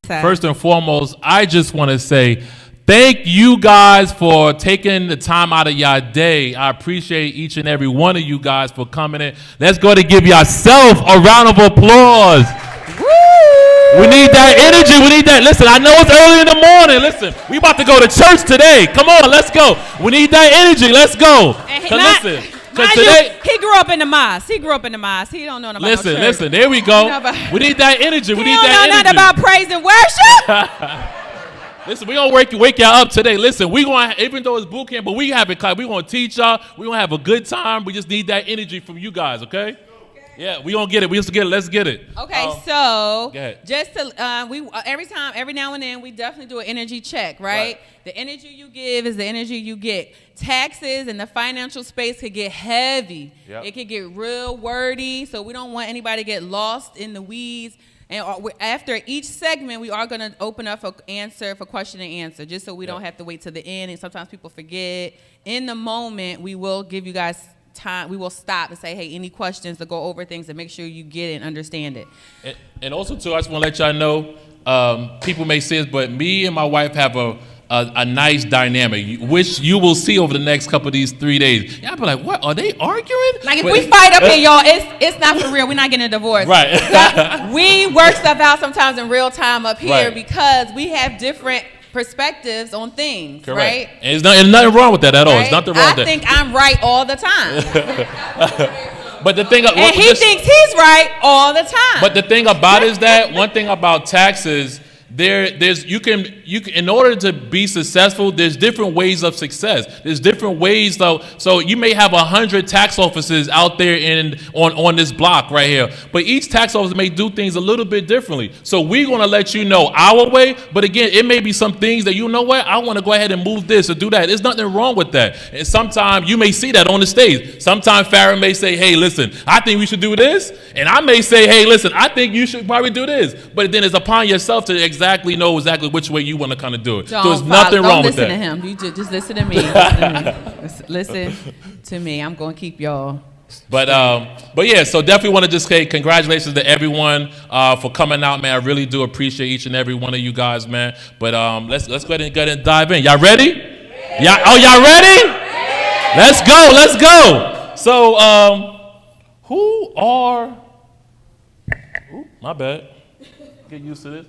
Anytime. First and foremost, I just want to say thank you guys for taking the time out of your day. I appreciate each and every one of you guys for coming in. Let's go to give yourself a round of applause. We need that energy. We need that. Listen, I know it's early in the morning. Listen, we about to go to church today. Come on, let's go. We need that energy. Let's go. He grew up in the mosque. He don't know about no church. Listen. There we go. We need that energy. He don't know nothing about praise and worship. Listen, we gonna wake y'all up today. Listen, we gonna, even though it's boot camp, but we have it. We gonna teach y'all. We gonna have a good time. We just need that energy from you guys. Okay? Yeah, we gonna get it. Let's get it. Okay, so just to every now and then we definitely do an energy check, right? The energy you give is the energy you get. Taxes in the financial space could get heavy. Yep. It could get real wordy, so we don't want anybody to get lost in the weeds. And after each segment, we are going to open up for question and answer, just so we don't have to wait to the end. And sometimes people forget. In the moment, we will give you guys time. We will stop and say, hey, any questions, to go over things and make sure you get it and understand it. And also, too, I just want to let y'all know, people may say this, but me and my wife have a nice dynamic, which you will see over the next couple of these 3 days. Y'all be like, what? Are they arguing? Like, if we fight up here, y'all, it's not for real. We're not getting a divorce. Right. We work stuff out sometimes in real time up here because we have different perspectives on things. Correct. Right? And there's nothing wrong with that at all. Right? There's nothing wrong with that. I think I'm right all the time. But the thing, and he thinks he's right all the time. But the thing about it is that one thing about taxes, you can in order to be successful, there's different ways of success. There's different ways though. So you may have 100 tax offices out there on this block right here, but each tax office may do things a little bit differently. So we're gonna let you know our way. But again, it may be some things that you know what, I want to go ahead and move this or do that. There's nothing wrong with that. And sometimes you may see that on the stage. Sometimes Farah may say, hey, listen, I think we should do this, and I may say, hey, listen, I think you should probably do this. But then it's upon yourself to know exactly which way you want to kind of do it. So there's nothing wrong with that. Don't listen to him. You just listen to me. Listen to me. I'm going to keep y'all. But yeah, so definitely want to just say congratulations to everyone for coming out, man. I really do appreciate each and every one of you guys, man. But let's go ahead and dive in. Y'all ready? Y'all ready? Let's go. So who are? Ooh, my bad. Get used to this.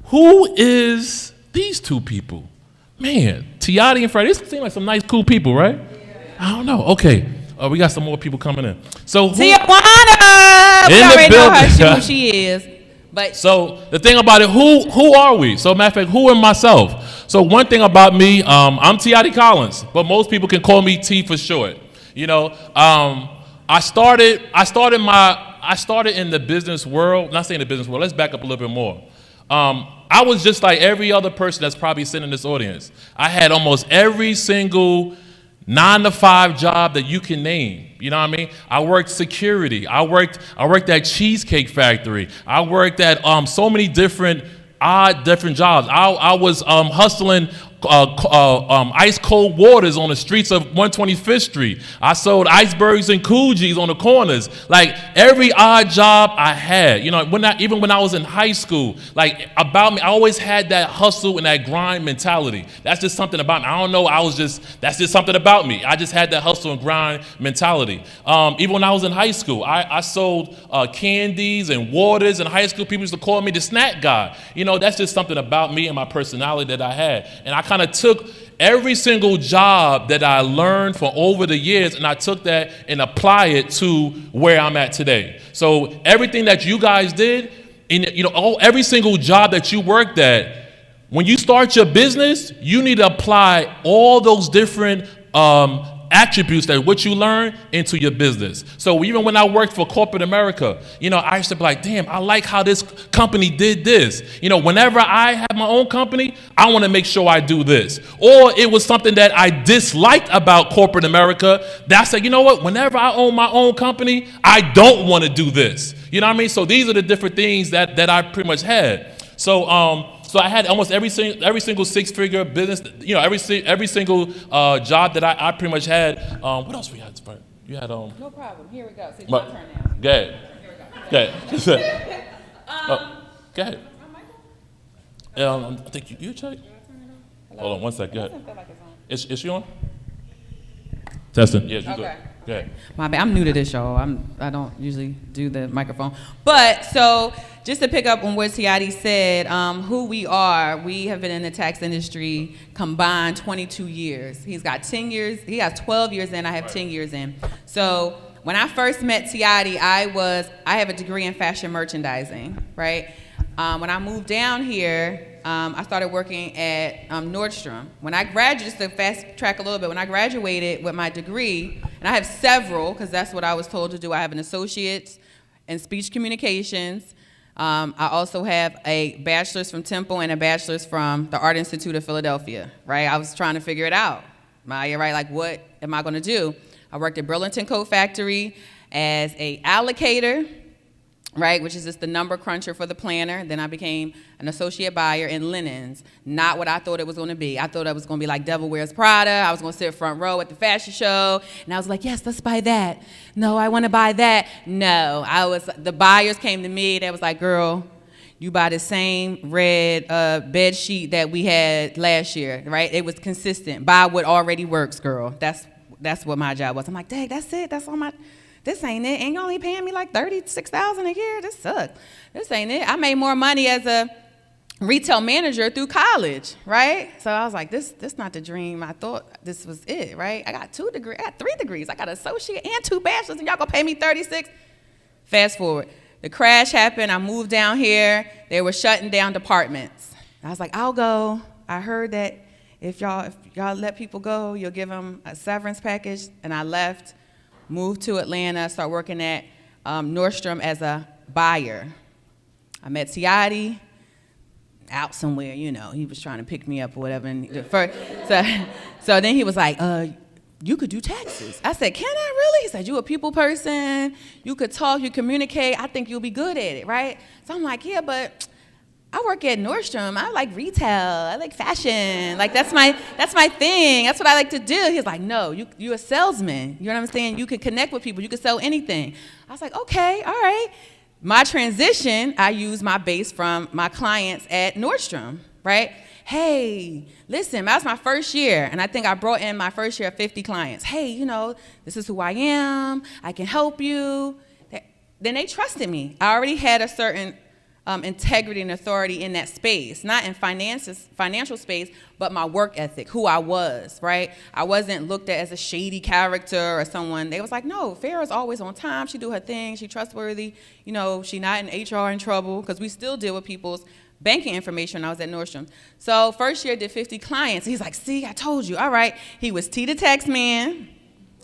Who is these two people? Man, Tee and Farah, these seem like some nice, cool people, right? Yeah. I don't know. Okay. We got some more people coming in. So Tijuana! We already know who she is. But so the thing about it, who are we? So matter of fact, who am myself? So one thing about me, I'm Tee Collins, but most people can call me T for short. You know, I started in the business world. Not saying the business world. Let's back up a little bit more. I was just like every other person that's probably sitting in this audience. I had almost every single 9-to-5 job that you can name. You know what I mean? I worked security. I worked at Cheesecake Factory. I worked at so many different jobs. I was hustling ice cold waters on the streets of 125th Street. I sold icebergs and Coogis on the corners. Like every odd job I had, you know, even when I was in high school, like about me, I always had that hustle and that grind mentality. That's just something about me. I don't know. That's just something about me. I just had that hustle and grind mentality. Even when I was in high school, I sold candies and waters in high school. People used to call me the snack guy. You know, that's just something about me and my personality that I had. And I kind of took every single job that I learned for over the years, and I took that and applied it to where I'm at today. So everything that you guys did, every single job that you worked at, when you start your business, you need to apply all those different attributes that what you learn into your business. So even when I worked for corporate America, you know, I used to be like, damn, I like how this company did this. You know, whenever I have my own company, I want to make sure I do this. Or it was something that I disliked about corporate America that I said, you know what, whenever I own my own company, I don't want to do this. You know what I mean? So these are the different things that I pretty much had. So I had almost every single six-figure business, you know, every single job that I pretty much had. What else we had? You had No problem. Here we go. So it's my turn now. Go ahead. Here we go. Go ahead. Go ahead. I think you check. Hold on 1 second. Go ahead. Is she on? Testing. Yes, you good. Go ahead. My bad. I'm new to this, y'all. I don't usually do the microphone. But so just to pick up on what Tiati said, who we are, we have been in the tax industry combined 22 years. He's got 10 years. He has 12 years in. I have 10 years in. So when I first met Tiati, I have a degree in fashion merchandising, right? When I moved down here, I started working at Nordstrom. When I graduated, just to fast track a little bit, when I graduated with my degree, and I have several, because that's what I was told to do. I have an associate's in speech communications. I also have a bachelor's from Temple and a bachelor's from the Art Institute of Philadelphia, right? I was trying to figure it out, right? Like, what am I going to do? I worked at Burlington Coat Factory as a allocator, right, which is just the number cruncher for the planner. Then I became an associate buyer in linens. Not what I thought it was going to be. I thought it was going to be like Devil Wears Prada. I was going to sit front row at the fashion show, and I was like, yes, let's buy that. No, I want to buy that. No, the buyers came to me. They was like, girl, you buy the same red bed sheet that we had last year, right? It was consistent. Buy what already works, girl. That's what my job was. I'm like, dang, that's it. That's all my. This ain't it. And you only paying me like $36,000 a year. This sucks. This ain't it. I made more money as a retail manager through college, right? So I was like, this not the dream. I thought this was it, right? I got 3 degrees. I got an associate and 2 bachelors, and y'all gonna pay me $36. Fast forward. The crash happened. I moved down here. They were shutting down departments. I was like, I'll go. I heard that if y'all let people go, you'll give them a severance package. And I left. Moved to Atlanta, started working at Nordstrom as a buyer. I met Tiati out somewhere, he was trying to pick me up or whatever. And so then he was like, you could do taxes. I said, can I really? He said, you a people person, you could talk, you communicate, I think you'll be good at it, right? So I'm like, yeah, but I work at Nordstrom. I like retail. I like fashion. Like that's my thing. That's what I like to do. He's like, no, you're a salesman. You know what I'm saying? You can connect with people. You can sell anything. I was like, okay, all right. My transition, I use my base from my clients at Nordstrom, right? Hey, listen, that was my first year, and I think I brought in my first year of 50 clients. Hey, this is who I am. I can help you. Then they trusted me. I already had a certain integrity and authority in that space, not in financial space, but my work ethic, who I was, right? I wasn't looked at as a shady character or someone. They was like, no, Farah's always on time. She do her thing. She trustworthy. She not in HR in trouble, because we still deal with people's banking information when I was at Nordstrom. So first year, did 50 clients. He's like, see, I told you. All right. He was T the tax man.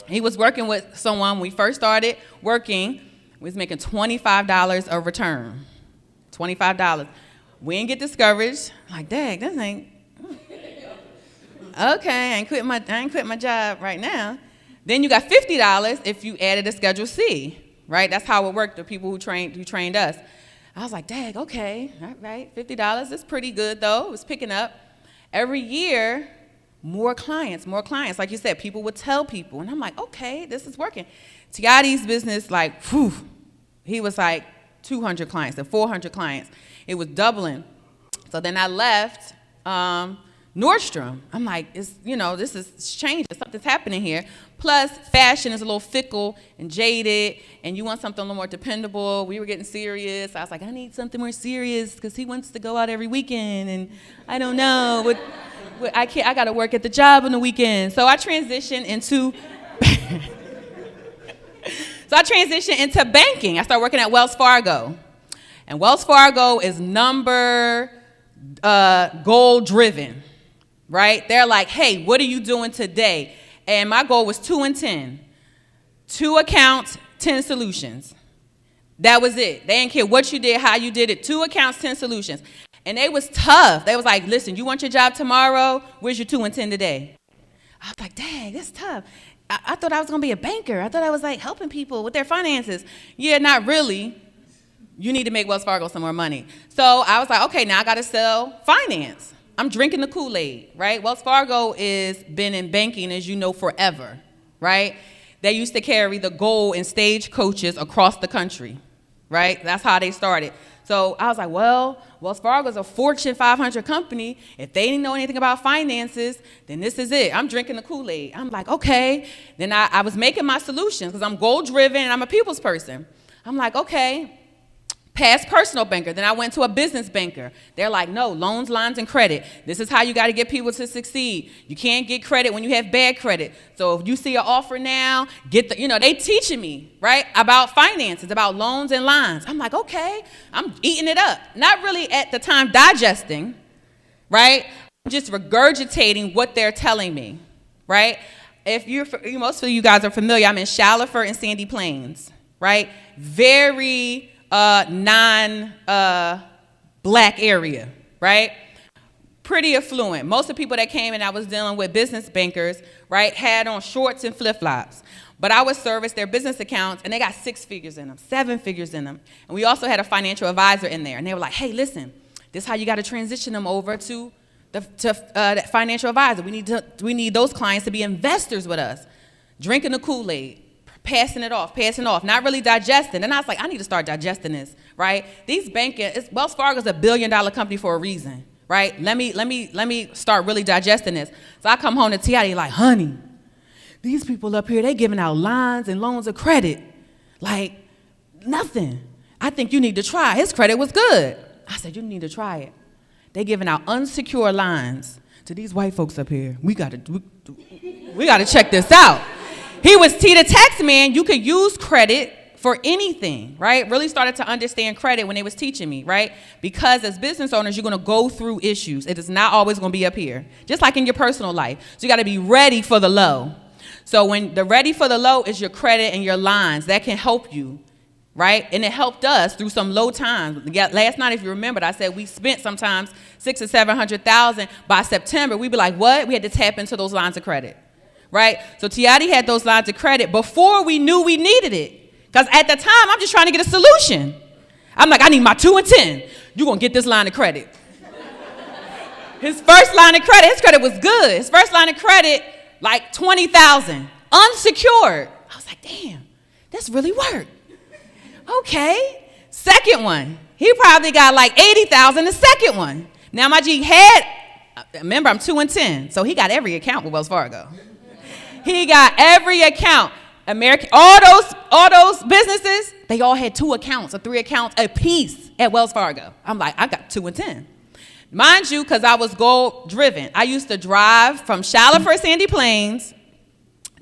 He was working with someone. When we first started working, we was making $25 a return. $25. We didn't get discouraged. Like, dang, this ain't. Okay, I ain't quit my job right now. Then you got $50 if you added a Schedule C, right? That's how it worked. The people who trained us. I was like, dang, okay, all right, $50 is pretty good though. It was picking up. Every year, more clients. Like you said, people would tell people, and I'm like, okay, this is working. Tiati's business, like, whew, he was like 200 clients and 400 clients. It was doubling. So then I left Nordstrom. I'm like, this is changing. Something's happening here. Plus, fashion is a little fickle and jaded, and you want something a little more dependable. We were getting serious. I was like, I need something more serious because he wants to go out every weekend, and I don't know. I got to work at the job on the weekend. So I transitioned into banking. I started working at Wells Fargo. And Wells Fargo is goal driven, right? They're like, hey, what are you doing today? And my goal was 2 and 10. 2 accounts, 10 solutions. That was it. They didn't care what you did, how you did it. 2 accounts, 10 solutions. And they was tough. They was like, listen, you want your job tomorrow? Where's your 2 and 10 today? I was like, dang, that's tough. I thought I was going to be a banker. I thought I was like helping people with their finances. Yeah, not really. You need to make Wells Fargo some more money. So I was like, okay, now I got to sell finance. I'm drinking the Kool-Aid, right? Wells Fargo has been in banking, as you know, forever, right? They used to carry the gold and stage coaches across the country, right? That's how they started. So I was like, well, Wells Fargo is a Fortune 500 company. If they didn't know anything about finances, then this is it. I'm drinking the Kool-Aid. I'm like, okay. Then I was making my solutions because I'm goal-driven and I'm a people's person. I'm like, okay. Past personal banker. Then I went to a business banker. They're like, no, loans, lines, and credit. This is how you got to get people to succeed. You can't get credit when you have bad credit. So if you see an offer now, they teaching me, right, about finances, about loans and lines. I'm like, okay, I'm eating it up. Not really at the time digesting, right? I'm just regurgitating what they're telling me, right? Most of you guys are familiar, I'm in Shaliford and Sandy Plains, right? Very non-black area, right? Pretty affluent. Most of the people that came in, I was dealing with business bankers, right, had on shorts and flip-flops. But I would service their business accounts, and they got 6 figures in them, 7 figures in them. And we also had a financial advisor in there. And they were like, hey, listen, this is how you got to transition them over to that financial advisor. We need those clients to be investors with us, drinking the Kool-Aid, passing it off, not really digesting. And I was like, I need to start digesting this, right? These Wells Fargo is $1 billion company for a reason, right? Let me start really digesting this. So I come home to Tiati like, honey, these people up here, they giving out lines and loans of credit like nothing. I think you need to try. His credit was good. I said, you need to try it. They giving out unsecured lines to these white folks up here. We gotta check this out. He was the tax man. You could use credit for anything, right? Really started to understand credit when they was teaching me, right? Because as business owners, you're going to go through issues. It is not always going to be up here, just like in your personal life. So you got to be ready for the low. So when the ready for the low is your credit and your lines, that can help you, right? And it helped us through some low times. Last night, if you remembered, I said we spent sometimes $600,000 or $700,000. By September, we'd be like, what? We had to tap into those lines of credit. Right? So Tiati had those lines of credit before we knew we needed it. Because at the time, I'm just trying to get a solution. I'm like, I need my 2 and 10. You're going to get this line of credit. His first line of credit, his credit was good. His first line of credit, like $20,000. Unsecured. I was like, damn, this really worked. Okay. Second one, he probably got like $80,000 the second one. Now my G remember, I'm 2 and 10. So he got every account with Wells Fargo. He got every account. All those businesses, they all had 2 accounts or 3 accounts a piece at Wells Fargo. I'm like, I got 2 and 10. Mind you, because I was goal driven, I used to drive from Shaliford, Sandy Plains,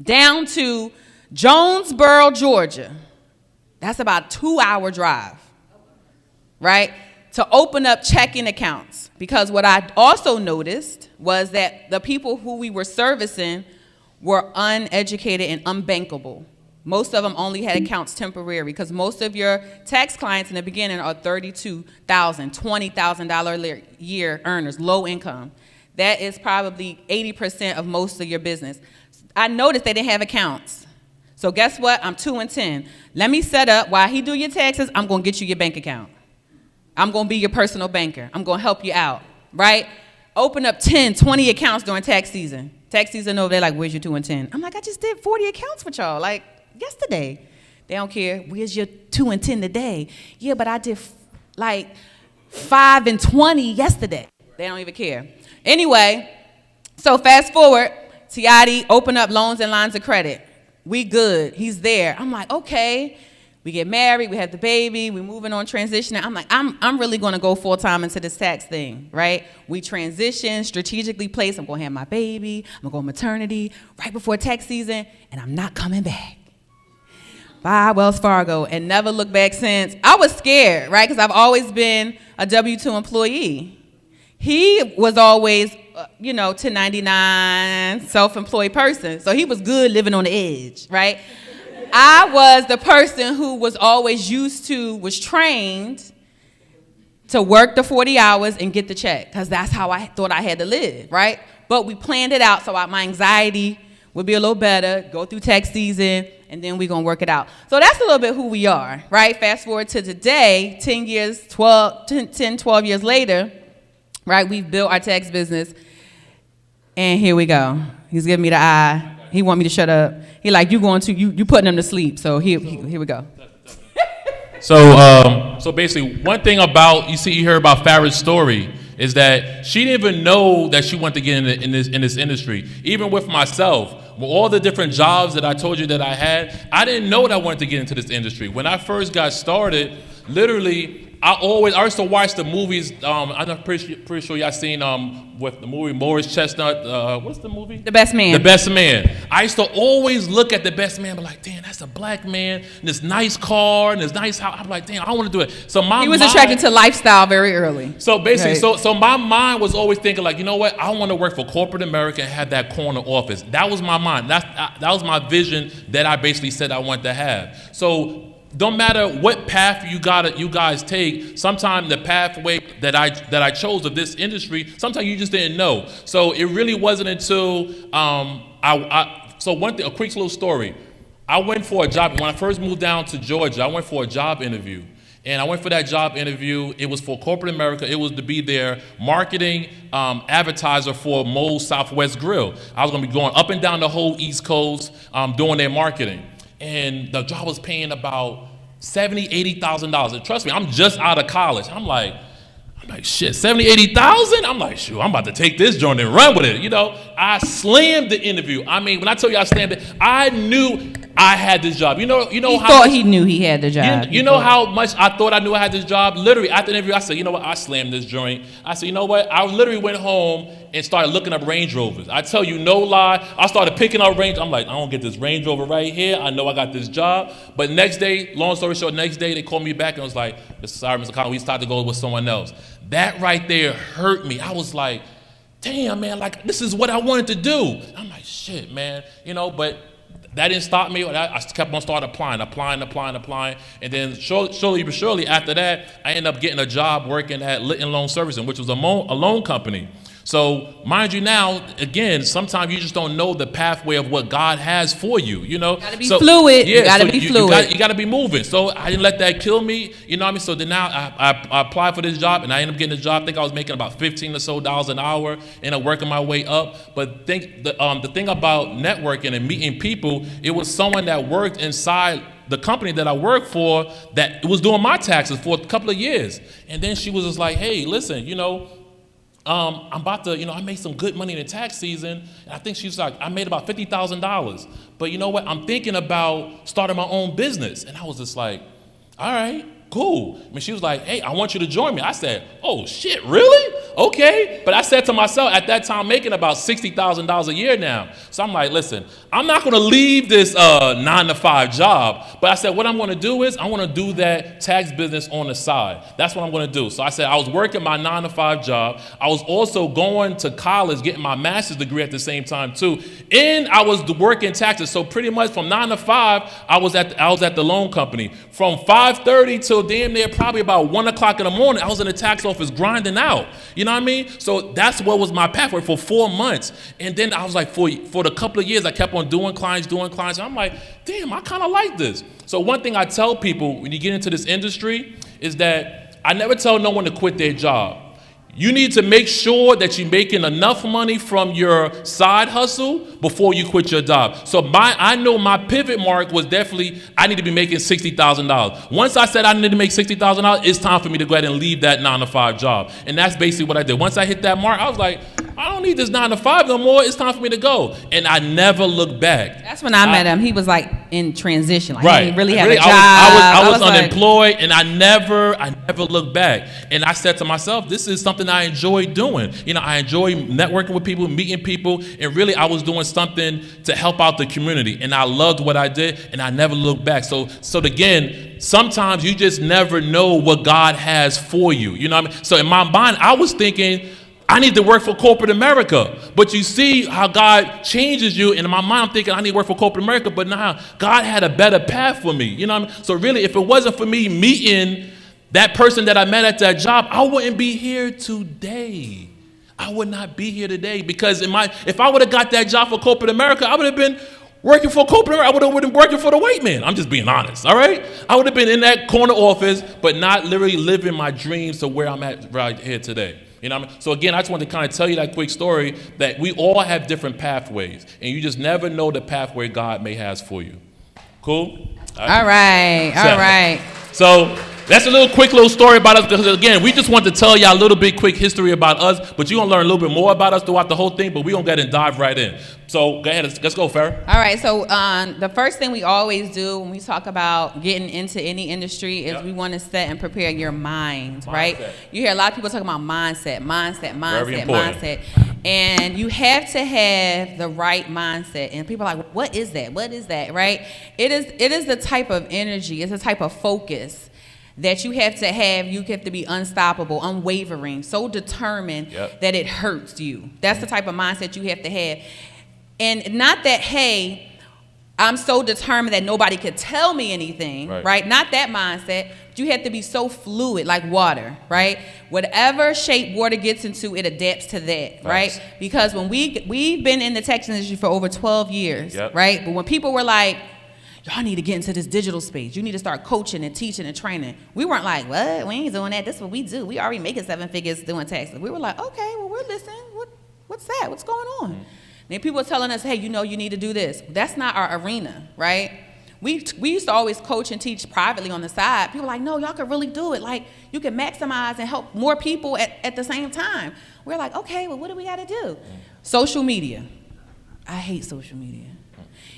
down to Jonesboro, Georgia. That's about a 2-hour drive, right? To open up checking accounts. Because what I also noticed was that the people who we were servicing were uneducated and unbankable. Most of them only had accounts temporary because most of your tax clients in the beginning are $32,000, $20,000 a year earners, low income. That is probably 80% of most of your business. I noticed they didn't have accounts. So guess what? I'm 2 and 10. Let me set up, while he do your taxes, I'm going to get you your bank account. I'm going to be your personal banker. I'm going to help you out, right? Open up 10, 20 accounts during tax season. Tax season over, they're like, where's your 2 and 10? I'm like, I just did 40 accounts with y'all, like yesterday. They don't care, where's your 2 and 10 today? Yeah, but I did like 5 and 20 yesterday. They don't even care. Anyway, so fast forward, Tiati open up loans and lines of credit. We good, he's there. I'm like, okay. We get married, we have the baby, we moving on, transitioning. I'm like, I'm really gonna go full time into this tax thing, right? We transition, strategically placed, I'm gonna have my baby, I'm gonna go on maternity right before tax season, and I'm not coming back. Bye, Wells Fargo, and never looked back since. I was scared, right? Because I've always been a W-2 employee. He was always, 1099, self-employed person. So he was good living on the edge, right? I was the person who was always was trained to work the 40 hours and get the check, because that's how I thought I had to live, right? But we planned it out so my anxiety would be a little better, go through tax season, and then we're going to work it out. So that's a little bit who we are, right? Fast forward to today, 10, 12 years later, right? We've built our tax business, and here we go. He's giving me the eye. He want me to shut up. He like, you putting him to sleep. So here we go. So basically, one thing about you hear about Farah's story is that she didn't even know that she wanted to get in this industry. Even with myself, with all the different jobs that I told you that I had, I didn't know that I wanted to get into this industry. When I first got started, literally, I used to watch the movies. I'm pretty sure y'all seen with the movie Morris Chestnut. What's the movie? The Best Man. The Best Man. I used to always look at The Best Man, but like, damn, that's a black man, and this nice car, and this nice house. I'm like, damn, I want to do it. So he was attracted to lifestyle very early. So basically, so my mind was always thinking like, you know what? I want to work for corporate America and have that corner office. That was my mind. That was my vision that I basically said I wanted to have. So don't matter what path you guys take, sometimes the pathway that I chose of this industry, sometimes you just didn't know. So it really wasn't until so one thing, a quick little story. I went for a job when I first moved down to Georgia. I went for a job interview. And I went for that job interview. It was for corporate America. It was to be their marketing advertiser for Moe's Southwest Grill. I was going to be going up and down the whole East Coast doing their marketing. And the job was paying about $70,000, $80,000. And trust me, I'm just out of college. I'm like, shit, 70, 80,000? I'm like, shoot, I'm about to take this joint and run with it. You know, I slammed the interview. I mean, when I tell you I slammed it, I knew I had this job. You know he how thought he knew he had the job. You know how much I thought I knew I had this job? Literally, after the interview, I said, you know what? I slammed this joint. I said, you know what? I literally went home and started looking up Range Rovers. I tell you, no lie. I started picking up Range. I'm like, I don't get this Range Rover right here. I know I got this job. But next day, long story short, next day, they called me back and was like, sorry, Mr. Collins, we started to go with someone else. That right there hurt me. I was like, damn, man, like, this is what I wanted to do. I'm like, shit, man, you know, but that didn't stop me. I kept on starting applying. And then surely but surely after that, I ended up getting a job working at Litton Loan Servicing, which was a loan company. So mind you now, again, sometimes you just don't know the pathway of what God has for you, you know. You gotta be fluid. Yeah, you gotta be fluid. You gotta be moving. So I didn't let that kill me, you know what I mean? So then now I applied for this job and I ended up getting the job. I think I was making about $15 or so an hour, ended up working my way up. But the thing about networking and meeting people, it was someone that worked inside the company that I worked for that was doing my taxes for a couple of years. And then she was just like, hey, listen, you know, I'm about to, you know, I made some good money in the tax season. And I think she was like, I made about $50,000. But you know what? I'm thinking about starting my own business. And I was just like, all right, cool. I mean, she was like, hey, I want you to join me. I said, oh, shit, really? Okay. But I said to myself at that time, making about $60,000 a year now. So I'm like, listen, I'm not going to leave this 9-to-5 job. But I said, what I'm going to do is I want to do that tax business on the side. That's what I'm going to do. So I said, I was working my 9-to-5 job. I was also going to college, getting my master's degree at the same time too. And I was working taxes. So pretty much from 9 to 5, I was at the loan company. From 5:30 till damn near probably about 1 o'clock in the morning, I was in the tax office grinding out. You know what I mean? So that's what was my pathway for 4 months. And then I was like, for the couple of years, I kept on doing clients. And I'm like, damn, I kind of like this. So one thing I tell people when you get into this industry is that I never tell no one to quit their job. You need to make sure that you're making enough money from your side hustle before you quit your job. So I know my pivot mark was definitely, I need to be making $60,000. Once I said I need to make $60,000, it's time for me to go ahead and leave that 9-to-5 job. And that's basically what I did. Once I hit that mark, I was like, I don't need this 9-to-5 no more. It's time for me to go. And I never looked back. That's when I met him. He was like in transition. Like right. He didn't really have a job. I was unemployed, and I never looked back. And I said to myself, this is something I enjoy doing. You know, I enjoy networking with people, meeting people, and really I was doing something to help out the community. And I loved what I did, and I never looked back. So again, sometimes you just never know what God has for you. You know what I mean? So in my mind, I was thinking, I need to work for corporate America. But you see how God changes you. And in my mind, I'm thinking I need to work for corporate America. But now God had a better path for me. You know what I mean? So really, if it wasn't for me meeting that person that I met at that job, I wouldn't be here today. I would not be here today. Because if I would have got that job for corporate America, I would have been working for corporate America. I would have been working for the white man. I'm just being honest, all right? I would have been in that corner office, but not literally living my dreams to where I'm at right here today. You know what I mean? So again, I just wanted to kind of tell you that quick story that we all have different pathways, and you just never know the pathway God may has for you. Cool? All right. So that's a quick little story about us, because again, we just want to tell y'all a little bit quick history about us, but you're going to learn a little bit more about us throughout the whole thing, but we're going to get and dive right in. So go ahead, let's go, Farah. All right, so the first thing we always do when we talk about getting into any industry is we want to set and prepare your mind, right? You hear a lot of people talking about mindset. And you have to have the right mindset. And people are like, what is that? What is that, right? It is the type of energy, it's a type of focus that you have to have. You have to be unstoppable, unwavering, so determined that it hurts you. That's the type of mindset you have to have. And not that, hey, I'm so determined that nobody could tell me anything, right? Not that mindset. But you have to be so fluid, like water, right? Whatever shape water gets into, it adapts to that, right? Because when we've been in the tech industry for over 12 years, right? But when people were like, y'all need to get into this digital space. You need to start coaching and teaching and training. We weren't like, what? We ain't doing that. This is what we do. We already making 7 figures doing taxes. We were like, okay, well, we're listening. What's that? What's going on? Mm-hmm. And people are telling us, hey, you need to do this. That's not our arena, right? We used to always coach and teach privately on the side. People are like, no, y'all can really do it. Like, you can maximize and help more people at the same time. We're like, okay, well, what do we got to do? Mm-hmm. Social media. I hate social media.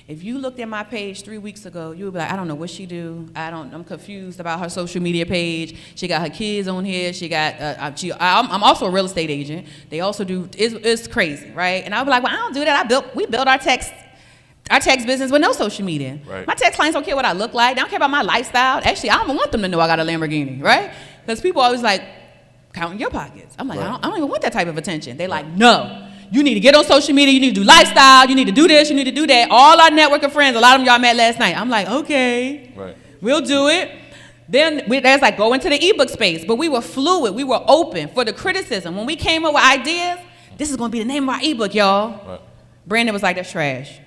If you looked at my page 3 weeks ago, you would be like, I don't know what she do. I'm confused about her social media page. She got her kids on here. She got, I'm also a real estate agent. They also do, it's crazy, right? And I'll be like, well, I don't do that. We built our tax business with no social media. Right. My tax clients don't care what I look like. They don't care about my lifestyle. Actually, I don't want them to know I got a Lamborghini, right? Because people always like, counting your pockets. I'm like, I don't even want that type of attention. They're like, no. You need to get on social media. You need to do lifestyle. You need to do this. You need to do that. All our network of friends, a lot of them y'all met last night. I'm like, okay, we'll do it. Then there's like go into the ebook space. But we were fluid. We were open for the criticism. When we came up with ideas, this is going to be the name of our ebook, y'all. Right. Brandon was like, that's trash.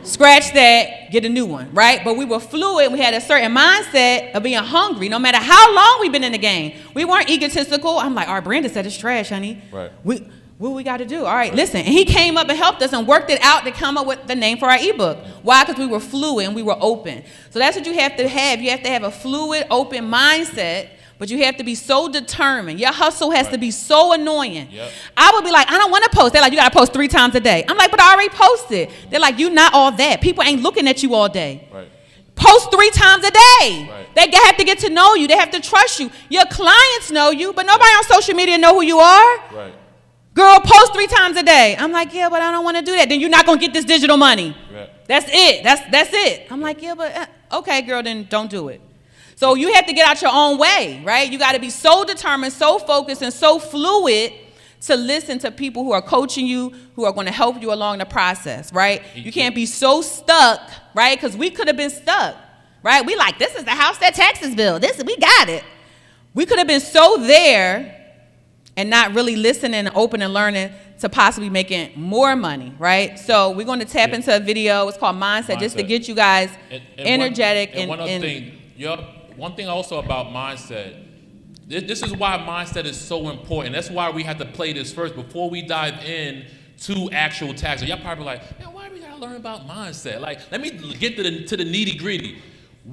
Scratch that, get a new one, right? But we were fluid. We had a certain mindset of being hungry, no matter how long we've been in the game. We weren't egotistical. I'm like, all right, Brandon said it's trash, honey. Right. What we got to do? All right, listen. And he came up and helped us and worked it out to come up with the name for our ebook. Why? Because we were fluid and we were open. So that's what you have to have. You have to have a fluid, open mindset, but you have to be so determined. Your hustle has to be so annoying. Yep. I would be like, I don't want to post. They're like, you got to post 3 times a day. I'm like, but I already posted. They're like, you not all that. People ain't looking at you all day. Right. Post 3 times a day. Right. They have to get to know you. They have to trust you. Your clients know you, but nobody on social media know who you are. Right. Girl, post 3 times a day. I'm like, yeah, but I don't want to do that. Then you're not going to get this digital money. Right. That's it. That's it. I'm like, yeah, but okay, girl, then don't do it. So you have to get out your own way, right? You got to be so determined, so focused, and so fluid to listen to people who are coaching you, who are going to help you along the process, right? You can't be so stuck, right? Because we could have been stuck, right? We like, this is the house that taxes build. We got it. We could have been so there and not really listening and open and learning to possibly making more money, right? So we're going to tap into a video. It's called Mindset, just to get you guys energetic. One thing also about mindset, this is why mindset is so important. That's why we have to play this first before we dive in to actual tax. Y'all probably like, man, why do we got to learn about mindset? Like, let me get to the nitty gritty.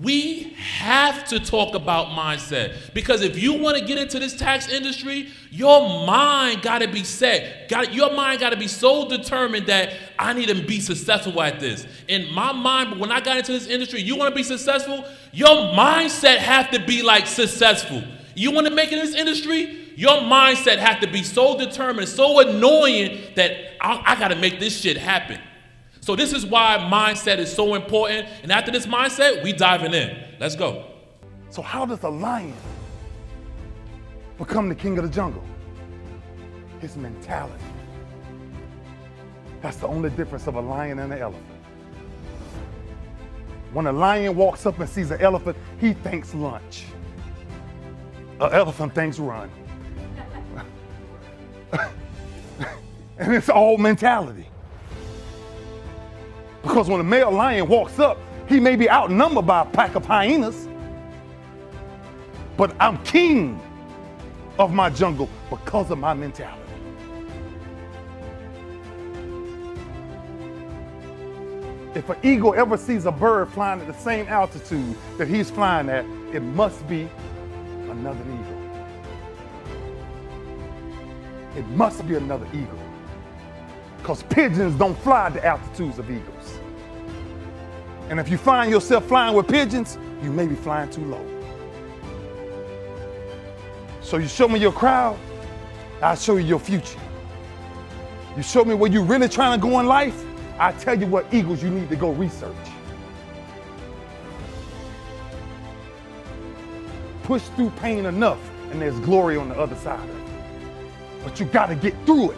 We have to talk about mindset, because if you want to get into this tax industry, your mind got to be set. Your mind got to be so determined that I need to be successful at this. In my mind, when I got into this industry, you want to be successful, your mindset have to be like successful. You want to make it in this industry, your mindset have to be so determined, so annoying that I got to make this shit happen. So this is why mindset is so important. And after this mindset, we diving in. Let's go. So how does a lion become the king of the jungle? His mentality. That's the only difference of a lion and an elephant. When a lion walks up and sees an elephant, he thinks lunch. An elephant thinks run. And it's all mentality. Because when a male lion walks up, he may be outnumbered by a pack of hyenas. But I'm king of my jungle because of my mentality. If an eagle ever sees a bird flying at the same altitude that he's flying at, it must be another eagle. It must be another eagle. Because pigeons don't fly at the altitudes of eagles. And if you find yourself flying with pigeons, you may be flying too low. So you show me your crowd, I'll show you your future. You show me where you're really trying to go in life, I tell you what eagles you need to go research. Push through pain enough and there's glory on the other side of it. But you gotta get through it.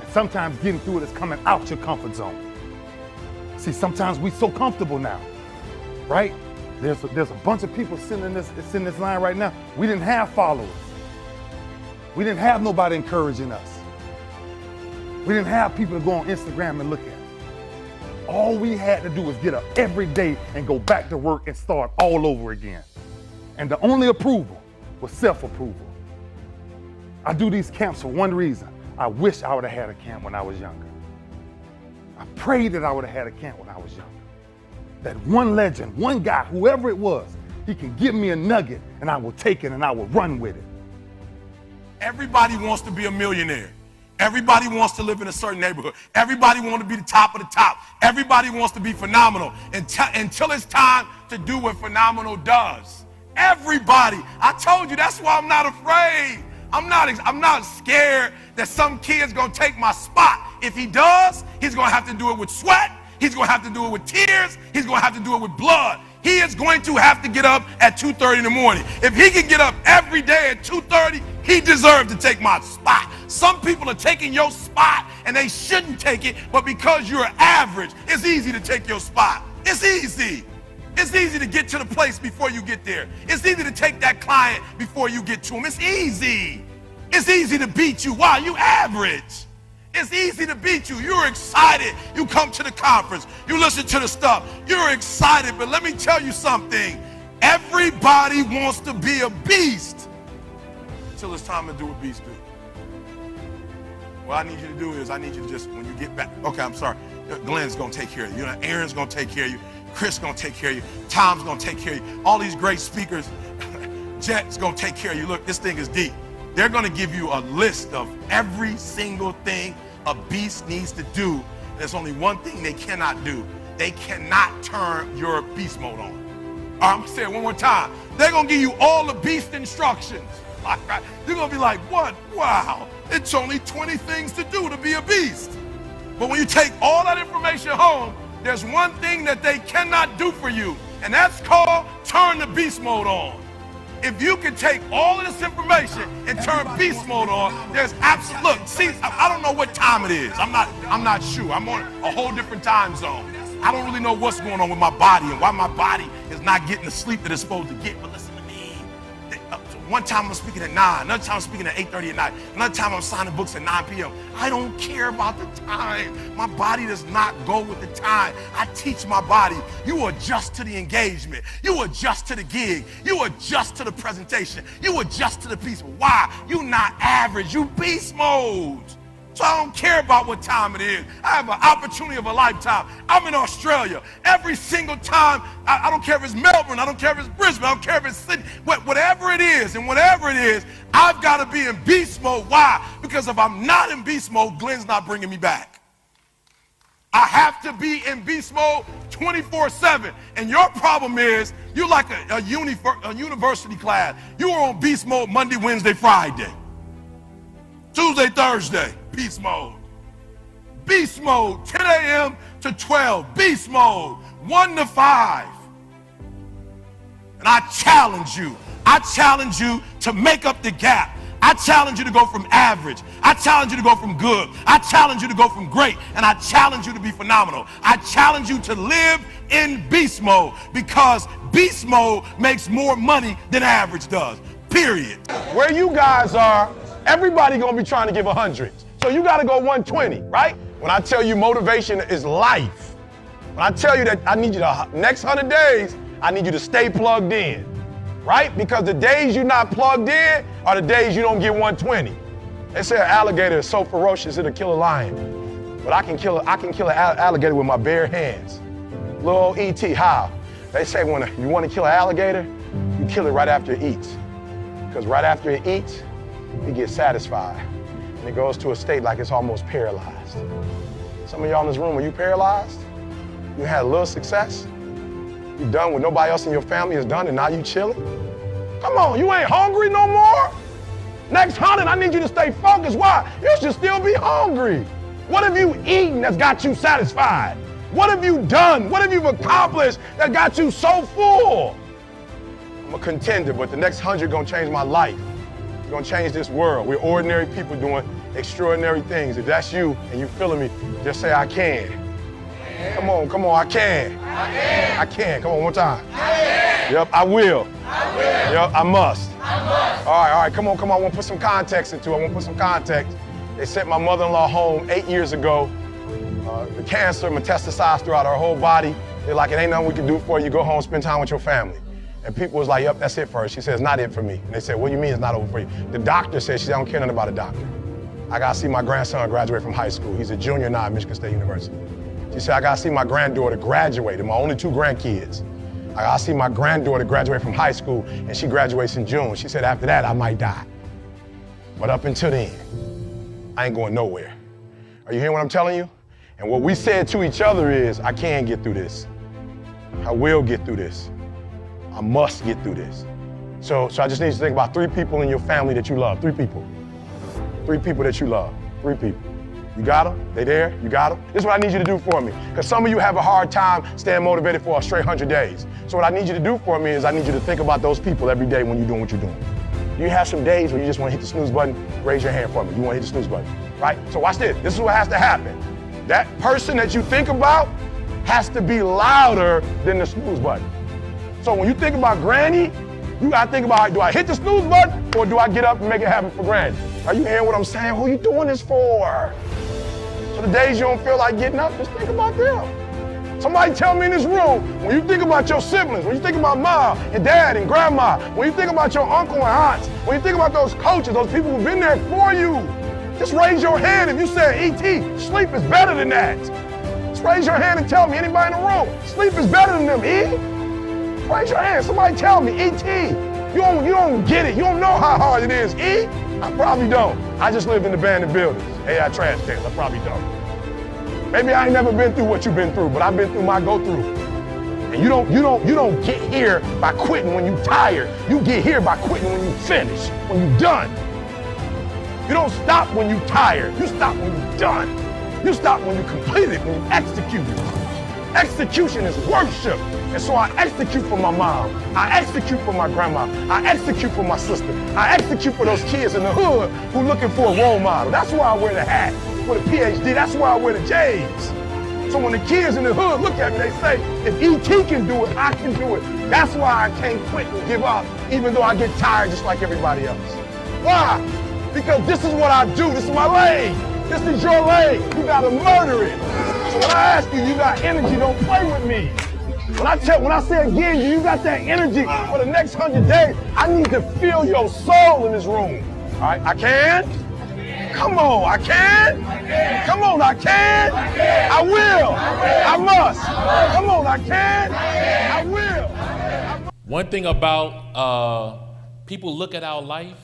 And sometimes getting through it is coming out your comfort zone. See, sometimes we so comfortable now, right? There's a bunch of people sitting in this line right now. We didn't have followers. We didn't have nobody encouraging us. We didn't have people to go on Instagram and look at. All we had to do was get up every day and go back to work and start all over again. And the only approval was self-approval. I do these camps for one reason. I wish I would have had a camp when I was younger. I prayed that I would have had a camp when I was younger. That one legend, one guy, whoever it was, he can give me a nugget and I will take it and I will run with it. Everybody wants to be a millionaire. Everybody wants to live in a certain neighborhood. Everybody wants to be the top of the top. Everybody wants to be phenomenal until it's time to do what phenomenal does. Everybody. I told you, that's why I'm not afraid. I'm not scared that some kid's gonna take my spot. If he does, he's gonna have to do it with sweat. He's gonna have to do it with tears. He's gonna have to do it with blood. He is going to have to get up at 2:30 in the morning. If he can get up every day at 2:30, he deserves to take my spot. Some people are taking your spot and they shouldn't take it, but because you're average, it's easy to take your spot. It's easy. It's easy to get to the place before you get there. It's easy to take that client before you get to him. It's easy. It's easy to beat you. Why? You average. It's easy to beat you. You're excited. You come to the conference. You listen to the stuff. You're excited. But let me tell you something. Everybody wants to be a beast until it's time to do what beasts do. What I need you to do is I need you to just, when you get back, okay, I'm sorry. Glenn's going to take care of you. Aaron's going to take care of you. Chris going to take care of you. Tom's going to take care of you. All these great speakers, Jet's going to take care of you. Look, this thing is deep. They're going to give you a list of every single thing a beast needs to do. There's only one thing they cannot do. They cannot turn your beast mode on. All right, I'm going to say it one more time. They're going to give you all the beast instructions. You're going to be like, what? Wow, it's only 20 things to do to be a beast. But when you take all that information home, there's one thing that they cannot do for you, and that's called turn the beast mode on. If you can take all of this information and turn beast mode on, there's absolute, look, see, I don't know what time it is. I'm not sure. I'm on a whole different time zone. I don't really know what's going on with my body and why my body is not getting the sleep that it's supposed to get. But listen to me. One time I'm speaking at 9, another time I'm speaking at 8:30 at night, another time I'm signing books at 9 p.m. I don't care about the time. My body does not go with the time. I teach my body, you adjust to the engagement, you adjust to the gig, you adjust to the presentation, you adjust to the piece. Why? You not average, you beast mode. So I don't care about what time it is. I have an opportunity of a lifetime. I'm in Australia. Every single time, I don't care if it's Melbourne, I don't care if it's Brisbane, I don't care if it's Sydney, whatever it is, and whatever it is, I've got to be in beast mode. Why? Because if I'm not in beast mode, Glenn's not bringing me back. I have to be in beast mode 24/7. And your problem is, you're like a university class. You are on beast mode Monday, Wednesday, Friday. Tuesday, Thursday, beast mode. Beast mode, 10 a.m. to 12, beast mode, 1 to 5. And I challenge you to make up the gap. I challenge you to go from average. I challenge you to go from good. I challenge you to go from great. And I challenge you to be phenomenal. I challenge you to live in beast mode, because beast mode makes more money than average does, period. Where you guys are, everybody gonna be trying to give 100. So you gotta go 120, right? When I tell you motivation is life, when I tell you that I need you to, next 100 days, I need you to stay plugged in, right? Because the days you're not plugged in are the days you don't get 120. They say an alligator is so ferocious it'll kill a lion. but I can kill an alligator with my bare hands. Little old E.T., how? They say when you want to kill an alligator, you kill it right after it eats. Because right after it eats, it gets satisfied. And it goes to a state like it's almost paralyzed. Some of y'all in this room, are you paralyzed? You had a little success? You done what nobody else in your family has done and now you chilling? Come on, you ain't hungry no more? Next 100, I need you to stay focused. Why? You should still be hungry. What have you eaten that's got you satisfied? What have you done? What have you accomplished that got you so full? I'm a contender, but the next 100 gonna change my life. It's gonna change this world. We're ordinary people doing extraordinary things. If that's you and you feeling me, just say, I can. Come on, I can. I can. Come on, one more time. Yep, I will. Yep, I must. All right, come on. I want to put some context into it. They sent my mother-in-law home 8 years ago. The cancer metastasized throughout her whole body. They're like, it ain't nothing we can do for you. Go home, spend time with your family. And people was like, yep, that's it for her. She says, not it for me. And they said, what do you mean it's not over for you? The doctor said, she said, I don't care nothing about a doctor. I got to see my grandson graduate from high school. He's a junior now at Michigan State University. She said, I got to see my granddaughter graduate, and my only 2 grandkids. I got to see my granddaughter graduate from high school, and she graduates in June. She said, after that, I might die. But up until then, I ain't going nowhere. Are you hearing what I'm telling you? And what we said to each other is, I can get through this. I will get through this. I must get through this. So I just need you to think about 3 people in your family that you love. 3 people. 3 people that you love. 3 people. You got them? They there? You got them? This is what I need you to do for me. Because some of you have a hard time staying motivated for a straight 100 days. So what I need you to do for me is I need you to think about those people every day when you're doing what you're doing. Do you have some days when you just want to hit the snooze button? Raise your hand for me. You want to hit the snooze button, right? So watch this. This is what has to happen. That person that you think about has to be louder than the snooze button. So when you think about Granny, you got to think about, do I hit the snooze button or do I get up and make it happen for Granny? Are you hearing what I'm saying? Who are you doing this for? So the days you don't feel like getting up, just think about them. Somebody tell me in this room, when you think about your siblings, when you think about mom and dad and grandma, when you think about your uncle and aunts, when you think about those coaches, those people who've been there for you, just raise your hand if you said, E.T., sleep is better than that. Just raise your hand and tell me, anybody in the room, sleep is better than them, E? Raise your hand, somebody tell me, E.T., you don't get it, you don't know how hard it is, E? I probably don't. I just lived in abandoned buildings. Hey, I trash cans, I probably don't. Maybe I ain't never been through what you've been through, but I've been through my go-through. And you don't get here by quitting when you're tired. You get here by quitting when you finish, when you're done. You don't stop when you're tired. You stop when you're done. You stop when you complete it, when you execute it. Execution is worship. And so I execute for my mom. I execute for my grandma. I execute for my sister. I execute for those kids in the hood who looking for a role model. That's why I wear the hat with a PhD. That's why I wear the J's. So when the kids in the hood look at me, they say, if E.T. can do it, I can do it. That's why I can't quit and give up, even though I get tired just like everybody else. Why? Because this is what I do. This is my lane. This is your lane. You gotta murder it. So when I ask you, you got energy, don't play with me. When I say again, you got that energy for the next 100 days, I need to feel your soul in this room. All right, I can? Come on, I can? Come on, I can? I will. I must. Come on, I can? I will. One thing about people look at our life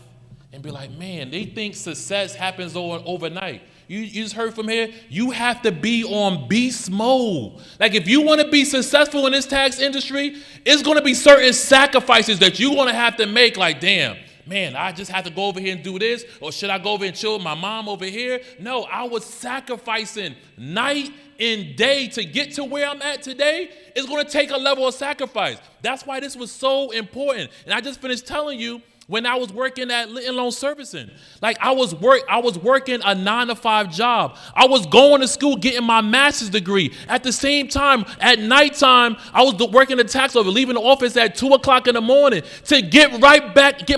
and be like, man, they think success happens overnight. You just heard from here, you have to be on beast mode. Like if you want to be successful in this tax industry, it's going to be certain sacrifices that you're going to have to make. Like, damn, man, I just have to go over here and do this, or should I go over and chill with my mom over here? No, I was sacrificing night and day to get to where I'm at today. It's going to take a level of sacrifice. That's why this was so important. And I just finished telling you, when I was working at Litton Loan Servicing, like I was working a 9-to-5 job. I was going to school getting my master's degree. At the same time, at nighttime, I was working the tax office, leaving the office at 2:00 in the morning to get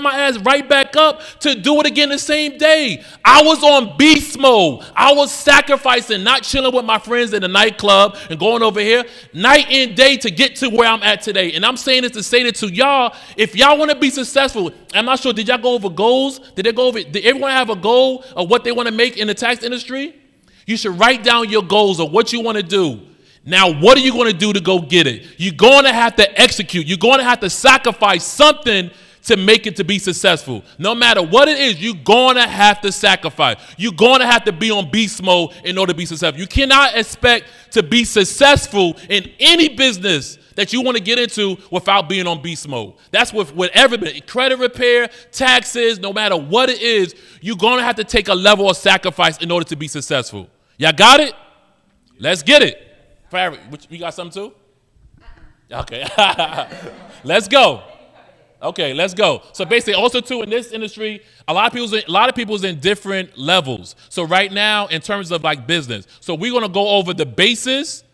my ass right back up to do it again the same day. I was on beast mode. I was sacrificing, not chilling with my friends in the nightclub and going over here night and day to get to where I'm at today. And I'm saying this to say that to y'all, if y'all want to be successful, I'm not sure, did y'all go over goals? Did everyone have a goal of what they want to make in the tax industry? You should write down your goals of what you want to do. Now, what are you going to do to go get it? You're going to have to execute. You're going to have to sacrifice something to make it to be successful. No matter what it is, you're going to have to sacrifice. You're going to have to be on beast mode in order to be successful. You cannot expect to be successful in any business that you want to get into without being on beast mode. That's with whatever, credit repair, taxes, no matter what it is, you're going to have to take a level of sacrifice in order to be successful. Y'all got it? Let's get it. Farah, you got something too? Okay. Let's go. Okay, let's go. So basically, also too, in this industry, a lot of people's in different levels. So right now, in terms of like business, so we're gonna go over the basis,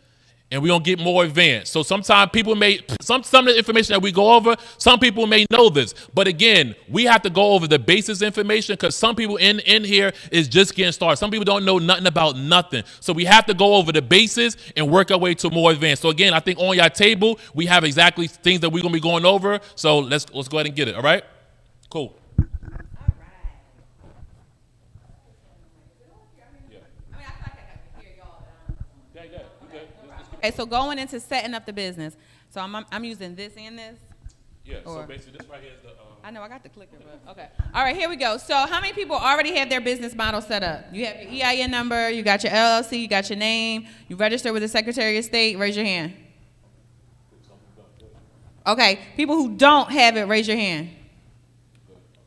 and we're gonna get more advanced. So sometimes people some of the information that we go over, some people may know this, but again, we have to go over the basis information because some people in here is just getting started. Some people don't know nothing about nothing. So we have to go over the basis and work our way to more advanced. So again, I think on your table, we have exactly things that we're gonna be going over. So let's go ahead and get it, all right? Cool. Okay, so going into setting up the business. So I'm using this and this? Yeah, so basically this right here is the... I know, I got the clicker, but okay. All right, here we go. So how many people already have their business model set up? You have your EIN number, you got your LLC, you got your name, you register with the Secretary of State, raise your hand. Okay, people who don't have it, raise your hand.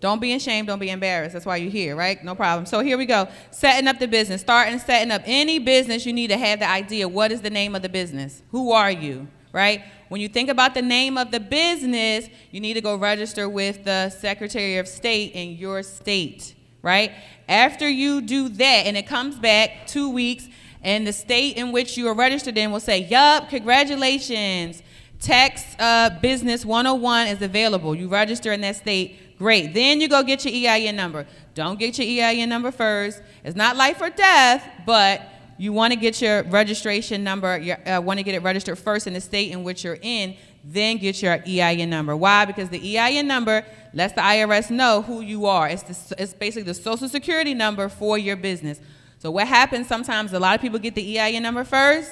Don't be ashamed, don't be embarrassed. That's why you're here, right? No problem. So here we go. Setting up the business. Starting setting up any business, you need to have the idea. What is the name of the business? Who are you, right? When you think about the name of the business, you need to go register with the Secretary of State in your state, right? After you do that, and it comes back 2 weeks, and the state in which you are registered in will say, yup, congratulations. Tax Business 101 is available. You register in that state. Great. Then you go get your EIN number. Don't get your EIN number first. It's not life or death, but you want to get your registration number, want to get it registered first in the state in which you're in, then get your EIN number. Why? Because the EIN number lets the IRS know who you are. It's basically the Social Security number for your business. So what happens sometimes, a lot of people get the EIN number first,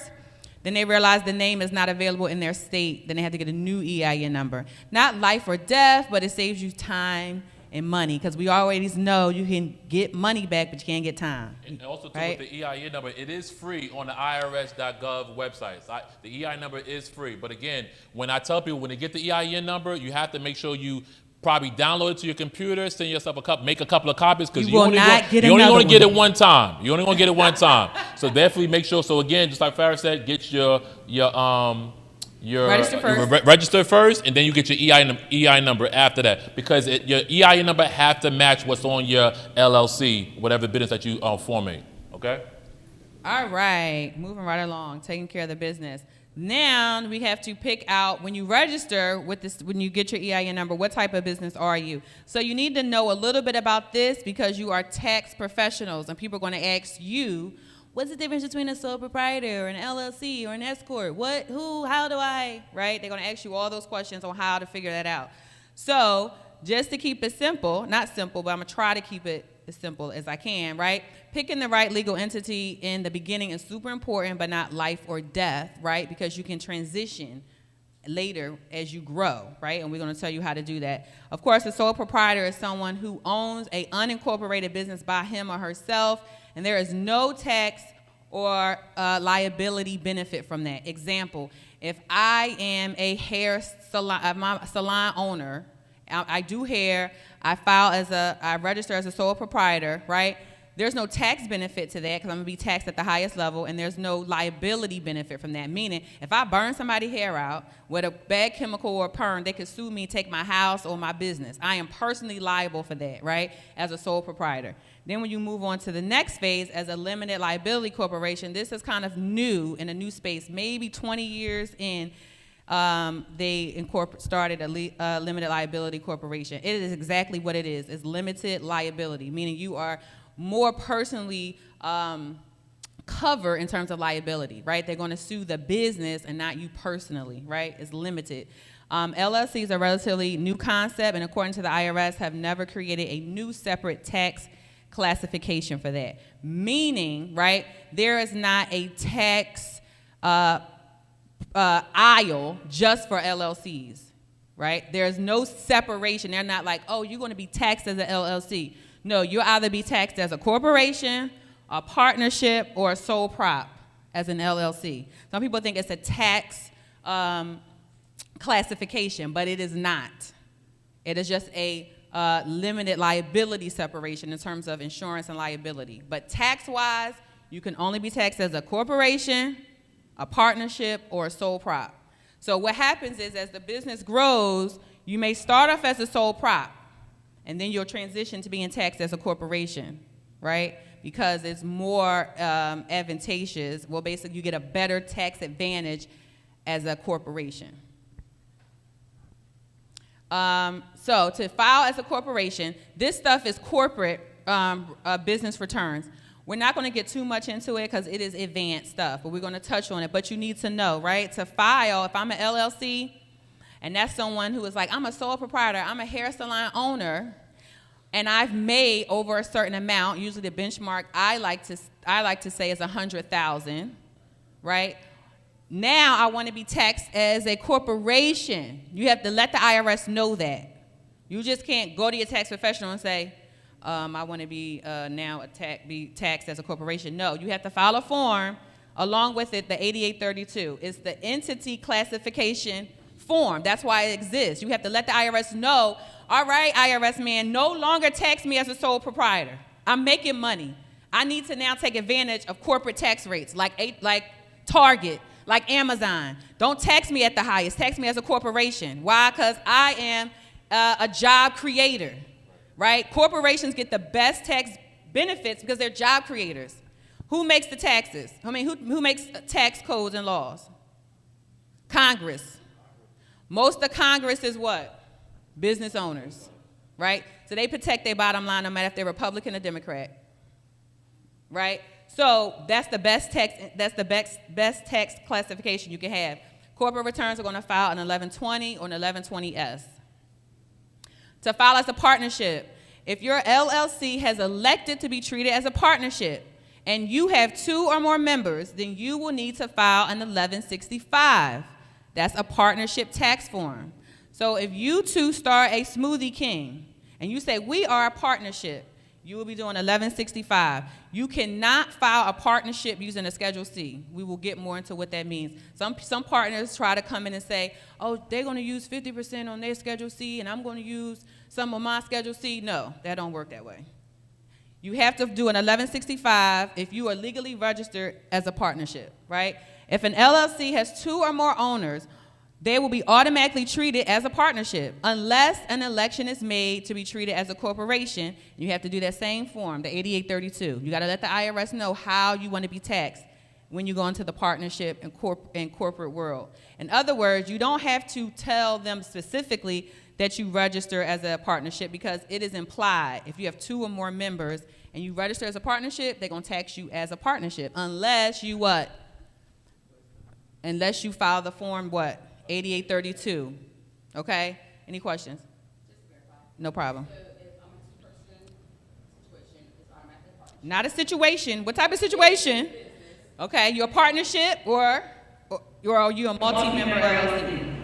then they realize the name is not available in their state. Then they have to get a new EIN number. Not life or death, but it saves you time and money because we always know you can get money back, but you can't get time. And also, too, right? with the EIN number, it is free on the IRS.gov website. The EIN number is free. But again, when I tell people when they get the EIN number, you have to make sure you probably download it to your computer, send yourself make a couple of copies because you're only going to get it one time. You're only going to get it one time. So definitely make sure. So again, just like Farah said, get your register first, and then you get your EIN number after that because your EIN number have to match what's on your LLC, whatever business that you are forming. Okay. All right, moving right along, taking care of the business. Now we have to pick out when you register with this, when you get your EIN number, what type of business are you? So you need to know a little bit about this because you are tax professionals, and people are going to ask you, what's the difference between a sole proprietor or an LLC or an S corp? What, who, how do I, right? They're going to ask you all those questions on how to figure that out. So just to keep it simple, not simple, but I'm going to try to keep it as simple as I can, right? Picking the right legal entity in the beginning is super important, but not life or death, right? Because you can transition later as you grow, right? And we're going to tell you how to do that. Of course, a sole proprietor is someone who owns an unincorporated business by him or herself, and there is no tax or liability benefit from that. Example, if I am a hair salon owner, I do hair, I register as a sole proprietor, right? There's no tax benefit to that because I'm going to be taxed at the highest level, and there's no liability benefit from that. Meaning, if I burn somebody's hair out with a bad chemical or perm, they could sue me, take my house or my business. I am personally liable for that, right, as a sole proprietor. Then when you move on to the next phase as a limited liability corporation, this is kind of new in a new space, maybe 20 years in. They started a limited liability corporation. It is exactly what it is. It's limited liability, meaning you are more personally covered in terms of liability, right? They're going to sue the business and not you personally, right? It's limited. LLCs are a relatively new concept, and according to the IRS, have never created a new separate tax classification for that. Meaning, right, There is not a tax aisle just for LLCs, right? There's no separation. They're not like, oh, you're going to be taxed as an LLC. No, you'll either be taxed as a corporation, a partnership, or a sole prop as an LLC. Some people think it's a tax classification, but it is not. It is just a limited liability separation in terms of insurance and liability. But tax-wise, you can only be taxed as a corporation, a partnership, or a sole prop. So what happens is, as the business grows, you may start off as a sole prop, and then you'll transition to being taxed as a corporation, right? Because it's more advantageous. Well, basically, you get a better tax advantage as a corporation. So to file as a corporation, this stuff is corporate business returns. We're not going to get too much into it because it is advanced stuff, but we're going to touch on it. But you need to know, right? To file, if I'm an LLC, and that's someone who is like, I'm a sole proprietor, I'm a hair salon owner, and I've made over a certain amount. Usually the benchmark I like to say is 100,000, right? Now I want to be taxed as a corporation. You have to let the IRS know that. You just can't go to your tax professional and say, I want to be be taxed as a corporation. No, you have to file a form along with it, the 8832. It's the entity classification form. That's why it exists. You have to let the IRS know, all right, IRS man, no longer tax me as a sole proprietor. I'm making money. I need to now take advantage of corporate tax rates like Target, like Amazon. Don't tax me at the highest. Tax me as a corporation. Why? Because I am a job creator, right? Corporations get the best tax benefits because they're job creators. Who makes the taxes? I mean, who makes tax codes and laws? Congress. Most of Congress is what? Business owners, right? So they protect their bottom line no matter if they're Republican or Democrat, right? So that's the best tax. That's the best tax classification you can have. Corporate returns are going to file an 1120 or an 1120S. To file as a partnership, if your LLC has elected to be treated as a partnership and you have 2 or more members, then you will need to file an 1165. That's a partnership tax form. So if you two start a Smoothie King and you say, we are a partnership, you will be doing 1165. You cannot file a partnership using a Schedule C. We will get more into what that means. Some partners try to come in and say, oh, they're going to use 50% on their Schedule C and I'm going to use some of my Schedule C. No, that don't work that way. You have to do an 1165 if you are legally registered as a partnership, right? If an LLC has 2 or more owners, they will be automatically treated as a partnership unless an election is made to be treated as a corporation. You have to do that same form, the 8832. You got to let the IRS know how you want to be taxed when you go into the partnership and corporate world. In other words, you don't have to tell them specifically that you register as a partnership because it is implied. If you have 2 or more members and you register as a partnership, they're going to tax you as a partnership unless you what? Unless you file the form what? 8832. Okay? Any questions? No problem. So if I'm a 2-person situation, it's automatically a partnership. Not a situation. What type of situation? Okay, you're a partnership or are you a multi-member LLC?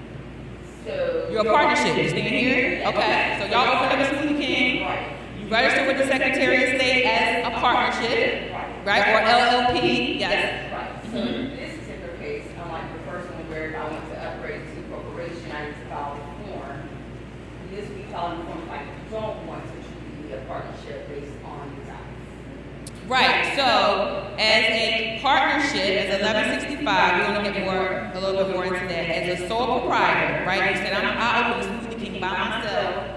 So you're a partnership. You staying here? Okay. So y'all open up a Smoothie King. You register with the Secretary of State as a partnership, right? Or LLP. Yes. Right. So in this particular case, unlike the first one where I want to upgrade to corporation, I need to file a form. In this, we file a form if I don't want to be a partnership based on the size. Right. So as a partnership, as 1165, we're going to get a little bit more into that. As a sole proprietor, right? You said I open a Smoothie King by myself.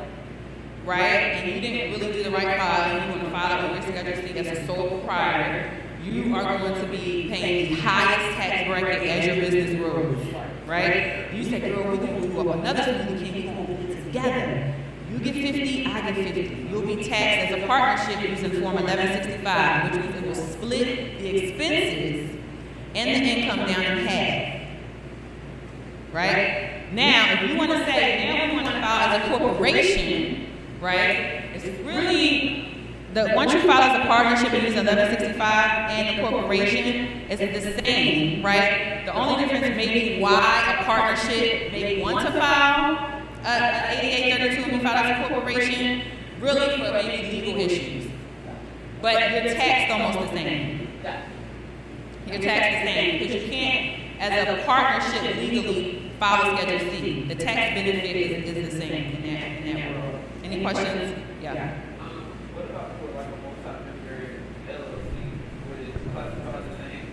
Right, and you didn't really do the right file, and you want to file it with your Schedule C as a sole proprietor, you are going to be paying the highest tax bracket as your business grows, right? You say, girl, we're going to do another Smoothie King, we're going to do it together. You get 50, I get 50. You'll be taxed as a partnership using Form 1165, which means it will split the expenses and the income down in half, right? Now, if you want to say, now we want to file as a corporation, right? It's really once you file as a partnership and use 1165 and a corporation, it's the same, right? The only difference may be why a partnership may want to file an 8832 and be filed as a corporation, really for maybe legal issues. But your tax is almost the same. Your tax is the same because you can't, as a partnership, legally file a Schedule C. The tax benefit is the same in that world. Any questions? Yeah. What about for like a multi-member LLC? Would it classify the same?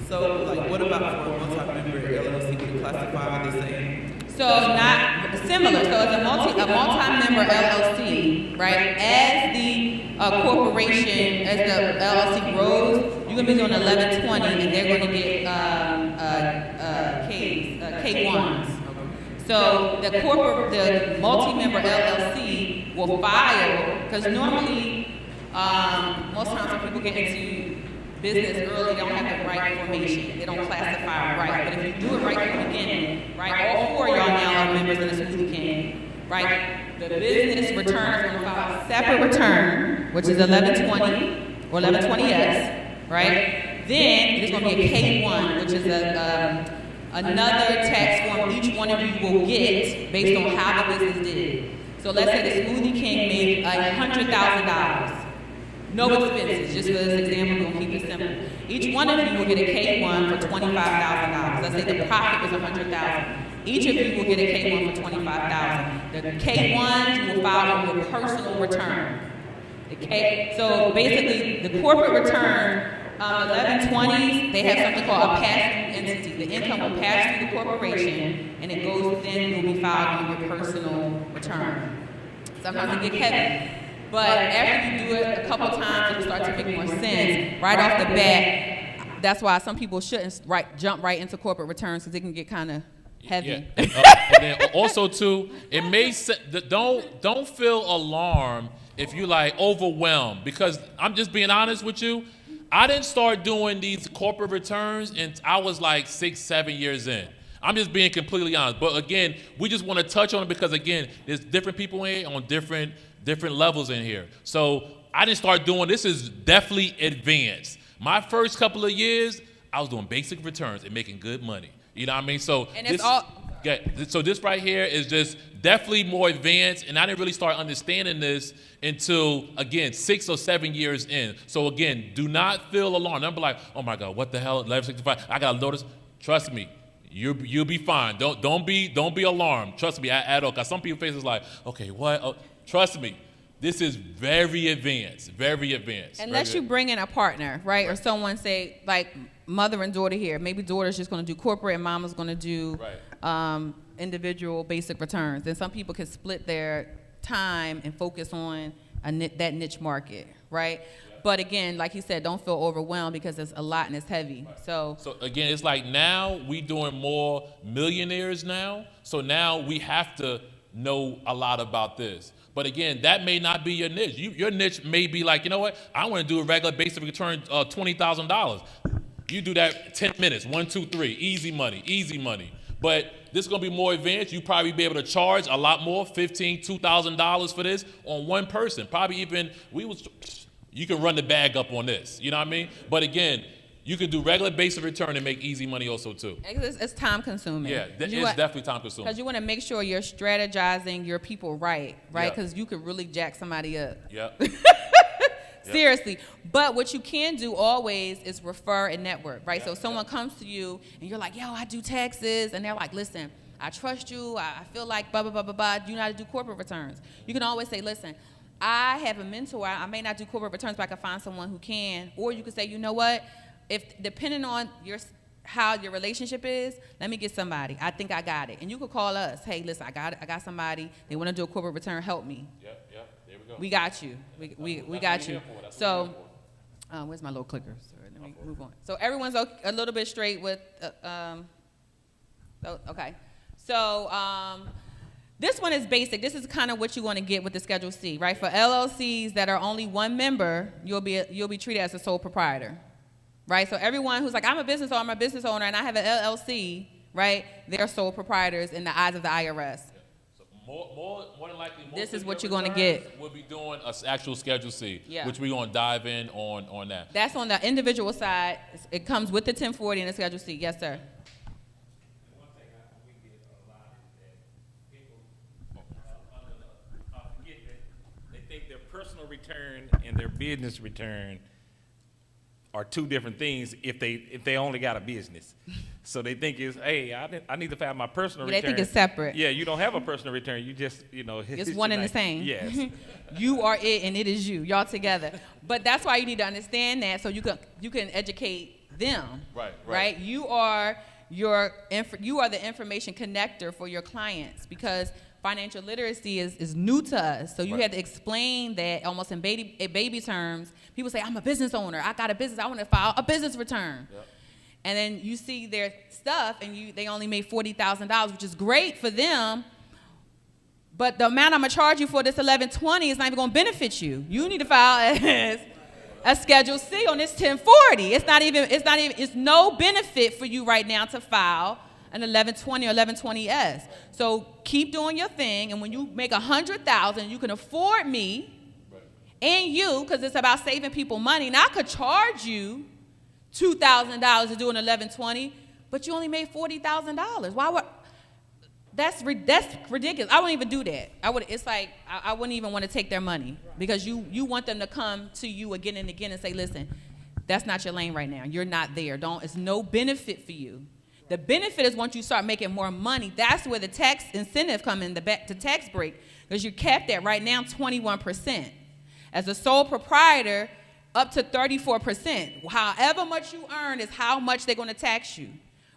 So, like, what about for a multi-member LLC? Would it classify the same? So not similar. So as a multi-member LLC, right? As the corporation, as the LLC grows, you're gonna be doing 1120, and they're going to get K1s. So the multi-member LLC will file, because normally most times when people get into business early, they don't have the right information. They don't classify right. But if you do it right from the beginning, right, all four of y'all now are members of the Smoothie King, right? The business return is going to file a separate return, which is 1120 or 1120S, right? Then there's going to be a K1, which is another tax form each one of you will get based on how the business did. So let's say the Smoothie King made $100,000. No expenses, just for this example, we're going to keep it simple. Each one of you will get a K1 for $25,000. Let's say the profit was $100,000. Each of you will get a K1 for $25,000. The K1 you will file your personal return. So basically, the corporate return, 1120s, they have something called a pass-through entity. The income will pass through the corporation, and it goes then will be filed on your personal return. Sometimes it gets heavy. But after you do it a couple times, it'll start to make more sense. Right off the bat, that's why some people shouldn't jump right into corporate returns, because it can get kind of heavy. Yeah. And then also too, it may don't feel alarmed if you like overwhelmed, because I'm just being honest with you. I didn't start doing these corporate returns and I was like 6-7 years in. I'm just being completely honest. But again, we just want to touch on it because again, there's different people in here on different levels in here. So I didn't start doing, this is definitely advanced. My first couple of years, I was doing basic returns and making good money. You know what I mean? So and this, it's all. Yeah, so this right here is just definitely more advanced, and I didn't really start understanding this until, again, 6 or 7 years in. So again, do not feel alarmed. Don't be like, oh my God, what the hell, 1165, I got to notice. Trust me, you'll be fine. Don't be alarmed. Trust me, at all, because some people's faces like, okay, what? Oh, trust me, this is very advanced, very advanced. Unless you bring in a partner, right? Or someone say, like mother and daughter here. Maybe daughter's just going to do corporate and mama's going to do individual basic returns. And some people can split their time and focus on that niche market, right? But again, like he said, don't feel overwhelmed because it's a lot and it's heavy. So again, it's like now we doing more millionaires now. So now we have to know a lot about this. But again, that may not be your niche. Your niche may be like, you know what? I want to do a regular basic return, $20,000. You do that 10 minutes, 1, 2, 3, easy money, easy money. But this is going to be more advanced. You probably be able to charge a lot more, $1,500, $2,000 for this on one person. Probably even, you can run the bag up on this. You know what I mean? But again, you can do regular basic return and make easy money also too. It's time consuming. Yeah, it's definitely time consuming. Because you want to make sure you're strategizing your people right? Because you could really jack somebody up. Yeah. Seriously. But what you can do always is refer and network, right? So if someone comes to you and you're like, yo, I do taxes. And they're like, listen, I trust you. I feel like blah, blah, blah, blah, blah. Do you know how to do corporate returns? You can always say, listen, I have a mentor. I may not do corporate returns, but I can find someone who can. Or you can say, you know what? If depending on how your relationship is, let me get somebody. I think I got it. And you could call us. Hey, listen, I got somebody. They want to do a corporate return. Help me. Yep. There we go. We got you. We got you. So, where's my little clicker? Sorry, let me move on. So everyone's a little bit straight with, okay. So this one is basic. This is kind of what you want to get with the Schedule C, right? For LLCs that are only one member, you'll be treated as a sole proprietor, right? So everyone who's like, I'm a business owner, and I have an LLC, right? They're sole proprietors in the eyes of the IRS. More than likely, This is of what your you're gonna returns get. We'll be doing an actual Schedule C, Yeah. which we're gonna dive in on that. That's on the individual side. It comes with the 1040 and the Schedule C. Yes, sir. One thing we get a lot is that people forget that they think their personal return and their business return are two different things if they only got a business. So they think it's, hey, I need to file my personal They return. think it's separate. Yeah, you don't have a personal return. You just, It's one and the same. Yes. You are it and it is you. Y'all together. But that's why you need to understand that so you can educate them. Right. You are the information connector for your clients because financial literacy is new to us. So you had to explain that almost in baby terms. People say, I'm a business owner. I got a business. I want to file a business return. Yep. And then you see their stuff and they only made $40,000, which is great for them. But the amount I'm going to charge you for this 1120 is not even going to benefit you. You need to file as a Schedule C on this 1040. It's no benefit for you right now to file an 1120 or 1120S. So keep doing your thing, and when you make $100,000, you can afford me and you, because it's about saving people money. Now I could charge you $2,000 to do an 1120, but you only made $40,000. Why would? That's ridiculous. I wouldn't even do that. I wouldn't even want to take their money because you want them to come to you again and again and say, listen, that's not your lane right now. You're not there. It's no benefit for you. The benefit is once you start making more money, that's where the tax incentive come in, the back to tax break, because you capped at right now 21%. As a sole proprietor, up to 34%. However much you earn is how much they're going to tax you,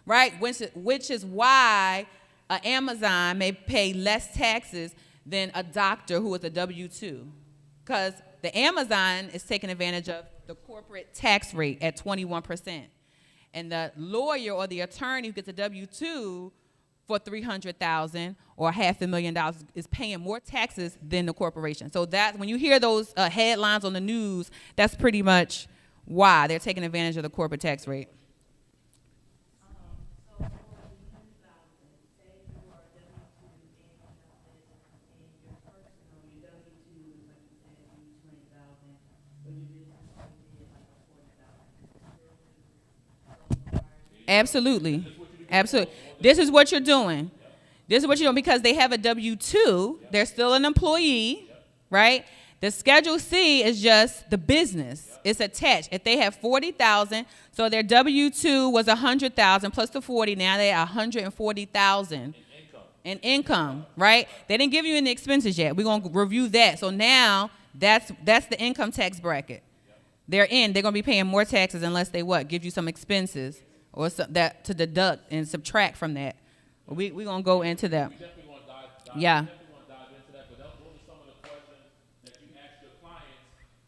right? Which is why Amazon may pay less taxes than a doctor who is a W-2, because the Amazon is taking advantage of the corporate tax rate at 21%. And the lawyer or the attorney who gets a W-2 for $300,000 or $500,000 is paying more taxes than the corporation. So that when you hear those headlines on the news, that's pretty much why they're taking advantage of the corporate tax rate. Absolutely. This is what you're doing. Because they have a W-2. They're still an employee, right? The Schedule C is just the business. It's attached. If they have $40,000, so their W-2 was $100,000 plus the 40. Now they're $140,000 in income, right? They didn't give you any expenses yet. We're gonna review that. So now that's the income tax bracket. They're going to be paying more taxes unless they give you some expenses or that to deduct and subtract from that. We're going to go into that. We definitely want to dive into that, but those are some of the questions that you ask your clients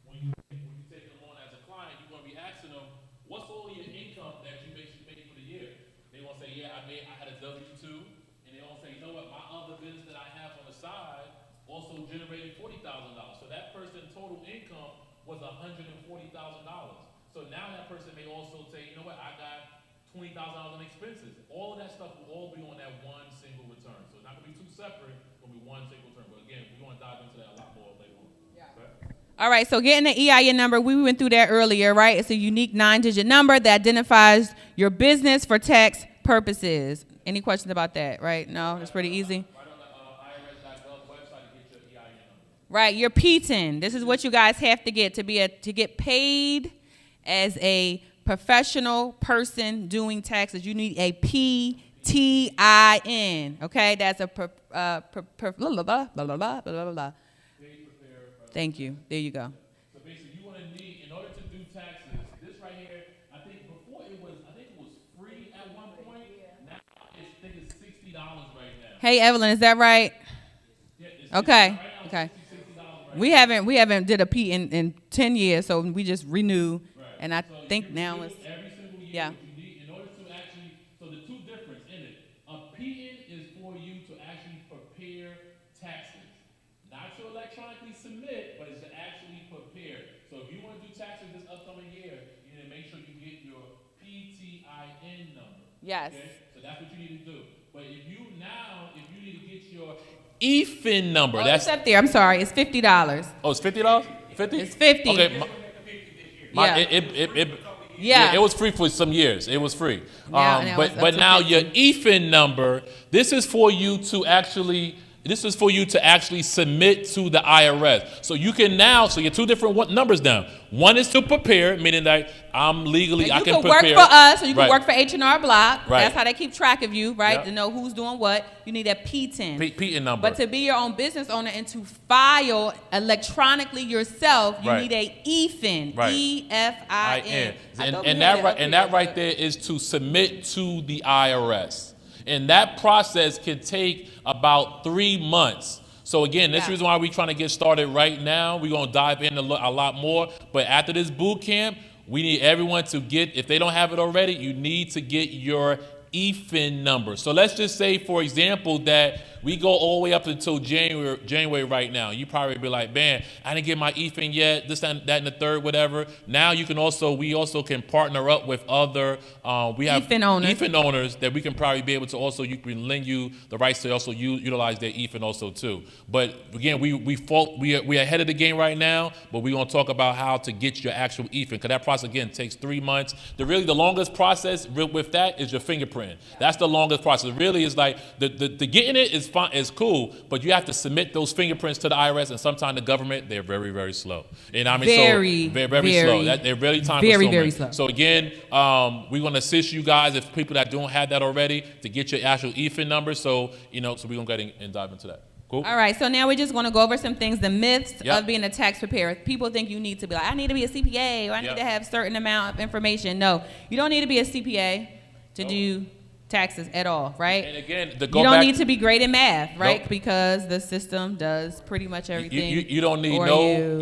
when you take them on as a client. You're going to be asking them, what's all your income that you basically made for the year? They won't say, yeah, I had a W-2, and they won't say, you know what, my other business that I have on the side also generated $40,000. So that person's total income was $140,000. So now that person may also say, you know what, I got $20,000 in expenses. All of that stuff will all be on that one single return. So it's not going to be two separate, it's going to be one single return. But again, we're going to dive into that a lot more later on. Yeah. Okay? All right, so getting the EIN number, we went through that earlier, right? It's a unique 9-digit number that identifies your business for tax purposes. Any questions about that, right? No, it's pretty easy. Right on the IRS.gov website to get your EIN number. Right, your PTIN. This is what you guys have to get to get paid as a professional person doing taxes. You need a PTIN. Okay, that's a blah blah blah blah blah blah blah. Thank you. There you go. So basically, you want to need, in order to do taxes, this right here. I think it was free at one point. Now it's $60 right now. Hey Evelyn, is that right? Yeah, okay. Right now, Okay. $60 Right we haven't did a P in 10 years, so we just renew. Right. And I think now it's every single year. Yeah. What you need in order to actually, so the two difference in it, a PIN is for you to actually prepare taxes, not to electronically submit, but it's to actually prepare. So if you want to do taxes this upcoming year, you need to make sure you get your PTIN number. Yes. Okay? So that's what you need to do. But if you need to get your EFIN number. That's up there. I'm sorry. It's $50. Oh, it's $50? 50? It's 50. Okay. It was free for some years. It was free. But now your EFIN number, this is for you to actually submit to the IRS. So you can now, so you have two different numbers now. One is to prepare, meaning that I'm legally, I can prepare. You can work for us, or you can work for H&R Block. Right. That's how they keep track of you, right? Yep. To know who's doing what. You need a PTIN. PTIN number. But to be your own business owner and to file electronically yourself, you need a EFIN. Right. EFIN. And that right there is to submit to the IRS. And that process can take about 3 months. So again, that's the reason why we're trying to get started right now. We're going to dive in a lot more. But after this boot camp, we need everyone to get, if they don't have it already, you need to get your EFIN number. So let's just say, for example, that we go all the way up until January right now. You probably be like, man, I didn't get my EFIN yet, this, that, and the third, whatever. Now you can we also can partner up with other, we have EFIN owners that we can probably be able to also, you can lend you the rights to also utilize their EFIN also too. But again, we're ahead of the game right now, but we're going to talk about how to get your actual EFIN, because that process, again, takes 3 months. The longest process with that is your fingerprint. That's the longest process. Really is like, the getting it is fine, is cool, but you have to submit those fingerprints to the IRS, and sometimes the government, they're very, very slow. And I mean, very slow. They're really time consuming. Very slow. So again, we're going to assist you guys, if people that don't have that already, to get your actual EFIN number. So, so we're going to go and dive into that. Cool. All right, so now we're just going to go over some things, the myths of being a tax preparer. People think you need to be like, I need to be a CPA, or I need to have a certain amount of information. No, you don't need to be a CPA to do taxes at all, right? And again, you don't need to be great in math, right? Nope. Because the system does pretty much everything. You don't need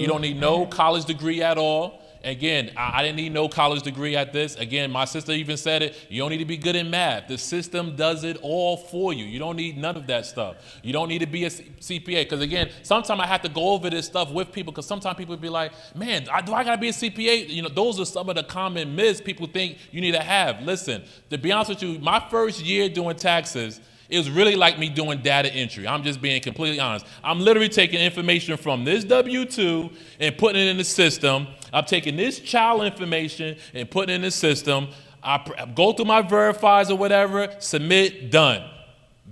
you don't need no college degree at all. Again, I didn't need no college degree at this. Again, my sister even said it. You don't need to be good in math. The system does it all for you. You don't need none of that stuff. You don't need to be a CPA. Because again, sometimes I have to go over this stuff with people, because sometimes people be like, man, do I got to be a CPA? Those are some of the common myths people think you need to have. Listen, to be honest with you, my first year doing taxes, it was really like me doing data entry. I'm just being completely honest. I'm literally taking information from this W-2 and putting it in the system. I'm taking this child information and putting it in the system. I go through my verifies or whatever, submit, done.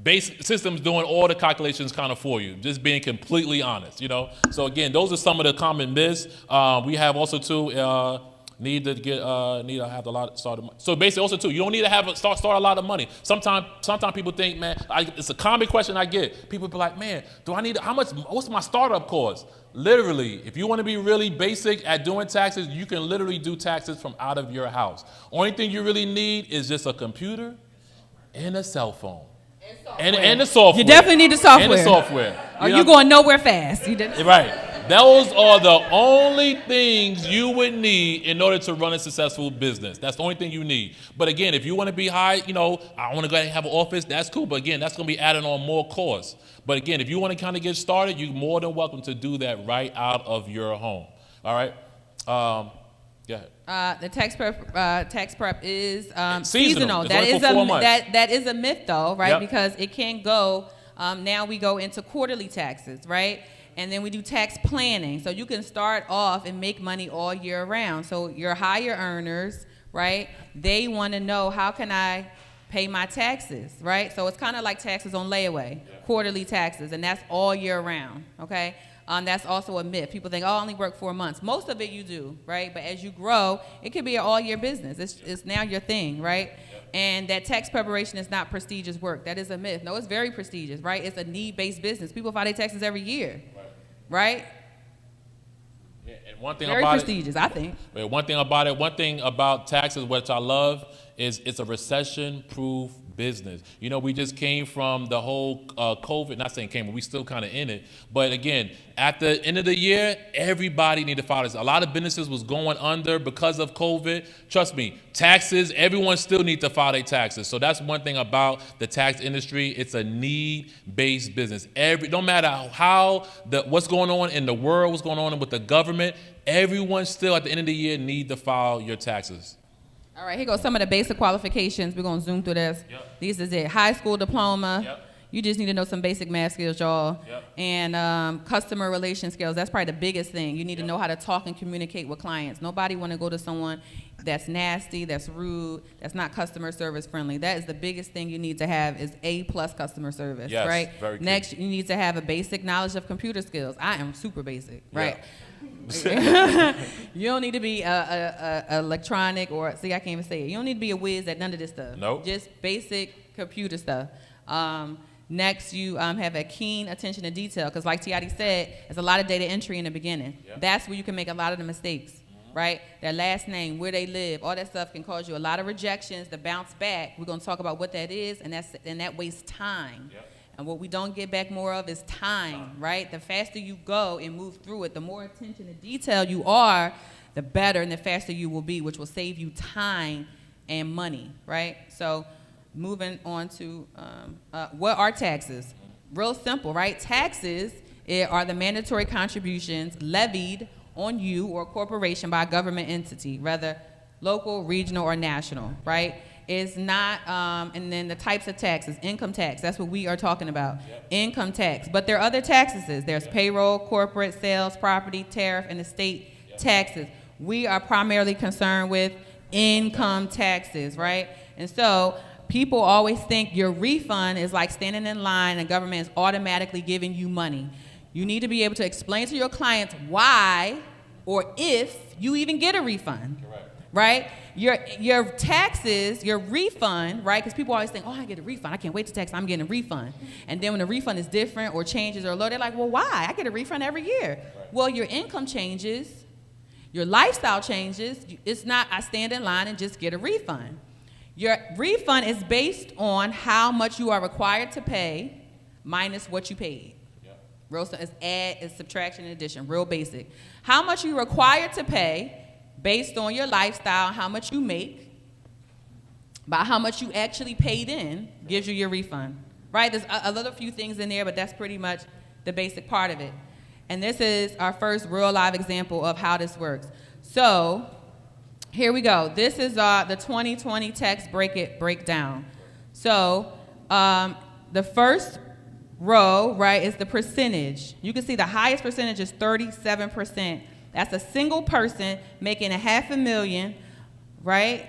Basic systems doing all the calculations kind of for you, just being completely honest, So again, those are some of the common myths. We have also too, need to have a lot started. So basically, also too, you don't need to have start a lot of money. Sometimes people think, man, it's a common question I get. People be like, man, what's my startup cost? Literally, if you want to be really basic at doing taxes, you can literally do taxes from out of your house. Only thing you really need is just a computer and a cell phone. And the software. You definitely need the software. And the software. Or you're going nowhere fast. Right. Those are the only things you would need in order to run a successful business. That's the only thing you need. But again, if you want to be high, I want to go ahead and have an office, that's cool. But again, that's going to be adding on more costs. But again, if you want to kind of get started, you're more than welcome to do that right out of your home. All right? Go ahead. The tax prep is seasonal. That that is a myth, though, right? Yep. Because it can go. Now we go into quarterly taxes, right? And then we do tax planning. So you can start off and make money all year round. So your higher earners, right? They want to know, how can I pay my taxes, right? So it's kind of like taxes on layaway, quarterly taxes, and that's all year round, okay? That's also a myth. People think, I only work 4 months. Most of it you do, right? But as you grow, it could be an all-year business. It's now your thing, right? And that tax preparation is not prestigious work. That is a myth. No, it's very prestigious, right? It's a need-based business. People file their taxes every year, right? Yeah, and one thing very about prestigious, I think. One thing about taxes, which I love, is it's a recession-proof business. We just came from the whole COVID, not saying came, but we still kind of in it. But again, at the end of the year, everybody needed to file this. A lot of businesses was going under because of COVID. Trust me, taxes, everyone still needs to file their taxes. So that's one thing about the tax industry. It's a need-based business. No matter what's going on in the world, what's going on with the government, everyone still at the end of the year need to file your taxes. All right, here goes some of the basic qualifications. We're going to zoom through this. Yep. This is it. High school diploma. Yep. You just need to know some basic math skills, y'all. Yep. And customer relation skills. That's probably the biggest thing. You need to know how to talk and communicate with clients. Nobody want to go to someone that's nasty, that's rude, that's not customer service friendly. That is the biggest thing you need to have is A+ customer service, Yes, right? very key. Next, you need to have a basic knowledge of computer skills. I am super basic, right? You don't need to be a electronic or, see, I can't even say it. You don't need to be a whiz at none of this stuff. Nope. Just basic computer stuff. Next, you have a keen attention to detail, because like Tiati said, there's a lot of data entry in the beginning. Yep. That's where you can make a lot of the mistakes, right? Their last name, where they live, all that stuff can cause you a lot of rejections to bounce back. We're going to talk about what that is, and that wastes time. Yep. And what we don't get back more of is time, right? The faster you go and move through it, the more attention to detail you are, the better and the faster you will be, which will save you time and money, right? So moving on to what are taxes? Real simple, right? Taxes are the mandatory contributions levied on you or a corporation by a government entity, whether local, regional, or national, right? It's not, and then the types of taxes, income tax, that's what we are talking about, income tax. But there are other taxes. There's payroll, corporate, sales, property, tariff, and estate taxes. We are primarily concerned with income taxes, right? And so people always think your refund is like standing in line and government is automatically giving you money. You need to be able to explain to your clients why or if you even get a refund. Correct. Right? Your taxes, your refund, right? Because people always think, oh, I get a refund. I can't wait to tax. I'm getting a refund. And then when the refund is different or changes or low, they're like, well, why? I get a refund every year. Right. Well, your income changes. Your lifestyle changes. It's not I stand in line and just get a refund. Your refund is based on how much you are required to pay minus what you paid. Yep. Real, it's add, it's subtraction, and addition. Real basic. How much you required to pay based on your lifestyle, how much you make, by how much you actually paid in, gives you your refund, right? There's a little few things in there, but that's pretty much the basic part of it. And this is our first real live example of how this works. So here we go. This is the 2020 tax breakdown. So the first row, right, is the percentage. You can see the highest percentage is 37%. That's a single person making $500,000, right?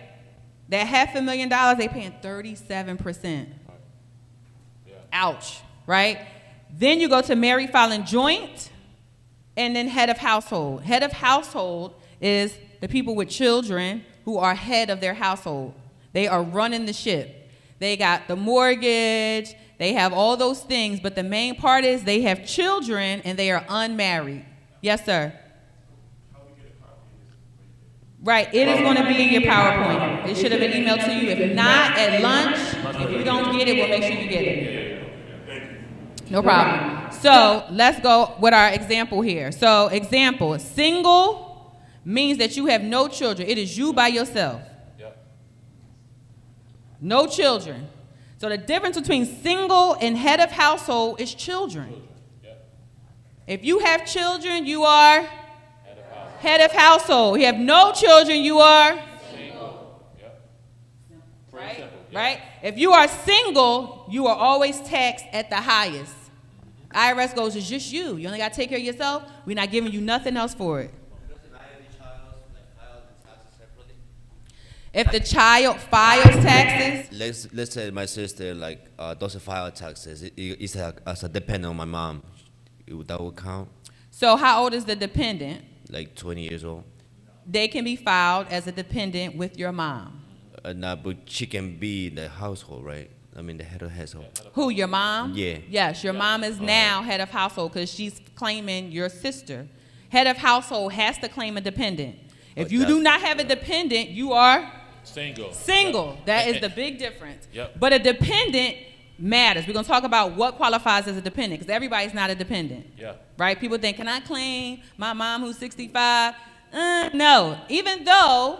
That $500,000, they paying 37%. Yeah. Ouch, right? Then you go to married, filing joint, and then head of household. Head of household is the people with children who are head of their household. They are running the ship. They got the mortgage, they have all those things, but the main part is they have children and they are unmarried. Yes, sir. Right, it is going to be in your PowerPoint. It should have been emailed to you. If not, at lunch, if you don't get it, we'll make sure you get it. No problem. So let's go with our example here. So example, single means that you have no children. It is you by yourself. No children. So the difference between single and head of household is children. If you have children, you are head of household. You have no children, you are single. Yep. Right? Simple, yeah. Right? If you are single, you are always taxed at the highest. IRS goes, it's just you. You only got to take care of yourself. We're not giving you nothing else for it. If the child files taxes, let's say my sister doesn't file taxes. It's as a dependent on my mom. That would count. So how old is the dependent? Like 20 years old. They can be filed as a dependent with your mom. But she can be the household, right? I mean, the head of household. Who, your mom? Yeah. Yes, your mom is now head of household because she's claiming your sister. Head of household has to claim a dependent. If you do not have a dependent, you are single. Yep. That is the big difference. Yep. But a dependent matters. We're going to talk about what qualifies as a dependent because everybody's not a dependent. Yeah. Right? People think, can I claim my mom who's 65? No. Even though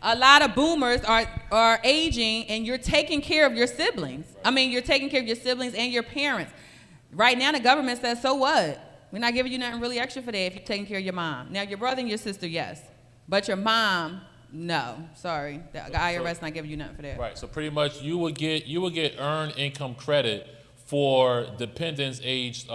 a lot of boomers are aging and you're taking care of your siblings. Right. I mean, you're taking care of your siblings and your parents. Right now, the government says, so what? We're not giving you nothing really extra for that if you're taking care of your mom. Now, your brother and your sister, yes. But your mom, no. Sorry. The IRS not giving you nothing for that. Right. So pretty much you would get earned income credit for dependents aged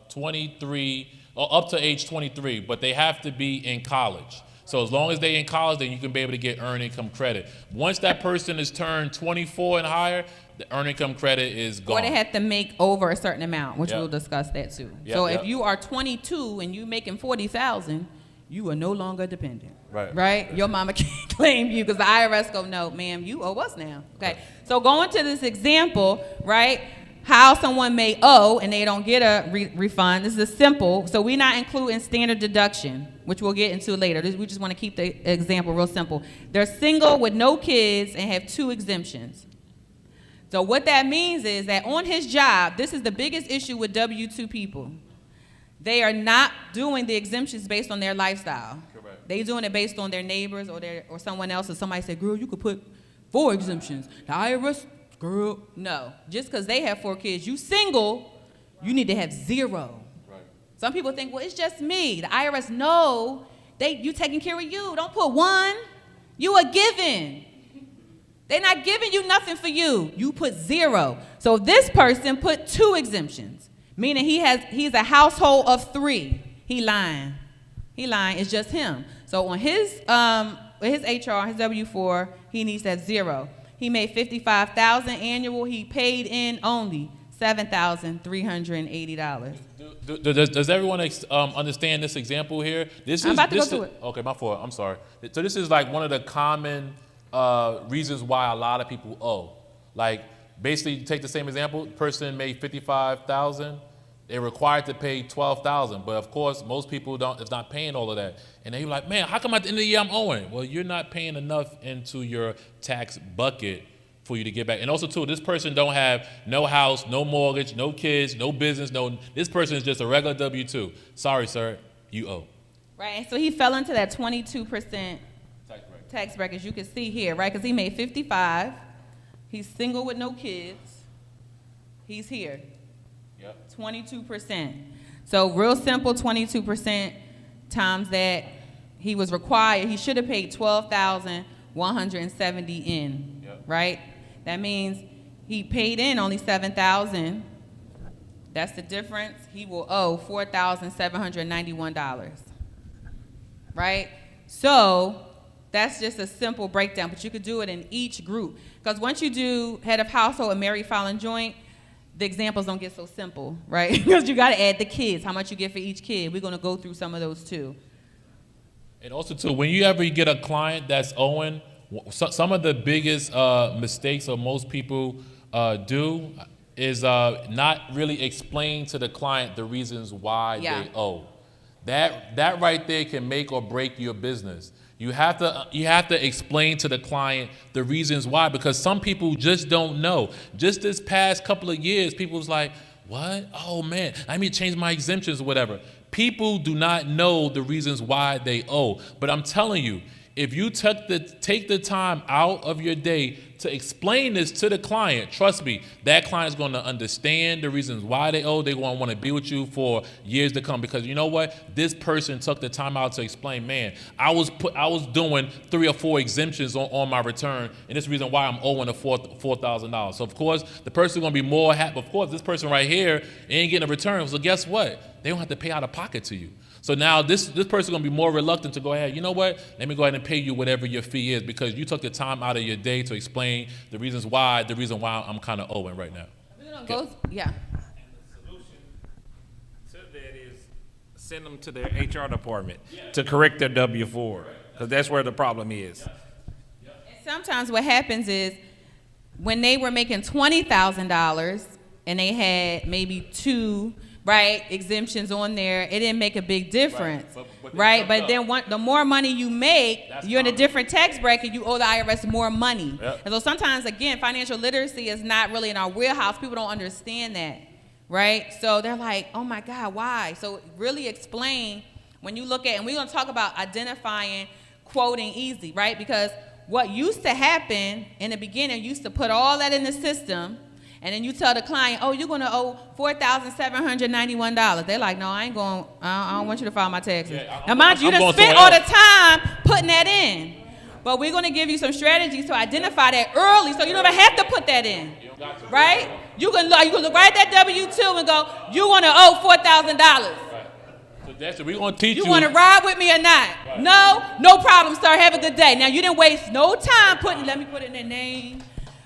23 or up to age 23, but they have to be in college. So as long as they're in college, then you can be able to get earned income credit. Once that person is turned 24 and higher, the earned income credit is gone. Or they have to make over a certain amount, which we'll discuss that too. So if you are 22 and you making $40,000, you are no longer dependent. Right? Your mama can't claim you because the IRS go, no, ma'am, you owe us now. Okay. Right. So going to this example, right? How someone may owe and they don't get a refund. This is simple. So we're not including standard deduction, which we'll get into later. We just want to keep the example real simple. They're single with no kids and have 2 exemptions. So what that means is that on his job, this is the biggest issue with W-2 people. They are not doing the exemptions based on their lifestyle. Correct. They're doing it based on their neighbors or someone else. Or somebody said, girl, you could put 4 exemptions. The IRS, girl, no. Just because they have 4 kids, you single, you need to have 0. Right. Some people think, well, it's just me. The IRS, no, you taking care of you. Don't put 1. You are giving. They're not giving you nothing for you. You put 0. So this person put 2 exemptions, meaning he's a household of 3. He lying. It's just him. So on his HR, his W-4, he needs that 0. He made $55,000 annual. He paid in only $7,380. Does everyone understand this example here? I'm about to go through it. Okay, my fault. I'm sorry. So this is like one of the common reasons why a lot of people owe. Like basically, take the same example. Person made $55,000. They're required to pay $12,000, but of course, most people is not paying all of that. And they're like, man, how come at the end of the year I'm owing? Well, you're not paying enough into your tax bucket for you to get back. And also, too, this person don't have no house, no mortgage, no kids, no business, this person is just a regular W-2. Sorry, sir, you owe. Right, so he fell into that 22% tax bracket, as you can see here, right? Because he made $55,000. He's single with no kids. He's here. 22%. So real simple, 22% times that he was required. He should have paid $12,170 in, right? That means he paid in only $7,000. That's the difference. He will owe $4,791, right? So that's just a simple breakdown, but you could do it in each group. Because once you do head of household and married filing joint, the examples don't get so simple, right? Because you got to add the kids, how much you get for each kid. We're going to go through some of those too. And also too, when you ever get a client that's owing, some of the biggest mistakes that most people do is not really explain to the client the reasons why they owe. That right there can make or break your business. You have to explain to the client the reasons why, because some people just don't know. Just this past couple of years, people was like, what? Oh man, I need to change my exemptions or whatever. People do not know the reasons why they owe. But I'm telling you, if you take the time out of your day to explain this to the client, trust me, that client is going to understand the reasons why they owe. They're going to want to be with you for years to come, because you know what? This person took the time out to explain, man, I was doing 3 or 4 exemptions on my return, and this is the reason why I'm owing $4,000. So of course, the person is going to be more happy. Of course, this person right here ain't getting a return. So guess what? They don't have to pay out of pocket to you. So now this person is going to be more reluctant to go ahead, you know what, let me go ahead and pay you whatever your fee is, because you took the time out of your day to explain the reason why I'm kind of owing right now. And the solution to that is send them to their HR department to correct their W-4, because that's where the problem is. And sometimes what happens is when they were making $20,000 and they had maybe 2 exemptions on there, it didn't make a big difference, right? But then the more money you make, you're in a different tax bracket, you owe the IRS more money. And so sometimes, again, financial literacy is not really in our wheelhouse. People don't understand that, right? So they're like, oh my God, why? So really explain when you look at, and we're going to talk about identifying quoting easy, right? Because what used to happen in the beginning, used to put all that in the system, and then you tell the client, oh, you're going to owe $4,791. They're like, no, I don't want you to file my taxes. Now, mind you, you done spent all the time putting that in. But we're going to give you some strategies to identify that early so you don't even have to put that in. right? You can look right at that W-2 and go, you want to owe $4,000. So that's it. We're going to teach you. You want to ride with me or not? Right. No problem, sir. Have a good day. Now, you didn't waste no time let me put in their name.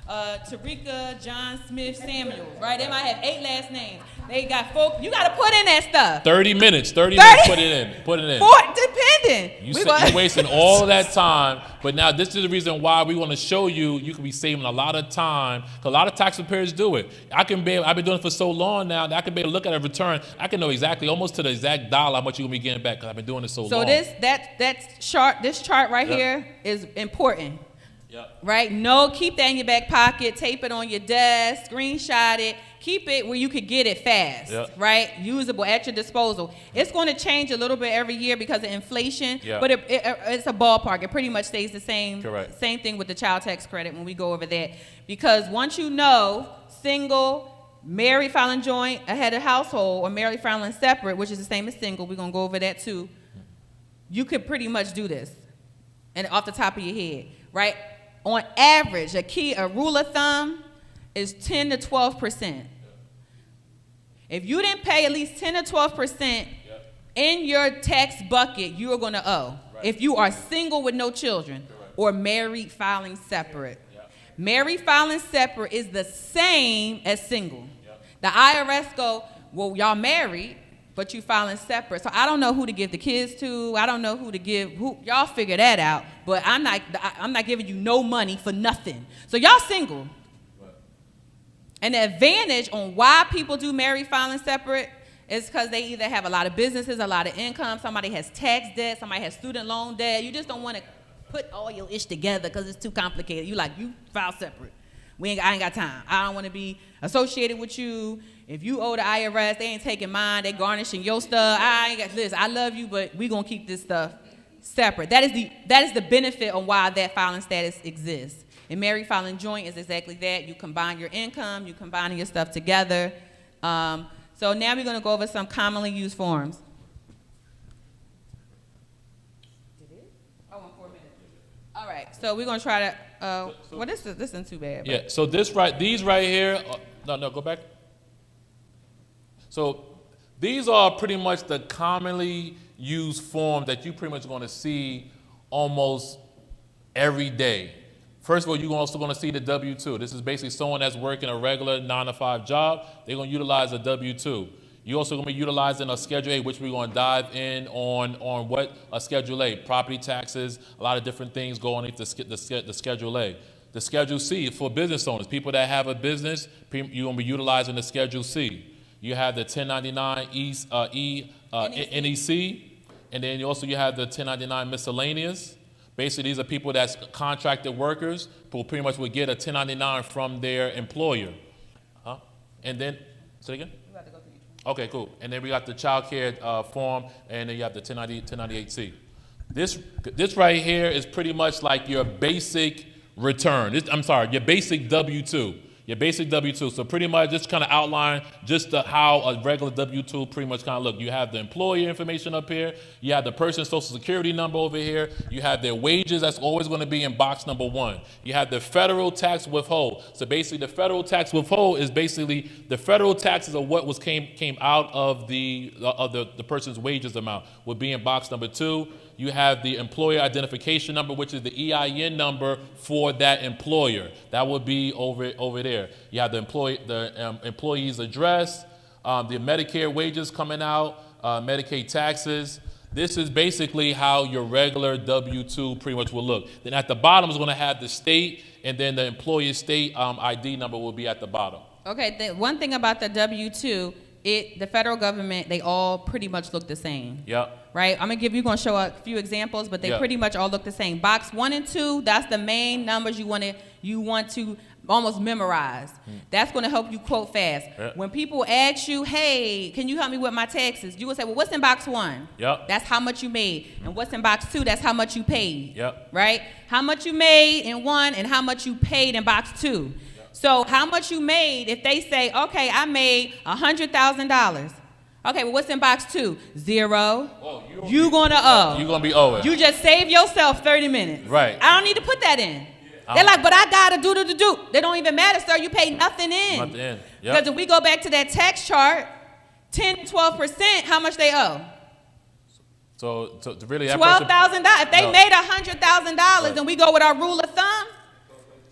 Tarika, John Smith, Samuel, right? They might have 8 last names. They got folk. You got to put in that stuff. 30 minutes. 30 minutes. Put it in. Depending. You're wasting all of that time. But now this is the reason why we want to show you can be saving a lot of time. Because a lot of tax preparers do it. I've been doing it for so long now that I can be able to look at a return. I can know exactly, almost to the exact dollar, how much you're going to be getting back because I've been doing it so long. So this chart right here is important. Yep. Right? Keep that in your back pocket. Tape it on your desk. Screenshot it. Keep it where you could get it fast. Yep. Right? Usable at your disposal. It's going to change a little bit every year because of inflation. Yep. But it's a ballpark. It pretty much stays the same. Correct. Same thing with the child tax credit when we go over that. Because once you know single, married filing joint, a head of household, or married filing separate, which is the same as single, we're going to go over that too. You could pretty much do this. And off the top of your head. Right? On average, a rule of thumb is 10 to 12%. If you didn't pay at least 10 to 12% in your tax bucket, you are going to owe. Right. If you are single with no children or married filing separate. Married filing separate is the same as single. The IRS go, well, y'all married, but you filing separate. So I don't know who to give the kids to. I don't know who to give. Y'all figure that out. But I'm not giving you no money for nothing. So y'all single. Right. And the advantage on why people do married filing separate is because they either have a lot of businesses, a lot of income. Somebody has tax debt. Somebody has student loan debt. You just don't want to put all your ish together because it's too complicated. You file separate. I ain't got time. I don't want to be associated with you. If you owe the IRS, they ain't taking mine. They garnishing your stuff. I love you, but we gonna keep this stuff separate. That is the benefit on why that filing status exists. And married filing joint is exactly that. You combine your income. You combining your stuff together. So now we're gonna go over some commonly used forms. All right. So we're gonna try to. This isn't too bad. Yeah, so these right here, no, go back. So these are pretty much the commonly used forms that you pretty much going to see almost every day. First of all, you're also going to see the W-2. This is basically someone that's working a regular 9-to-5 job. They're going to utilize a W-2. You're also going to be utilizing a Schedule A, which we're going to dive in on what a Schedule A, property taxes, a lot of different things go on the Schedule A. The Schedule C for business owners, people that have a business, you're going to be utilizing the Schedule C. You have the 1099 NEC, and then you have the 1099 miscellaneous. Basically, these are people that's contracted workers who pretty much would get a 1099 from their employer. And then, say again? Okay, cool. And then we got the child care form, and then you have the 1098C. This right here is pretty much like your basic return. Your basic W-2. Your basic W-2. So pretty much just kind of outline just how a regular W-2 pretty much kind of look. You have the employer information up here. You have the person's social security number over here. You have their wages. That's always going to be in box number 1. You have the federal tax withhold. So basically the federal tax withhold is basically the federal taxes of what came out of the person's wages amount would be in box number 2. You have the employer identification number, which is the EIN number for that employer. That would be over there. You have the employee's address, the Medicare wages coming out, Medicaid taxes. This is basically how your regular W-2 pretty much will look. Then at the bottom is going to have the state, and then the employer's state ID number will be at the bottom. Okay, the one thing about the W-2, the federal government, they all pretty much look the same. Yep. Right? I'm going to show a few examples, but they pretty much all look the same. Box 1 and 2, that's the main numbers you want to almost memorize. That's going to help you quote fast. Yep. When people ask you, hey, can you help me with my taxes? You will say, well, what's in box 1? Yep. That's how much you made. And what's in box 2? That's how much you paid. Yep. Right? How much you made in 1 and how much you paid in box 2. So how much you made, if they say, okay, I made $100,000. Okay, well, what's in box 2? 0. You're going to owe. You're going to be owing. You just save yourself 30 minutes. Right. I don't need to put that in. They're like, but I gotta do. They don't even matter, sir. You pay nothing in. Nothing in. Yep. Because if we go back to that tax chart, 10 to 12%, how much they owe? So really, that $12,000. If they made $100,000, and we go with our rule of thumb,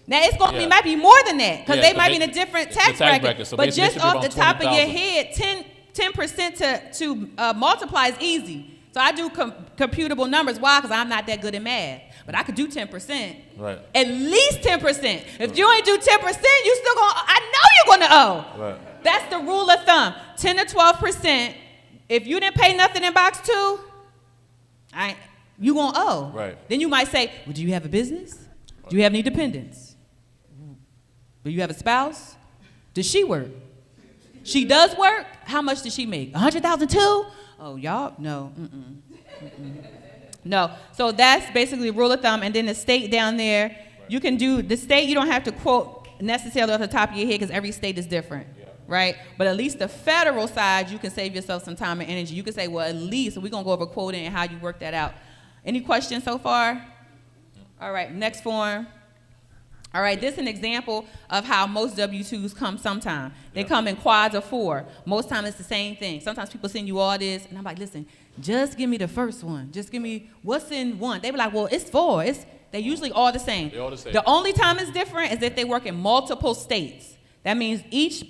now it's going to be might be more than that because they might be in a different tax bracket. So but just off the top of your head, 10% to multiply is easy. So I do computable numbers. Why? Because I'm not that good at math. But I could do 10%. Right. At least 10%. If you ain't do 10%, you still going to, I know you're going to owe. Right. That's the rule of thumb. 10 to 12%. If you didn't pay nothing in box 2, you going to owe. Right. Then you might say, well, do you have a business? Do you have any dependents? Do you have a spouse? Does she work? She does work? How much does she make? $100,000 too? Oh, y'all? No. No. So that's basically rule of thumb. And then the state down there, you can do, the state you don't have to quote necessarily off the top of your head because every state is different. Right? But at least the federal side, you can save yourself some time and energy. You can say, well, at least, we're going to go over quoting and how you work that out. Any questions so far? All right, next form. All right, this is an example of how most W-2s come sometime. They come in quads of 4. Most times it's the same thing. Sometimes people send you all this, and I'm like, listen, just give me the first one. Just give me what's in one. They be like, well, it's 4. They're usually all the same. They're all the same. The only time it's different is if they work in multiple states. That means each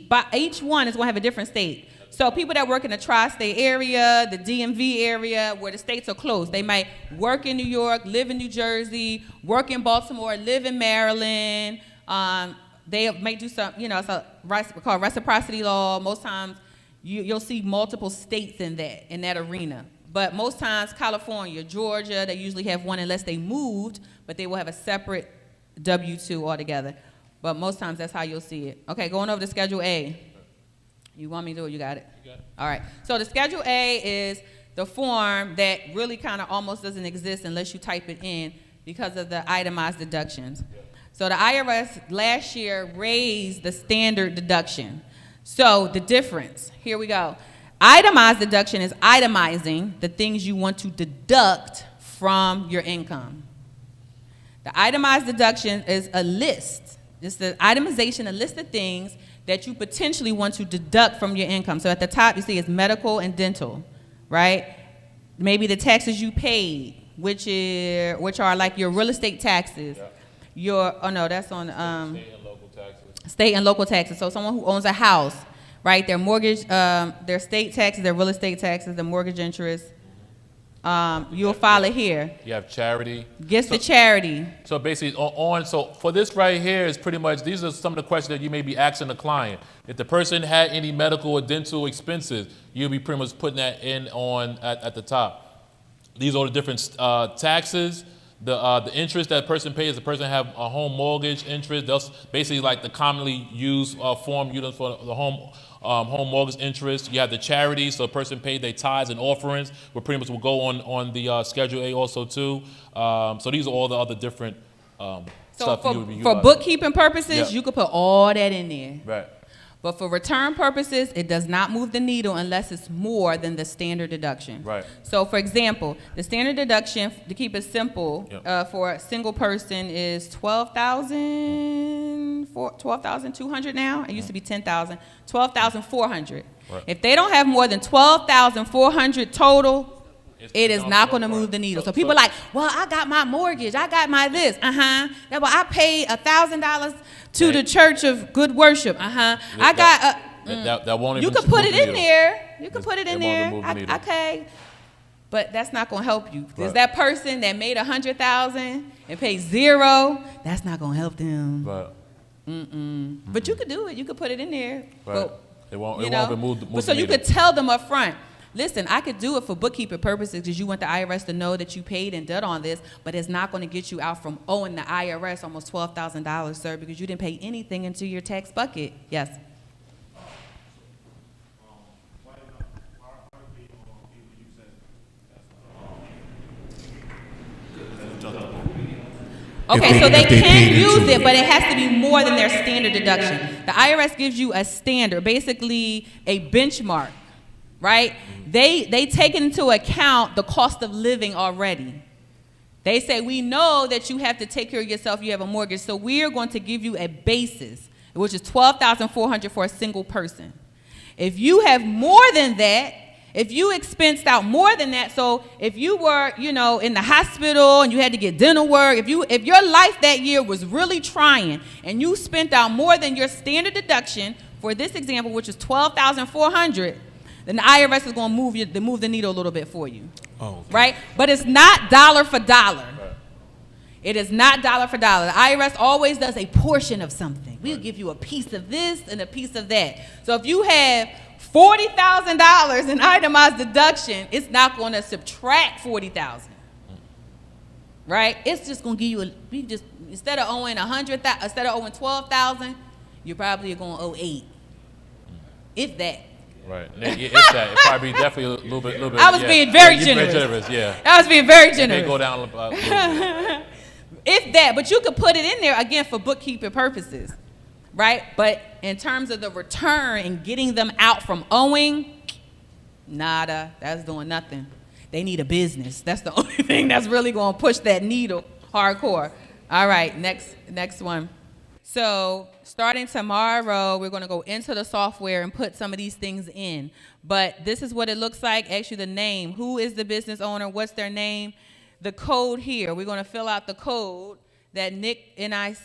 one is going to have a different state. So people that work in the tri-state area, the DMV area, where the states are close, they might work in New York, live in New Jersey, work in Baltimore, live in Maryland. They may do some, it's called reciprocity law. Most times you'll see multiple states in that arena. But most times California, Georgia, they usually have one unless they moved, but they will have a separate W-2 altogether. But most times that's how you'll see it. Okay, going over to Schedule A. You want me to do it? You got it? You got it. All right. So the Schedule A is the form that really kind of almost doesn't exist unless you type it in because of the itemized deductions. Yeah. So the IRS last year raised the standard deduction. So the difference, here we go. Itemized deduction is itemizing the things you want to deduct from your income. The itemized deduction is a list. It's the itemization, a list of things that you potentially want to deduct from your income. So at the top, you see it's medical and dental, right? Maybe the taxes you paid, which are like your real estate taxes. Yeah. That's on state and local taxes. State and local taxes. So someone who owns a house, right? Their mortgage, their state taxes, their real estate taxes, the mortgage interest. You'll file it here. You have charity. The charity. So basically, so for this right here is pretty much, these are some of the questions that you may be asking the client. If the person had any medical or dental expenses, you'll be pretty much putting that in at the top. These are the different taxes. The interest that person pays, the person have a home mortgage interest. That's basically like the commonly used form used for the home mortgage interest. You have the charity, so a person paid their tithes and offerings, which pretty much will go on the Schedule A also too. So these are all the other different stuff you would be for bookkeeping purposes, you could put all that in there. Right. But for return purposes, it does not move the needle unless it's more than the standard deduction. Right. So, for example, the standard deduction, to keep it simple, for a single person is $12,200 now. It used to be $10,000. $12,400. Right. If they don't have more than $12,400 total, it is not going to move the needle. So people are like, well, I got my mortgage. I got my this. Yeah, well, I paid $1,000 to the Church of Good Worship. I got that won't even. You can put it in there. You can put it in there. Okay, but that's not going to help you. There's that person that made $100,000 and paid $0. That's not going to help them. Right. But you could do it. You could put it in there. Right. But, it won't even move the so you could tell them up front. Listen, I could do it for bookkeeping purposes because you want the IRS to know that you paid and did on this, but it's not going to get you out from owing the IRS almost $12,000, sir, because you didn't pay anything into your tax bucket. Yes? Okay, so they can use it, but it has to be more than their standard deduction. The IRS gives you a standard, basically a benchmark. Right? They take into account the cost of living already. They say, we know that you have to take care of yourself, you have a mortgage, so we are going to give you a basis, which is $12,400 for a single person. If you have more than that, if you expensed out more than that, so if you were, you know, in the hospital and you had to get dental work, if your life that year was really trying and you spent out more than your standard deduction for this example, which is $12,400, then the IRS is going to move the needle a little bit for you. Oh, okay. Right? But it's not dollar for dollar. Right. It is not dollar for dollar. The IRS always does a portion of something. We'll give you a piece of this and a piece of that. So if you have $40,000 in itemized deduction, it's not going to subtract $40,000. Right? It's just going to give you instead of owing instead of owing $12,000, you probably are going to owe $8,000. If that. Right. It's that. It probably definitely a little bit. I was being very generous. I was being very generous. It may go down a little bit. If that, but you could put it in there again for bookkeeping purposes, right? But in terms of the return and getting them out from owing, nada. That's doing nothing. They need a business. That's the only thing that's really going to push that needle hardcore. All right, next one. So starting tomorrow, we're going to go into the software and put some of these things in. But this is what it looks like. Ask you the name. Who is the business owner? What's their name? The code here. We're going to fill out the code, that NICIS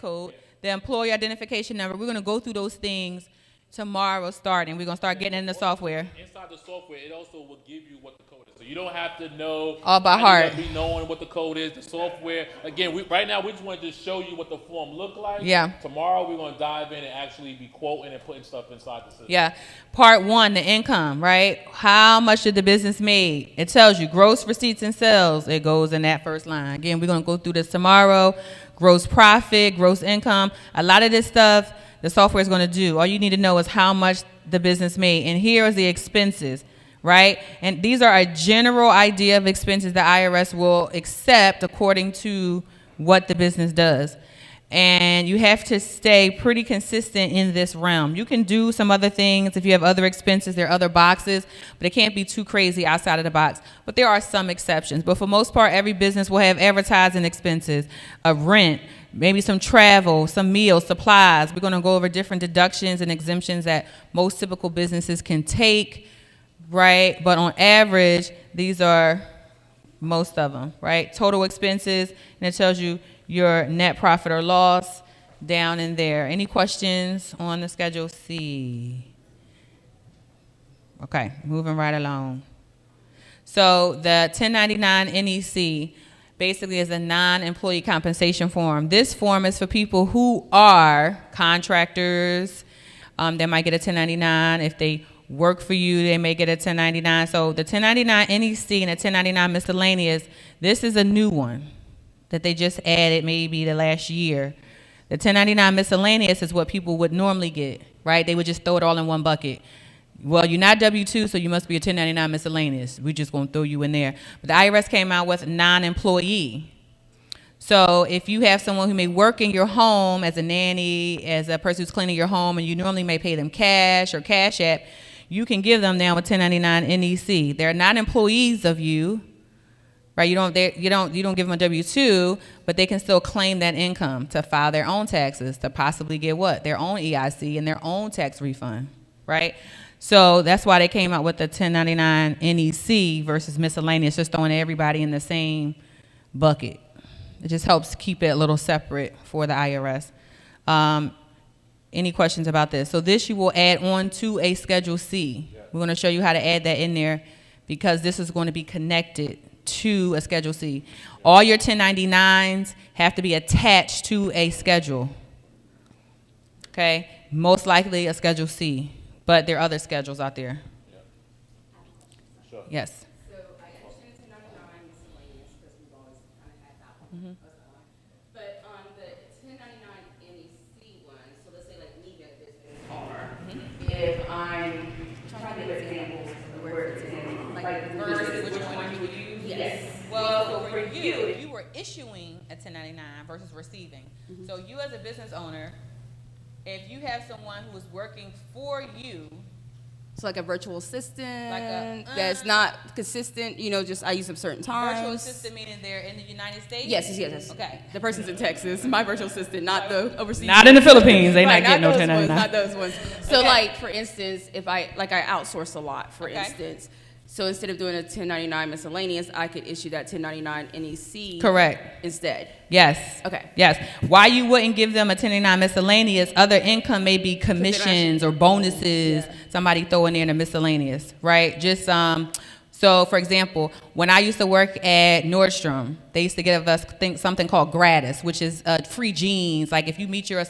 code, the employee identification number. We're going to go through those things tomorrow starting. We're going to start getting in the software. Inside the software, it also will give you what the code is. So you don't have to know all by heart. Be knowing what the code is. The software, again, right now we just wanted to show you what the form looked like. Yeah. Tomorrow we're going to dive in and actually be quoting and putting stuff inside the system. Yeah. Part 1, the income, right? How much did the business make? It tells you gross receipts and sales. It goes in that first line. Again, we're going to go through this tomorrow. Gross profit, gross income. A lot of this stuff the software is going to do. All you need to know is how much the business made. And here is the expenses, right? And these are a general idea of expenses the IRS will accept according to what the business does. And you have to stay pretty consistent in this realm. You can do some other things if you have other expenses. There are other boxes, but it can't be too crazy outside of the box. But there are some exceptions. But for most part, every business will have advertising expenses, a rent, maybe some travel, some meals, supplies. We're going to go over different deductions and exemptions that most typical businesses can take, right? But on average, these are most of them, right? Total expenses, and it tells you your net profit or loss down in there. Any questions on the Schedule C? Okay, moving right along. So the 1099 NEC basically is a non-employee compensation form. This form is for people who are contractors. They might get a 1099. If they work for you, they may get a 1099. So the 1099 NEC and the 1099 miscellaneous, this is a new one that they just added maybe the last year. The 1099 miscellaneous is what people would normally get, right? They would just throw it all in one bucket. Well, you're not W-2, so you must be a 1099 miscellaneous. We're just going to throw you in there. But the IRS came out with non-employee. So if you have someone who may work in your home as a nanny, as a person who's cleaning your home, and you normally may pay them cash or Cash App, you can give them now a 1099 NEC. They're not employees of you, right? You don't give them a W-2, but they can still claim that income to file their own taxes, to possibly get what? Their own EIC and their own tax refund, right? So that's why they came out with the 1099 NEC versus miscellaneous, just throwing everybody in the same bucket. It just helps keep it a little separate for the IRS. Any questions about this? So this you will add on to a Schedule C. We're going to show you how to add that in there because this is going to be connected to a Schedule C. All your 1099s have to be attached to a schedule. Okay? Most likely a Schedule C, but there are other schedules out there. Yeah. Sure. Yes. So I understand 1099 miscellaneous because we've always kind of had that one. But on the 1099 NEC one, so let's say like me being a business owner, if I'm trying to give examples of where it's in, like versus which one you would use. Yes. Well, so for you, if you were issuing a 1099 versus receiving, so you as a business owner, if you have someone who is working for you, So like a virtual assistant that's not consistent, just I use them certain times. Virtual assistant meaning they're in the United States? Yes. Okay. The person's in Texas. My virtual assistant, not the overseas. Not in the Philippines. They're not getting no 1099. Not those ones. So like, for instance, if I outsource a lot, for instance. So instead of doing a 1099 miscellaneous, I could issue that 1099 NEC. Correct. Instead. Yes. Okay. Yes. Why you wouldn't give them a 1099 miscellaneous? Other income may be commissions or bonuses. Somebody throw in there in a miscellaneous, right? Just so for example, when I used to work at Nordstrom, they used to give us something called gratis, which is free jeans. Like if you meet your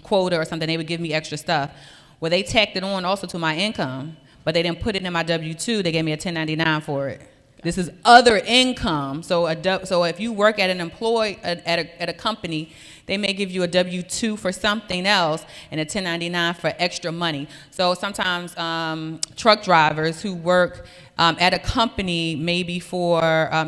quota or something, they would give me extra stuff. Well, they tacked it on also to my income. But they didn't put it in my W-2. They gave me a 1099 for it. This is other income. So if you work at an at a company, they may give you a W-2 for something else and a 1099 for extra money. So sometimes truck drivers who work at a company maybe for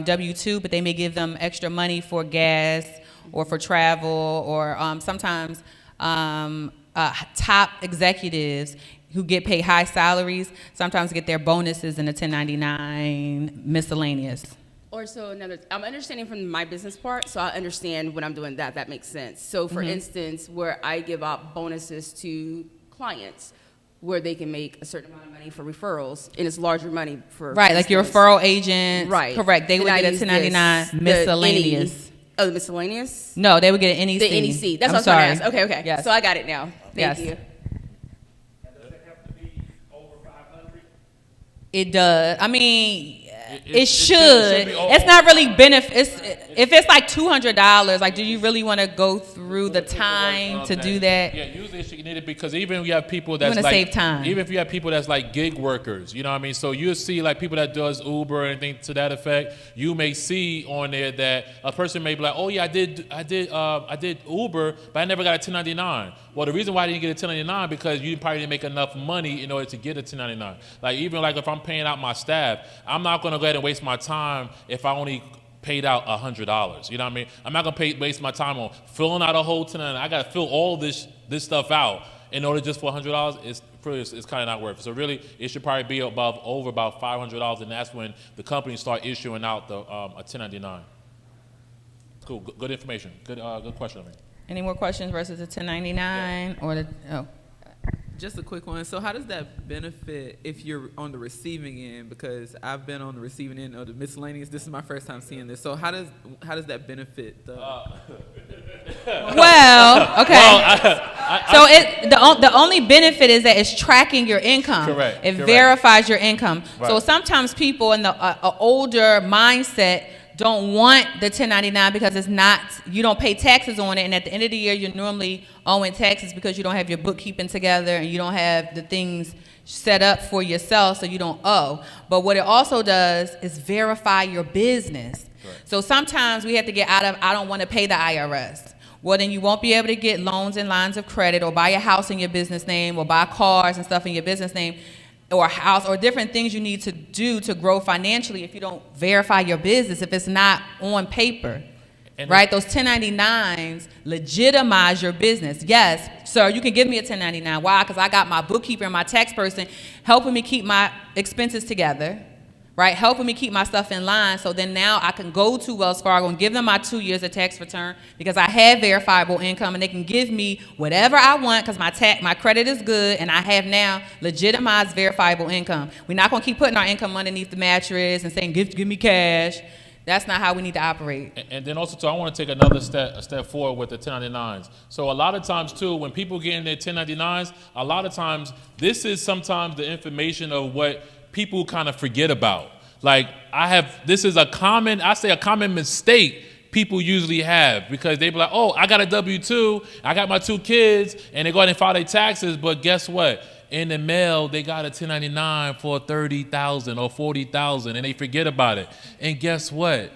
W-2, but they may give them extra money for gas or for travel, or sometimes top executives who get paid high salaries sometimes get their bonuses in a 1099 miscellaneous. Or I'm understanding from my business part, so I understand when I'm doing that. That makes sense. So for instance, where I give out bonuses to clients, where they can make a certain amount of money for referrals, and it's larger money for right, like your referral agent. Right. Correct. They would get a 1099 miscellaneous. Oh, the miscellaneous? No, they would get an NEC. The NEC. That's what I was trying to ask. Okay. Yes. So I got it now. Thank you. It does. I mean, it should. It's not really if it's like $200, like, do you really want to go through the time to do that? Yeah, usually you need it because even if you have people that's like, save time. Even if you have people that's like gig workers, you know what I mean? So you'll see like people that does Uber or anything to that effect. You may see on there that a person may be like, oh yeah, I did Uber, but I never got a 1099. Well, the reason why I didn't get a 1099 because you probably didn't make enough money in order to get a 1099. Like even like if I'm paying out my staff, I'm not going to go ahead and waste my time if I only paid out $100. You know what I mean? I'm not going to waste my time on filling out a whole 1099. I got to fill all this stuff out in order just for $100. It's kind of not worth it. So really, it should probably be over about $500, and that's when the companies start issuing out a 1099. Cool, good information. Good question. I mean. Any more questions versus the 1099 or the Just a quick one. So how does that benefit if you're on the receiving end? Because I've been on the receiving end of the miscellaneous. This is my first time seeing this. So how does that benefit the? Well, okay. The only benefit is that it's tracking your income. Correct. It verifies your income. Right. So sometimes people in the older mindset don't want the 1099 because it's not, you don't pay taxes on it, and at the end of the year you're normally owing taxes because you don't have your bookkeeping together and you don't have the things set up for yourself, so you don't owe. But what it also does is verify your business. Right. So sometimes we have to get out of, I don't want to pay the IRS. Well, then you won't be able to get loans and lines of credit or buy a house in your business name or buy cars and stuff in your business name, or a house, or different things you need to do to grow financially if you don't verify your business, if it's not on paper, right? Those 1099s legitimize your business. Yes, sir, you can give me a 1099. Why? Because I got my bookkeeper and my tax person helping me keep my expenses together, right? Helping me keep my stuff in line, so then now I can go to Wells Fargo and give them my 2 years of tax return because I have verifiable income, and they can give me whatever I want because my credit is good, and I have now legitimized verifiable income. We're not going to keep putting our income underneath the mattress and saying, give me cash. That's not how we need to operate. And then also, too, I want to take another step forward with the 1099s. So a lot of times, too, when people get in their 1099s, a lot of times, this is sometimes the information of what people kind of forget about. Like this is a common mistake people usually have, because they be like, oh, I got a W-2, I got my 2 kids, and they go ahead and file their taxes, but guess what? In the mail, they got a 1099 for $30,000 or $40,000, and they forget about it. And guess what?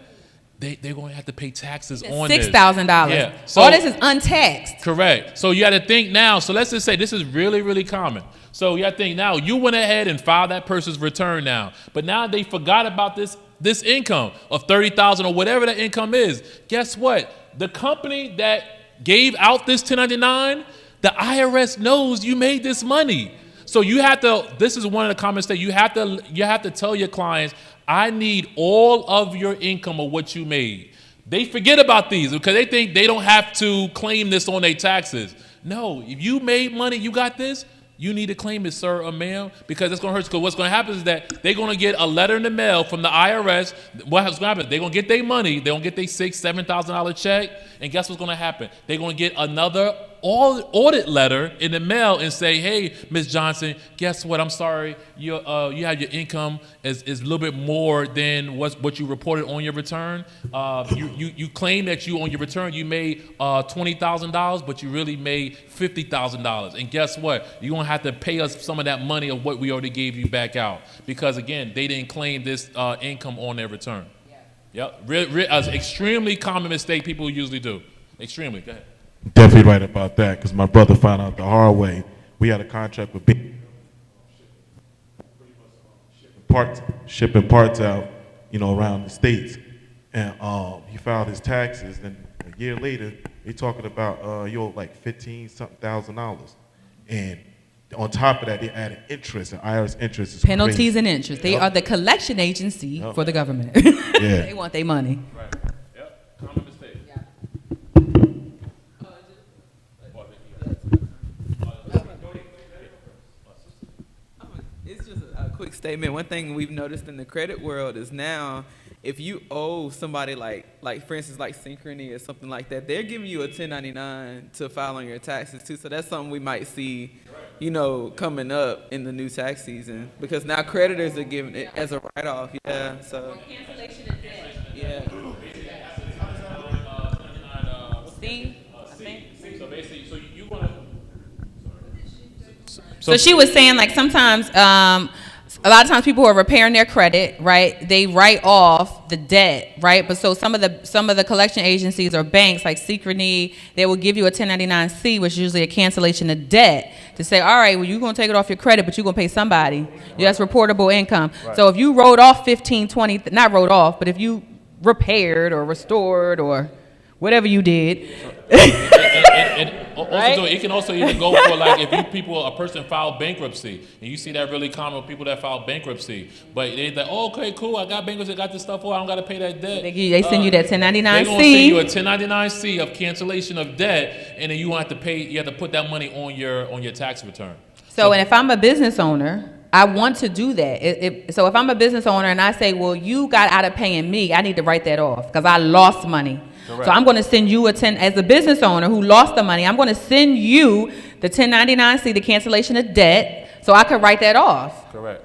They're going to have to pay taxes on this. $6,000. Yeah. So, all this is untaxed. Correct. So you got to think now. So let's just say this is really, really common. So you got to think now. You went ahead and filed that person's return now, but now they forgot about this income of $30,000 or whatever that income is. Guess what? The company that gave out this 1099, the IRS knows you made this money. So you have to, this is one of the common mistakes, you have to tell your clients, I need all of your income of what you made. They forget about these because they think they don't have to claim this on their taxes. No, if you made money, you got this, you need to claim it, sir or ma'am, because it's going to hurt. Because what's going to happen is that they're going to get a letter in the mail from the IRS. What's going to happen? They're going to get their money. They're going to get their $6,000, $7,000 check. And guess what's going to happen? They're going to get another audit letter in the mail and say, hey, Ms. Johnson, guess what? I'm sorry. You have your income is a little bit more than what you reported on your return. You claim that you on your return you made $20,000, but you really made $50,000. And guess what? You're going to have to pay us some of that money of what we already gave you back out. Because, again, they didn't claim this income on their return. Yep. Extremely common mistake people usually do. Extremely. Go ahead. Definitely right about that, because my brother found out the hard way. We had a contract with shipping parts out, around the states, and he filed his taxes. And a year later, they talking about you owe like $15,000, and on top of that, they added interest, and IRS interest is penalties crazy. And interest. They are the collection agency for the government. Yeah. They want their money. Right. Yep. Common mistake. It's just a quick statement. One thing we've noticed in the credit world is now, if you owe somebody like for instance, like Synchrony or something like that, they're giving you a 1099 to file on your taxes too. So that's something we might see, coming up in the new tax season, because now creditors are giving it as a write-off. Yeah. So. Cancellation of debt. Yeah. See, I think. So basically, so you want to. So she was saying, like, sometimes, a lot of times people who are repairing their credit, right, they write off the debt, right? But so some of the collection agencies or banks like Synchrony, they will give you a 1099-C, which is usually a cancellation of debt, to say, all right, well, you're going to take it off your credit, but you're going to pay somebody. Right. That's reportable income. Right. So if you wrote off 15, 20, not wrote off, but if you repaired or restored or whatever you did. It can also even go for, like, if a person filed bankruptcy, and you see that really common with people that file bankruptcy, but they're like, oh, okay, cool, I got bankruptcy, I got this stuff, I don't got to pay that debt. They send you that 1099-C. They're going to send you a 1099-C of cancellation of debt, and then you have to pay. You have to put that money on your tax return. So, and if I'm a business owner, I want to do that. So if I'm a business owner and I say, well, you got out of paying me, I need to write that off because I lost money. Correct. So I'm going to send you as a business owner who lost the money, I'm going to send you the 1099-C, the cancellation of debt, so I can write that off. Correct.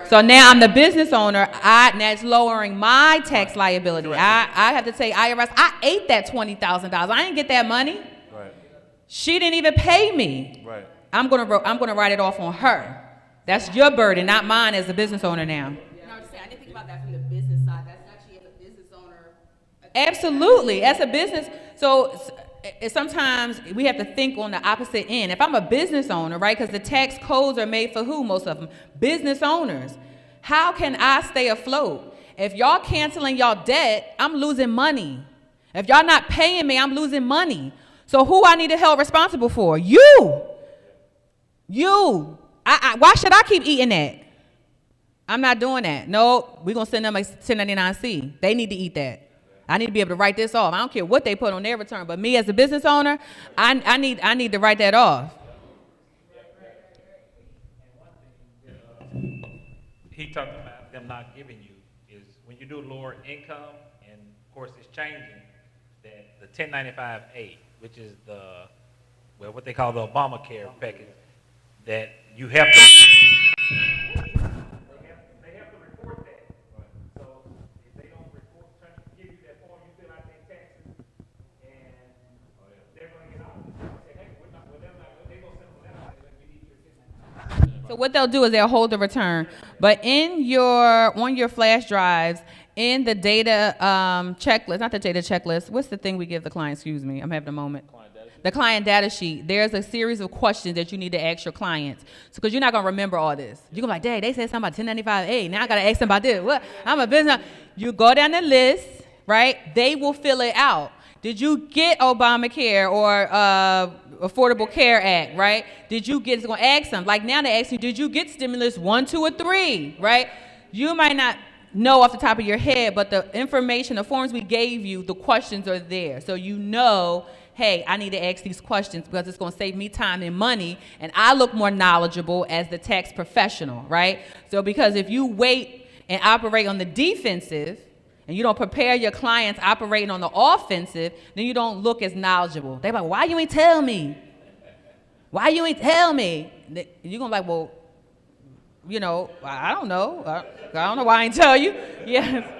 So now I'm the business owner. That's lowering my tax liability. I have to say, IRS, I ate that $20,000. I didn't get that money. Right. She didn't even pay me. Right. I'm gonna write it off on her. That's your burden, not mine as a business owner now. No, I didn't think about that from the business side. That's actually as a business owner. Absolutely, as a business. So sometimes we have to think on the opposite end. If I'm a business owner, right, because the tax codes are made for who, most of them? Business owners. How can I stay afloat? If y'all canceling y'all debt, I'm losing money. If y'all not paying me, I'm losing money. So who I need to held responsible for? You. Why should I keep eating that? I'm not doing that. No, we're going to send them a 1099-C. They need to eat that. I need to be able to write this off. I don't care what they put on their return, but me as a business owner, I need to write that off. He talked about them not giving you is when you do lower income, and of course it's changing, that the 1095-A, which is what they call the Obamacare package, that you have to, they have to report that. So if they don't give you that form, you fill out their taxes, and they're going to get out. Say, hey, they're going to send them out. We need your 1099. So what they'll do is they'll hold the return, but on your flash drives, in the data checklist, not the data checklist, what's the thing we give the client? Excuse me, I'm having a moment. The client data sheet, there's a series of questions that you need to ask your clients. So, because you're not going to remember all this. You're going to be like, dang, they said something about 1095A. Now I got to ask them about this. What? I'm a business. You go down the list, right? They will fill it out. Did you get Obamacare or Affordable Care Act, right? Did you get, it's going to ask them. Like now they ask you, did you get stimulus 1, 2, or 3, right? You might not know off the top of your head, but the information, the forms we gave you, the questions are there. So you know, hey, I need to ask these questions because it's going to save me time and money, and I look more knowledgeable as the tax professional, right? So because if you wait and operate on the defensive, and you don't prepare your clients operating on the offensive, then you don't look as knowledgeable. They're like, why you ain't tell me? Why you ain't tell me? And you're going to be like, well, you know, I don't know. I don't know why I ain't tell you. Yes.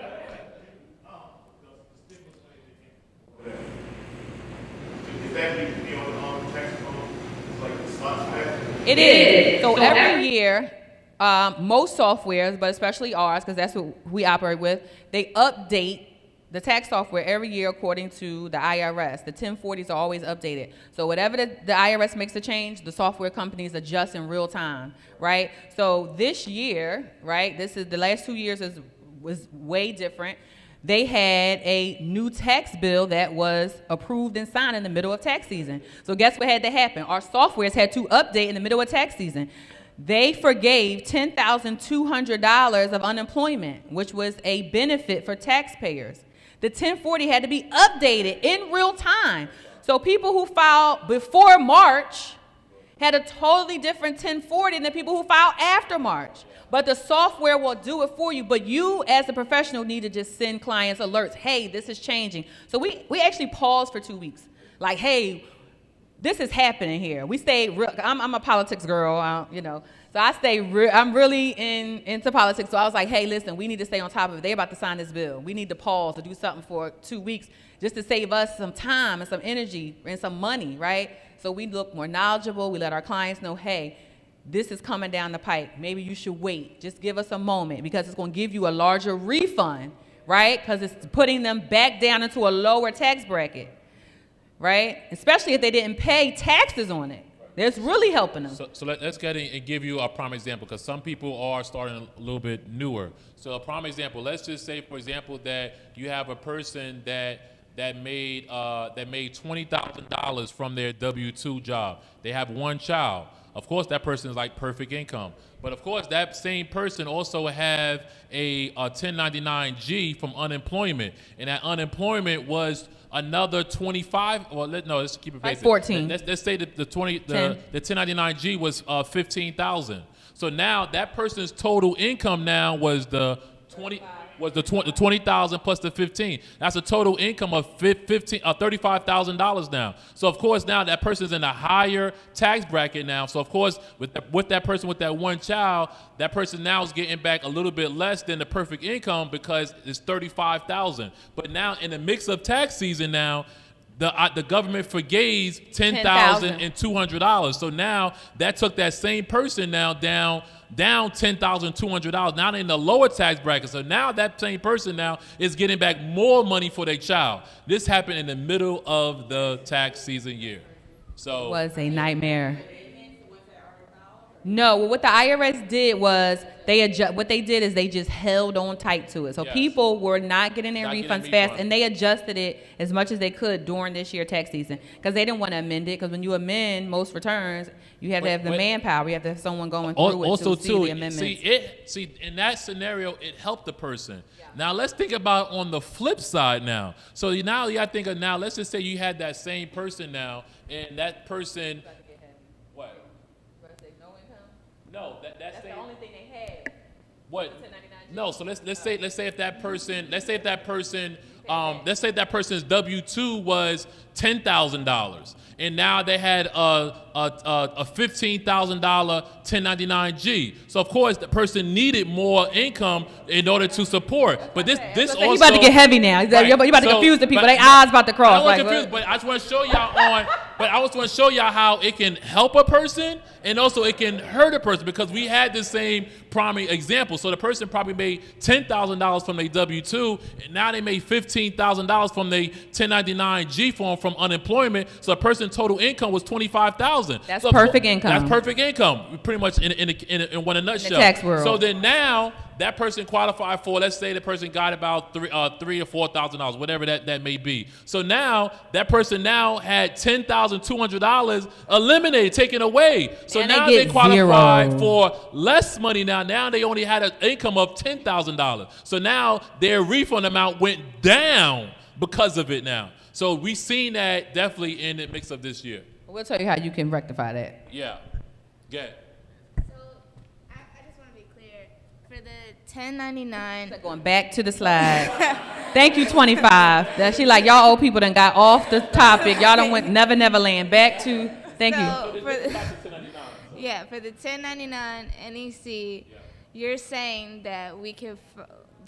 It is. So every year, most softwares, but especially ours, because that's what we operate with, they update the tax software every year according to the IRS. The 1040s are always updated. So whatever the IRS makes a change, the software companies adjust in real time, right? So this year, right, this is the last 2 years was way different. They had a new tax bill that was approved and signed in the middle of tax season. So guess what had to happen? Our softwares had to update in the middle of tax season. They forgave $10,200 of unemployment, which was a benefit for taxpayers. The 1040 had to be updated in real time. So people who filed before March had a totally different 1040 than the people who filed after March. But the software will do it for you. But you, as a professional, need to just send clients alerts. Hey, this is changing. So we actually paused for 2 weeks. Like, hey, this is happening here. We stayed real. I'm a politics girl, you know. So I stay. I'm really into politics. So I was like, hey, listen, we need to stay on top of it. They're about to sign this bill. We need to pause to do something for 2 weeks just to save us some time and some energy and some money, right? So we look more knowledgeable. We let our clients know, hey, this is coming down the pipe. Maybe you should wait. Just give us a moment because it's going to give you a larger refund, right? Because it's putting them back down into a lower tax bracket, right? Especially if they didn't pay taxes on it. That's really helping them. So let's get in and give you a prime example because some people are starting a little bit newer. So a prime example, let's just say, for example, that you have a person that made $20,000 from their W-2 job. They have one child. Of course, that person is like perfect income. But of course, that same person also have a 1099-G from unemployment. And that unemployment was another 25, well, let's keep it basic. 14. Let's say that the 1099-G was 15,000. So now that person's total income now was the 20,000 plus the 15. That's a total income of $35,000 now. So of course now that person's in a higher tax bracket now. So of course with that person with that one child, that person now is getting back a little bit less than the perfect income because it's $35,000. But now in the mix of tax season now, the government forgave $10,200. So now that took that same person now down $10,200. Now they're in the lower tax bracket. So now that same person now is getting back more money for their child. This happened in the middle of the tax season year. So it was a nightmare. No, what the IRS did was what they did is they just held on tight to it. So people were not getting their refunds fast, and they adjusted it as much as they could during this year tax season because they didn't want to amend it. Because when you amend most returns, you have to have the manpower. You have to have someone going through it to see the amendments. See, in that scenario, it helped the person. Yeah. Now let's think about on the flip side now. So now you got to think of now. Let's just say you had that same person now, and that person. No, that's the only thing they had. What? No, so let's say if that person let's say that person's W-2 was $10,000, and now they had a $15,000 1099-G. So of course the person needed more income in order to support. But this also you about to get heavy now. Right. You're about to confuse the people. Their eyes about to cross. I don't want to confuse, but I just want to show y'all how it can help a person and also it can hurt a person because we had the same primary example. So the person probably made $10,000 from their W-2, and now they made $15,000 from their 1099-G form from unemployment. So the person's total income was $25,000. That's perfect income. That's perfect income, pretty much in one nutshell. In the tax world. So then now that person qualified for, let's say the person got about $3,000 or $4,000, whatever that may be. So now that person now had $10,200 eliminated, taken away. So And now they they qualified 0. for less money now. Now they only had an income of $10,000. So now their refund amount went down because of it now. So we've seen that definitely in the mix of this year. We'll tell you how you can rectify that. Yeah. Good. So I just want to be clear. For the 1099. Going back to the slide. Thank you, 25. That she like, y'all old people done got off the topic. Y'all done went Never Land. Back to, thank you. For the 1099 NEC, you're saying that we can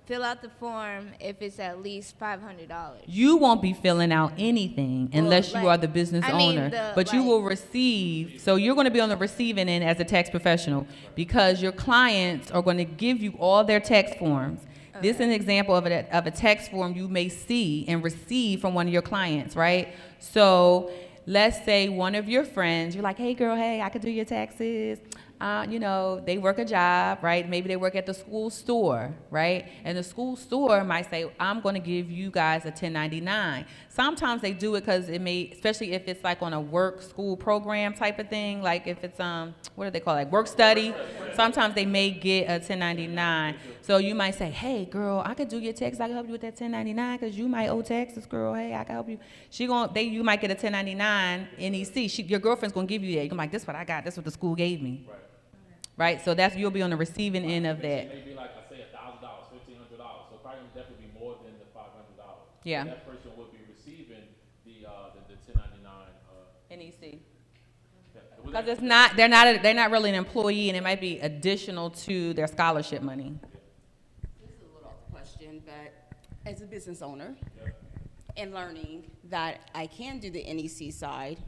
fill out the form if it's at least $500. You won't be filling out anything unless you are the business owner. But you will receive, so you're going to be on the receiving end as a tax professional because your clients are going to give you all their tax forms. Okay. This is an example of a tax form you may see and receive from one of your clients, right? So let's say one of your friends, you're like, hey girl, hey, I could do your taxes. They work a job, right? Maybe they work at the school store, right? And the school store might say, I'm going to give you guys a 1099. Sometimes they do it because it may, especially if it's like on a work school program type of thing, like if it's, what do they call it, like work study? Sometimes they may get a 1099. So you might say, hey, girl, I could do your taxes. I can help you with that 1099 because you might owe taxes, girl. Hey, I can help you. You might get a 1099 NEC. Your girlfriend's going to give you that. You're like, this is what I got. This is what the school gave me. Right, so you'll be on the receiving end of that. Maybe like I say $1,000, $1,500. So probably definitely be more than the $500. Yeah. So that person would be receiving the 1099 NEC. Because they're not really an employee, and it might be additional to their scholarship money. This is a little off the question, but as a business owner, and learning that I can do the NEC side.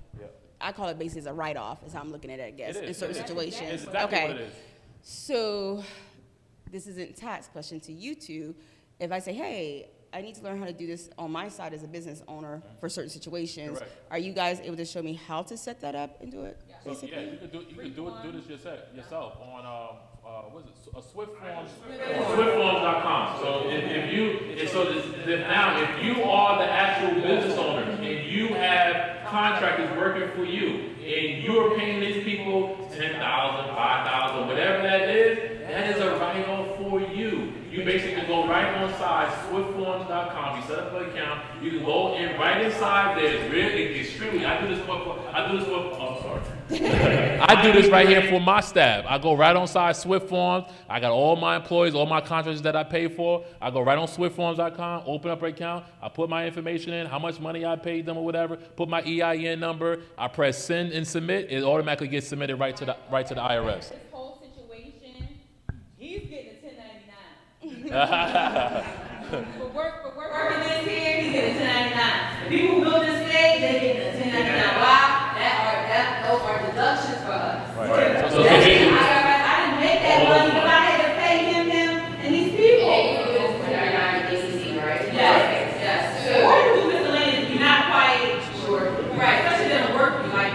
I call it basically as a write-off, is how I'm looking at it, I guess, in certain situations. It's exactly what it is. So this isn't a tax question to you two. If I say, hey, I need to learn how to do this on my side as a business owner for certain situations, Correct. Are you guys able to show me how to set that up and do it? So, yeah, you can do this yourself on what is it? Swiftforms.com. So if you are the actual business owner and you have contractors working for you and you're paying these people $10,000, $5,000, whatever that is a write-off for you. You basically go right on side swiftforms.com. You set up an account. You can go in right inside there. It's really extremely. I do this right here for my staff. I go right on side SwiftForms. I got all my employees, all my contractors that I pay for. I go right on SwiftForms.com, open up an account. I put my information in, how much money I paid them or whatever. Put my EIN number. I press send and submit. It automatically gets submitted right to the IRS. This whole situation, he's getting a 1099. for working this here, he's getting a 1099. The people who build this stage, they getting a 1099. Why? Those are deductions for us. Right. I didn't make that money, but I had to pay him and these people. Yes. So what you do with the land if you're not quite sure? Right, especially them work for you. Like,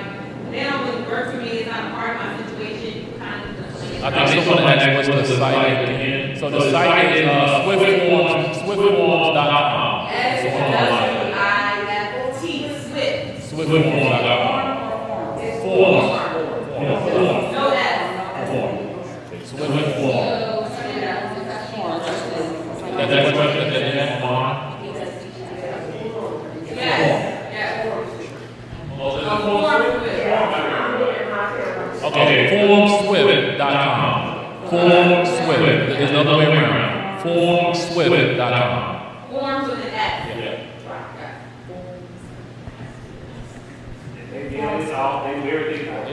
they don't really work for me. It's not a part of my situation. I think someone asked what's the site again. So the site is swiftforms.com. SWIFT. Swiftforms.com. Forms. No S. Swift forms. That's the question that they have on. Okay, formswift.com. Formswift. There's another way around. Formswift.com. Forms with an S.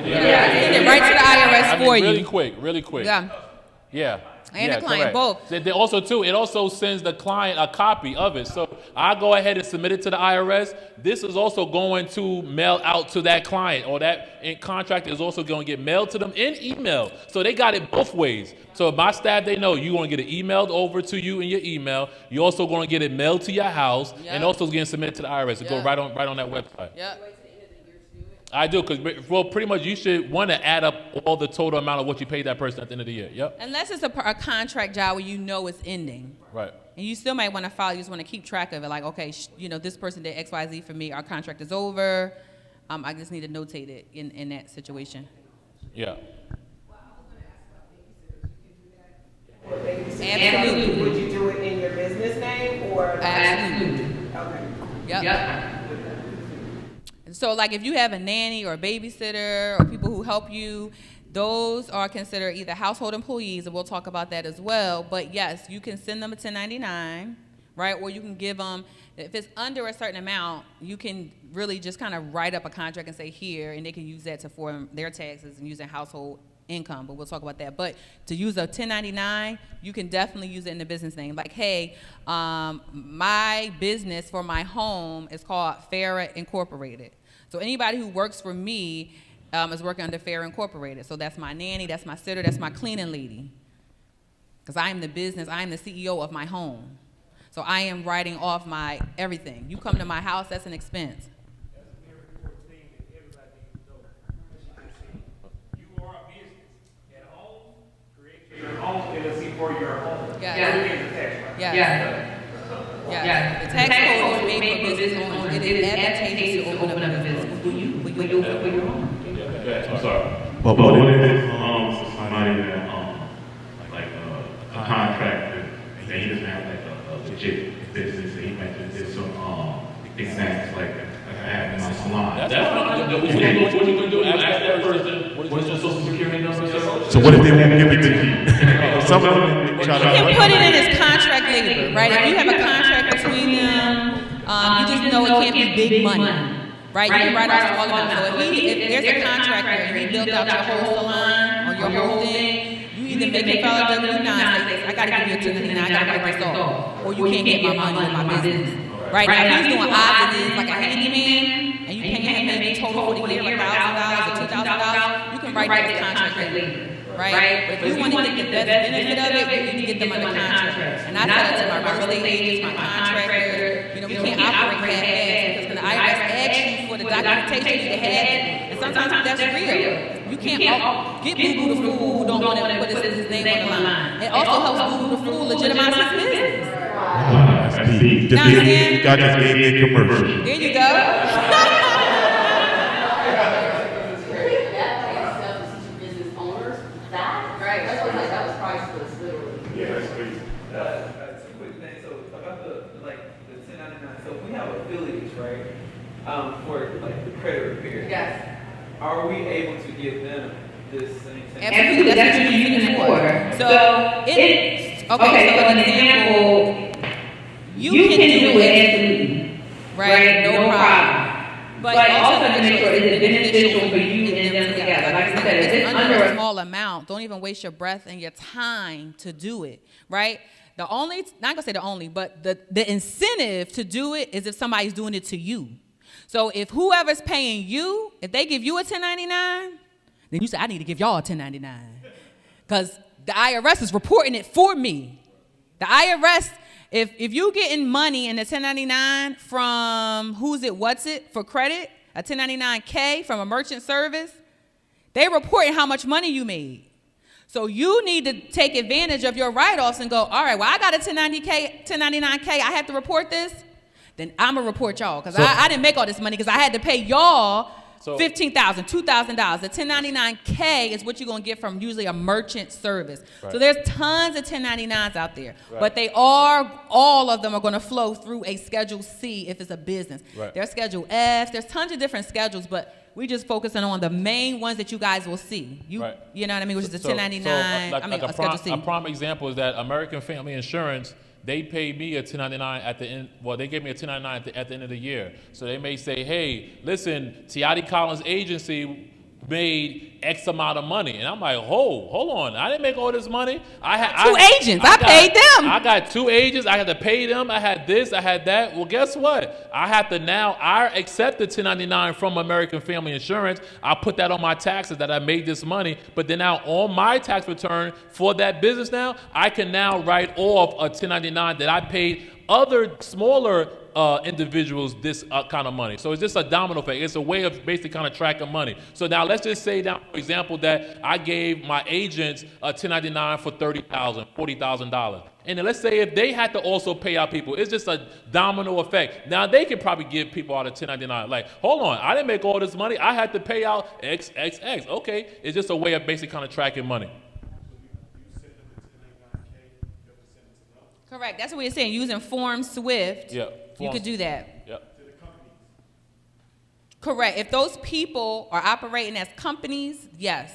Send it right to the IRS for you. Really quick. Yeah. And the client, correct. both. They also, too, it also sends the client a copy of it. So I go ahead and submit it to the IRS. This is also going to mail out to that client, or that contract is also going to get mailed to them in email. So they got it both ways. So my staff, they know you're going to get it emailed over to you in your email. You're also going to get it mailed to your house, and also it's getting submitted to the IRS. It go right on that website. Yep. I do, because well, pretty much you should want to add up all the total amount of what you paid that person at the end of the year. Yep. Unless it's a contract job where you know it's ending. Right. And you still might want to file. You just want to keep track of it. Like, okay, this person did X, Y, Z for me. Our contract is over. I just need to notate it in that situation. Yeah. Absolutely. Would you do it in your business name or? Absolutely. Okay. Yep. So, like, if you have a nanny or a babysitter or people who help you, those are considered either household employees, and we'll talk about that as well. But yes, you can send them a 1099, right? Or you can give them, if it's under a certain amount, you can really just kind of write up a contract and say here, and they can use that to form their taxes and use their household income, but we'll talk about that. But to use a 1099, you can definitely use it in the business name. Like, hey, my business for my home is called Farah Incorporated. So anybody who works for me is working under Farah Incorporated. So that's my nanny, that's my sitter, that's my cleaning lady. Because I am the business, I am the CEO of my home. So I am writing off my everything. You come to my house, that's an expense. That's a very important thing that everybody needs to know. You are a business. At home, create your own LLC for your home. Yes. Everything's a tax, right? Yes. Yes. The tax code is made for business owners. It is advantageous to open up a business for you for your home. I'm sorry. But what if somebody that like a contractor, and he doesn't have like a legit business, and he might just do some exacts like I have in my salon. That's what you can do. Ask that person, what's your social security number? So what if they won't give it to you? Some of them You can put it in as contract labor, right? If you have a contract between them, you just know it can't be big money. Right, you can write off small amounts. So if there's a contractor and he built out your whole salon or your whole thing, you either make it file W-9, say, I gotta give you a 1099, I gotta write this off, or you can't get my money in my business. Right, now if he's doing odds and ends like a handyman, and you paying him maybe total for the year $1,000 or $2,000, you can write that as contract labor. Right? But if you want to get the best benefit of it, you need to get them under contract. And I tell it to my real estate agents, my contractors, we can't operate half-assed because when the IRS asks you for the documentation, you have it. And sometimes that's real. You can't get Boo-Boo the fool who don't want to put his name on the line. It also helps Boo-Boo the fool legitimize his business. You got this gave me a commercial. There you go. For like the credit repair. Yes. Are we able to give them this same thing? Absolutely, that's what you're using it for. So it's okay. So an example, you can do it absolutely, right? No problem. But also to make sure it's beneficial for you and them together. Like I said, if it's under a small amount, don't even waste your breath and your time to do it, right? The only, not gonna say the only, but the incentive to do it is if somebody's doing it to you. So if whoever's paying you, if they give you a 1099, then you say, I need to give y'all a 1099. Because the IRS is reporting it for me. The IRS, if you getting money in the 1099 from who's it, what's it, for credit, a 1099K from a merchant service, they reporting how much money you made. So you need to take advantage of your write-offs and go, all right, well, I got a 1099K, I have to report this. Then I'm going to report y'all because I didn't make all this money because I had to pay y'all $15,000, $2,000. The 1099K is what you're going to get from usually a merchant service. Right. So there's tons of 1099s out there, but all of them are going to flow through a Schedule C if it's a business. Right. There's Schedule F. There's tons of different schedules, but we just focusing on the main ones that you guys will see. You know what I mean, which is the 1099, a Schedule C. A prime example is that American Family Insurance, they paid me a 1099 at the end. Well, they gave me a 1099 at the end of the year. So they may say, hey, listen, Tee Collins Agency made X amount of money. And I'm like, hold on. I didn't make all this money. I had two agents. I paid them. I got 2 agents. I had to pay them. I had this. I had that. Well, guess what? I accept the 1099 from American Family Insurance. I put that on my taxes that I made this money. But then now on my tax return for that business now, I can now write off a 1099 that I paid other smaller individuals this kind of money. So it's just a domino effect. It's a way of basically kind of tracking money. So now let's just say now, for example, that I gave my agents a 1099 for $30,000, $40,000. And then let's say if they had to also pay out people, it's just a domino effect. Now they can probably give people out a 1099. Like, hold on, I didn't make all this money. I had to pay out X, X, X. Okay, it's just a way of basically kind of tracking money. Correct. That's what we're saying. Using Form Swift, Yeah. you could do that. Yep. Correct. If those people are operating as companies, yes.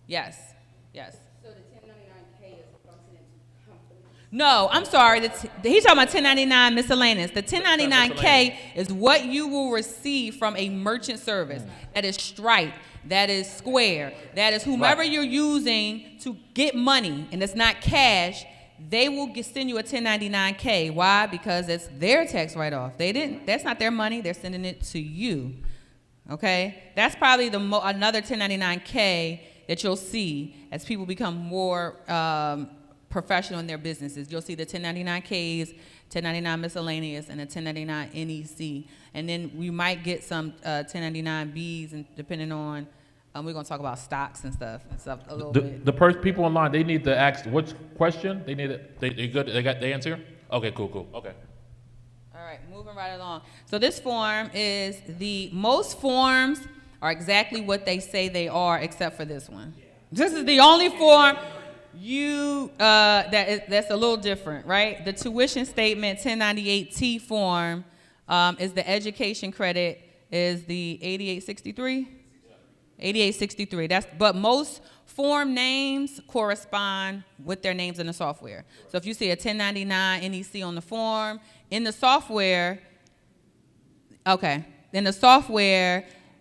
Yes. Yes. So the 1099K is functioning to companies? No, I'm sorry. He's talking about 1099 miscellaneous. The 1099K is what you will receive from a merchant service. That is Stripe. That is Square. That is whomever you're using to get money, and it's not cash. They will send you a 1099K. Why? Because it's their tax write-off. That's not their money. They're sending it to you. Okay? That's probably another 1099K that you'll see as people become more professional in their businesses. You'll see the 1099Ks, 1099 miscellaneous, and a 1099 NEC. And then we might get some 1099Bs, and depending on. We're going to talk about stocks and stuff a little bit. The people online, they need to ask which question. They need it. They good. They got the answer. Okay, cool. Okay. All right, moving right along. So this form is most forms are exactly what they say they are, except for this one. This is the only form that's a little different, right? The tuition statement 1098T form is the education credit is the 8863. 8863. But most form names correspond with their names in the software. So if you see a 1099 NEC on the form, in the software,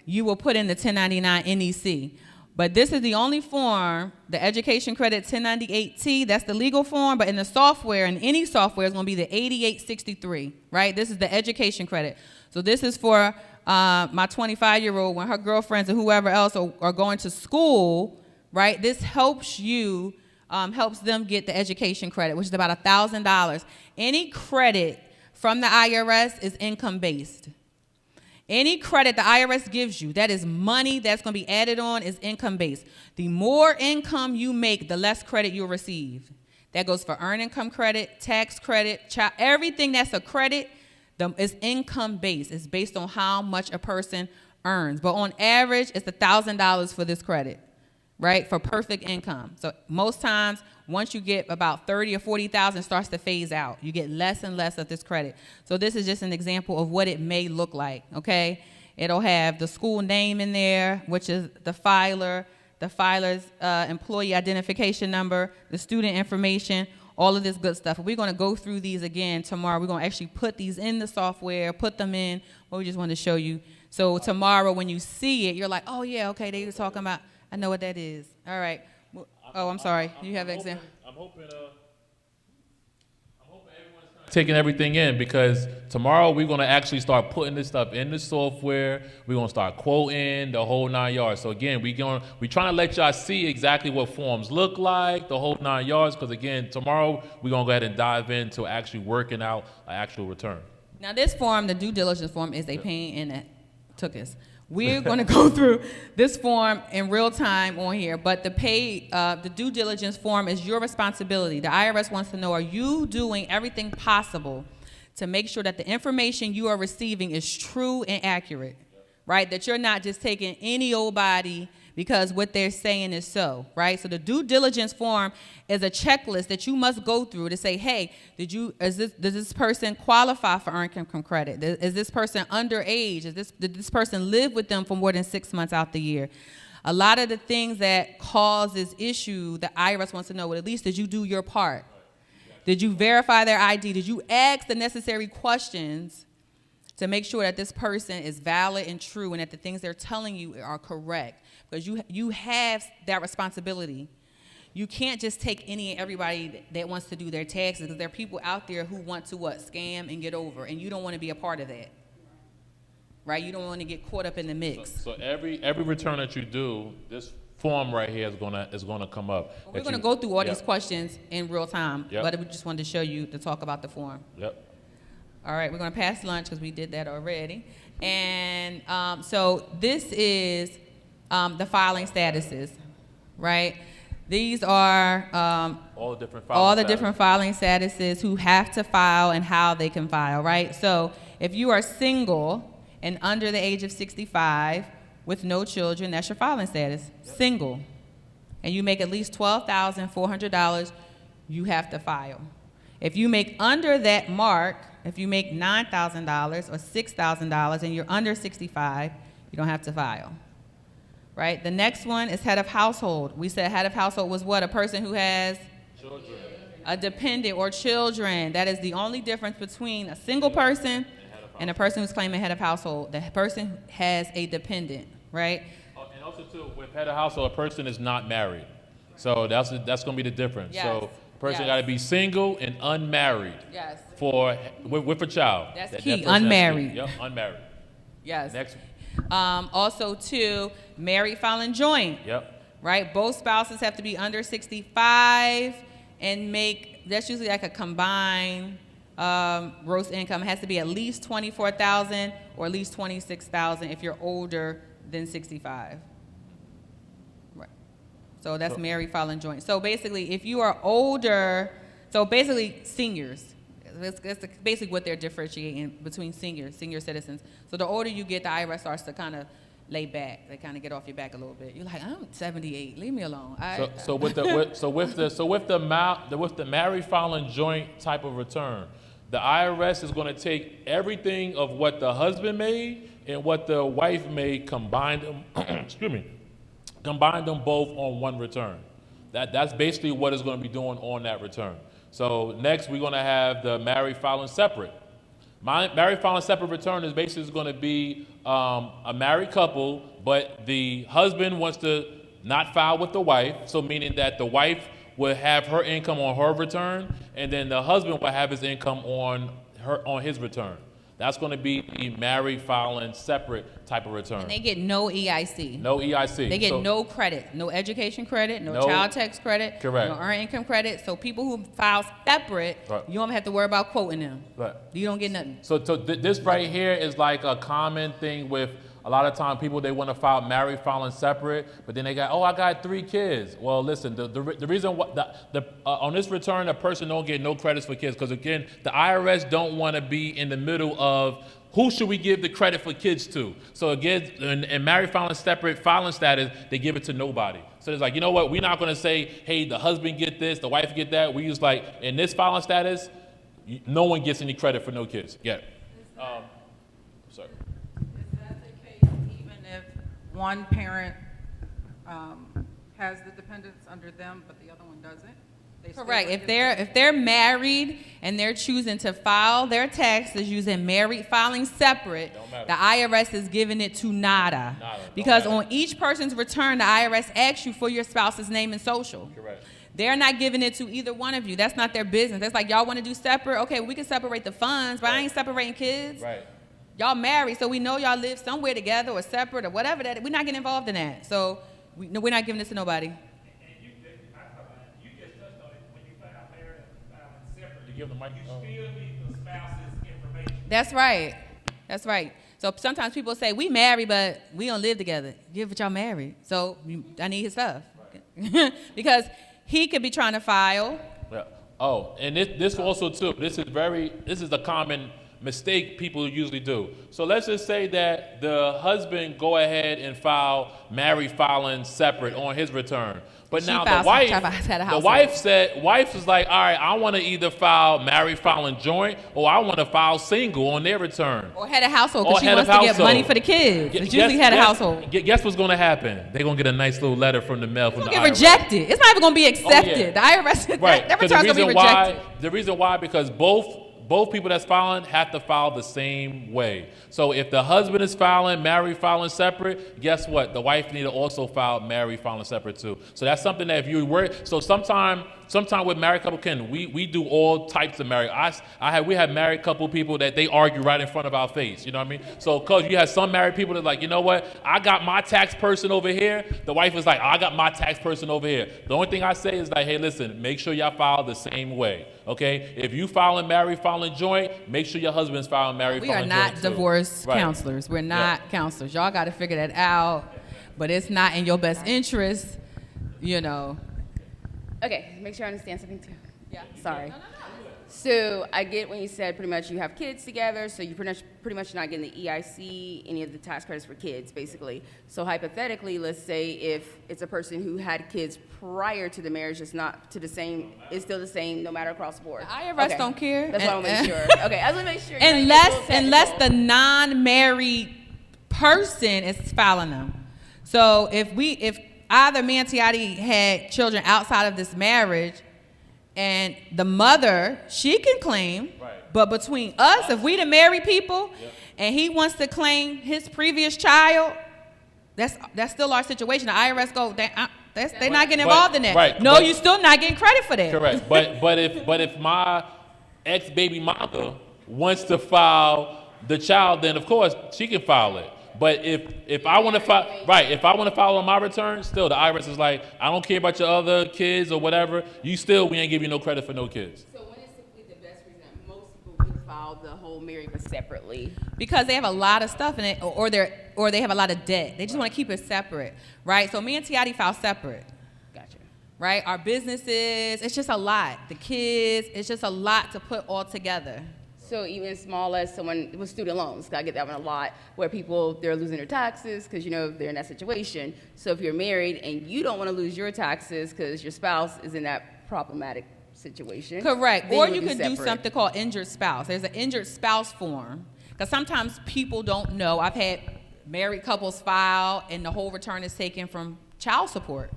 you will put in the 1099 NEC. But this is the only form, the education credit 1098T, that's the legal form, but in the software, in any software, it's going to be the 8863, right? This is the education credit. So this is for my 25-year-old, when her girlfriends and whoever else are going to school, right? This helps you, helps them get the education credit, which is about $1,000. Any credit from the IRS is income-based. Any credit the IRS gives you, that is money that's going to be added on, is income-based. The more income you make, the less credit you'll receive. That goes for earned income credit, tax credit, everything that's a credit. It's income-based. It's based on how much a person earns. But on average, it's $1,000 for this credit, right, for perfect income. So most times, once you get about 30 or 40,000, it starts to phase out. You get less and less of this credit. So this is just an example of what it may look like, okay? It'll have the school name in there, which is the filer's employee identification number, the student information, all of this good stuff. We're going to go through these again tomorrow. We're going to actually put these in the software, put them in. But we just wanted to show you. So tomorrow when you see it, you're like, oh, yeah, okay, they were talking about, I know what that is. All right. Oh, I'm sorry. You have an example? I'm hoping everyone's kind of taking everything in, because tomorrow we're going to actually start putting this stuff in the software. We're going to start quoting the whole 9 yards. So again, we're trying to let y'all see exactly what forms look like, the whole 9 yards, because again, tomorrow we're going to go ahead and dive into actually working out an actual return. Now this form, the due diligence form, is a pain in the tuchus. We're going to go through this form in real time on here, but the due diligence form is your responsibility. The IRS wants to know, are you doing everything possible to make sure that the information you are receiving is true and accurate, right? That you're not just taking any old body because what they're saying is so, right? So the due diligence form is a checklist that you must go through to say, hey, does this person qualify for earned income credit? Is this person underage? Did this person live with them for more than 6 months out the year? A lot of the things that cause this issue, the IRS wants to know, well, at least did you do your part? Did you verify their ID? Did you ask the necessary questions to make sure that this person is valid and true and that the things they're telling you are correct? Because you have that responsibility. You can't just take any and everybody that wants to do their taxes, because there are people out there who want to scam and get over, and you don't want to be a part of that, right? You don't want to get caught up in the mix. So every return that you do, this form right here is gonna come up. Well, we're gonna go through all these questions in real time, but we just wanted to show you to talk about the form. Yep. All right, we're going to pass lunch because we did that already. And so this is the filing statuses, right? These are all the different filing statuses, who have to file and how they can file, right? So if you are single and under the age of 65 with no children, that's your filing status, single. And you make at least $12,400, you have to file. If you make under that mark, if you make $9,000 or $6,000 and you're under 65, you don't have to file. Right? The next one is head of household. We said head of household was what? A person who has children. A dependent or children. That is the only difference between a single person and a person who's claiming head of household. The person has a dependent, right? And also, too, with head of household, a person is not married. So that's going to be the difference. Yes. So a person got to be single and unmarried. Yes. With a child. That's key. Unmarried. Yep, unmarried. Yes. Next. Also, too, married filing joint. Yep. Right? Both spouses have to be under 65 and that's usually like a combined gross income. It has to be at least $24,000 or at least $26,000 if you're older than 65. Right. So that's married filing joint. So basically, if you are older, so basically seniors. That's basically what they're differentiating between senior citizens. So the older you get, the IRS starts to kind of lay back. They kind of get off your back a little bit. You're like, I'm 78. Leave me alone. With the married filing joint type of return, the IRS is going to take everything of what the husband made and what the wife made, combine them. Combine them both on one return. That's basically what it's going to be doing on that return. So next, we're going to have the married filing separate. My married filing separate return is basically going to be a married couple, but the husband wants to not file with the wife, so meaning that the wife will have her income on her return, and then the husband will have his income on his return. That's going to be the married filing separate type of return. And they get no EIC. No EIC. They get no credit, no education credit, no child tax credit, correct. no earned income credit. So people who file separate, you don't have to worry about quoting them. Right. You don't get nothing. So this right here is like a common thing with a lot of time people, they want to file married filing separate, but then they got, I got 3 kids. Well, listen, the reason on this return, a person don't get no credits for kids, because again, the IRS don't want to be in the middle of who should we give the credit for kids to. So again, in married filing separate filing status, they give it to nobody. So it's like, you know what, we're not going to say, hey, the husband get this, the wife get that. We use like, in this filing status, no one gets any credit for no kids. Yeah. Sorry. One parent has the dependents under them, but the other one doesn't? Correct. If they're married and they're choosing to file their taxes using married filing separate, the IRS is giving it to nada. Because on each person's return, the IRS asks you for your spouse's name and social. Correct. They're not giving it to either one of you. That's not their business. That's like, y'all want to do separate? Okay, we can separate the funds, but I ain't separating kids. Right. Y'all married, so we know y'all live somewhere together or separate or whatever that. We're not getting involved in that. So we're not giving this to nobody. You just touched on it. When you file married and filing separately, you still need the spouse's information. That's right. That's right. So sometimes people say, we married, but we don't live together. Give it y'all married. So I need his stuff. Right. Because he could be trying to file. Yeah. Oh, and this also too, this is a common mistake people usually do. So let's just say that the husband go ahead and file married filing separate on his return. But now the wife is like, all right, I want to either file married filing joint or I want to file single on their return. Or head of household, because she wants to get money for the kids. It's usually head of household. Guess what's going to happen? They're going to get a nice little letter from the mail from the IRS. Get rejected. It's not even going to be accepted. The IRS, right. that return's going to be rejected. The reason why, because both people that's filing have to file the same way. So if the husband is filing married filing separate, guess what? The wife need to also file married filing separate too. So that's something that if you work, so sometimes with married couple, we do all types of married. We have married couple people that they argue right in front of our face. You know what I mean? So, cause you have some married people that like, you know what? I got my tax person over here. The wife is like, I got my tax person over here. The only thing I say is like, hey, listen, make sure y'all file the same way. Okay? If you filing married, filing joint, make sure your husband's filing married, filing joint. We are not divorce counselors. We're not counselors. Y'all got to figure that out. But it's not in your best interest, you know. Okay, make sure I understand something too. Yeah. Sorry. So I get when you said pretty much you have kids together, so you pretty much not getting the EIC, any of the tax credits for kids, basically. So hypothetically, let's say if it's a person who had kids prior to the marriage, it's not to the same, it's still the same no matter across the board. The IRS don't care. That's what I want to make sure. Okay, I want to make sure. Unless the non-married person is filing them. So if either me and Tiati had children outside of this marriage, and the mother, she can claim, but between us, if we the married people, and he wants to claim his previous child, that's still our situation. The IRS go, they're not getting involved in that. Right. No, you're still not getting credit for that. Correct. But if my ex-baby mother wants to file the child, then of course she can file it. But if I want to file, if I want to file on my return, still the IRS is like, I don't care about your other kids or whatever. We ain't give you no credit for no kids. So when is typically the best reason that most people would file the whole married but separately? Because they have a lot of stuff in it, or they have a lot of debt. They just want to keep it separate, right? So me and Tiati file separate. Gotcha. Right? Our businesses, it's just a lot. The kids, it's just a lot to put all together. So even small as someone with student loans, I get that one a lot, where they're losing their taxes because, they're in that situation. So if you're married and you don't want to lose your taxes because your spouse is in that problematic situation. Correct. Or you can do something called injured spouse. There's an injured spouse form. Because sometimes people don't know. I've had married couples file and the whole return is taken from child support.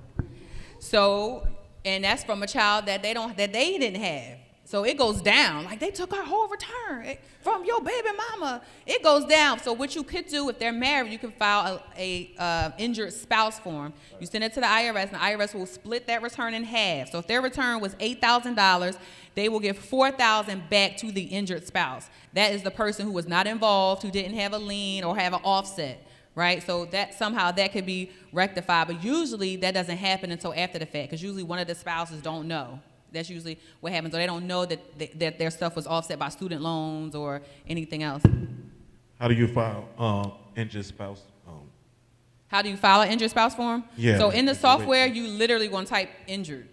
So, and that's from a child that they didn't have. So it goes down. Like, they took our whole return from your baby mama. It goes down. So what you could do, if they're married, you can file a injured spouse form. You send it to the IRS, and the IRS will split that return in half. So if their return was $8,000, they will give $4,000 back to the injured spouse. That is the person who was not involved, who didn't have a lien or have an offset, right? So that somehow that could be rectified. But usually that doesn't happen until after the fact, because usually one of the spouses don't know. That's usually what happens. Or they don't know that their stuff was offset by student loans or anything else. How do you file injured spouse? How do you file an injured spouse form? Yeah. So in the software, you literally going to type injured,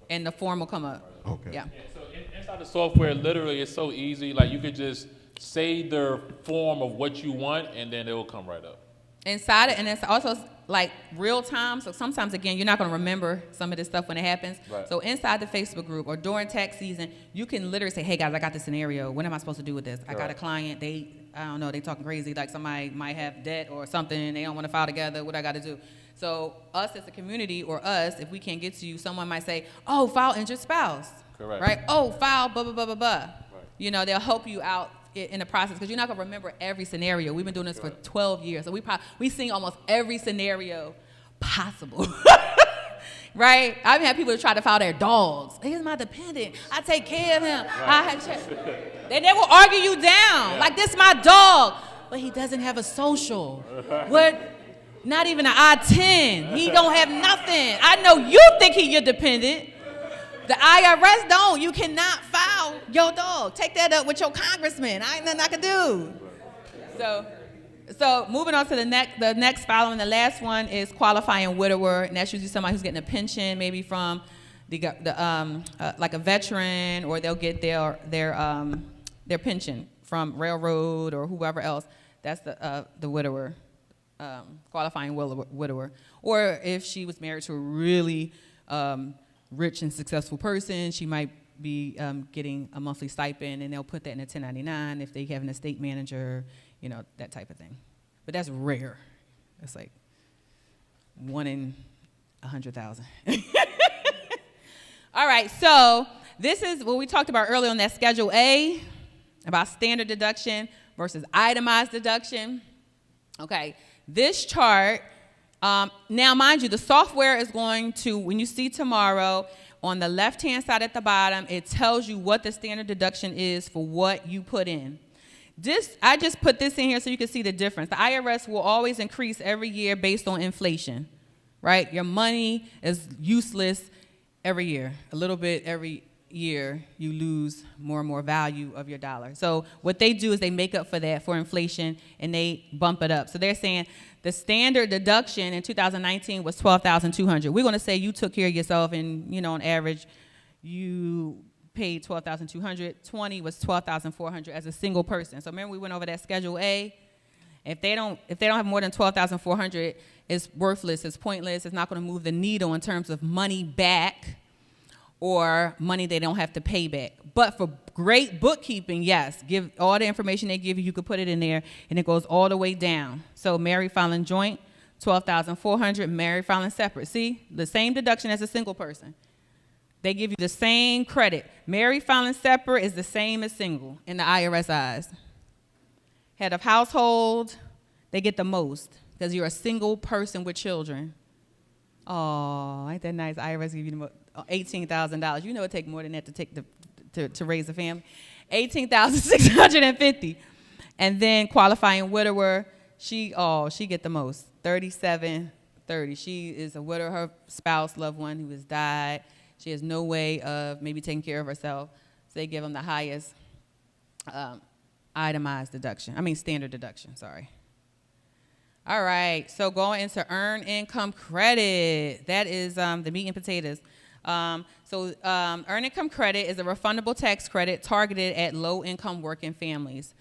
and the form will come up. Okay. Yeah. So inside the software, literally, it's so easy. Like, you could just say the form of what you want, and then it will come right up. Inside it, and it's also like real time. So sometimes, again, you're not going to remember some of this stuff when it happens. Right. So inside the Facebook group or during tax season, you can literally say, hey guys, I got this scenario. What am I supposed to do with this? I got a client. I don't know, they talking crazy. Like, somebody might have debt or something and they don't want to file together. What I got to do? So us as a community, or us, if we can't get to you, someone might say, oh, file injured spouse. Correct. Right? Oh, file blah, blah, blah, blah, blah. Right. They'll help you out in the process, because you're not going to remember every scenario. We've been doing this for 12 years, so we've seen almost every scenario possible. Right? I've had people try to file their dogs. He's my dependent. I take care of him. Right. They will argue you down. Like, this my dog. But he doesn't have a social. What? Not even an I-10. He don't have nothing. I know you think he your dependent. The IRS don't. You cannot file your dog. Take that up with your congressman. I ain't nothing I can do. So moving on to the next following, the last one is qualifying widower, and that's usually somebody who's getting a pension, maybe from like a veteran, or they'll get their pension from railroad or whoever else. That's the widower, qualifying widower. Or if she was married to a really rich and successful person, she might be getting a monthly stipend, and they'll put that in a 1099 if they have an estate manager, that type of thing. But that's rare. It's like 1 in 100,000. All right, so this is what we talked about earlier on that Schedule A, about standard deduction versus itemized deduction. Okay, this chart, now mind you, the software is going to, when you see tomorrow, on the left-hand side at the bottom, it tells you what the standard deduction is for what you put in. I just put this in here so you can see the difference. The IRS will always increase every year based on inflation, right? Your money is useless every year. A little bit every year, you lose more and more value of your dollar. So what they do is they make up for that, for inflation, and they bump it up. So they're saying the standard deduction in 2019 was $12,200. We're going to say you took care of yourself, and on average, you paid $12,200. 20 was $12,400 as a single person. So remember we went over that Schedule A. If they don't have more than $12,400, it's worthless. It's pointless. It's not going to move the needle in terms of money back or money they don't have to pay back. But for great bookkeeping, yes, give all the information they give you, you could put it in there, and it goes all the way down. So married filing joint, $12,400, married filing separate. See, the same deduction as a single person. They give you the same credit. Married filing separate is the same as single in the IRS eyes. Head of household, they get the most because you're a single person with children. Oh, ain't that nice? IRS give you $18,000. You know it takes more than that to raise a family. $18,650. And then qualifying widower, she get the most. $37.30. She is a widow, her spouse, loved one who has died. She has no way of maybe taking care of herself. So they give them the highest itemized deduction. Standard deduction, sorry. All right, so going into earned income credit. That is the meat and potatoes. Earned income credit is a refundable tax credit targeted at low-income working families.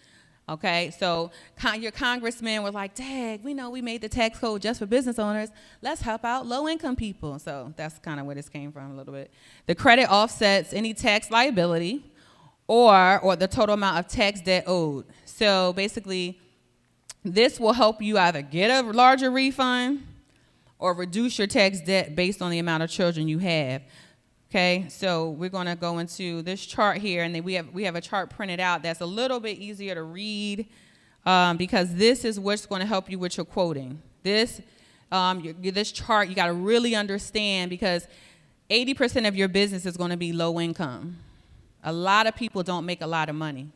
Okay, so your congressman was like, Dad, we know we made the tax code just for business owners. Let's help out low-income people. So that's kind of where this came from a little bit. The credit offsets any tax liability or the total amount of tax debt owed. So basically, this will help you either get a larger refund or reduce your tax debt based on the amount of children you have. Okay, so we're going to go into this chart here, and then we have a chart printed out that's a little bit easier to read because this is what's going to help you with your quoting. This chart you got to really understand because 80% of your business is going to be low income. A lot of people don't make a lot of money.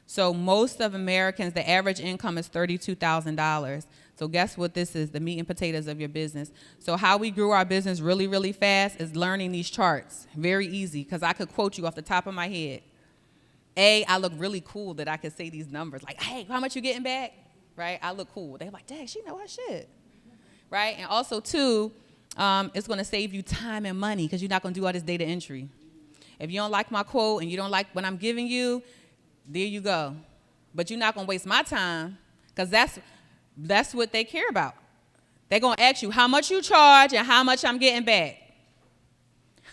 So most of Americans, the average income is $32,000. So guess what this is, the meat and potatoes of your business. So how we grew our business really, really fast is learning these charts. Very easy, because I could quote you off the top of my head. I look really cool that I could say these numbers. Like, hey, how much you getting back? Right? I look cool. They're like, dang, she know her shit. Right? And also, too, it's going to save you time and money because you're not going to do all this data entry. If you don't like my quote and you don't like what I'm giving you, there you go. But you're not going to waste my time because that's what they care about. They're going to ask you how much you charge and how much I'm getting back.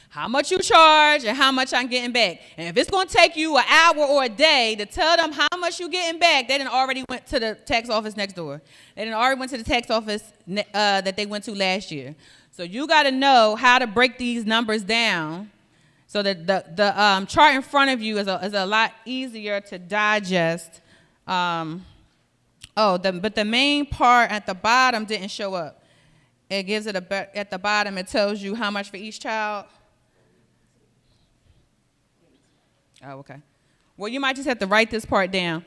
How much you charge and how much I'm getting back. And if it's going to take you an hour or a day to tell them how much you're getting back, they done already went to the tax office next door. They done already went to the tax office that they went to last year. So you got to know how to break these numbers down so that the chart in front of you is a lot easier to digest. But the main part at the bottom didn't show up. It gives it at the bottom, it tells you how much for each child. Oh, okay. Well, you might just have to write this part down.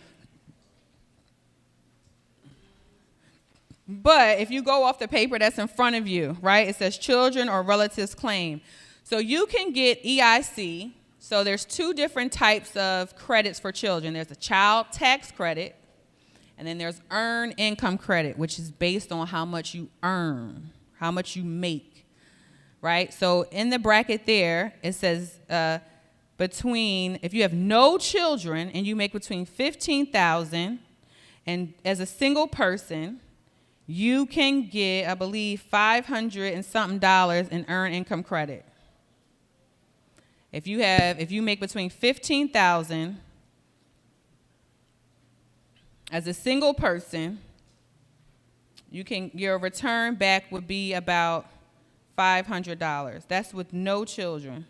But if you go off the paper that's in front of you, right, it says children or relatives claim. So you can get EIC. So there's two different types of credits for children. There's a child tax credit, and then there's earned income credit, which is based on how much you earn, how much you make, right? So in the bracket there, it says if you have no children and you make between $15,000 and as a single person, you can get, I believe, $500 and something in earned income credit. If you make between $15,000 as a single person, your return back would be about $500. That's with no children.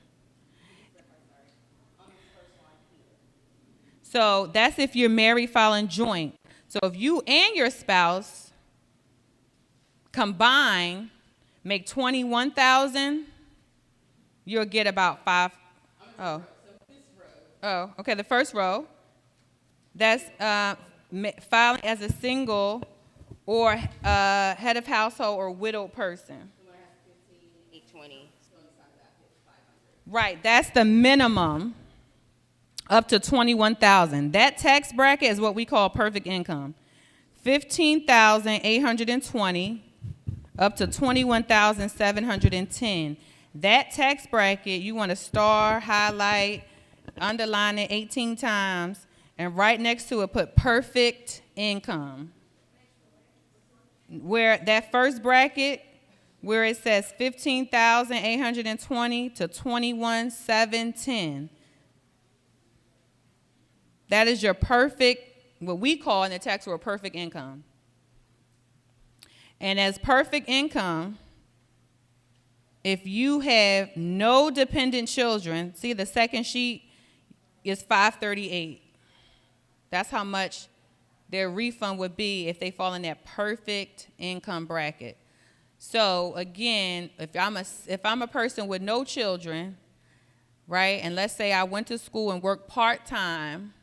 So that's if you're married filing joint. So if you and your spouse combined make $21,000, you'll get about five. Oh. Oh, okay, the first row. That's filing as a single or head of household or widowed person. 820. Right, that's the minimum up to $21,000. That tax bracket is what we call perfect income. $15,820 up to $21,710. That tax bracket, you want to star, highlight, underline it 18 times, and right next to it put perfect income. Where that first bracket, where it says 15,820 to 21,710. That is your perfect, what we call in the tax world, perfect income. And as perfect income, if you have no dependent children, see the second sheet is $538. That's how much their refund would be if they fall in that perfect income bracket. So again, if I'm a person with no children, right, and let's say I went to school and worked part-time,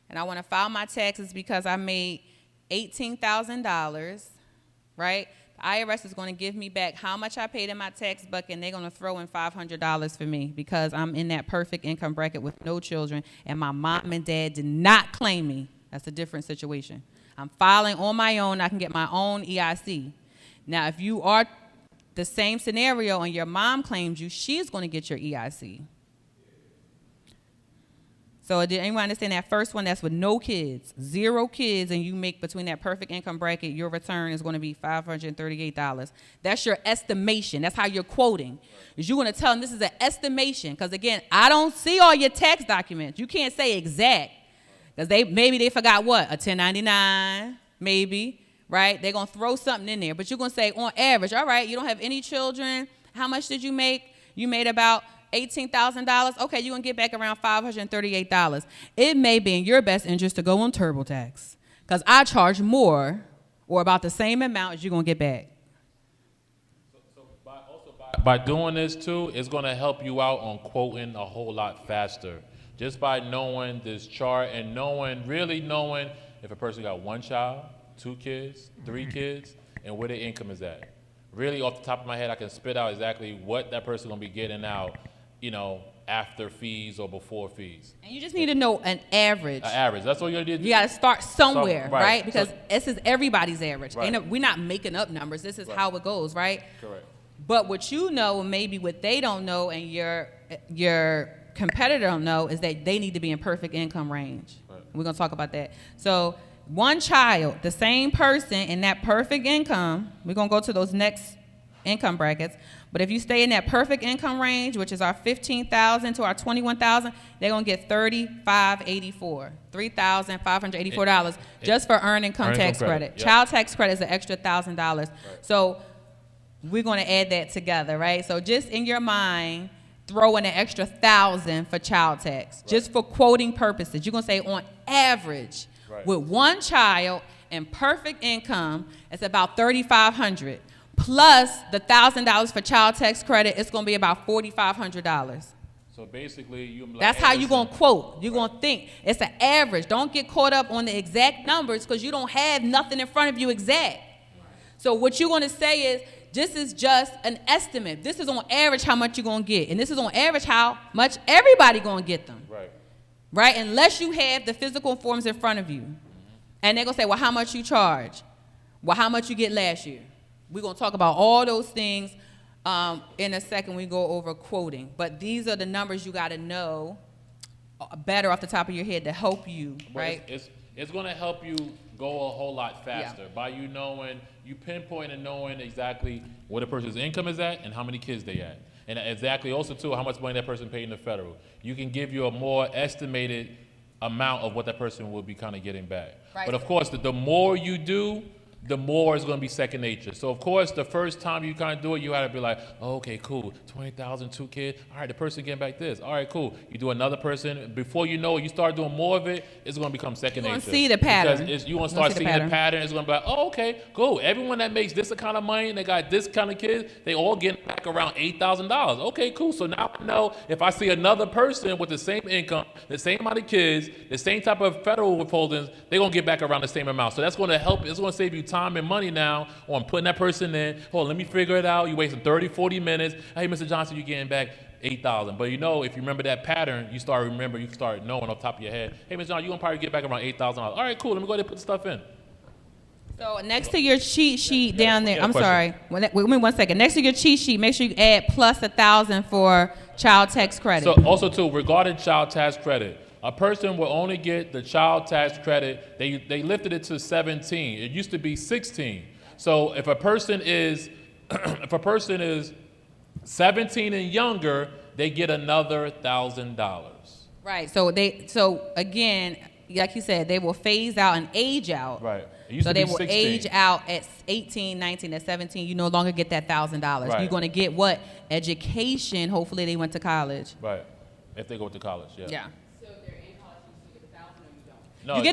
and I want to file my taxes because I made $18,000, right? The IRS is going to give me back how much I paid in my tax bucket, and they're going to throw in $500 for me because I'm in that perfect income bracket with no children, and my mom and dad did not claim me. That's a different situation. I'm filing on my own. I can get my own EIC. Now, if you are the same scenario and your mom claims you, she's going to get your EIC. So did anyone understand that first one? That's with no kids, 0 kids, and you make between that perfect income bracket, your return is going to be $538. That's your estimation. That's how you're quoting. Is you're going to tell them this is an estimation. Because, again, I don't see all your tax documents. You can't say exact. Because maybe they forgot what? A 1099, maybe. Right? They're going to throw something in there. But you're going to say, on average, all right, you don't have any children. How much did you make? You made about $18,000. Okay, you're going to get back around $538. It may be in your best interest to go on TurboTax because I charge more or about the same amount as you're going to get back. So by doing this, too, it's going to help you out on quoting a whole lot faster. Just by knowing this chart and really knowing if a person got 1 child, 2 kids, 3 kids, and where their income is at. Really, off the top of my head, I can spit out exactly what that person's gonna be getting out, after fees or before fees. And you just need to know an average. An average. That's all you gotta do. You gotta start somewhere, right? Because so, this is everybody's average. Right. We're not making up numbers. This is how it goes, right? Correct. But what you know, and maybe what they don't know, and your competitor don't know, is that they need to be in perfect income range. Right. We're gonna talk about that. So 1 child, the same person in that perfect income, we're going to go to those next income brackets, but if you stay in that perfect income range, which is our $15,000 to our $21,000, they're going to get $3,584, $3,584 just for earned income tax credit. Yep. Child tax credit is an extra $1,000. Right. So we're going to add that together, right? So just in your mind, throw in an extra $1,000 for child tax, just for quoting purposes. You're going to say on average, with 1 child and perfect income, it's about $3,500. Plus the $1,000 for child tax credit, it's going to be about $4,500. So basically, that's how you're going to quote. You're going to think. It's an average. Don't get caught up on the exact numbers because you don't have nothing in front of you exact. So what you're going to say is, this is just an estimate. This is on average how much you're going to get. And this is on average how much everybody going to get them. Right? Unless you have the physical forms in front of you. And they're going to say, well, how much you charge? Well, how much you get last year? We're going to talk about all those things in a second. We go over quoting. But these are the numbers you got to know better off the top of your head to help you, right? It's going to help you go a whole lot faster by you pinpoint and knowing exactly what a person's income is at and how many kids they have. And exactly also, too, how much money that person paid in the federal. You can give you a more estimated amount of what that person will be kind of getting back. Right. But, of course, the more you do, the more it's going to be second nature. So, of course, the first time you kind of do it, you got to be like, oh, okay, cool, 20,000, 2 kids. All right, the person getting back this. All right, cool. You do another person. Before you know it, you start doing more of it, it's going to become second nature. You're going to see the pattern. Because you're going to start seeing the pattern. It's going to be like, oh, okay, cool. Everyone that makes this kind of money and they got this kind of kids, they all getting back around $8,000. Okay, cool. So now I know if I see another person with the same income, the same amount of kids, the same type of federal withholdings, they're going to get back around the same amount. So that's going to help. It's going to save you time and money now on putting that person in. Hold on, let me figure it out. You wasting 30, 40 minutes. Hey, Mr. Johnson, you're getting back 8,000. But you know, if you remember that pattern, you start knowing off the top of your head, hey, Mr. Johnson, you're going to probably get back around $8,000. All right, cool. Let me go ahead and put the stuff in. So next to your cheat sheet down there, I'm sorry, wait me 1 second. Next to your cheat sheet, make sure you add plus 1,000 for child tax credit. So also too, regarding child tax credit, a person will only get the child tax credit. They lifted it to 17. It used to be 16. So if a person is 17 and younger, they get another $1,000. Right. So again, like you said, they will phase out and age out. Right. So they will 16. Age out at 18, 19, at 17. You no longer get that $1,000. Right. You're going to get what? Education. Hopefully they went to college. Right. If they go to college, yeah. Yeah. So if they're in college, you get 1,000 or you don't? No, you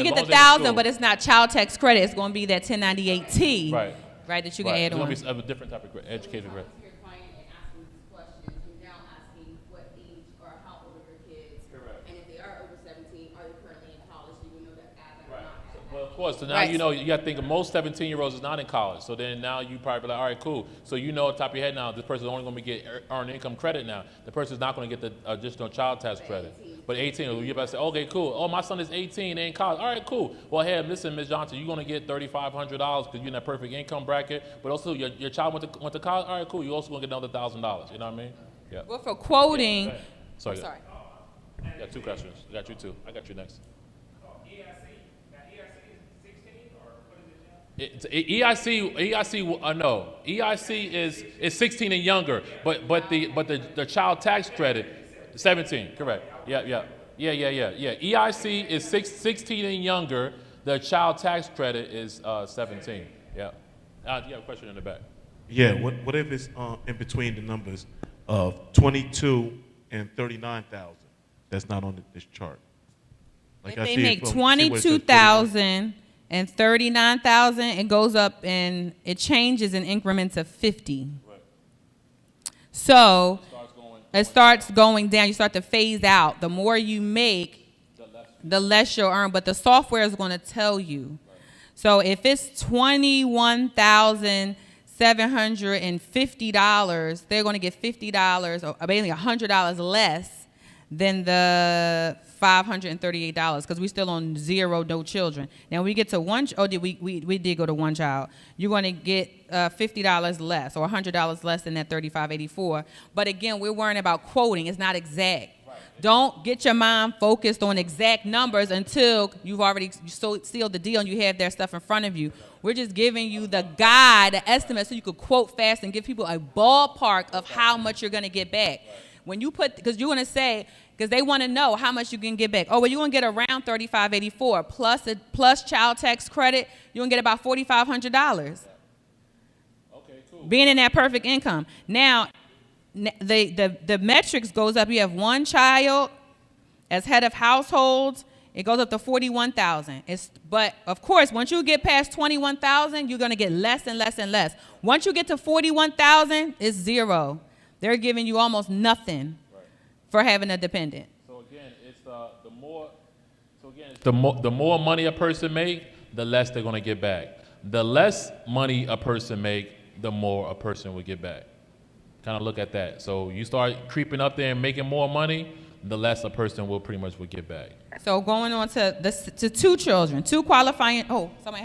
get the 1,000, but it's not child tax credit. It's going to be that 1098T. Right. right, that you can add on. It's going to be a different type of education grant. Your client and asking these questions, and now asking what age or how old are your kids. Correct. And if they are over 17, are they currently in college? Do you know that add that or not add that? Well, of course. So now you know, you got to think of most 17-year-olds is not in college. So then now you probably be like, all right, cool. So you know at the top of your head now, this person's only going to get earned income credit now. The person's not going to get the additional child tax credit. But 18, you're about to say, okay, cool. Oh, my son is 18, they in college. All right, cool. Well, hey, listen, Ms. Johnson, you're going to get $3,500 because you're in that perfect income bracket. But also, your child went to college. All right, cool. You're also going to get another $1,000. You know what I mean? Yeah. Well, for quoting. Yeah, sorry. I'm sorry. I got two questions. I got you two. I got you next. EIC is 16 and younger, but the child tax credit 17, correct? Yeah. EIC is 16 and younger. The child tax credit is 17. Yeah. You have a question in the back. Yeah. What if it's in between the numbers of 22 and 39,000? That's not on this chart. Like if they make 22,000 and 39,000, it goes up and it changes in increments of 50. Right. So it starts going down. You start to phase out. The more you make, the less you'll earn. But the software is going to tell you. Right. So if it's $21,750, they're going to get $50 or basically $100 less than the $538 because we're still on zero, no children. Now we get to we did go to one child. You're going to get $50 less or $100 less than that $35.84. But again, we're worrying about quoting. It's not exact. Right. Don't get your mind focused on exact numbers until you've already sealed the deal and you have their stuff in front of you. We're just giving you the guide, the estimate, so you could quote fast and give people a ballpark of how much you're going to get back. Right. When you put, because you're going to say, because they want to know how much you can get back. Oh, well, you're going to get around $35.84 plus child tax credit. You're going to get about $4,500. Okay, cool. Being in that perfect income. Now, the metrics goes up. You have one child as head of households. It goes up to $41,000. But of course, once you get past $21,000, you're going to get less and less and less. Once you get to $41,000, it's zero. They're giving you almost nothing for having a dependent. So again, it's the more money a person make, the less they're going to get back. The less money a person make, the more a person will get back. Kind of look at that. So you start creeping up there and making more money, the less a person will pretty much will get back. So going on to two children, two qualifying. Oh, somebody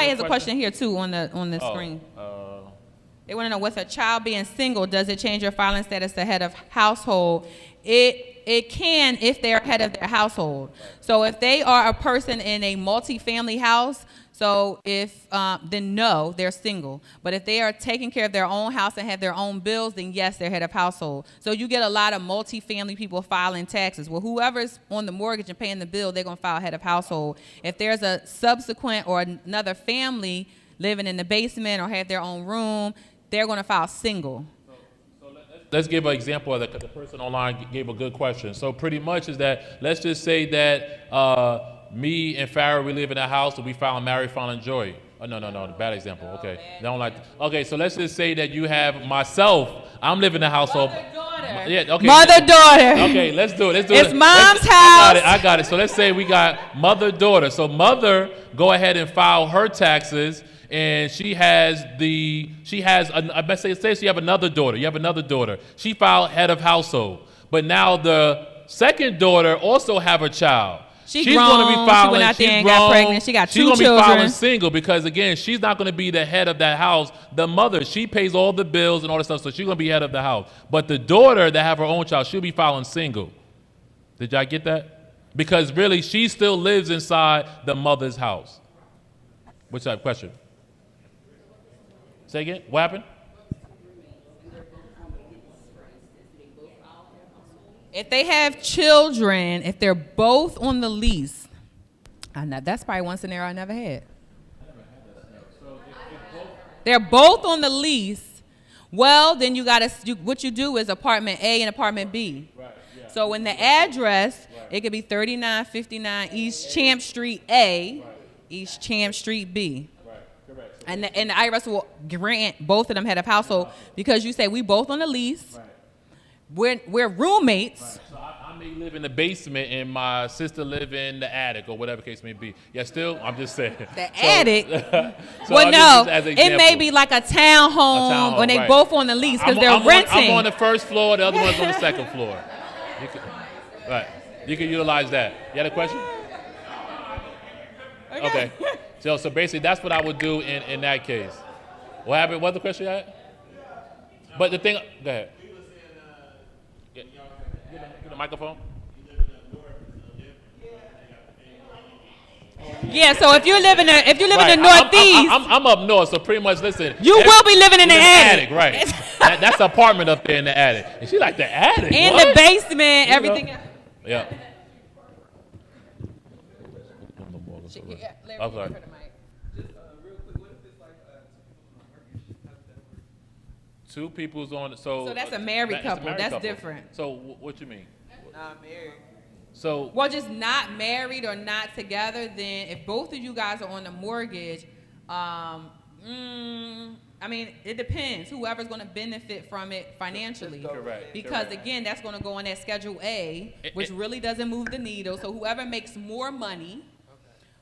has a question here too on the screen. They want to know, with a child being single, does it change your filing status to head of household? It can if they're head of their household. So if they are a person in a multi-family house, So if, then no, they're single. But if they are taking care of their own house and have their own bills, then yes, they're head of household. So you get a lot of multi-family people filing taxes. Well, whoever's on the mortgage and paying the bill, they're going to file head of household. If there's a subsequent or another family living in the basement or have their own room, they're going to file single. Let's give an example of that, because the person online gave a good question. So pretty much is that, let's just say that me and Farah, we live in a house and we filing married, filing joint. Oh, no, bad example. Okay, don't like. Okay, so let's just say that you have myself. I'm living in a household. Mother-daughter. Yeah, okay. Mother-daughter. Okay, let's do it. It's mom's house. I got it. So let's say we got mother-daughter. So mother, go ahead and file her taxes. And say she have another daughter. You have another daughter. She filed head of household. But now the second daughter also have a child. She's going to be filing. She went out there and got pregnant. She got 2 children. She's going to be filing single because, again, she's not going to be the head of that house. The mother, she pays all the bills and all that stuff, so she's going to be head of the house. But the daughter that have her own child, she'll be filing single. Did y'all get that? Because really, she still lives inside the mother's house. What's that question? Say again? What happened? If they have children, if they're both on the lease, that's probably one scenario I never had. They're both on the lease. Well, then what you do is apartment A and apartment B. Right, yeah. So in the address, it could be 3959 East Champ Street A, East Champ Street B. And the IRS will grant both of them head of household because you say we both on the lease. Right. We're roommates. Right. So I may live in the basement and my sister live in the attic or whatever case may be. Yeah, still, I'm just saying. Attic? Well, no, it may be like a townhome when they both on the lease because they're renting. I'm on the first floor, the other one's on the second floor. You can utilize that. You had a question? Okay. So basically, that's what I would do in that case. What happened? What's the question you had? But the thing, go ahead. Get the microphone. Yeah. So if you live in the Northeast, I'm up north. So pretty much, listen. You will be living in the attic. Right. That's the apartment up there in the attic. And she's like the attic. In the basement, everything. Yeah. I'm sorry. Two people's on. So that's a married couple. That's different. So what you mean? Not married. So just not married or not together. Then if both of you guys are on the mortgage, I mean, it depends. Whoever's going to benefit from it financially. Correct. Because again, that's going to go on that Schedule A, which really doesn't move the needle. So whoever makes more money.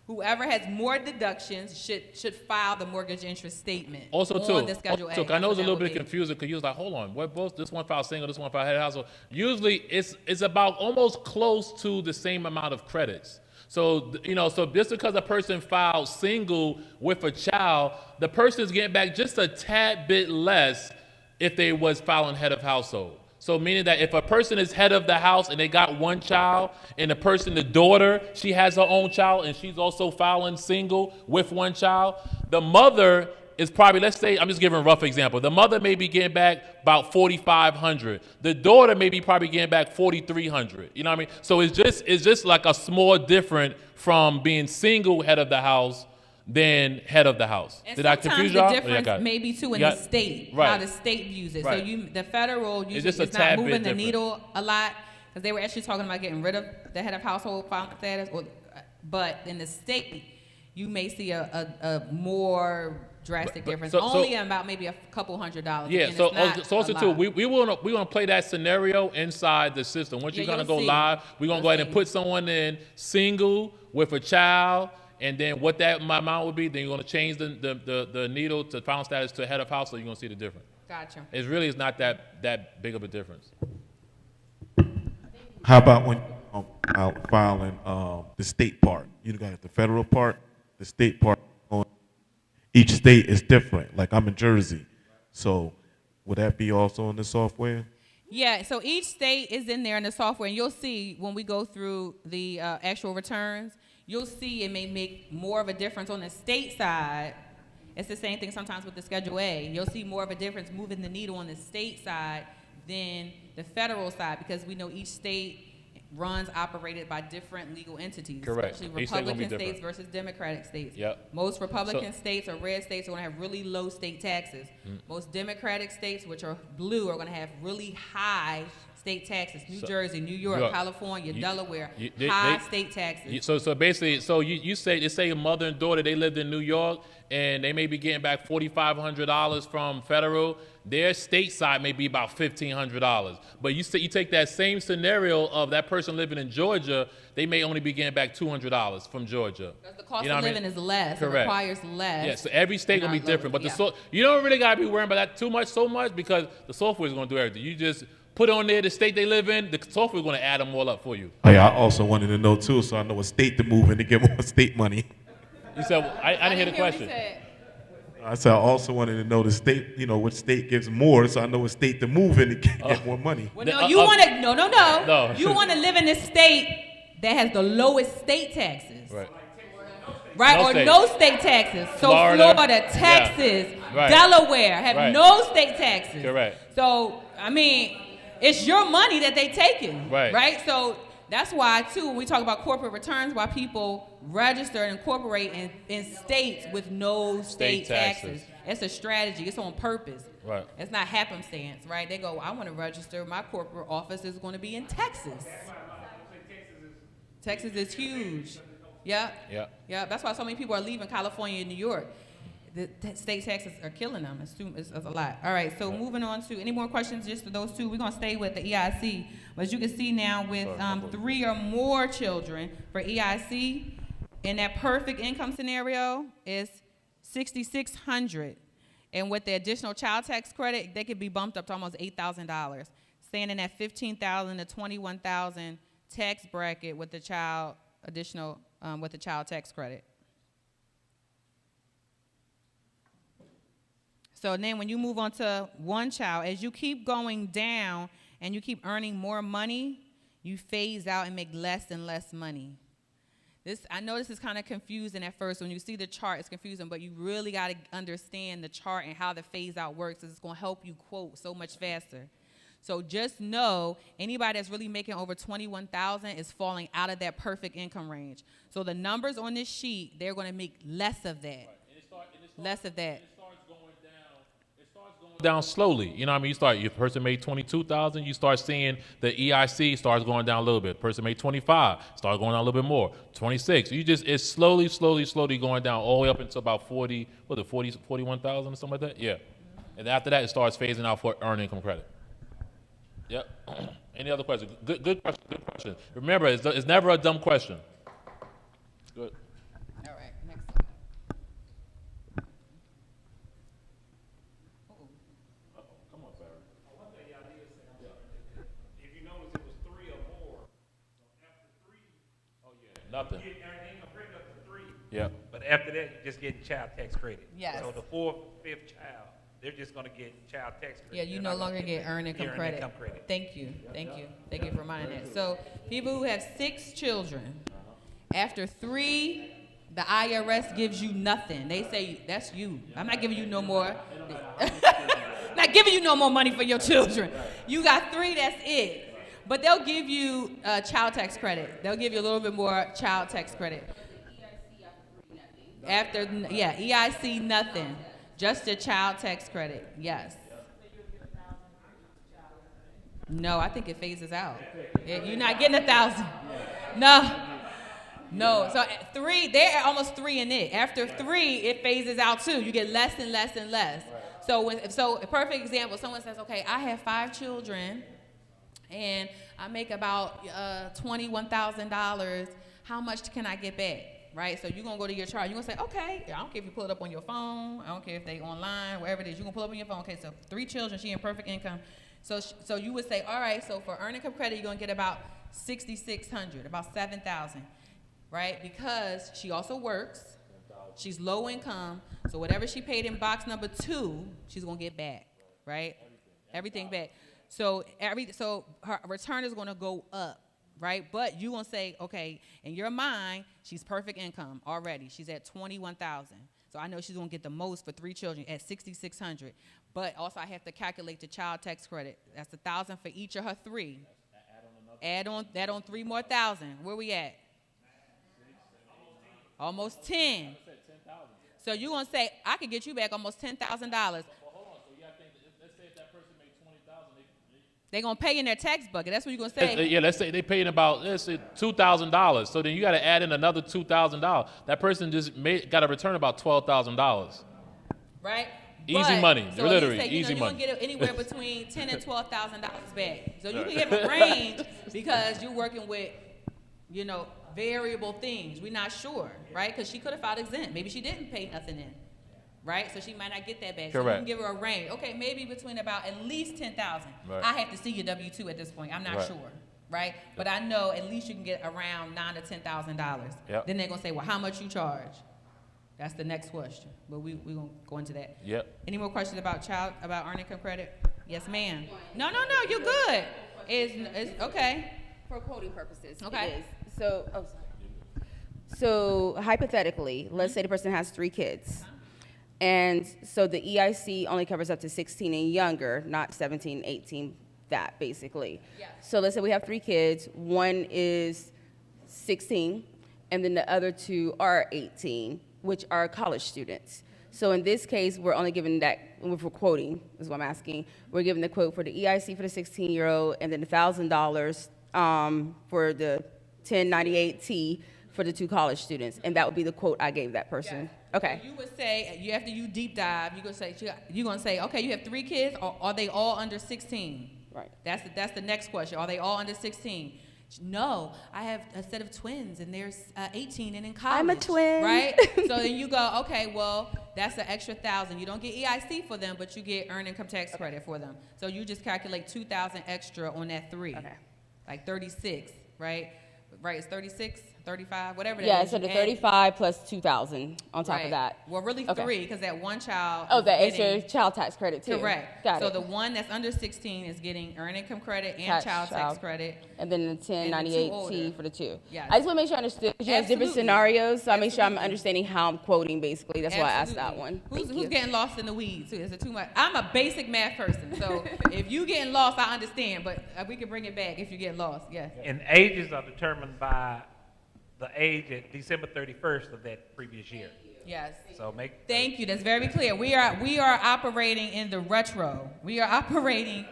Whoever has more deductions should file the mortgage interest statement. Also, on the Schedule A. I know it's a little bit confusing because you was like, hold on, what both this one file single, this one file head of household. Usually, it's about almost close to the same amount of credits. So so just because a person filed single with a child, the person is getting back just a tad bit less if they was filing head of household. So meaning that if a person is head of the house and they got one child, and the daughter, she has her own child and she's also filing single with one child, the mother is probably, let's say, I'm just giving a rough example. The mother may be getting back about $4,500. The daughter may be probably getting back $4,300. You know what I mean? So it's just like a small different from being single head of the house than head of the house. And did I confuse y'all? The difference may be too in the state, how the state views it. Right. So the federal usually is not moving the needle a lot because they were actually talking about getting rid of the head of household status. But in the state, you may see a more drastic difference. Only about maybe a couple $100. Yeah. So also too, we want to play that scenario inside the system. Once you're gonna go live, we're gonna go ahead and put someone in single with a child. And then what that amount would be, then you're going to change the needle to final status to head of household, you're going to see the difference. Gotcha. It really is not that big of a difference. How about when filing the state part? You got the federal part, the state part. Each state is different. Like I'm in Jersey. So would that be also in the software? Yeah, so each state is in there in the software. And you'll see when we go through the actual returns, you'll see it may make more of a difference on the state side. It's the same thing sometimes with the Schedule A. You'll see more of a difference moving the needle on the state side than the federal side, because we know each state runs operated by different legal entities. Correct. Especially Each state gonna be Republican states different. versus Democratic states. Yep. Most Republican states or red states are going to have really low state taxes. Most Democratic states, which are blue, are going to have really high state taxes. New Jersey, New York, California, Delaware, high state taxes. So basically, you say a mother and daughter, they lived in New York, and they may be getting back $4,500 from federal. Their state side may be about $1,500. But you take that same scenario of that person living in Georgia, they may only be getting back $200 from Georgia. Because the cost of living is less. Correct. It requires less. Yeah, so every state gonna be different. But you don't really gotta be worrying about that so much because the software is gonna do everything. You just put on there the state they live in, the software is gonna add them all up for you. Oh, yeah, I also wanted to know too, so I know what state to move in to get more state money. You said, I didn't hear the question. I said I also wanted to know the state, which state gives more, so I know what state to move in to get more money. Well, no, you want to no. You want to live in a state that has the lowest state taxes. Right, or no state taxes. So Florida, Texas, Delaware have no state taxes. Correct. So, I mean, it's your money that they taking. Right. So that's why, too, when we talk about corporate returns, why people register and incorporate in states with no state taxes. It's a strategy. It's on purpose. Right. It's not happenstance, right? They go, I want to register. My corporate office is going to be in Texas. Texas is huge. Yeah. That's why so many people are leaving California and New York. The state taxes are killing them. It's a lot. All right, so moving on to any more questions just for those two. We're going to stay with the EIC. But as you can see now with 3 or more children for EIC, in that perfect income scenario is $6,600. And with the additional child tax credit, they could be bumped up to almost $8,000. Staying in that $15,000 to $21,000 tax bracket with the child additional with the child tax credit. So then when you move on to one child, as you keep going down and you keep earning more money, you phase out and make less and less money. I know this is kind of confusing at first. When you see the chart, it's confusing, but you really got to understand the chart and how the phase out works. It's going to help you quote so much faster. So just know anybody that's really making over $21,000 is falling out of that perfect income range. So the numbers on this sheet, they're going to make less of that. Less of that. Down slowly, you know what I mean? Your person made $22,000, you start seeing the EIC starts going down a little bit. Person made $25,000, start going down a little bit more. $26,000, it's slowly going down all the way up until about $41,000 or something like that. Yeah, and after that it starts phasing out for earned income credit. Yep. Any other questions? Good question. Remember, it's never a dumb question. Good. All right, next. Come on, Farah. One thing y'all did say, if you notice, it was 3 or more. After 3, Nothing. you get earned income credit up to 3. Yeah. But after that, you just get child tax credit. Yes. So the 4th, 5th child, they're just going to get child tax credit. Yeah, you no longer get earned income credit. Thank you for reminding that. So people who have 6 children, after 3, the IRS gives you nothing. They say, that's you. I'm not giving you no more. Not giving you no more money for your children. You got 3, that's it. But they'll give you child tax credit. They'll give you a little bit more child tax credit. After, EIC, nothing. Just the child tax credit, yes. No, I think it phases out. You're not getting 1,000. No. So 3, they're almost 3 in it. After 3, it phases out too. You get less and less and less. So a perfect example, someone says, okay, I have 5 children and I make about $21,000. How much can I get back? Right? So you're going to go to your chart. You're going to say, okay, I don't care if you pull it up on your phone. I don't care if they online, wherever it is. You're going to pull it up on your phone. Okay, so 3 children, she in perfect income. So you would say, all right, so for earned income credit, you're going to get about $6,600, about $7,000, right? Because she also works. She's low income. So whatever she paid in box number 2, she's going to get back, right? Everything back. So her return is going to go up right? But you gonna say, okay, in your mind, she's perfect income already. She's at 21,000. So I know she's gonna get the most for 3 children at 6,600. But also I have to calculate the child tax credit. That's 1,000 for each of her 3. Add on 3 more thousand. Where we at? Almost 10. So you gonna say I could get you back almost $10,000. Well, hold on. So you got to think. Let's say if that person made $20,000, they gonna pay in their tax bucket. That's what you're gonna say. Yeah, let's say they paying about $2,000. So then you got to add in another $2,000. That person just got to return about $12,000. Right. Easy money, so literally, say, easy you're money. Gonna get anywhere between $10,000 and $12,000 back. So you can give a range because you're working with, variable things. We're not sure, right? Because she could have filed exempt. Maybe she didn't pay nothing in, right? So she might not get that back. Correct. So you can give her a range. Okay, maybe between about at least $10,000. Right. I have to see your W-2 at this point. I'm not Right. sure, right? But I know at least you can get around $9,000 to $10,000. Yep. Then they're gonna say, well, how much you charge? That's the next question. But we gonna go into that. Yep. Any more questions about earned income credit? Yes, ma'am. No, you're good. It's okay. For quoting purposes, Okay. it is. So hypothetically, let's say the person has 3 kids. And so the EIC only covers up to 16 and younger, not 17, 18, that basically. Yeah. So let's say we have 3 kids. One is 16, and then the other 2 are 18, which are college students. So in this case, we're only giving that, if we're quoting, is what I'm asking, we're giving the quote for the EIC for the 16-year-old, and then $1,000 for the 1098T for the 2 college students, and that would be the quote I gave that person. Yeah. Okay. So you would say, after you deep dive, you're gonna say, okay, you have 3 kids, or are they all under 16? Right. That's the next question. Are they all under 16? No, I have a set of twins, and they're 18 and in college. I'm a twin. Right? So then you go, okay, well, that's an extra 1,000. You don't get EIC for them, but you get earned income tax credit for them. So you just calculate 2,000 extra on that 3. Okay. Like 36, right? Right, it's 36, 35, whatever that is. Yeah, so the 35 plus 2,000 on top of that. Well, really 3, because that one child. Oh, that extra child tax credit too. Correct. Got so it. the one that's under 16 is getting earned income credit and child tax credit. And then the 1098T for the 2. Yes. I just want to make sure I understood, because you have different scenarios, so I make sure I'm understanding how I'm quoting, basically. That's why I asked that one. Who's getting lost in the weeds, too? Is it too much? I'm a basic math person, so if you getting lost, I understand, but we can bring it back if you get lost, yeah. And ages are determined by the age at December 31st of that previous year. Yes. So Thank you. That's very clear. We are operating in the retro. We are operating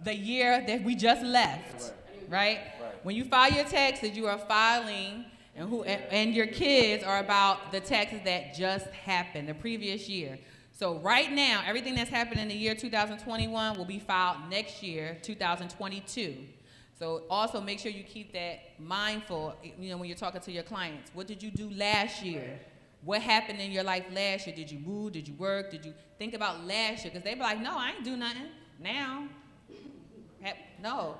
the year that we just left, right? When you file your taxes, you are filing, and your kids are about the taxes that just happened the previous year. So right now, everything that's happened in the year 2021 will be filed next year, 2022. So also make sure you keep that mindful, when you're talking to your clients. What did you do last year? What happened in your life last year? Did you move? Did you work? Did you think about last year? Because they be like, no, I ain't do nothing. Now, no.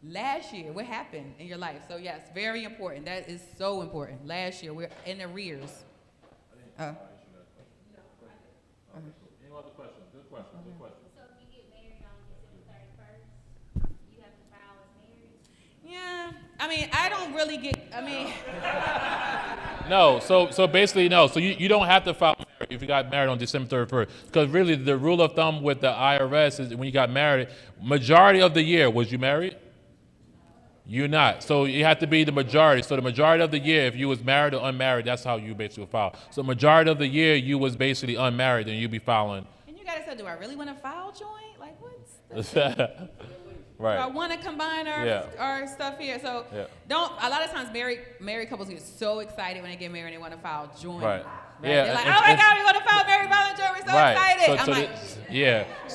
Last year, what happened in your life? So yes, very important. That is so important. Last year, we're in arrears. Any other questions? Good question. Good question. So if you get married on December 31st, you have to file as married? Yeah, I don't really get, No, so basically, no. So you don't have to file married if you got married on December 31st. Because really, the rule of thumb with the IRS is when you got married, majority of the year, was you married? You're not. So you have to be the majority. So the majority of the year, if you was married or unmarried, that's how you basically file. So majority of the year, you was basically unmarried, and you'd be filing. And you gotta say, do I really want to file joint? Like, what's Right. Do I want to combine our stuff here? So a lot of times married couples get so excited when they get married, they want to file joint. Right. Yeah. They're like, oh my God, we want to file married filing joint. We're so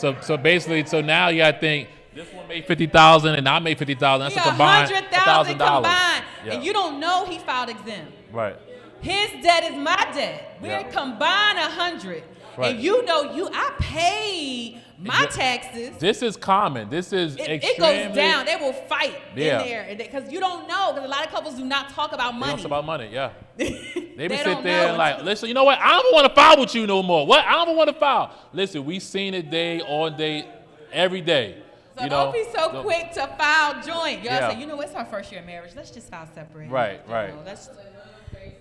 excited. So basically, so now you gotta think, this one made $50,000 and I made $50,000. That's a combined $100,000 combined, Yeah. and you don't know he filed exempt. Right. His debt is my debt. We're combined 100, Right. and I paid my taxes. This is common. This is It extremely. goes down. They will fight in Yeah. there because you don't know. Because a lot of couples do not talk about They money. don't talk about money, yeah. They be sit don't there know. and like, listen, you know what? I don't want to file with you no more. What? I don't want to file. Listen, we seen it day, all day, every day. So don't be so quick to file joint. Y'all say, you know, it's our first year of marriage. Let's just file separate. Right. You know, let's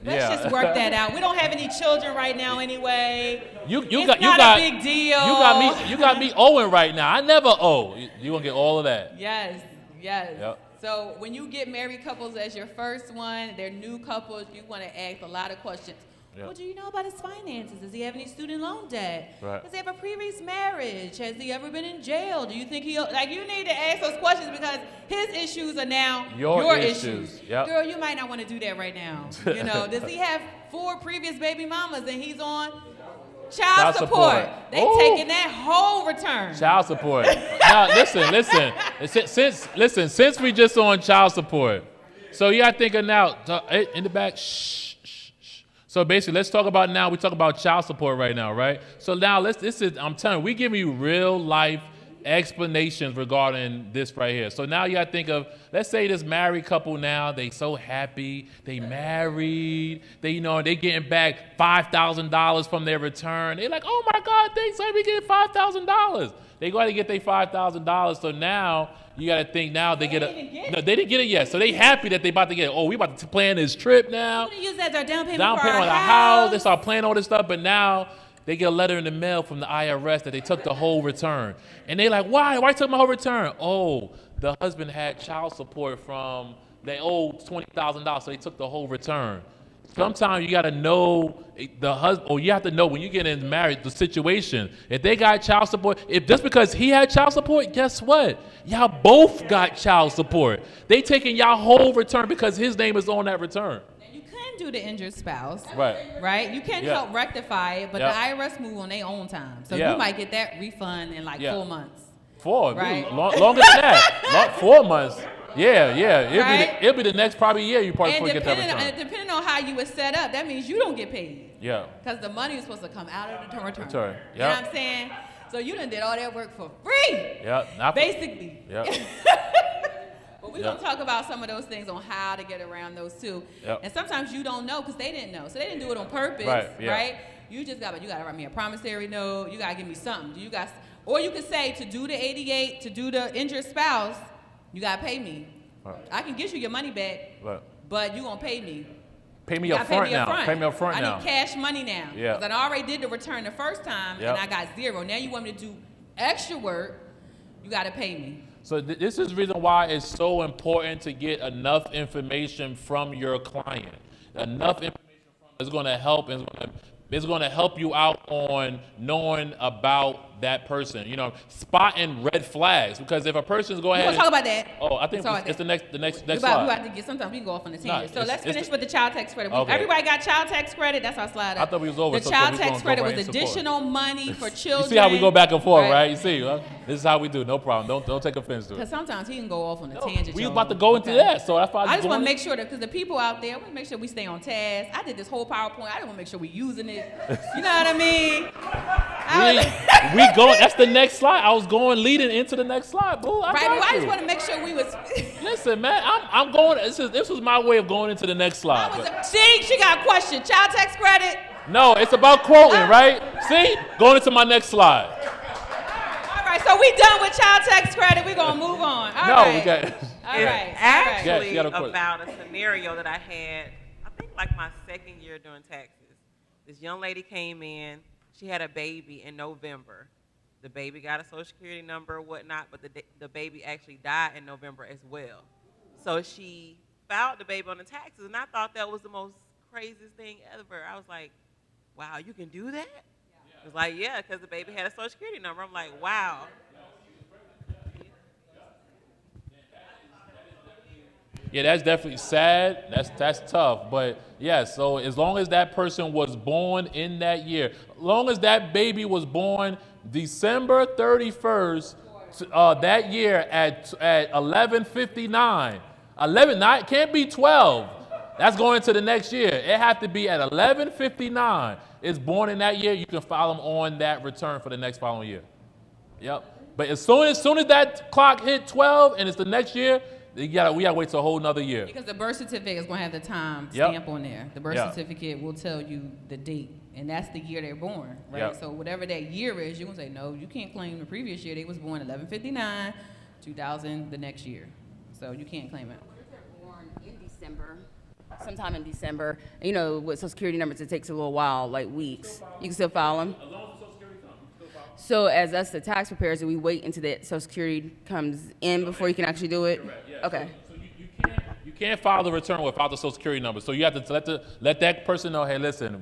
just work that out. We don't have any children right now anyway. It's not a big deal. You got me owing right now. I never owe. You gonna get all of that. Yes. Yep. So when you get married couples as your first one, they're new couples, you want to ask a lot of questions. Yep. What do you know about his finances? Does he have any student loan debt? Right. Does he have a previous marriage? Has he ever been in jail? Do you think you need to ask those questions because his issues are now your issues. Yep. Girl, you might not want to do that right now. You know, does he have 4 previous baby mamas and he's on child support? They taking that whole return. Child support. Now listen. Since we just on child support, so you gotta think of now in the back. So basically, let's talk about now. We talk about child support right now, right? So now I'm telling you, we give you real life explanations regarding this right here. So now you gotta think of, let's say this married couple now, they so happy, they married, they getting back $5,000 from their return. They're like, oh my God, thanks, we get $5,000. They go ahead and get their $5,000. So now you got to think now they get no, they didn't get it yet. So they happy that they about to get it. Oh, we about to plan this trip now. We're going to use that as our down payment on the house. They start planning all this stuff. But now they get a letter in the mail from the IRS that they took the whole return. And they like, why? Why took my whole return? Oh, the husband had child support from, they owed $20,000. So they took the whole return. Sometimes you got to know the husband, or you have to know when you get in married, the situation. If they got child support, if just because he had child support, guess what? Y'all both got child support. They taking y'all whole return because his name is on that return. You can do the injured spouse. Right. You can help rectify it, but the IRS move on their own time. So you might get that refund in 4 months. 4, right? Longer than that. 4 months. Yeah. It'll be the next probably year you probably get that return. And depending on how you were set up, that means you don't get paid. Yeah. Because the money is supposed to come out of the return. Yep. You know what I'm saying? So you done did all that work for free. Yeah. Basically. Yeah. But we're going to talk about some of those things on how to get around those too. Yep. And sometimes you don't know because they didn't know. So they didn't do it on purpose. Right? You just got to write me a promissory note. You got to give me something. Or you could say to do the 88, to do the injured spouse, you got to pay me. Right. I can get you your money back, but you going to pay me. Pay me up front now. Pay me up front now. I need cash money now. Yeah. Because I already did the return the first time, and I got 0. Now you want me to do extra work, you got to pay me. So this is the reason why it's so important to get enough information from your client. Enough information is going to help, and it's going to help you out on knowing about that person, spotting red flags. Because if a person's going ahead, we'll talk about that. Oh, I think it's the next slide. We about to get, sometimes we can go off on the tangent. So let's finish with the child tax credit. Okay. Everybody got child tax credit. That's our slide. I thought we was over. The child tax credit was additional money for children. You see how we go back and forth, right? You see, this is how we do. No problem. Don't take offense to it. Because sometimes he can go off on a tangent. We was about to go into that, so that's why I just want to make sure that because the people out there, I want to make sure we stay on task. I did this whole PowerPoint. I didn't want to make sure we using it. You know what I mean? We going. That's the next slide. I was going leading into the next slide, boo. I just want to make sure we was. Listen, man, I'm going. This was my way of going into the next slide. She got a question. Child tax credit. No, it's about quoting, right? See, going into my next slide. All right, so we done with child tax credit. We're gonna move on. All right. We got. All right. Actually, about a scenario that I had, I think like my second year doing taxes. This young lady came in. She had a baby in November. The baby got a Social Security number or whatnot, but the baby actually died in November as well. So she filed the baby on the taxes, and I thought that was the most craziest thing ever. I was like, wow, you can do that? It was like, yeah, because the baby had a Social Security number. I'm like, wow. Yeah, that's definitely sad. That's tough. But yes, so as long as that person was born in that year, as long as that baby was born December 31st that year at 11:59, it can't be 12. That's going into the next year. It has to be at 11:59. It's born in that year. You can file them on that return for the next following year. Yep. But as soon as that clock hit 12 and it's the next year, we gotta wait till a whole nother year. Because the birth certificate is gonna have the time stamp on there. The birth certificate will tell you the date, and that's the year they're born, right? So whatever that year is, you're gonna say, no, you can't claim the previous year. They was born 11:59. $2,000 the next year. So you can't claim it. Born in December, sometime in December. You know, with Social Security numbers, it takes a little while, like weeks. You can still file them. As long as Social Security comes, you can still file. So as us, the tax preparers, do we wait until that Social Security comes in before you can actually do it? Correct, yeah. Okay. So you can't file the return without the Social Security number. So you have to let that person know, hey, listen,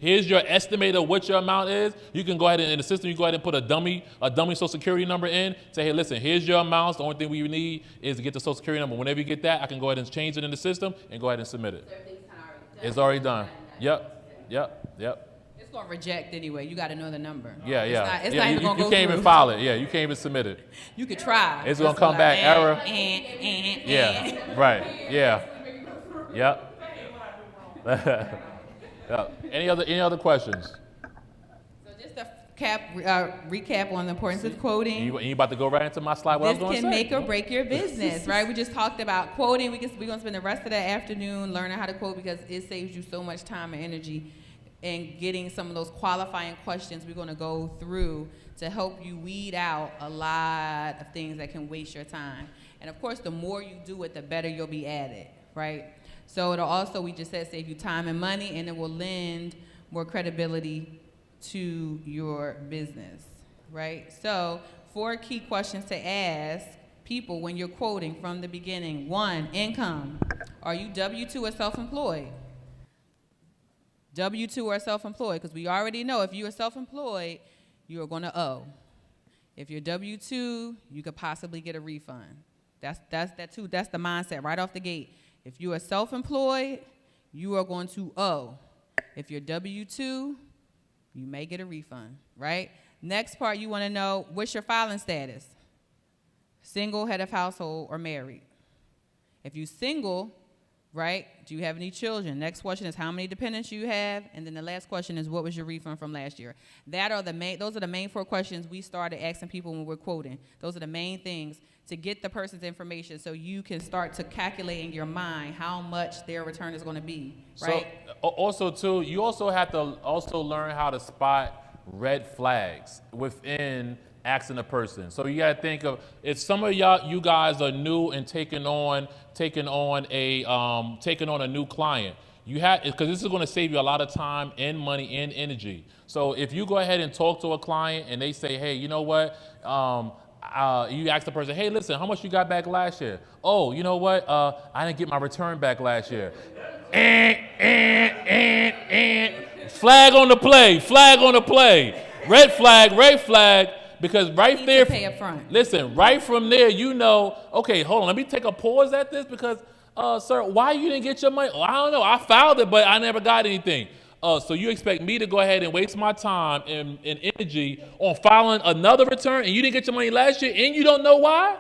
here's your estimate of what your amount is. You can go ahead and in the system, you go ahead and put a dummy Social Security number in. Say, hey, listen, here's your amounts. The only thing we need is to get the Social Security number. Whenever you get that, I can go ahead and change it in the system and go ahead and submit it. It's already done. Yep. It's going to reject anyway. You got to know the number. Yeah. It's not even going to go You can't even file it. Yeah, you can't even submit it. You could try. It's going to come back error. Yeah. Right. Yeah. Yep. Yep. Any other questions? So just to recap on the importance of quoting. You about to go right into my slide? What I was going to say? This can make or break your business, right? We just talked about quoting. We're going to spend the rest of the afternoon learning how to quote because it saves you so much time and energy in getting some of those qualifying questions we're going to go through to help you weed out a lot of things that can waste your time. And of course, the more you do it, the better you'll be at it, right? So it'll also, we just said, save you time and money, and it will lend more credibility to your business, right? So 4 key questions to ask people when you're quoting from the beginning. 1, income. Are you W-2 or self-employed? W-2 or self-employed, because we already know if you are self-employed, you are going to owe. If you're W-2, you could possibly get a refund. That's the mindset right off the gate. If you are self-employed, you are going to owe. If you're W-2, you may get a refund, right? Next part, you want to know, what's your filing status? Single, head of household, or married? If you're single, right, do you have any children? Next question is how many dependents you have, and then the last question is what was your refund from last year? Those are the main 4 questions we started asking people when we're quoting. Those are the main things to get the person's information so you can start to calculate in your mind how much their return is going to be, right? So also too, you also have to also learn how to spot red flags within asking a person. So you got to think of, if some of you guys are new and taking on a new client, you have, because this is going to save you a lot of time and money and energy. So if you go ahead and talk to a client and they say, hey, you know what, you ask the person, hey, listen, how much you got back last year? Oh, you know what, I didn't get my return back last year. Flag on the play, red flag. Because right there, pay up front. Listen, right from there, you know, okay, hold on, let me take a pause at this because, sir, why you didn't get your money? Oh, I don't know, I filed it, but I never got anything. So you expect me to go ahead and waste my time and energy on filing another return and you didn't get your money last year and you don't know why?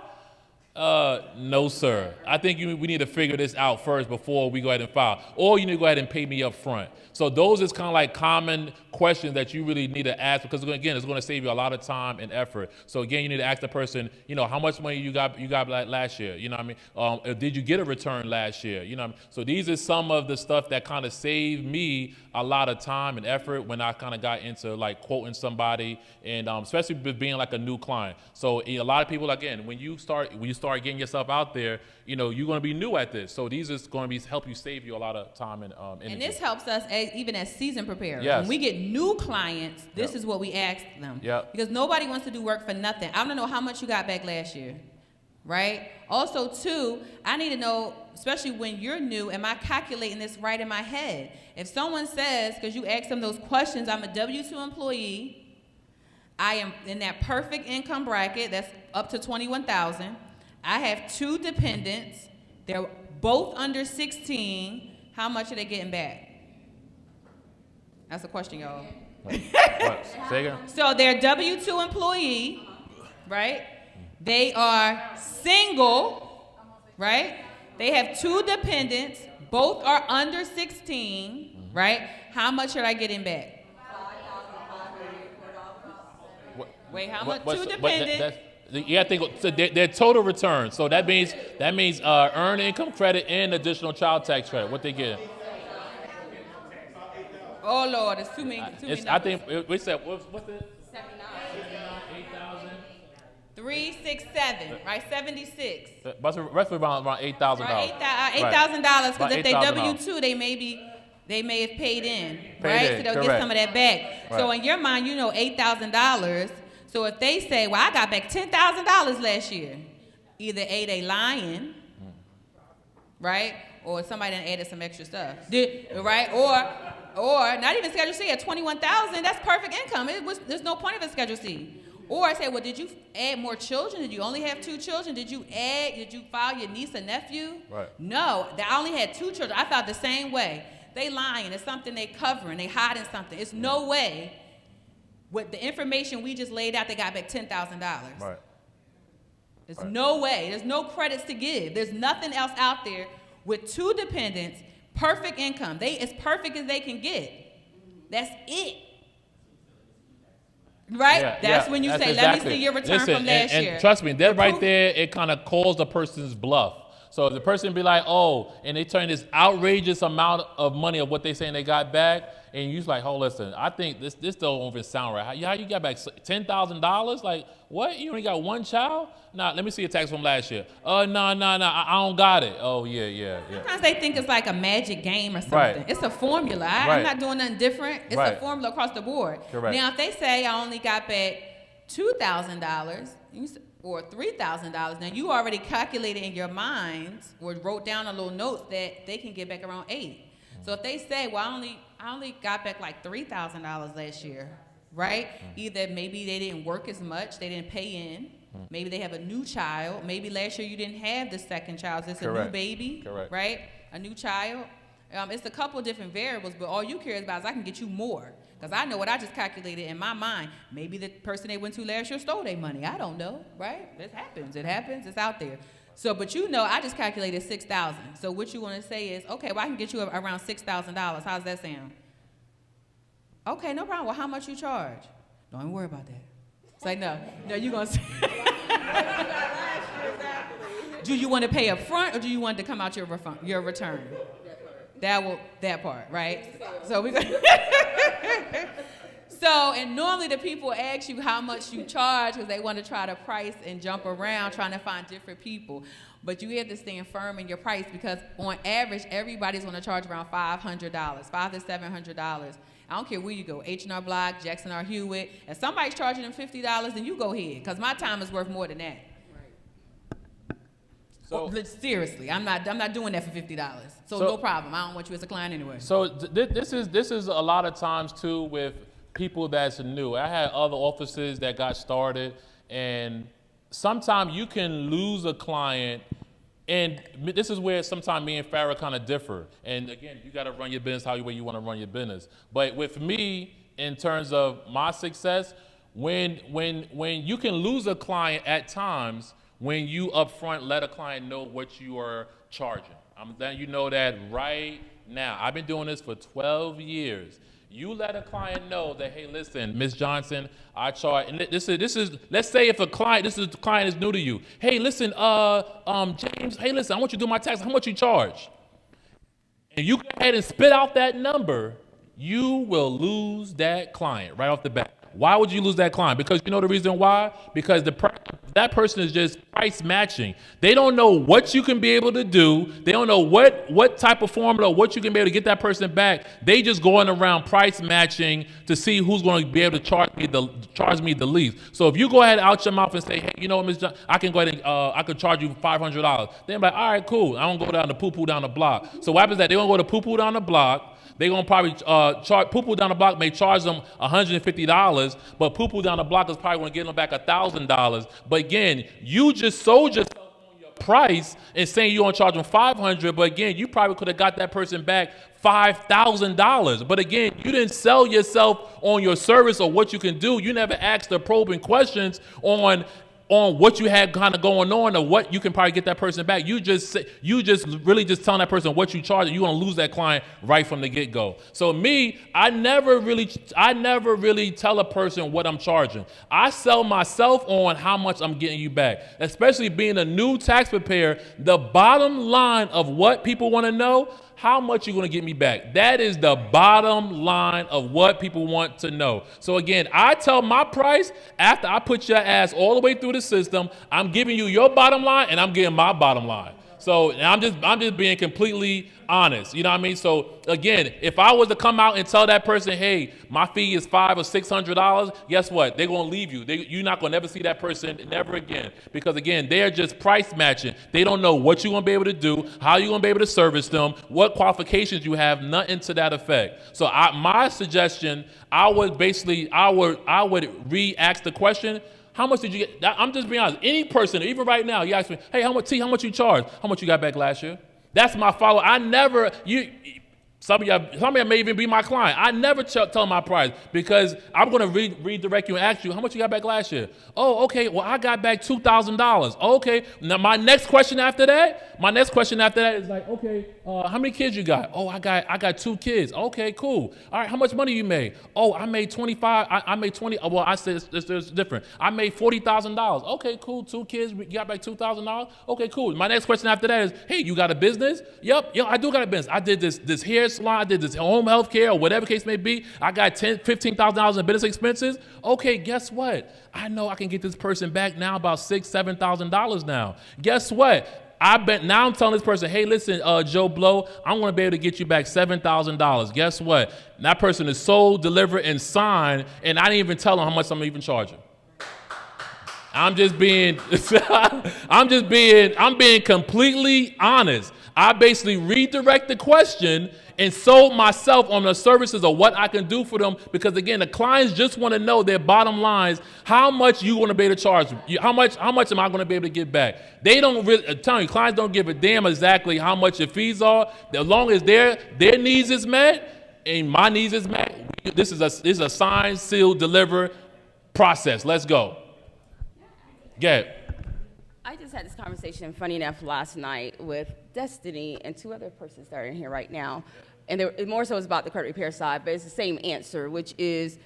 No, sir. I think we need to figure this out first before we go ahead and file. Or you need to go ahead and pay me up front. So those is kind of like common questions that you really need to ask because, again, it's going to save you a lot of time and effort. So, again, you need to ask the person, you know, how much money you got last year? You know what I mean? Did you get a return last year? You know what I mean? So these are some of the stuff that kind of saved me a lot of time and effort when I kind of got into, like, quoting somebody and especially being, like, a new client. So a lot of people, again, when you start getting yourself out there, you know, you're going to be new at this. So these is going to help you save you a lot of time and energy. And this helps us even as seasoned preparers. Yes. When we get new clients, this is what we ask them. Yep. Because nobody wants to do work for nothing. I want to know how much you got back last year, right? Also, too, I need to know, especially when you're new, am I calculating this right in my head? If someone says, because you ask them those questions, I'm a W-2 employee, I am in that perfect income bracket, that's up to $21,000. I have 2 dependents. They're both under 16. How much are they getting back? That's a question, y'all. What? Say again? So they're W-2 employee, right? They are single, right? They have 2 dependents. Both are under 16, right? How much are I getting back? Wait, how much? 2 dependents. You got to think, so their total return. So that means earned income credit and additional child tax credit. What they get? Oh Lord, it's too many. I think we said what's the 79. 8,000. 367, right? 76. But the rest of around $8,000. Right, $8,000 because if they W-2, they may have paid in, right? So they'll get some of that back. Right. So in your mind, you know $8,000. So if they say, well, I got back $10,000 last year, either A, they lying, right? Or somebody done added some extra stuff, right? Or not even Schedule C at $21,000, that's perfect income. There's no point of a Schedule C. Or I say, well, did you add more children? Did you only have 2 children? Did you file your niece or nephew? Right. No, I only had 2 children. I felt the same way. They lying. It's something they covering. They hiding something. It's no way. With the information we just laid out, they got back $10,000. Right. There's no way. There's no credits to give. There's nothing else out there with 2 dependents, perfect income. They as perfect as they can get. That's it. Right? Yeah, That's when you say, let me see your return from last year. And trust me, that right there, it kind of calls the person's bluff. So if the person be like, oh, and they turn this outrageous amount of money of what they saying they got back, and you're like, oh, listen, I think this don't even sound right. How you got back $10,000? Like, what? You only got 1 child? Nah, let me see your tax from last year. No, I don't got it. Oh, yeah. Sometimes they think it's like a magic game or something. Right. It's a formula. I'm not doing nothing different. It's a formula across the board. Correct. Now, if they say I only got back $2,000 or $3,000, now you already calculated in your mind or wrote down a little note that they can get back around $8,000. So if they say, well, I only got back like $3,000 last year, right? Either maybe they didn't work as much, they didn't pay in. Maybe they have a new child. Maybe last year you didn't have the second child. It's a new baby, right? A new child. It's a couple of different variables, but all you care about is I can get you more. Because I know what I just calculated in my mind. Maybe the person they went to last year stole their money. I don't know, right? This happens. It happens. It's out there. So, but you know, I just calculated $6,000. So what you want to say is, okay, well, I can get you around $6,000. How's that sound? Okay, no problem. Well, how much you charge? Don't even worry about that. Say no, you're going to say. Do you want to pay up front or do you want to come out your return? That part, right? So we So, and normally the people ask you how much you charge because they want to try to price and jump around trying to find different people. But you have to stand firm in your price because on average, everybody's going to charge around $500, $500 to $700. I don't care where you go, H&R Block, Jackson R. Hewitt. If somebody's charging them $50, then you go ahead because my time is worth more than that. So seriously, I'm not doing that for $50. So no problem. I don't want you as a client anyway. So this is a lot of times too with people that's new. I had other offices that got started, and sometimes you can lose a client. And this is where sometimes me and Farah kind of differ. And again, you got to run your business how you want to run your business. But with me, in terms of my success, when you can lose a client at times when you upfront let a client know what you are charging. I'm letting you know that right now. I've been doing this for 12 years. You let a client know that, hey, listen, Ms. Johnson, I charge. And this is. Let's say if a client, the client is new to you. Hey, listen, James. Hey, listen, I want you to do my tax. How much you charge? And you go ahead and spit out that number. You will lose that client right off the bat. Why would you lose that client? Because you know the reason why? Because that person is just price matching. They don't know what you can be able to do. They don't know what type of formula, what you can be able to get that person back. They just going around price matching to see who's going to be able to charge me the least. So if you go ahead out your mouth and say, hey, you know what, Ms. John, I can go ahead and I could charge you $500. They're like, all right, cool. I don't go down to poo-poo down the block. So what happens is that they're going to go to poo-poo down the block. They're going to probably charge, poo-poo down the block may charge them $150, but poo-poo down the block is probably going to get them back $1,000. But again, you just sold yourself on your price and saying you want to charge them $500, but again, you probably could have got that person back $5,000. But again, you didn't sell yourself on your service or what you can do. You never asked the probing questions on what you had kind of going on or what you can probably get that person back. You just really just telling that person what you charge, and you're going to lose that client right from the get-go. So me, I never really tell a person what I'm charging. I sell myself on how much I'm getting you back. Especially being a new tax preparer, the bottom line of what people want to know, how much you going to get me back? That is the bottom line of what people want to know. So again, I tell my price after I put your ass all the way through the system. I'm giving you your bottom line, and I'm getting my bottom line. So I'm just being completely honest. You know what I mean? So again, if I was to come out and tell that person, hey, my fee is $500 or $600, guess what? They're gonna leave you. You're not gonna never see that person never again, because again, they're just price matching. They don't know what you're gonna be able to do, how you're gonna be able to service them, what qualifications you have, nothing to that effect. So my suggestion, I would re-ask the question. How much did you get? I'm just being honest. Any person, even right now, you ask me, hey, how much you charge? How much you got back last year? That's my follow. Some of y'all may even be my client. I never tell my price, because I'm going to redirect you and ask you, how much you got back last year? Oh, okay. Well, I got back $2,000. Okay. Now, my next question after that is like, okay, how many kids you got? Oh, I got 2 kids. Okay, cool. All right. How much money you made? Oh, I made 25. I made 20. Well, I said it's different. I made $40,000. Okay, cool. 2 kids. You got back $2,000. Okay, cool. My next question after that is, hey, you got a business? Yep, I do got a business. I did this hair salon, I did this home health care, or whatever case may be. I got $15,000 in business expenses. Okay, guess what? I know I can get this person back now about $6,000, $7,000 now. Guess what? Now I'm telling this person, hey, listen, Joe Blow, I'm going to be able to get you back $7,000. Guess what? That person is sold, delivered, and signed, and I didn't even tell them how much I'm even charging. I'm being completely honest. I basically redirect the question and sold myself on the services of what I can do for them, because again, the clients just want to know their bottom lines. How much you want to be able to charge? How much am I going to be able to get back? They don't really, I'm telling you, clients don't give a damn exactly how much your fees are. As long as their needs is met and my needs is met, this is a sign, seal, deliver process. Let's go. Get it. I just had this conversation, funny enough, last night with Destiny and 2 other persons that are in here right now. And it more so is about the credit repair side, but it's the same answer, which is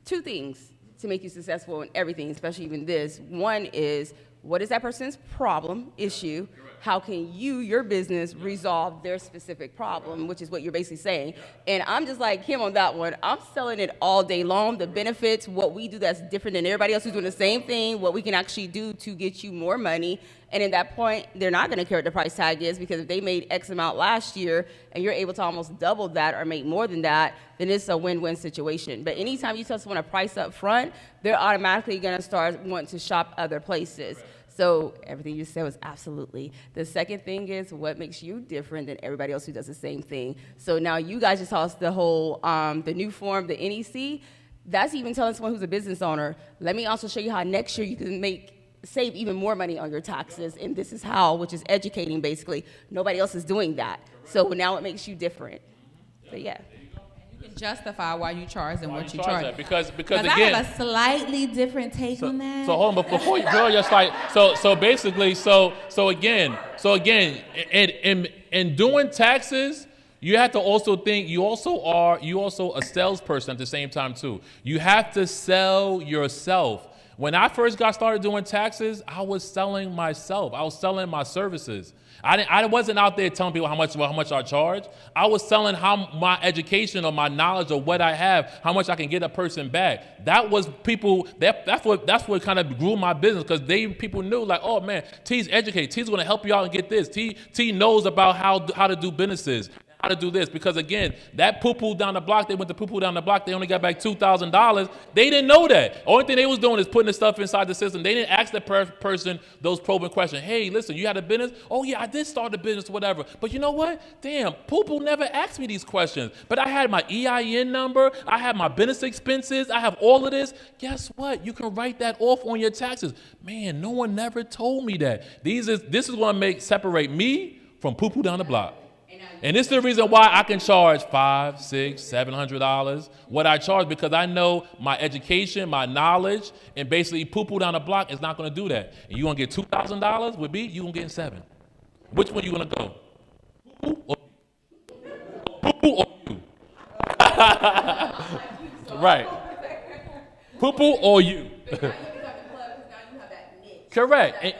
2 things to make you successful in everything, especially even this. One is, what is that person's problem, issue? How can you, your business, resolve their specific problem, which is what you're basically saying. And I'm just like him on that one. I'm selling it all day long, the benefits, what we do that's different than everybody else who's doing the same thing, what we can actually do to get you more money. And at that point, they're not going to care what the price tag is, because if they made X amount last year and you're able to almost double that or make more than that, then it's a win-win situation. But anytime you tell someone a price up front, they're automatically going to start wanting to shop other places. So everything you said was absolutely. The second thing is, what makes you different than everybody else who does the same thing? So now you guys just tossed the whole, the new form, the NEC. That's even telling someone who's a business owner, let me also show you how next year you can save even more money on your taxes, and this is how, which is educating basically. Nobody else is doing that. So now it makes you different. So yeah. You can justify why you charge and what you charge. That. Because again, I have a slightly different take on that. So hold on, before you go, just like so basically, so again, in doing taxes, you have to also think you also a salesperson at the same time too. You have to sell yourself. When I first got started doing taxes, I was selling myself. I was selling my services. I wasn't out there telling people how much I charge. I was selling my education or my knowledge of what I have, how much I can get a person back. That was people. That's what kind of grew my business, because people knew, like, oh man, T's educated. T's going to help you out and get this. T knows about how to do businesses, how to do this. Because again, that poo-poo down the block, they went to poo-poo down the block, they only got back $2,000. They didn't know that. Only thing they was doing is putting the stuff inside the system. They didn't ask the person those probing questions. Hey, listen, you had a business? Oh yeah, I did start a business, whatever. But you know what? Damn, poo-poo never asked me these questions. But I had my EIN number, I had my business expenses, I have all of this. Guess what? You can write that off on your taxes. Man, no one never told me that. This is going to separate me from poo-poo down the block. And this is the reason why I can charge $500, $600, $700 what I charge, because I know my education, my knowledge, and basically poo-poo down the block is not going to do that. And you going to get $2,000 with me, you going to get $7,000. Which one you going to go? Poo-poo or you? Right. Poo-poo or you? Correct.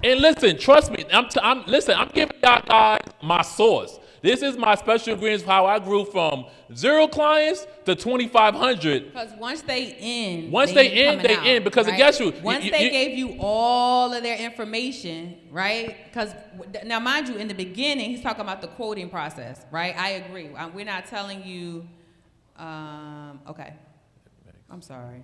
And listen, trust me. I'm giving y'all guys my source. This is my special ingredients for how I grew from 0 clients to 2,500. Because once they end, they end. Because right? guess what? Once they gave you all of their information, right? Because now, mind you, in the beginning, he's talking about the quoting process, right? I agree. We're not telling you. Okay. I'm sorry.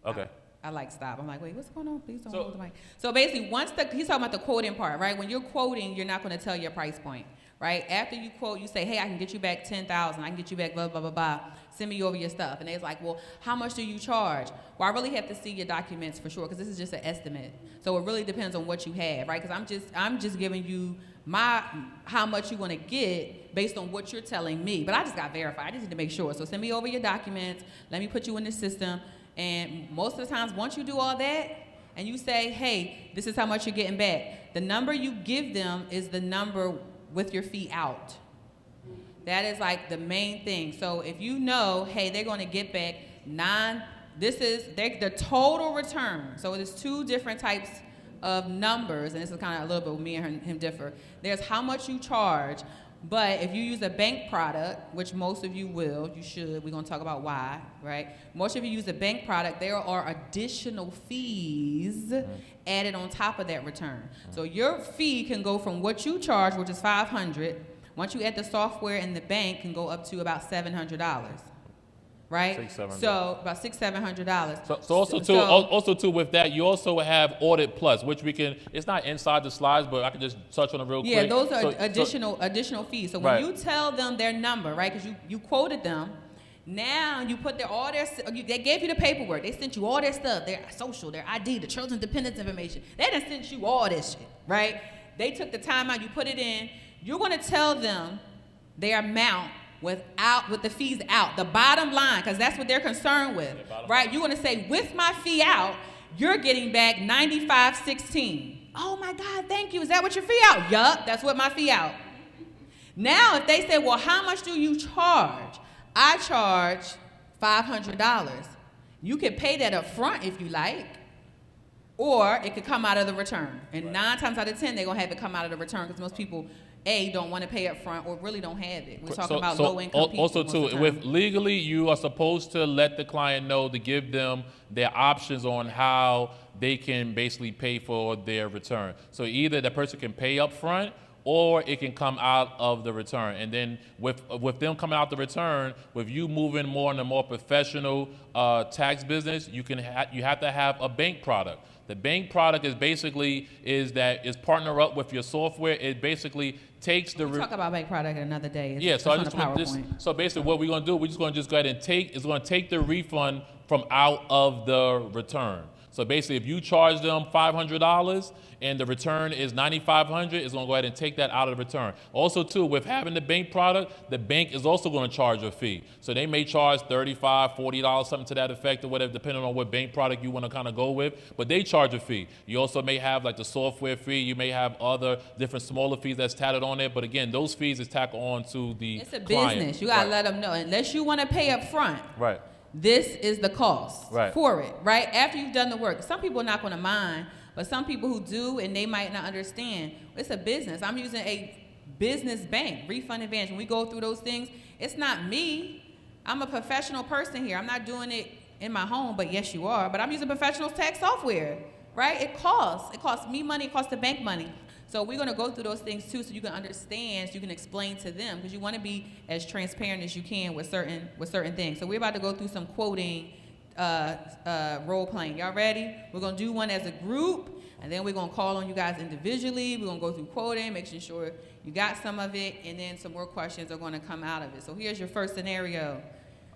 Okay. I like stop. I'm like, wait, what's going on? Please don't hold the mic. So basically, he's talking about the quoting part, right? When you're quoting, you're not going to tell your price point, right? After you quote, you say, hey, I can get you back 10,000. I can get you back blah, blah, blah, blah. Send me over your stuff. And they're like, well, how much do you charge? Well, I really have to see your documents for sure, because this is just an estimate. So it really depends on what you have, right? Because I'm just giving you how much you want to get based on what you're telling me. But I just got verified. I just need to make sure. So send me over your documents. Let me put you in the system. And most of the times, once you do all that, and you say, hey, this is how much you're getting back, the number you give them is the number with your fee out. That is like the main thing. So if you know, hey, they're going to get back this is the total return. So there's 2 different types of numbers, and this is kind of a little bit where me and him differ. There's how much you charge. But if you use a bank product, which most of you will, you should, we're going to talk about why, right? Most of you use a bank product, there are additional fees added on top of that return. So your fee can go from what you charge, which is $500, once you add the software and the bank, can go up to about $700. Right? So about $600-$700. So also too with that, you also have Audit Plus, which we can. It's not inside the slides, but I can just touch on it real quick. Yeah, those are additional fees. So when you tell them their number, right? Because you quoted them. Now you put they gave you the paperwork. They sent you all their stuff, their social, their ID, the children's dependents information. They done sent you all this shit, right? They took the time out. You put it in. You're going to tell them their amount with the fees out, the bottom line, because that's what they're concerned with, right? You're going to say, with my fee out, you're getting back $95.16. Oh my God, thank you. Is that what your fee out? Yup, that's what my fee out. Now, if they say, well, how much do you charge? I charge $500. You can pay that up front if you like, or it could come out of the return. And 9 times out of 10, they're going to have it come out of the return, because most people don't want to pay up front or really don't have it. We're talking about low-income people. Also, too, with legally, you are supposed to let the client know to give them their options on how they can basically pay for their return. So either the person can pay up front, or it can come out of the return. And then with them coming out the return, with you moving more in a more professional tax business, you have to have a bank product. The bank product is basically partner up with your software. It basically takes the. We'll talk about bank product another day. So basically, what we're going to do, we're just going to go ahead and take the refund from out of the return. So basically, if you charge them $500 and the return is $9,500, it's going to go ahead and take that out of the return. Also, too, with having the bank product, the bank is also going to charge a fee. So they may charge $35, $40, something to that effect or whatever, depending on what bank product you want to kind of go with. But they charge a fee. You also may have like the software fee. You may have other different smaller fees that's tatted on it. But again, those fees is tacked on to the It's a client. business. You got to let them know. Unless you want to pay up front. Right. This is the cost for it, right? After you've done the work. Some people are not going to mind, but some people who do, and they might not understand, it's a business. I'm using a business bank, refund advantage. When we go through those things, it's not me. I'm a professional person here. I'm not doing it in my home, but yes, you are. But I'm using professional tax software, right? It costs. It costs me money. It costs the bank money. So we're going to go through those things too, so you can understand, so you can explain to them, because you want to be as transparent as you can with certain things. So we're about to go through some quoting role playing. Y'all ready? We're going to do one as a group, and then we're going to call on you guys individually. We're going to go through quoting, making sure you got some of it, and then some more questions are going to come out of it. So here's your first scenario.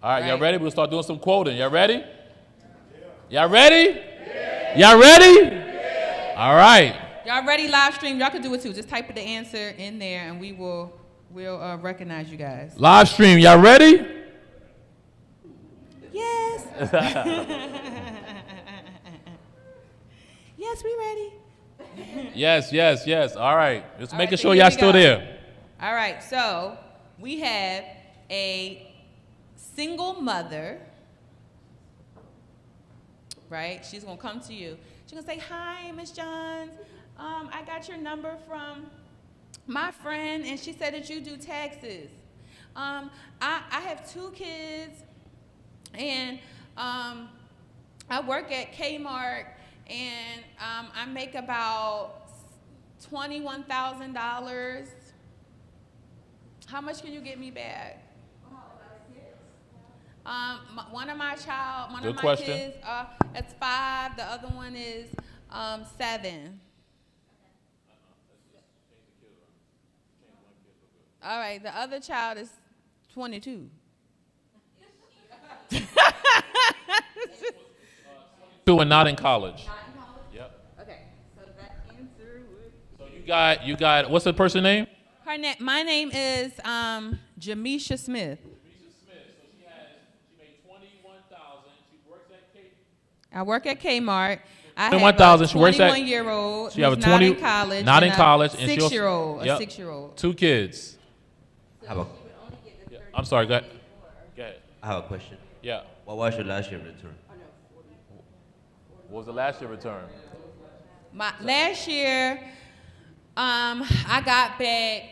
All right, y'all ready? We'll start doing some quoting. Y'all ready? Y'all ready? Y'all ready? All right. Y'all ready, live stream? Y'all can do it too. Just type the answer in there, and we'll recognize you guys. Live stream, y'all ready? Yes. Yes, we ready. Yes. All right. Just making sure y'all still there. All right. So we have a single mother, right? She's gonna come to you. She's gonna say, "Hi, Miss Johns. I got your number from my friend, and she said that you do taxes. I have 2 kids, and I work at Kmart, and I make about $21,000. How much can you get me back? One of my kids, that's 5. The other one is 7. All right, the other child is 22. 2 and not in college. Yep. Okay, so that answer would. So you got what's the person name? My name is Jamisha Smith. I work at Kmart. I have a 21-year-old She have a who's 20, not in college. not in college, and and a she'll- 6-year-old. yep. A 6-year-old. 2 kids. I'm sorry. Go ahead. Go ahead. I have a question. Yeah. What was your last year return? What was the last year return? My last year, I got back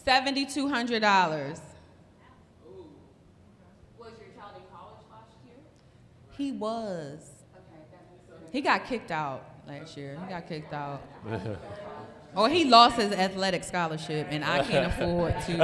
$7,200. Was your child in college last year? He was. He got kicked out last year. He got kicked out. Or he lost his athletic scholarship, and I can't afford to.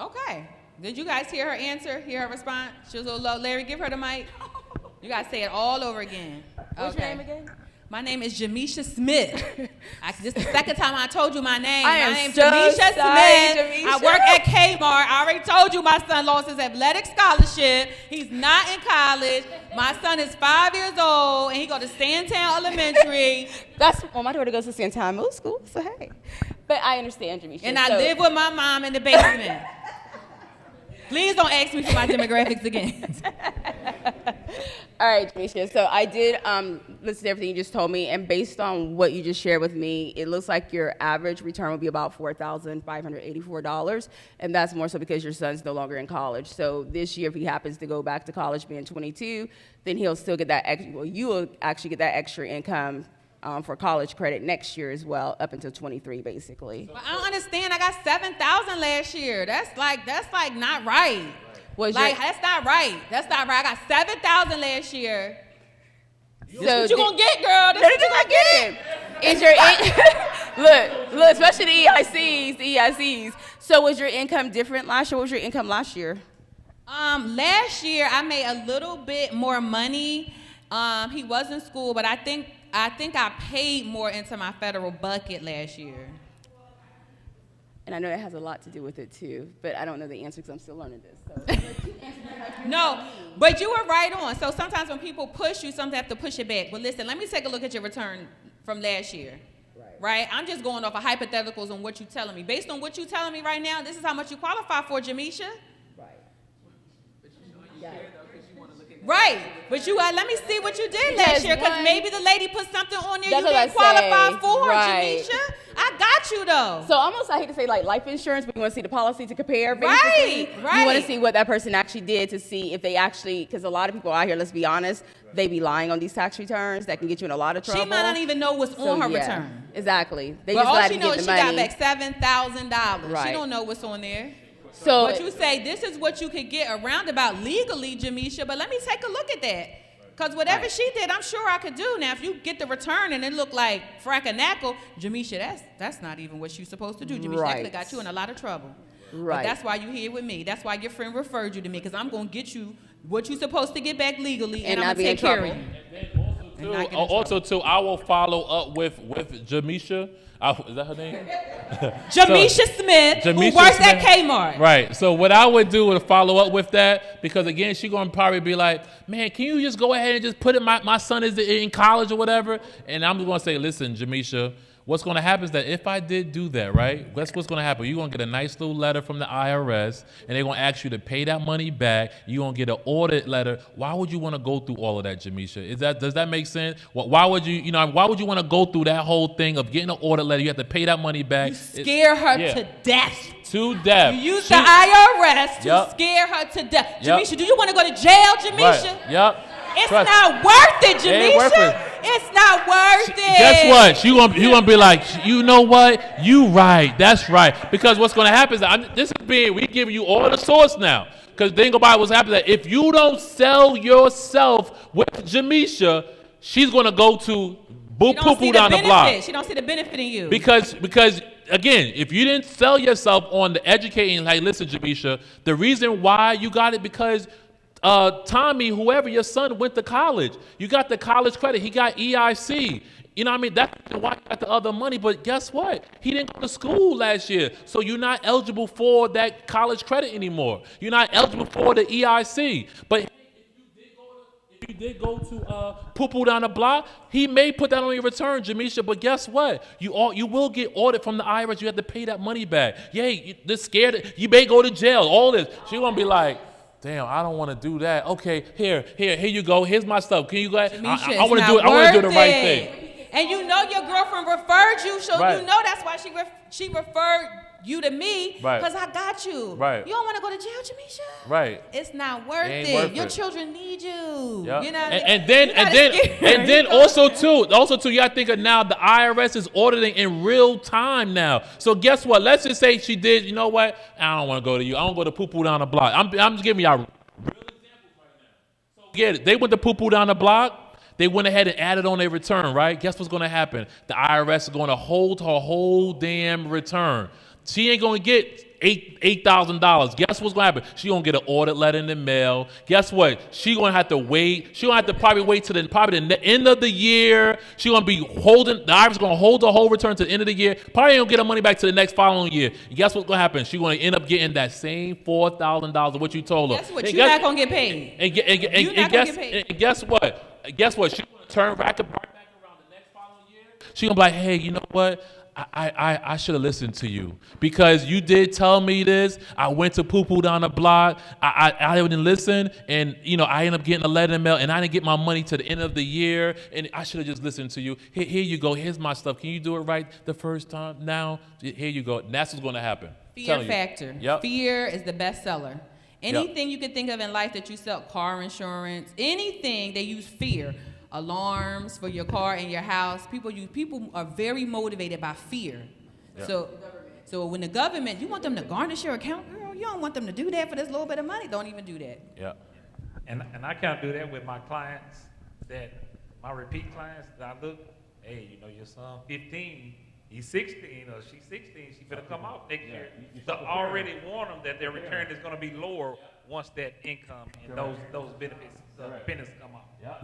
Okay. Did you guys hear her answer? Hear her response? She was a little low. Larry, give her the mic. You guys say it all over again. What's your name again? My name is Jamisha Smith. This is the second time I told you my name. I am my name's so Jamisha sorry, Smith. Jamisha. I work at Kmart. I already told you my son lost his athletic scholarship. He's not in college. My son is 5 years old, and he go to Sandtown Elementary. My daughter goes to Sandtown Middle School, so hey. But I understand, Jamisha. And I live with my mom in the basement. Please don't ask me for my demographics again. All right, Jamisha. So I did listen to everything you just told me, and based on what you just shared with me, it looks like your average return would be about $4,584, and that's more so because your son's no longer in college. So this year, if he happens to go back to college being 22, then he'll still get that you will actually get that extra income for college credit next year as well, up until 23, basically. But I don't understand. I got 7,000 last year. That's like not right. That's not right. That's not right. I got 7,000 last year. So what you gonna get, girl? This what you gonna get. Is your look, especially the EICs. So was your income different last year? What was your income last year? Last year I made a little bit more money. He was in school, but I think I paid more into my federal bucket last year. And I know it has a lot to do with it too, but I don't know the answer because I'm still learning this. So. No, but you were right on. So sometimes when people push you, sometimes have to push it back. But listen, let me take a look at your return from last year. Right? I'm just going off of hypotheticals on what you're telling me. Based on what you're telling me right now, this is how much you qualify for, Jamisha. Right, but let me see what you did last year, because maybe the lady put something on there you didn't qualify for, Jamisha. I got you though. So almost, I hate to say like life insurance, but you want to see the policy to compare, basically. Right. You want to see what that person actually did to see if they actually, because a lot of people out here, let's be honest, they be lying on these tax returns that can get you in a lot of trouble. She might not even know what's on her return. Exactly. They but just all glad she to knows get is the she money. got back $7,000. Right. She don't know what's on there. So, but you say this is what you could get around about legally, Jamisha, but let me take a look at that. Because whatever she did, I'm sure I could do. Now, if you get the return and it look like frackanackle, Jamisha, that's not even what you're supposed to do. Jamisha, that could have got you in a lot of trouble. Right. But that's why you're here with me. That's why your friend referred you to me, because I'm going to get you what you're supposed to get back legally, and I'm going to take care of you. Also, too, I will follow up with Jamisha. Is that her name? Jamisha Smith, who works at Kmart. Right. So what I would do is follow up with that, because again, she's gonna probably be like, "Man, can you just go ahead and just put it? My son is in college or whatever." And I'm gonna say, "Listen, Jamisha, What's going to happen is that if I did do that, right, guess what's going to happen? You're going to get a nice little letter from the IRS, and they're going to ask you to pay that money back. You're going to get an audit letter. Why would you want to go through all of that, Jamisha? Does that make sense? Why would you want to go through that whole thing of getting an audit letter? You have to pay that money back. You scare her to death. To death. You use the IRS to scare her to death. Jamisha, do you want to go to jail, Jamisha? Right. Yep. It's not worth it, Jamisha. It's not worth it. Guess what? You gonna be like, you know what? You right. That's right. Because what's gonna happen is we giving you all the source now. Because think about what's happening. That if you don't sell yourself with Jamisha, she's gonna go to poo down the block. She don't see the benefit in you. Because again, if you didn't sell yourself on the educating, like, listen, Jamisha, the reason why you got it because Tommy, whoever your son went to college, you got the college credit. He got EIC. You know what I mean? That's why you got the other money. But guess what? He didn't go to school last year. So you're not eligible for that college credit anymore. You're not eligible for the EIC. But if you did go to poo down the block, he may put that on your return, Jamisha. But guess what? You will get audited from the IRS. You have to pay that money back. They're scared. You may go to jail. All this. She's going to be like, damn, I don't want to do that. Okay, here you go. Here's my stuff. Can you go ahead? I want to do it. I want to do the right thing. And you know your girlfriend referred you, so right. You know that's why she referred you to me, right. Because I got you. Right. You don't want to go to jail, Jamisha? Right. It's not worth it. Worth your it. children need you. Yep. You know. And then also too, you got to think of now the IRS is auditing in real time now. So guess what? Let's just say she did. You know what? I don't want to go to you. I don't go to poo down the block. I'm just giving y'all real examples right now. So they went to poo down the block. They went ahead and added on their return, right? Guess what's going to happen? The IRS is going to hold her whole damn return. She ain't going to get $8,000. Guess what's going to happen? She going to get an audit letter in the mail. Guess what? She going to have to wait. She going to have to probably wait to the end of the year. She going to be holding, the IRS is going to hold the whole return to the end of the year. Probably ain't going to get her money back to the next following year. And guess what's going to happen? She going to end up getting that same $4,000 of what you told her. Guess what? You're not going to get paid. And guess what? Guess what? She's going to turn right back around the next following year. She's going to be like, hey, you know what? I should have listened to you because you did tell me this. I went to poo down the block. I didn't listen, and I ended up getting a letter in the mail, and I didn't get my money to the end of the year, and I should have just listened to you. Here you go. Here's my stuff. Can you do it right the first time? Now, here you go. And that's what's going to happen. Fear factor. Yep. Fear is the best seller. Anything you can think of in life that you sell, car insurance, anything, they use fear. Alarms for your car and your house. People are very motivated by fear. Yep. So when the government, you want them to garnish your account, girl, you don't want them to do that for this little bit of money. Don't even do that. Yeah. And I kind of do that with my clients, my repeat clients, that I look, hey, your son 15, he's 16 or she's 16, she better come out next year. So already warn them that their return is going to be lower once that income and those benefits come out. Yeah,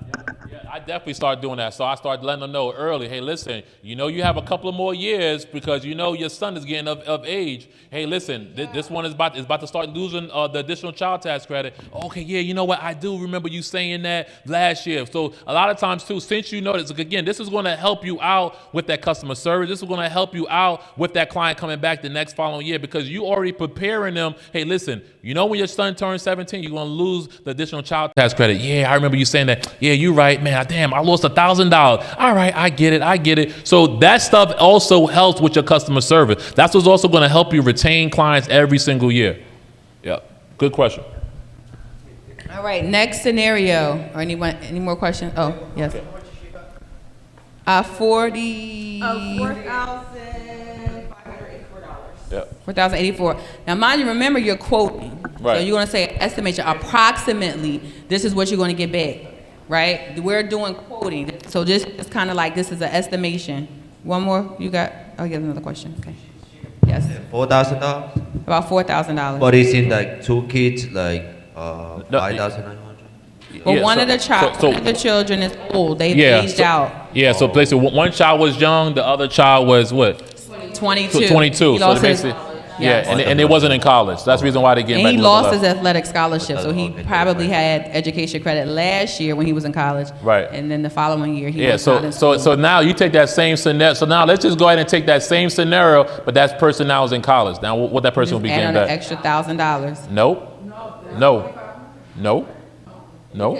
I definitely start doing that. So I started letting them know early, hey, listen, you have a couple of more years because your son is getting of age. Hey, listen, this one is about to start losing the additional child tax credit. Okay, yeah, you know what? I do remember you saying that last year. So a lot of times, too, since you know this, again, this is going to help you out with that customer service. This is going to help you out with that client coming back the next following year because you already preparing them. Hey, listen, when your son turns 17, you're going to lose the additional child tax credit. Yeah, I remember you saying that. Yeah, you're right, man. Damn, I lost $1,000. All right, I get it. So that stuff also helps with your customer service. That's what's also going to help you retain clients every single year. Yeah, good question. All right, next scenario. Or any more questions? Oh, yes. 4,584. Yep. $4,084. Now, mind you, remember you're quoting. Right. So you're going to say estimation approximately. This is what you're going to get back, right? We're doing quoting. So this is kind of like this is an estimation. One more you got? I'll get another question. Okay. Yes. $4,000. About $4,000. But it's in like 2 kids, like 5,900. Well, one of the children is old. They've aged out. Yeah. So basically, one child was young. The other child was what? 22. 22. He lost his Yes. and it wasn't in college. That's the reason why they getting And back he a little lost less. his athletic scholarship, so he probably had education credit last year when he was in college. Right. And then the following year he Yeah, was not in school. so now you take that same scenario. So now let's just go ahead and take that same scenario, but that person now is in college. Now what that person will be Add getting on back? an extra $1,000. Nope. No. No. No.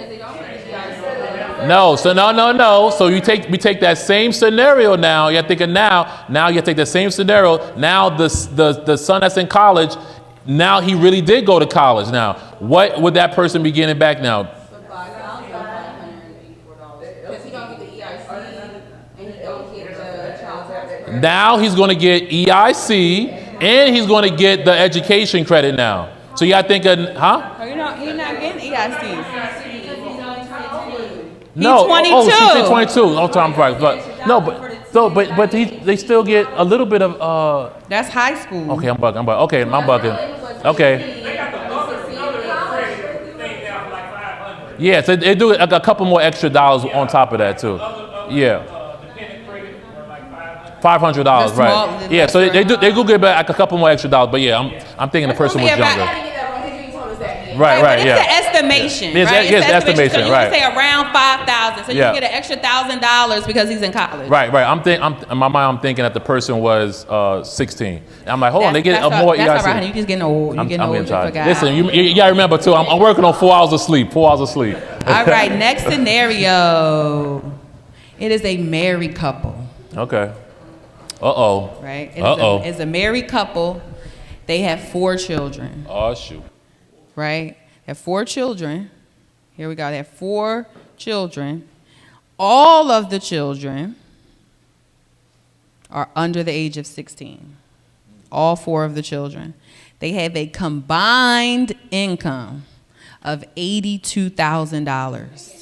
No. So no. So we take that same scenario now. You're thinking now you take the same scenario. Now the son that's in college, now he really did go to college. Now what would that person be getting back now? Now he's going to get EIC and he's going to get the education credit now. So you got thinking, huh? He's not getting EIC. No, 22. He's 22. Oh, I'm right. But they still get a little bit of. That's high school. Okay, I'm bugging. Okay, I'm bugging. Okay. Yeah, so they do a couple more extra dollars on top of that too. Yeah. $500, right? Yeah, so they do get back a couple more extra dollars, but yeah, I'm thinking the person was younger. Right, but it's yeah. an estimation, It's right? an estimation, so you right. can say around 5,000, so you Yeah. can get an extra $1,000 because he's in college. Right. In my mind, I'm thinking that the person was 16. And I'm like, hold on, they get more EIC. That's all right, honey. You just getting old. I'm You're getting old. getting tired. Forgot. Listen, you gotta remember too. I'm working on 4 hours of sleep. 4 hours of sleep. All right, next scenario. It is a married couple. Okay. Uh-oh. Right? It's a married couple. They have 4 children. Oh, shoot. Right? They have 4 children. Here we go. They have 4 children. All of the children are under the age of 16. All 4 of the children. They have a combined income of $82,000.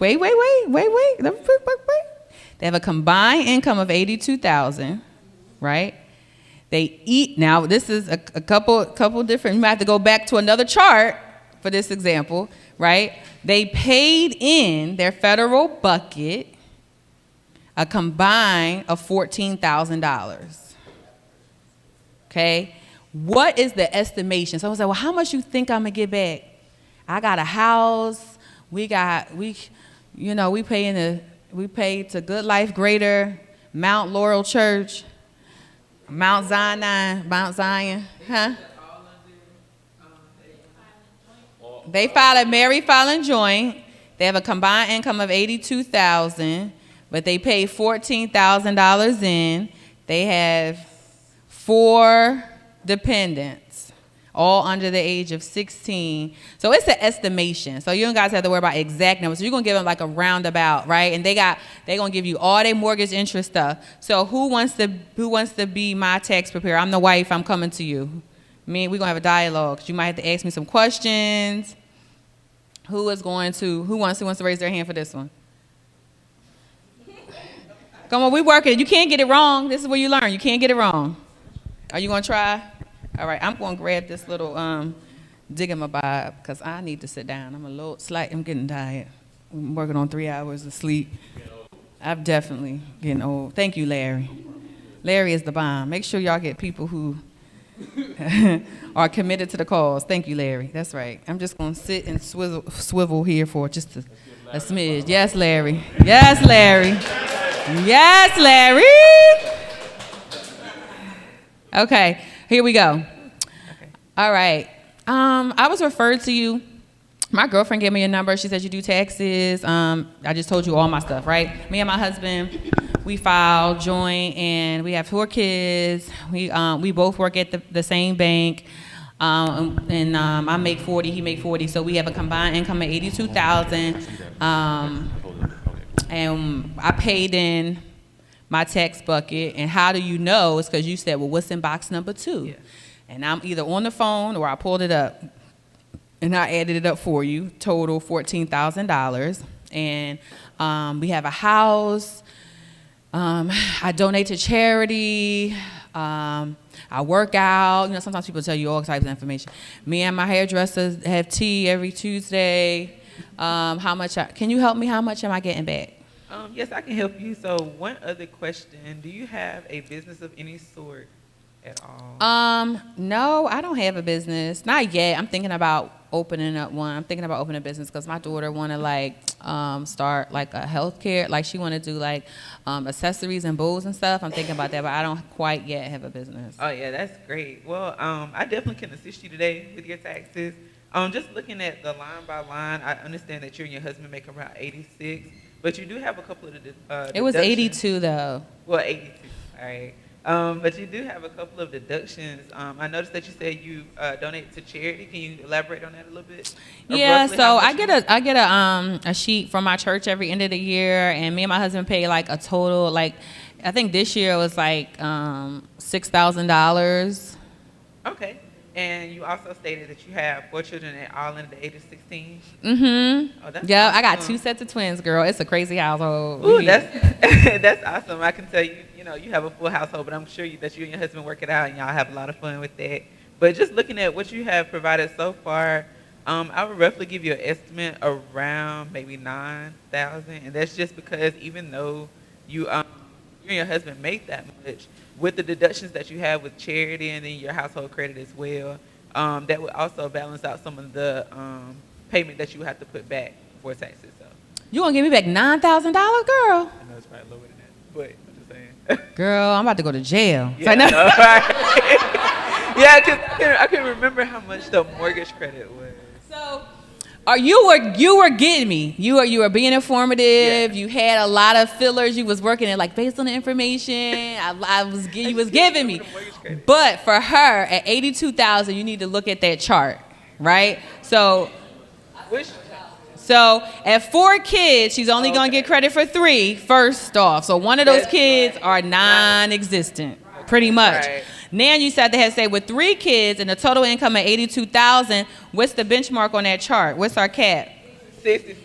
Wait. They have a combined income of $82,000, right? They eat, now this is a couple different, you might have to go back to another chart for this example, right? They paid in their federal bucket a combined of $14,000. Okay? What is the estimation? Someone said, well, how much you think I'm gonna get back? I got a house, we pay to Good Life Greater, Mount Laurel Church, Mount Zion, huh? They file a married filing joint. They have a combined income of $82,000, but they pay $14,000 in. They have 4 dependents, all under the age of 16. So it's an estimation. So you don't guys have to worry about exact numbers. So you're gonna give them like a roundabout, right? And they're gonna give you all their mortgage interest stuff. So who wants to be my tax preparer? I'm the wife. I'm coming to you. We're gonna have a dialogue. You might have to ask me some questions. Who wants to raise their hand for this one? Come on, we working. You can't get it wrong. This is where you learn. You can't get it wrong. Are you gonna try? All right, I'm gonna grab this little digger-my-bob because I need to sit down. I'm getting tired. I'm working on 3 hours of sleep. I'm definitely getting old. Thank you, Larry. Larry is the bomb. Make sure y'all get people who are committed to the cause. Thank you, Larry. That's right. I'm just gonna sit and swivel here for just a smidge. Yes, Larry. Yes, Larry. Yes, Larry. Okay, here we go. All right. I was referred to you. My girlfriend gave me your number. She said you do taxes. I just told you all my stuff, right? Me and my husband, we file joint, and we have 4 kids. We both work at the same bank. I make 40, he make 40, so we have a combined income of $82,000. And I paid in my tax bucket. And how do you know? It's because you said, well, what's in box number 2? Yeah. And I'm either on the phone or I pulled it up and I added it up for you, total $14,000. And we have a house. I donate to charity. I work out. Sometimes people tell you all types of information. Me and my hairdressers have tea every Tuesday. Can you help me? How much am I getting back? Yes, I can help you. So one other question, do you have a business of any sort at all? No, I don't have a business. Not yet. I'm thinking about opening up one. I'm thinking about opening a business because my daughter want to like start like a healthcare. Like she want to do like accessories and bows and stuff. I'm thinking about that, but I don't quite yet have a business. Oh yeah, that's great. Well, I definitely can assist you today with your taxes. Just looking at the line by line, I understand that you and your husband make around 86, but you do have a couple of It was deductions. 82 though. Well, 82. All right. But you do have a couple of deductions. I noticed that you said you donate to charity. Can you elaborate on that a little bit? Or Yeah, roughly so how much I get a sheet from my church every end of the year, and me and my husband pay like a total like I think this year was like $6,000. Okay. And you also stated that you have 4 children at all under the age of 16. Mm-hmm. Oh, that's yeah, awesome. I got 2 sets of twins, girl. It's a crazy household. Ooh, that's that's awesome. I can tell you, you know, you have a full household, but I'm sure that you and your husband work it out and y'all have a lot of fun with that. But just looking at what you have provided so far, I would roughly give you an estimate around maybe $9,000, and that's just because even though you and your husband make that much, with the deductions that you have with charity and then your household credit as well, that would also balance out some of the payment that you would have to put back for taxes. So You gonna give me back $9,000, girl? I know it's probably lower than that, but I'm just saying. Girl, I'm about to go to jail. Yeah, So, no. Yeah, because I can remember how much the mortgage credit was. So, you were getting me. You were being informative. Yeah. You had a lot of fillers. You was working it like based on the information you was giving me. But for her at 82,000, you need to look at that chart, right? So at 4 kids, she's only gonna get credit for 3 first off. So one of those kids are non-existent, pretty much. Right. Now you said they had to say with 3 kids and a total income of 82,000. What's the benchmark on that chart? What's our cap? 60.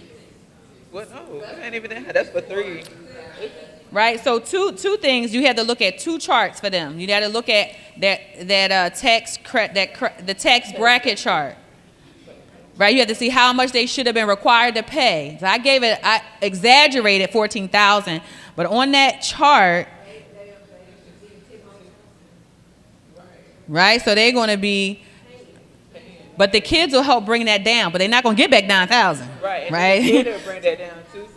What? No, it ain't even that. That's for 3. Right. So two things. You had to look at 2 charts for them. You had to look at the tax bracket chart. Right. You had to see how much they should have been required to pay. So I exaggerated 14,000, but on that chart. Right, so they're going to be, but the kids will help bring that down, but they're not going to get back 9,000. Right. Right. The kid will bring that down too.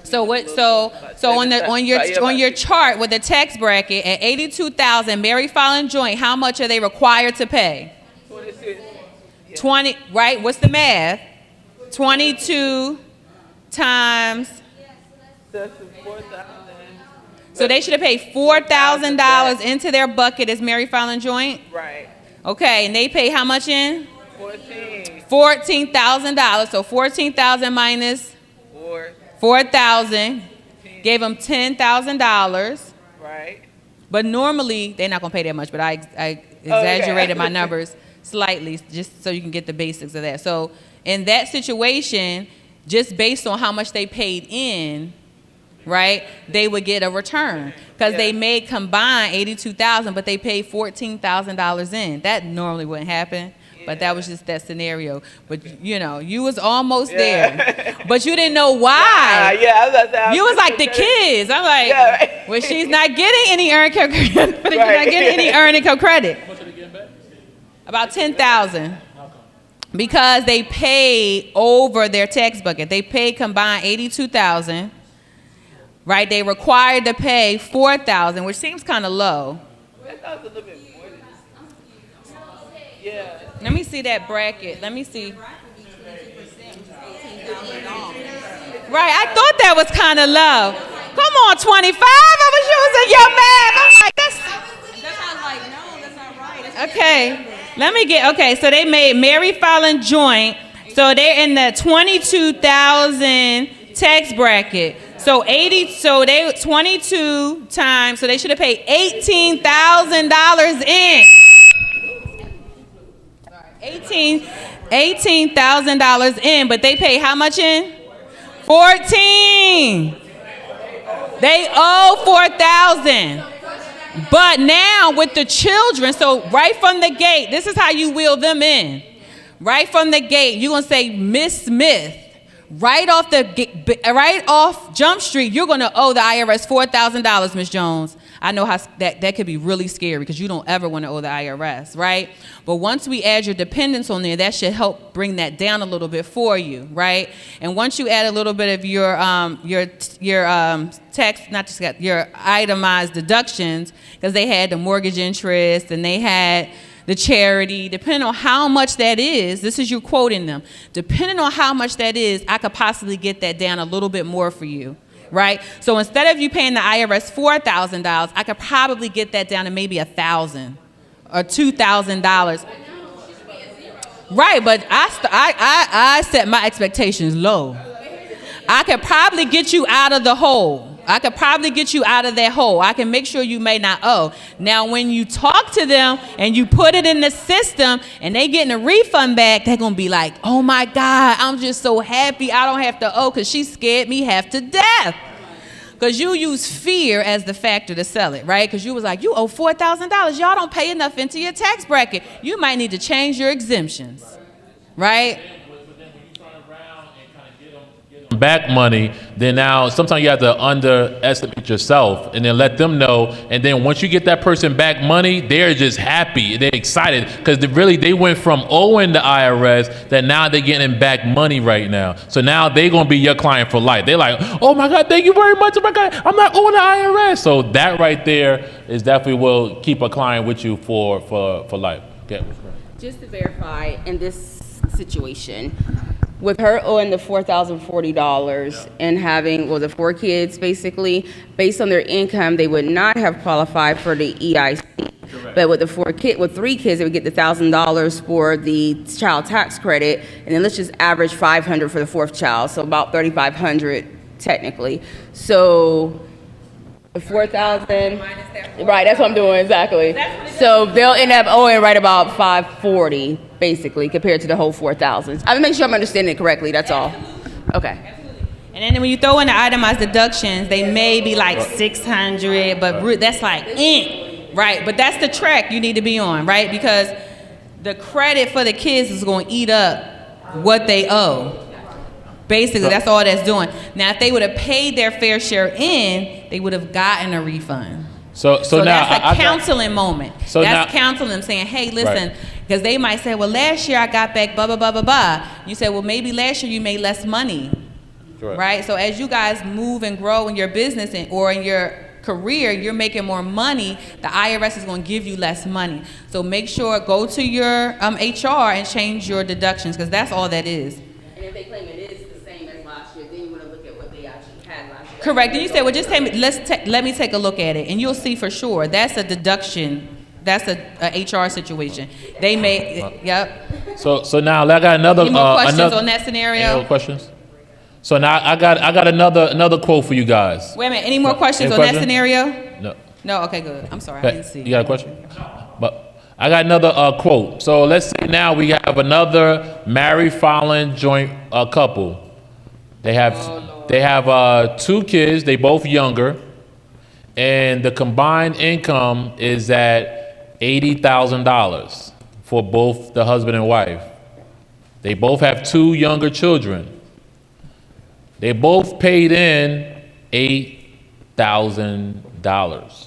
So on your chart with the tax bracket at 82,000, married filing joint, how much are they required to pay? 26. 20. Right. What's the math? 22 times. That's 4,000. So they should have paid $4,000 into their bucket as married filing joint? Right. Okay, and they pay how much in? 14. $14,000. So 14,000 minus 4,000 gave them $10,000. Right. But normally they're not gonna pay that much. But I exaggerated my numbers slightly just so you can get the basics of that. So in that situation, just based on how much they paid in, right, they would get a return because they may combine 82,000, but they paid $14,000 in. That normally wouldn't happen, but that was just that scenario. But you know, you was almost there, but you didn't know why. You was like the kids. I'm like, well, she's not getting any earned income credit. You're not getting any earned income credit. About 10,000. Because they paid over their tax bucket. They paid combined 82,000. Right, they required to pay 4,000, which seems kind of low. That sounds a little bit more than this. Yeah. Let me see that bracket. Let me see. Right, I thought that was kind of low. Come on, 25. I was using your math. I'm like, that's not right. Okay, let me get. Okay, so they made married filing joint. So they're in the 22,000 tax bracket. So 22 times, so they should have paid $18,000 in. $18,000 in, but they pay how much in? 14. They owe 4,000. But now with the children, so right from the gate, this is how you wheel them in. Right from the gate, you're gonna say Miss Smith. right off Jump Street, you're going to owe the IRS $4,000, Ms. Jones. I know how that could be really scary because you don't ever want to owe the IRS, right? But once we add your dependents on there, that should help bring that down a little bit for you, right? And once you add a little bit of your your itemized deductions, because they had the mortgage interest and they had the charity, depending on how much that is, this is you quoting them, depending on how much that is, I could possibly get that down a little bit more for you. Right? So instead of you paying the IRS $4,000, I could probably get that down to maybe $1,000 or $2,000. Right, but I set my expectations low. I could probably get you out of the hole. I could probably get you out of that hole. I can make sure you may not owe. Now, when you talk to them and you put it in the system and they getting a refund back, they're going to be like, oh my God, I'm just so happy I don't have to owe because she scared me half to death. Because you use fear as the factor to sell it, right? Because you was like, you owe $4,000. Y'all don't pay enough into your tax bracket. You might need to change your exemptions, right? Back money, then now sometimes you have to underestimate yourself and then let them know, and then once you get that person back money, they're just happy, they're excited because they went from owing the IRS that now they're getting back money right now. So now they're gonna be your client for life. They're like, oh my God, thank you very much. Oh my God, I'm not owing the IRS. So that right there is definitely will keep a client with you for life. Okay. Just to verify, in this situation, with her owing the $4,040 and having, 4 kids basically, based on their income, they would not have qualified for the EIC. Correct. But with 3 kids, they would get the $1,000 for the child tax credit, and then let's just average $500 for the 4th child, so about $3,500 technically. So 4,000. Right, that's what I'm doing exactly. So they'll end up owing right about $540 basically compared to the whole 4,000. I make sure I'm understanding it correctly. That's all. Okay. And then when you throw in the itemized deductions, they may be like $600, but that's like right. But that's the track you need to be on, right? Because the credit for the kids is going to eat up what they owe. Basically, that's all that's doing. Now, if they would have paid their fair share in, they would have gotten a refund. So now that's a counseling moment. So that's counseling, saying, hey, listen, because they might say, well, last year I got back blah, blah, blah, blah, blah. You say, well, maybe last year you made less money, right? So as you guys move and grow in your business or in your career, you're making more money, the IRS is going to give you less money. So make sure, go to your HR and change your deductions, because that's all that is. And if they claim it is the same as last year, then you want to look at what they actually had last year. Correct. And you say, well, just let me take a look at it, and you'll see for sure that's a deduction. That's a HR situation. They may, yep. So now I got another. Any more questions on that scenario? Any more questions? So now I got another quote for you guys. Wait a minute. Any more questions on that scenario? No. No. Okay. Good. I'm sorry. I didn't see. You got a question? But I got another quote. So let's say now we have another married filing joint couple. They have 2 kids. They both younger, and the combined income is at $80,000 for both the husband and wife. They both have 2 younger children. They both paid in $8,000.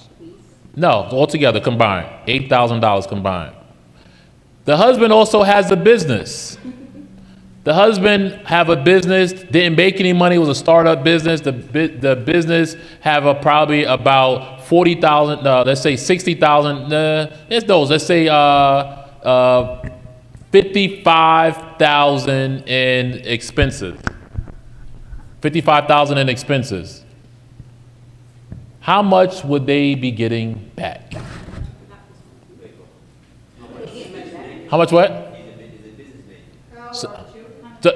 No, altogether combined, $8,000 combined. The husband also has a business. The husband have a business, didn't make any money, it was a startup business. The business have probably about 40,000, let's say 60,000, it's those, let's say 55,000 in expenses. 55,000 in expenses. How much would they be getting back? How much what?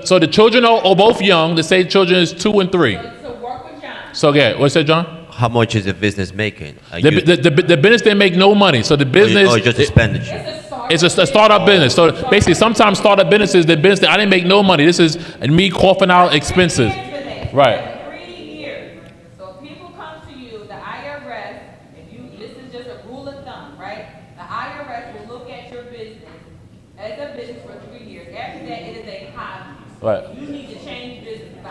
So the children are both young. Let's say children is 2 and 3. So work with John. So yeah, what's that, John? How much is the business making? The business didn't make no money. So the business or just expenditure. It's a startup business. So basically, sometimes startup businesses, the business I didn't make no money. This is me coughing out expenses, right? Right. You need to change business by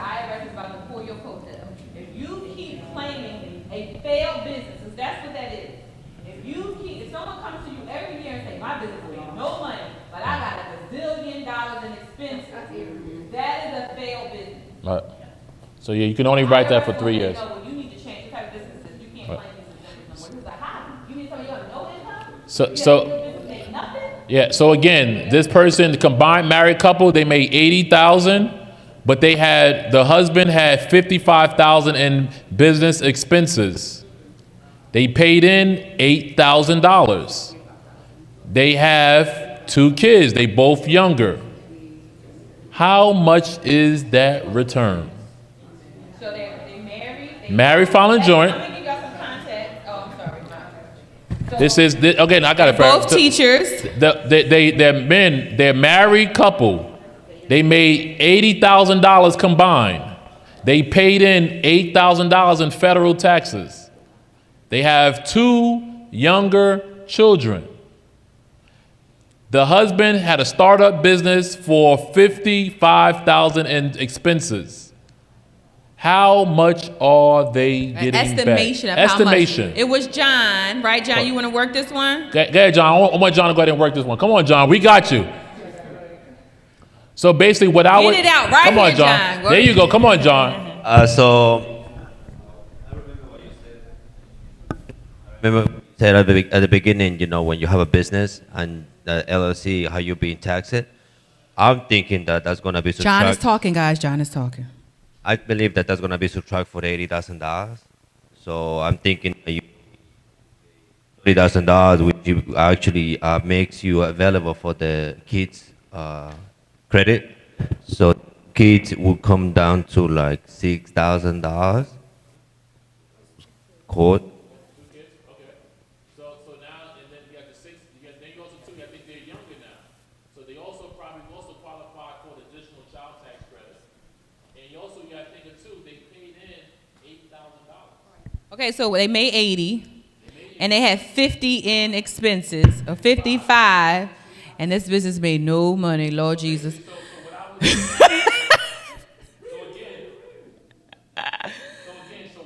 Right. So yeah, you can only write that for 3 years. You need to change the type of businesses. You can't Right. claim this as business no more. He's like, how? You need somebody on no income? So Make nothing? yeah. So again, this person, the combined married couple, they made $80,000, but the husband had $55,000 in business expenses. They paid in $8,000. They have 2 kids. They both younger. How much is that return? So they married. Married, filing joint. Let me give y'all some context. Oh, I'm sorry. So Again, I got it. both teachers. They're married couple. They made $80,000 combined. They paid in $8,000 in federal taxes. They have 2 younger children. The husband had a startup business for $55,000 in expenses. How much are they getting Estimation back? of Estimation. how much. It was John, right? John, you want to work this one? Go ahead, John. I want John to go ahead and work this one. Come on, John. We got you. So basically, what I would Get it out right come on, here, John. There you go. Come on, John. Remember you said at the beginning, when you have a business and the LLC, how you're being taxed. I'm thinking that that's going to be subtract. John is talking, guys. John is talking. I believe that that's going to be subtract for the $80,000. So I'm thinking $30,000, which you actually makes you available for the kids' credit. So kids will come down to like $6,000. Quote. Okay, so they made 80, and they had 50 in expenses, or 55, and this business made no money, Lord Jesus.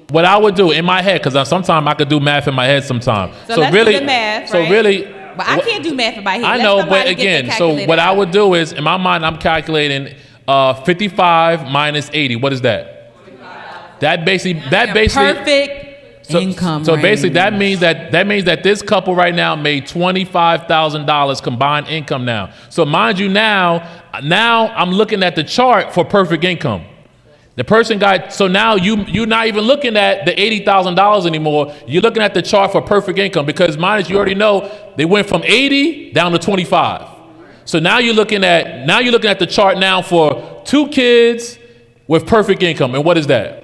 What I would do in my head, because sometimes I could do math in my head sometimes. So let's really, do the math, so right? really, But I can't do math in my head. I Let know, but somebody get again, the so calculator what I out. would do is, in my mind, I'm calculating 55 minus 80. What is that? That basically Perfect income. So range. basically, that means that this couple right now made $25,000 combined income now. So mind you, now I'm looking at the chart for perfect income. The person got, so now you're not even looking at the $80,000 anymore. You're looking at the chart for perfect income, because mind you already know they went from 80 down to 25. So now you're looking at the chart now for 2 kids with perfect income. And what is that?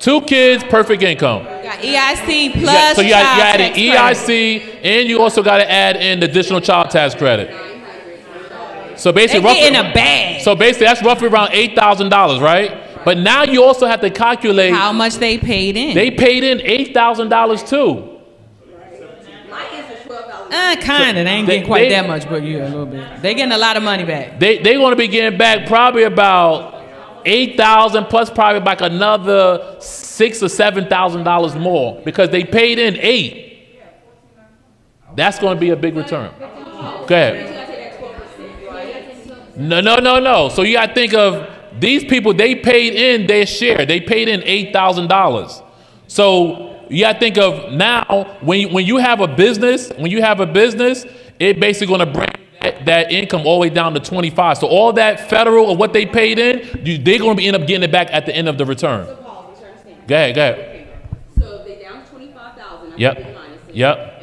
2 kids, perfect income. You got EIC plus So you child added tax EIC, credit. and you also got to add in the additional child tax credit. So basically, They get in a bag. So basically, that's roughly around $8,000, right? But now you also have to calculate How much they paid in. They paid in $8,000 too. Kind of. They ain't getting quite that much, but yeah, a little bit. They getting a lot of money back. They're going to be getting back probably about $8,000 plus probably like another $6,000 or $7,000 more, because they paid in $8,000. That's going to be a big return. Go ahead. No. So you got to think of these people. They paid in their share. They paid in $8,000. So you got to think of now when you have a business. It basically going to bring that income all the way down to 25. So all that federal or what they paid in, they're going to end up getting it back at the end of the return. Go ahead. So if they down to 25,000. Yep. And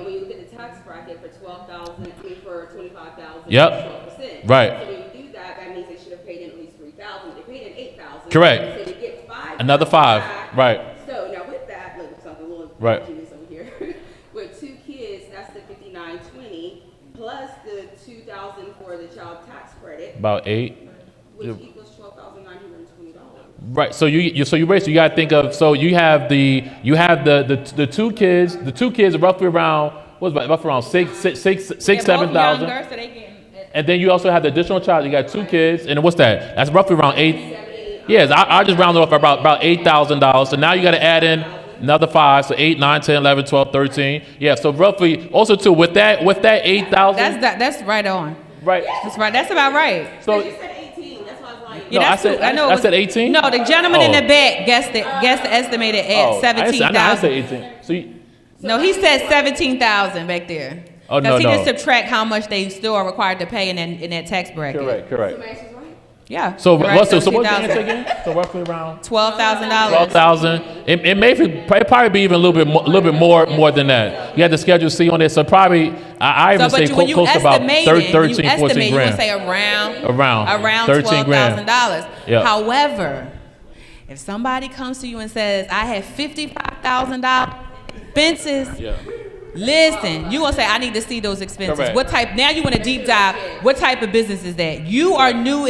when you look at the tax bracket for 12,000, for 25,000, Yep. 12%. Right. So when you do that, that means they should have paid in at least 3,000. They paid in 8,000. Correct. So they get 5. Another 5. Back. Right. So now with that, look, something a little Right. genius over here. With 2 kids, that's the 5920 plus the 2,000 for the child tax credit. About 8. Which equals $12,920. Right. So you got to think of, so you have the 2 kids. The 2 kids are roughly around roughly around 7,000. And then you also have the additional child. You got 2 kids, and what's that? That's roughly around 8. Yes, I just rounded off about $8,000. So now you got to add in another 5, so 8, 9, 10, 11, 12, 13. Yeah, so roughly also too with that 8,000. That's right on. Right. That's right. That's about right. So You said 18. That's Yeah, that's I said 18. No, the gentleman in the back guessed the estimated at 17,000. I said 18. So no, he said 17,000 back there. Oh, no, he no. just subtract how much they still are required to pay in that tax bracket. Correct. Yeah. So what's the 17,000. answer again? So roughly around $12,000. 12,000. It probably be even a little bit more than that. You had the Schedule C on there, so probably I even say close to about 13, 14 you would grand. say around $13,000. $12,000. However, if somebody comes to you and says, "I have $55,000 expenses," listen, you gonna say, "I need to see those expenses." Correct. What type? Now you want to deep dive. What type of business is that? You are new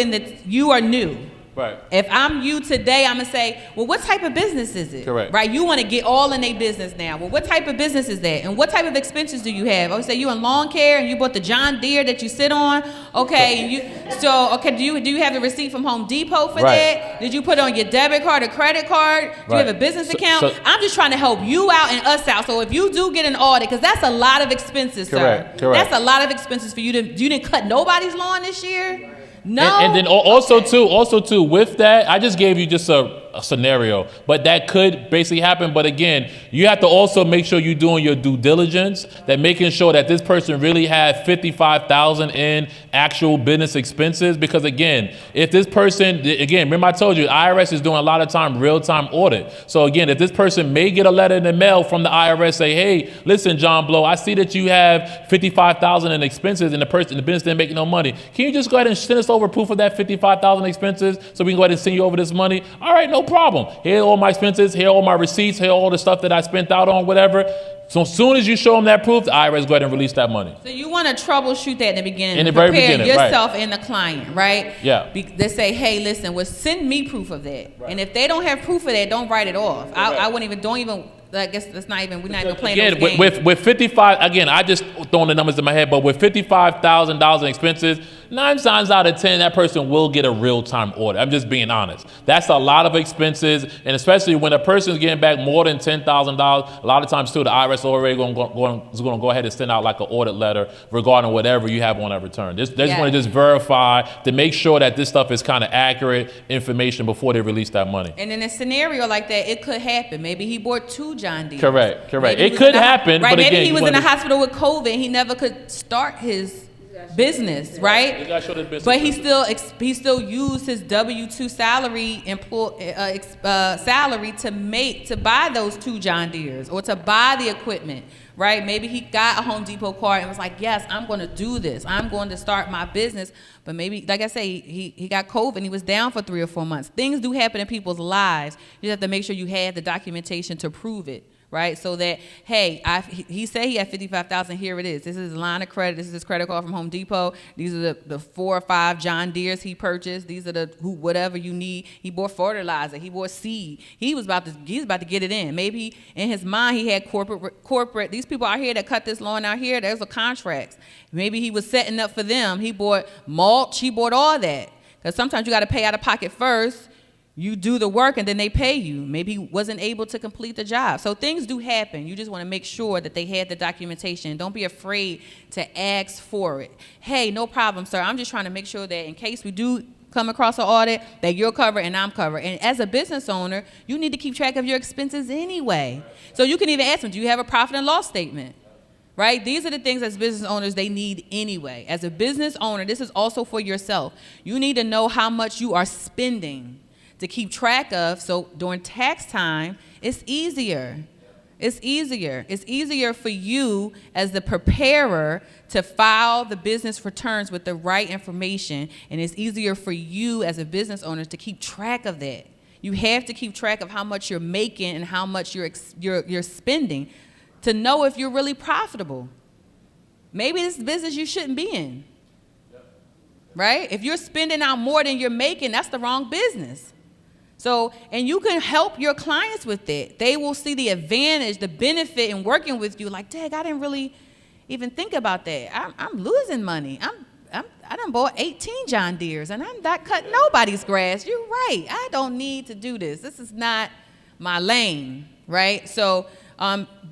You are new. Right. If I'm you today, I'm gonna say, "Well, what type of business is it?" Correct. Right. You want to get all in their business now. Well, what type of business is that? And what type of expenses do you have? I would say you in lawn care and you bought the John Deere that you sit on. Okay. Do you have the receipt from Home Depot for that? Did you put on your debit card or credit card? Do you have a business account? I'm just trying to help you out and us out. So if you do get an audit, because that's a lot of expenses, sir. Correct. That's a lot of expenses for you to. You didn't cut nobody's lawn this year. No. And then also too, with that, I just gave you just a scenario, but that could basically happen. But again, you have to also make sure you're doing your due diligence, that making sure that this person really had 55,000 in actual business expenses. Because again, if this person, remember I told you, IRS is doing a lot of time real-time audit. So again, if this person may get a letter in the mail from the IRS say, "Hey, listen, John Blow, I see that you have 55,000 in expenses and the business didn't make no money. Can you just go ahead and send us over proof of that 55,000 expenses so we can go ahead and send you over this money?" All right, no problem. Here are all my expenses. Here are all my receipts. Here are all the stuff that I spent out on, whatever. So as soon as you show them that proof, the IRS go ahead and release that money. So you want to troubleshoot that in the beginning. In the very beginning, yourself and the client, right? Yeah. They say, "Hey, listen, well, send me proof of that." Right. And if they don't have proof of that, don't write it off. I wouldn't even. I guess that's not even. We're not even playing those games. With 55, again, I just throwing the numbers in my head, but with $55,000 in expenses, 9 times out of 10, that person will get a real-time audit. I'm just being honest. That's a lot of expenses, and especially when a person is getting back more than $10,000, a lot of times too, the IRS already going to go ahead and send out like an audit letter regarding whatever you have on that return. They just want to just verify to make sure that this stuff is kind of accurate information before they release that money. And in a scenario like that, it could happen. Maybe he bought 2 John Deere. Correct. It could happen, right? But maybe again, he was in the hospital with COVID. He never could start his business, right? But he still used his W-2 salary salary to buy those 2 John Deeres or to buy the equipment, right? Maybe he got a Home Depot card and was like, "Yes, I'm going to do this. I'm going to start my business." But maybe, like I say, he got COVID and he was down for 3 or 4 months. Things do happen in people's lives. You have to make sure you have the documentation to prove it. Right, so that, hey, he said he had 55,000. Here it is. This is his line of credit. This is his credit card from Home Depot. These are the 4 or 5 John Deeres he purchased. These are whatever you need. He bought fertilizer. He bought seed. He was about to get it in. Maybe in his mind he had corporate. These people out here that cut this lawn out here, there's a contracts. Maybe he was setting up for them. He bought mulch. He bought all that. Because sometimes you got to pay out of pocket first. You do the work and then they pay you. Maybe he wasn't able to complete the job. So things do happen. You just want to make sure that they had the documentation. Don't be afraid to ask for it. "Hey, no problem, sir. I'm just trying to make sure that in case we do come across an audit, that you're covered and I'm covered." And as a business owner, you need to keep track of your expenses anyway. So you can even ask them, "Do you have a profit and loss statement?" Right? These are the things as business owners they need anyway. As a business owner, this is also for yourself. You need to know how much you are spending to keep track of, so during tax time, it's easier. It's easier for you as the preparer to file the business returns with the right information, and it's easier for you as a business owner to keep track of that. You have to keep track of how much you're making and how much you're spending to know if you're really profitable. Maybe this business you shouldn't be in, right? If you're spending out more than you're making, that's the wrong business. So, and you can help your clients with it. They will see the advantage, the benefit in working with you. Like, dang, I didn't really even think about that. I'm losing money. I done bought 18 John Deeres and I'm not cutting nobody's grass. You're right. I don't need to do this. This is not my lane, right? So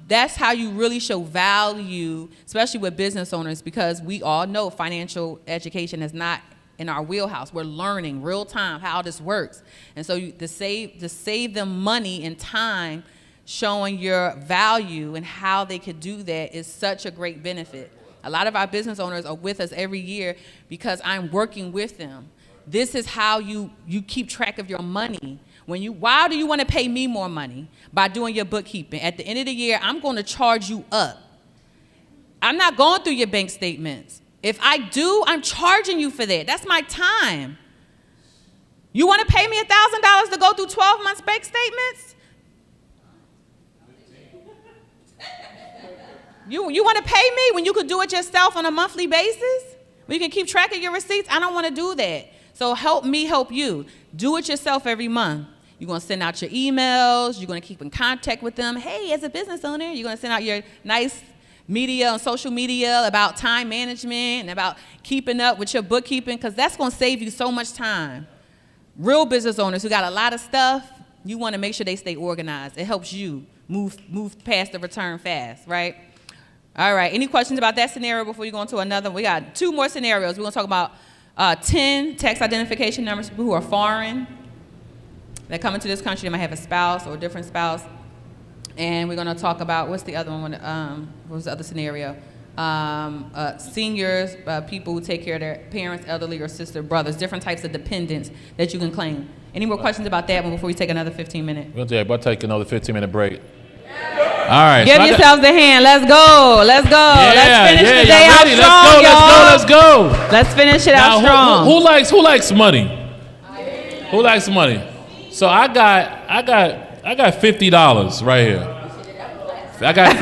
that's how you really show value, especially with business owners, because we all know financial education is not in our wheelhouse. We're learning real time how this works. And so to save them money and time, showing your value and how they could do that is such a great benefit. A lot of our business owners are with us every year because I'm working with them. This is how you keep track of your money. Why do you want to pay me more money? By doing your bookkeeping. At the end of the year, I'm going to charge you up. I'm not going through your bank statements. If I do, I'm charging you for that. That's my time. You want to pay me $1,000 to go through 12 months bank statements? You want to pay me when you could do it yourself on a monthly basis? When you can keep track of your receipts? I don't want to do that. So help me help you. Do it yourself every month. You're going to send out your emails. You're going to keep in contact with them. Hey, as a business owner, you're going to send out your nice media on social media about time management and about keeping up with your bookkeeping, because that's going to save you so much time. Real business owners who got a lot of stuff, you want to make sure they stay organized. It helps you move past the return fast, right? All right, any questions about that scenario before you go into another? We got 2 more scenarios. We're going to talk about 10 tax identification numbers, people who are foreign, that come into this country. They might have a spouse or a different spouse. And we're going to talk about, what's the other one? What was the other scenario? Seniors, people who take care of their parents, elderly, or sister, brothers, different types of dependents that you can claim. Any more questions about that one before we take another 15 minutes? We'll take another 15-minute break. All right. Give yourselves a hand. Let's go. Let's go. Let's finish the day out strong, y'all. Let's go. Let's finish it out strong. Who likes money? Who likes money? So I got $50 right here. I got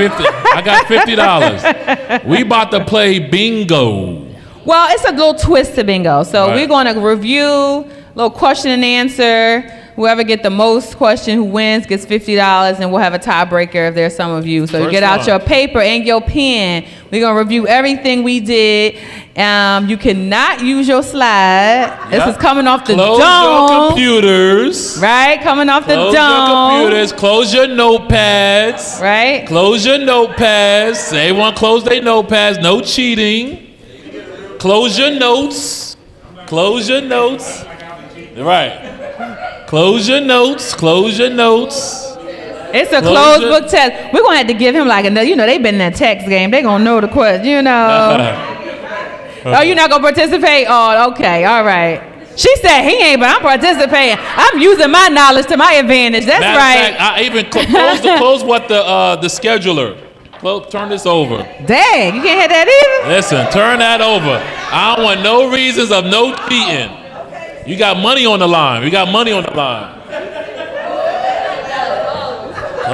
$50. We about to play bingo. Well, it's a little twist to bingo. So we're going to review, a little question and answer. Whoever get the most question, who wins, gets $50, and we'll have a tiebreaker if there's some of you. So you get out your paper and your pen. We're going to review everything we did. You cannot use your slide. Yep. This is coming off the dome. Close your computers. Right, coming off the dome. Close your computers. Close your notepads. Right. Close your notepads. Everyone close their notepads. No cheating. Close your notes. Close your notes. Right. Close your notes. Close your notes. It's a closed book test. We're going to have to give him like another, they've been in that tax game. They're going to know the question, Oh, you're not going to participate? Oh, okay. All right. She said he ain't, but I'm participating. I'm using my knowledge to my advantage. That's right. Fact, I even close what the scheduler. Turn this over. Dang, you can't hit that either? Listen, turn that over. I don't want no reasons of no cheating. You got money on the line. We got money on the line.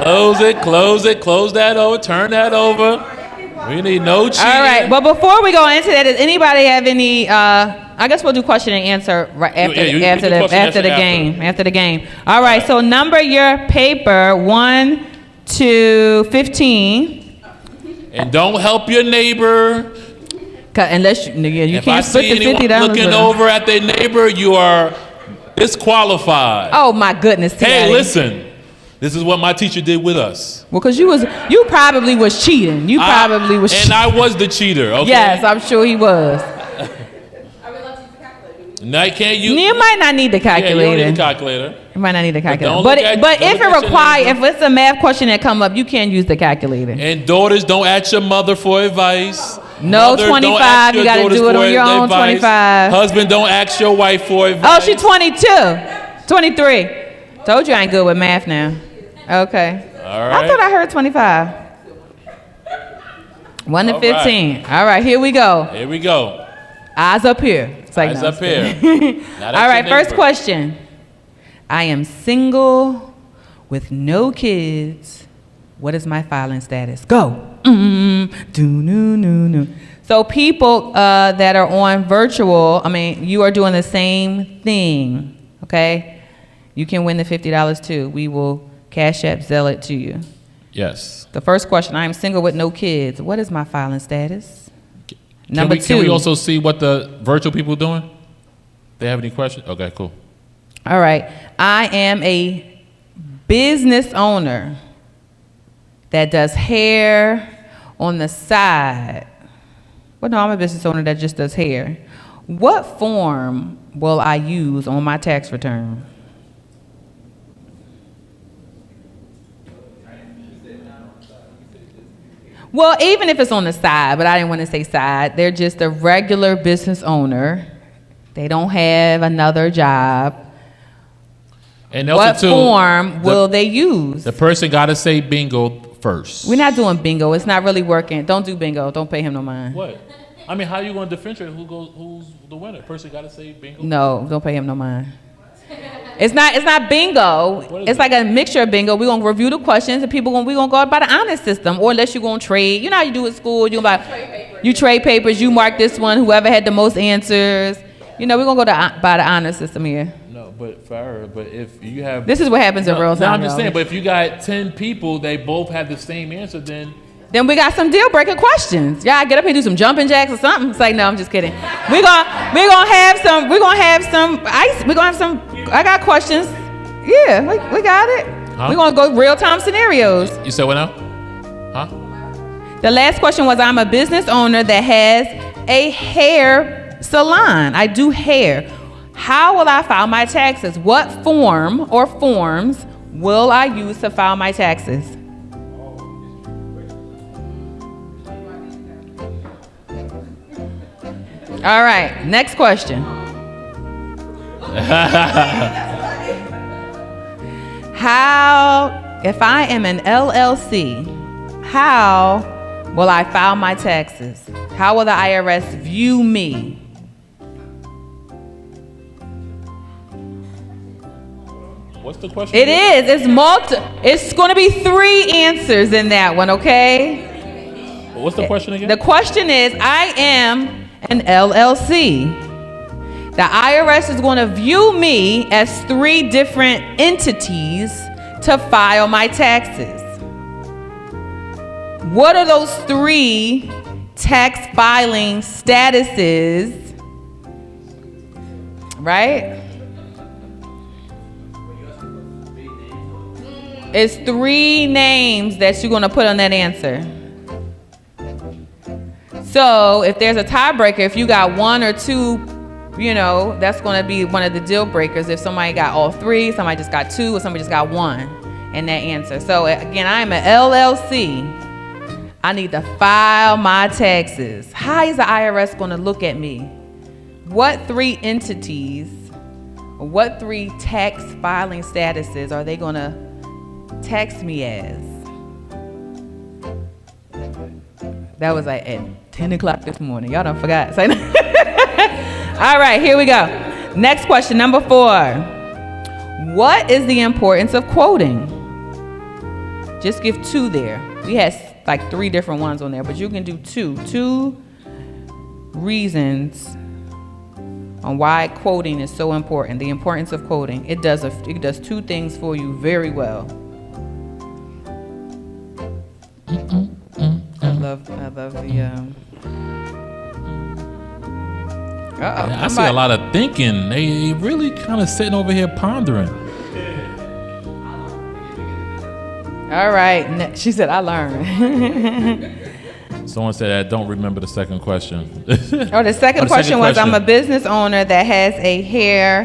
Close it, close that over, turn that over. We need no cheating. All right, but before we go into that, does anybody have any, I guess we'll do question and answer right after the game. All right, so number your paper 1 to 15. And don't help your neighbor. Unless you can't split the $50. If I see anyone looking over at their neighbor, you are disqualified. Oh my goodness! Hey, listen. This is what my teacher did with us. Well, because you probably was cheating. And I was the cheater. Okay? Yes, I'm sure he was. No, you can't use. You might not need the calculator. Yeah, you don't need the calculator. You might not need the calculator. But if it's a math question that come up, you can use the calculator. And daughters, don't ask your mother for advice. No, Mother, 25. You got to do it on your own. Advice. 25. Husband, don't ask your wife for advice. Oh, she's 22. 23. Told you I ain't good with math now. Okay. All right. I thought I heard 25. 1 to 15. All right, here we go. Here we go. Eyes up here. It's like, Eyes up here. All right, first question. I am single with no kids. What is my filing status? Go. So people that are on virtual, you are doing the same thing, okay? You can win the $50 too. We will Cash App Zelle it to you. Yes. The first question, I am single with no kids. What is my filing status? Number 2. Can we also see what the virtual people are doing? They have any questions? Okay, cool. All right. I am a business owner that does hair on the side. Well, no, I'm a business owner that just does hair. what form will I use on my tax return? Well, even if it's on the side, but I didn't want to say side. They're just a regular business owner. They don't have another job. And what form will they use? The person got to say bingo first. We're not doing bingo. It's not really working. Don't do bingo. Don't pay him no mind. What? I mean, how are you going to differentiate who's the winner? Person got to say bingo? No, don't pay him no mind. It's not bingo. It's like a mixture of bingo. We're gonna review the questions and we're gonna go by the honor system. Or unless you're gonna trade. You know how you do at school, you trade papers, you mark this one, whoever had the most answers. You know, we're gonna go by the honor system here. No, but Farah, if you have this is what happens in real time. No, I'm just saying, but if you got 10 people, they both have the same answer, then we got some deal breaker questions. Y'all get up here and do some jumping jacks or something. It's like, no, I'm just kidding. We're gonna have some ice. We're gonna have some. I got questions. Yeah, we got it. Huh? We're gonna go real time scenarios. You said what now? Huh? The last question was, I'm a business owner that has a hair salon. I do hair. How will I file my taxes? What form or forms will I use to file my taxes? All right, next question. How, if I am an LLC, how will I file my taxes? How will the IRS view me? What's the question? It is. It's going to be 3 answers in that one, okay? What's the question again? The question is, I am an LLC. The IRS is going to view me as 3 different entities to file my taxes. What are those 3 tax filing statuses? Right? It's 3 names that you're going to put on that answer. So if there's a tiebreaker, if you got 1 or 2, you know, that's going to be one of the deal breakers. If somebody got all 3, somebody just got 2, or somebody just got 1 in that answer. So again, I'm an LLC. I need to file my taxes. How is the IRS going to look at me? What 3 entities, or what 3 tax filing statuses are they going to tax me as? That was like at 10 o'clock this morning. Y'all done forgot. All right, here we go. Next question, number 4. What is the importance of quoting? Just give 2 there. We had like 3 different ones on there, but you can do 2. 2 reasons on why quoting is so important. The importance of quoting. It does 2 things for you very well. I love the. I see a lot of thinking. They really kind of sitting over here pondering. All right. She said, I learned. Someone said, I don't remember the second question. The second question was, I'm a business owner that has a hair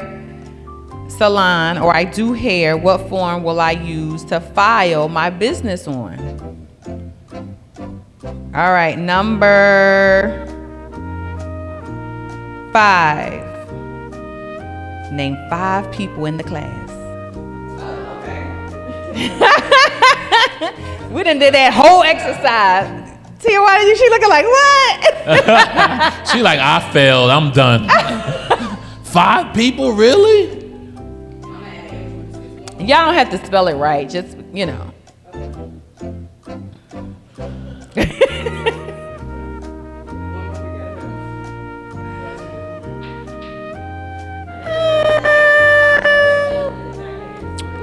salon, or I do hair. What form will I use to file my business on? All right. Number 5. Name 5 people in the class. We done did that whole exercise. Tia, why did she looking like what? She like, I failed. I'm done. 5 people, really? Y'all don't have to spell it right. Just, you know.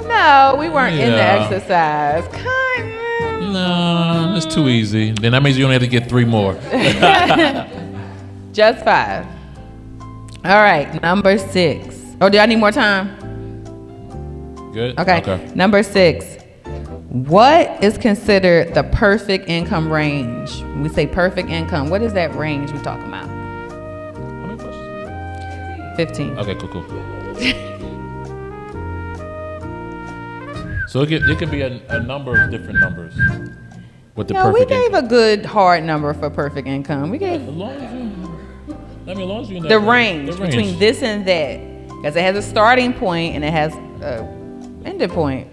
No, we weren't in the exercise. No, it's too easy. Then that means you only have to get 3 more. Just 5. All right, number 6. Oh, do I need more time? Good? Okay. Number 6. What is considered the perfect income range? When we say perfect income, what is that range we're talking about? How many questions? 15. Okay, cool. So it could be a number of different numbers. With the No, we perfect gave income. a good hard number for perfect income. We gave As long as you in that the range range. between this and that, because it has a starting point and it has a ending point.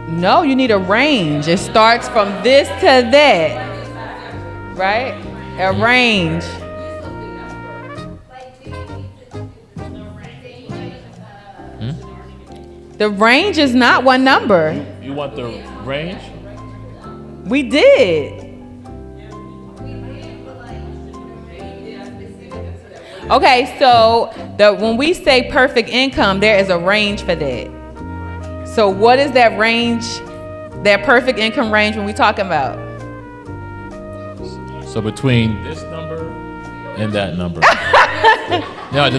No, you need a range. It starts from this to that, right? A range. The range is not one number. You want the range? We did. Okay, so when we say perfect income, there is a range for that. So what is that range, that perfect income range when we talking about? So between this number and that number. No, I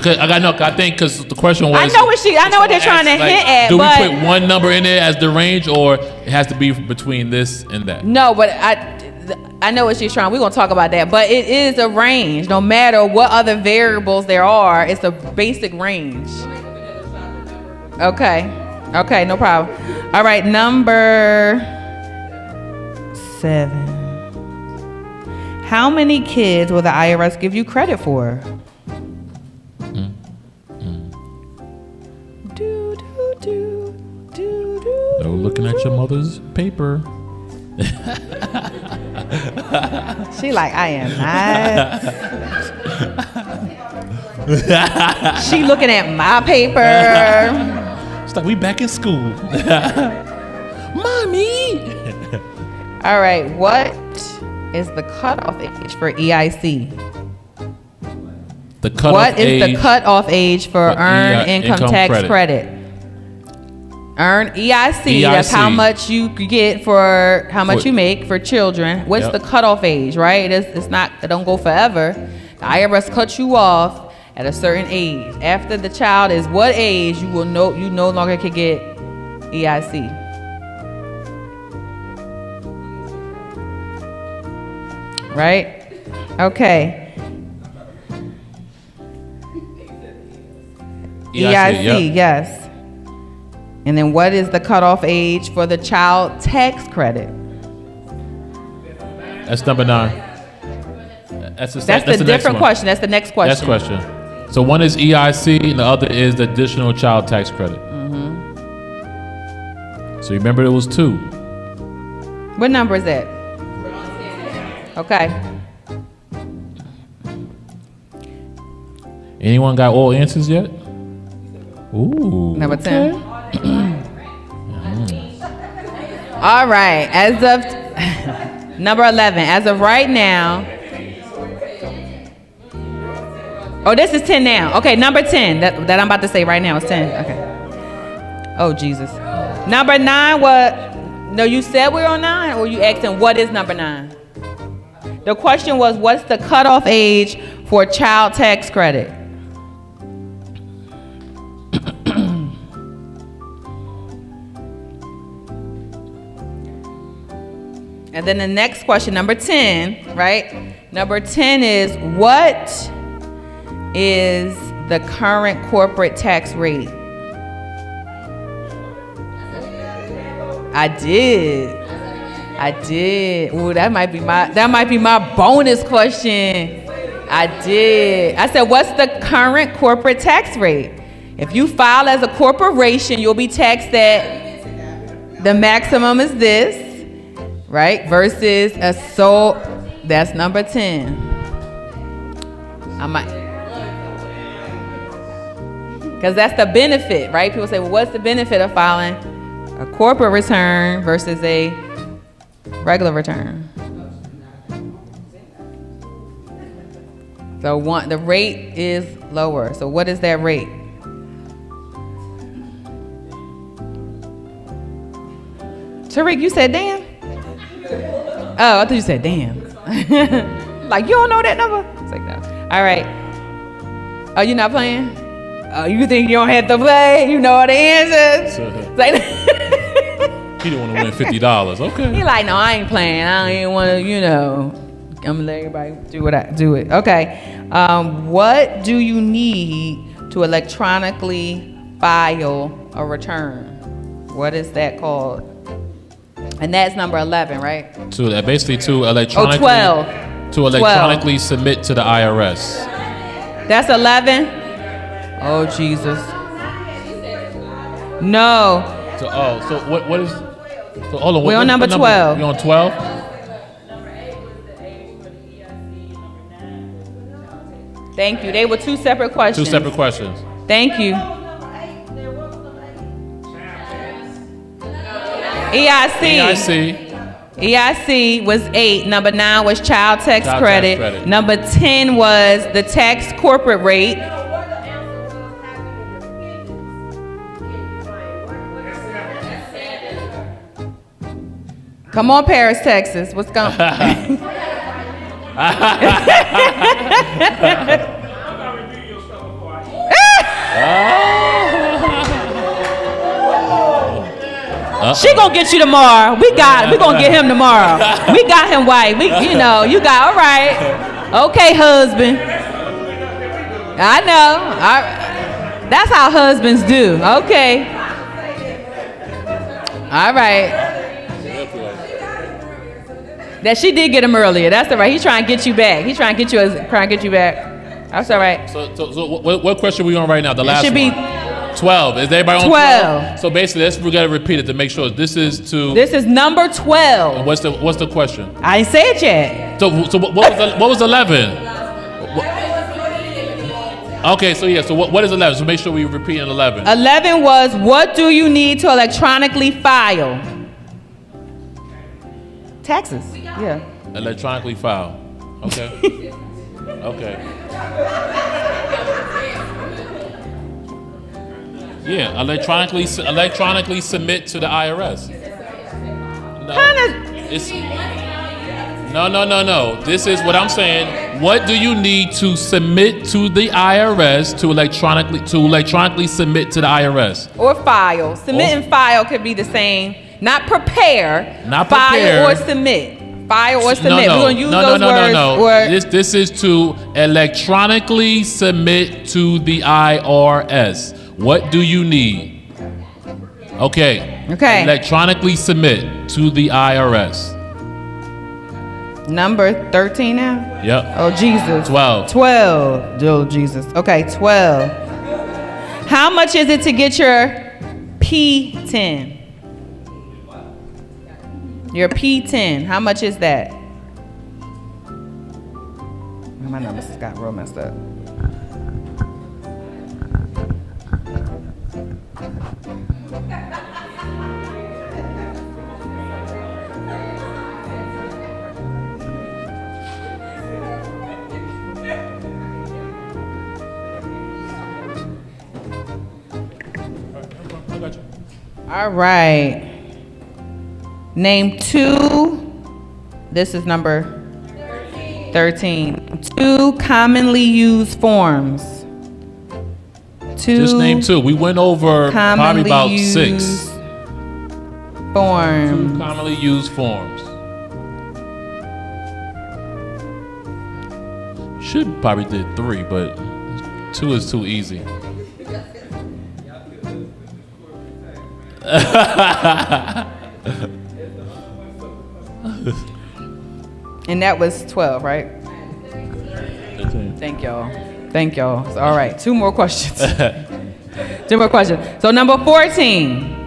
think because the question was. I know what they're trying to hint at. Do but we put one number in there as the range, or it has to be between this and that? No, but I know what she's trying. We're gonna talk about that, but it is a range. No matter what other variables there are, it's a basic range. Okay, no problem. All right, number 7. How many kids will the IRS give you credit for? No, looking at your mother's paper. She like, I am not. She looking at my paper. It's like we back in school. Mommy. All right, what is the cutoff age for EIC? What is the cutoff age for Earned Income Tax Credit? Earned EIC, that's how much you get for how much you make for children. What's the cutoff age, right? It don't go forever. The IRS cuts you off at a certain age. After the child is what age, you no longer can get EIC. Right? Okay. EIC, yes. And then what is the cutoff age for the child tax credit? That's number 9. That's the different question. That's the next question. Next question. So one is EIC and the other is the additional child tax credit. So remember it was 2. What number is that? Okay. Anyone got all answers yet? Ooh. Number 10. All right. As of number 11. As of right now. Oh, this is 10 now. Okay, number 10. That I'm about to say right now is 10. Okay. Oh, Jesus. Number 9. What? No, you said we're on 9, or you asking what is number 9? The question was, what's the cutoff age for child tax credit? And then the next question, number 10, right? Number 10 is, what is the current corporate tax rate? I did. Ooh, that might be my bonus question. I did. I said, what's the current corporate tax rate? If you file as a corporation, you'll be taxed at the maximum is this. Right? Versus a sole, that's number 10. Because that's the benefit, right? People say, well, what's the benefit of filing a corporate return versus a regular return? So the rate is lower. So what is that rate? Tariq, you said damn? Oh, I thought you said damn. Like, you don't know that number? It's like, no. All right. Oh, you not playing? Oh, you think you don't have to play? You know all the answers? It's like, he didn't want to win $50. Okay. He like, no, I ain't playing. I don't even want to, I'm gonna let everybody do it. Okay. What do you need to electronically file a return? What is that called? And that's number 11, right? Basically to electronically. 12. To electronically submit to the IRS. That's 11. Oh Jesus. No. So what is? So hold on. We're on number 12. We're on 12. Thank you. They were two separate questions. Two separate questions. Thank you. EIC was 8. Number 9 was child tax credit. Number 10 was the tax corporate rate. Come on, Paris, Texas. What's going on? She gonna get you tomorrow. We gonna get him tomorrow. We got him white. You got all right. Okay, husband. I know. That's how husbands do. Okay. All right. That she did get him earlier. That's all right. He's trying to get you back. He's trying to get you back. That's all right. So what question are we on right now? The last should be one. 12. Is everybody on 12? So basically, we gotta repeat it to make sure this is number 12. And what's the question? I ain't say it yet. So what was 11? Okay, so what is 11? So make sure we repeat 11. 11 was, what do you need to electronically file? Taxes. Yeah. Electronically file. Okay. Okay. Yeah, electronically submit to the IRS. No. This is what I'm saying. What do you need to submit to the IRS to electronically submit to the IRS? Or file. Submit and file could be the same. Not prepare. Not file prepare. or submit. File or submit. No. We're gonna use those words. No. This is to electronically submit to the IRS. What do you need? Okay. Electronically submit to the IRS. Number 13 now? Yep. Oh, Jesus. 12. Oh, Jesus. Okay, 12. How much is it to get your P10? Your P10. How much is that? My numbers just got real messed up. All right. Name 2. This is number 13. 2 commonly used forms. Just name 2. We went over probably about 6. Forms. 2 commonly used forms. Should probably did 3, but 2 is too easy. And that was 12, right? 13. Thank y'all. All right, 2 more questions. 2 more questions. So number 14.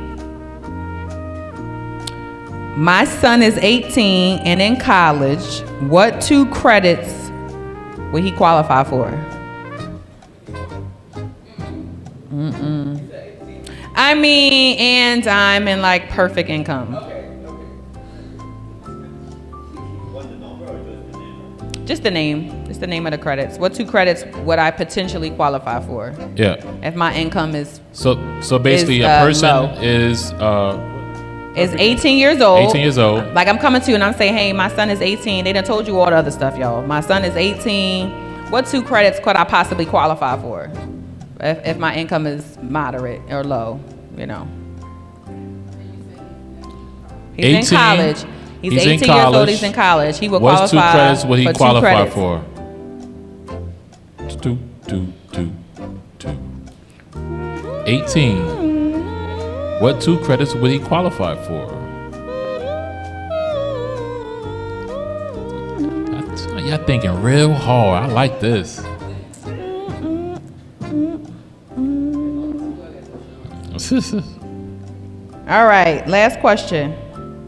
My son is 18 and in college. What 2 credits will he qualify for? I mean, and I'm in like perfect income. Just the name. Just the name of the credits. What 2 credits would I potentially qualify for? Yeah. If my income is So basically a person low. is 18 years old. 18 years old. Like I'm coming to you and I'm saying, hey, my son is 18. They done told you all the other stuff, y'all. My son is 18. What 2 credits could I possibly qualify for? If my income is moderate or low, you know. He's 18. in college. He's 18 years old. He's in college. He will What's qualify 2 credits would he for 2 qualify credits. for? 18. What 2 credits would he qualify for? Y'all thinking real hard. I like this. All right, last question.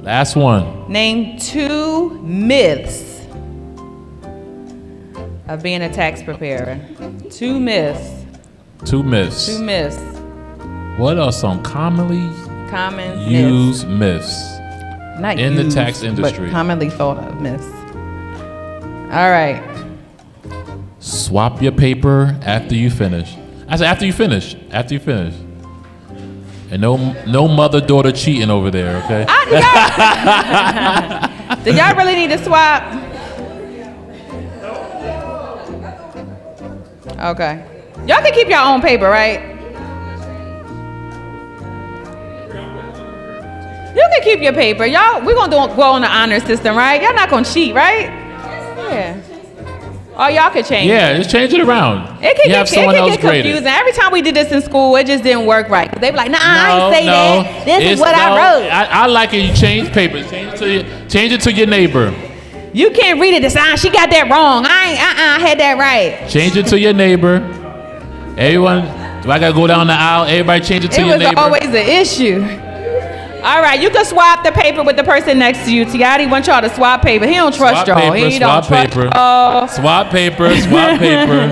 Last one. Name 2 myths of being a tax preparer. 2 myths. 2 myths. 2 myths. What are some commonly Common used myths Not in used, the tax industry? but commonly thought of myths. All right. Swap your paper after you finish. I said after you finish. After you finish. And no mother-daughter cheating over there, okay? Do y'all really need to swap? Okay. Y'all can keep your own paper, right? You can keep your paper. Y'all, we're going to go on the honor system, right? Y'all not going to cheat, right? Yeah. Or y'all could change Yeah, it. just change it around. It can You have get someone else confusing. graded. Every time we did this in school, it just didn't work right. They be like, nah, I ain't say that. This is what I wrote. I like it. You change papers. Change it to your neighbor. You can't read it. Decide she got that wrong. I had that right. Change it to your neighbor. Everyone, do I gotta go down the aisle? Everybody change it to your neighbor. It was always an issue. All right, you can swap the paper with the person next to you. Tiati wants y'all to swap paper. He don't trust Swap y'all. paper, He swap don't trust paper. y'all. Swap paper, swap paper.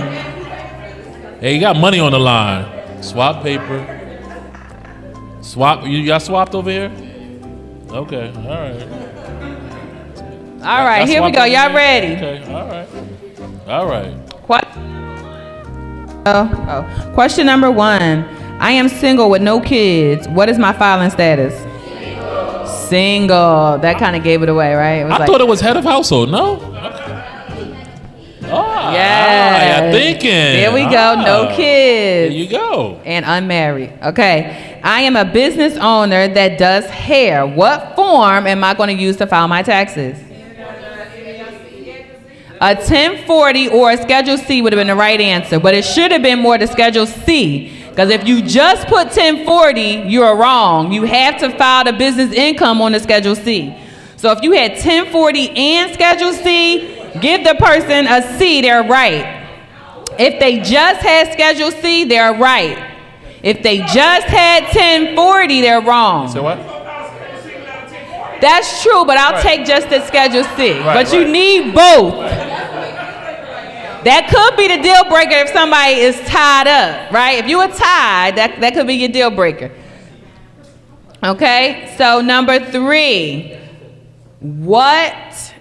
Hey, you got money on the line. Swap paper. Swap. You got swapped over here? Okay, all right. All right, Got here we swapped go. over Y'all here? ready? Okay, all right. All right. Question number 1. I am single with no kids. What is my filing status? Single. That kind of gave it away, right? It was I thought it was head of household, no? Yeah. You're thinking. There we go. No kids. There you go. And unmarried. Okay. I am a business owner that does hair. What form am I going to use to file my taxes? A 1040 or a Schedule C would have been the right answer, but it should have been more to Schedule C. Because if you just put 1040, you're wrong. You have to file the business income on the Schedule C. So if you had 1040 and Schedule C, give the person a C, they're right. If they just had Schedule C, they're right. If they just had 1040, they're wrong. So what? That's true, but I'll take just the Schedule C. Right, but you need both. That could be the deal breaker if somebody is tied up, right? If you are tied, that could be your deal breaker. Okay, so number 3. What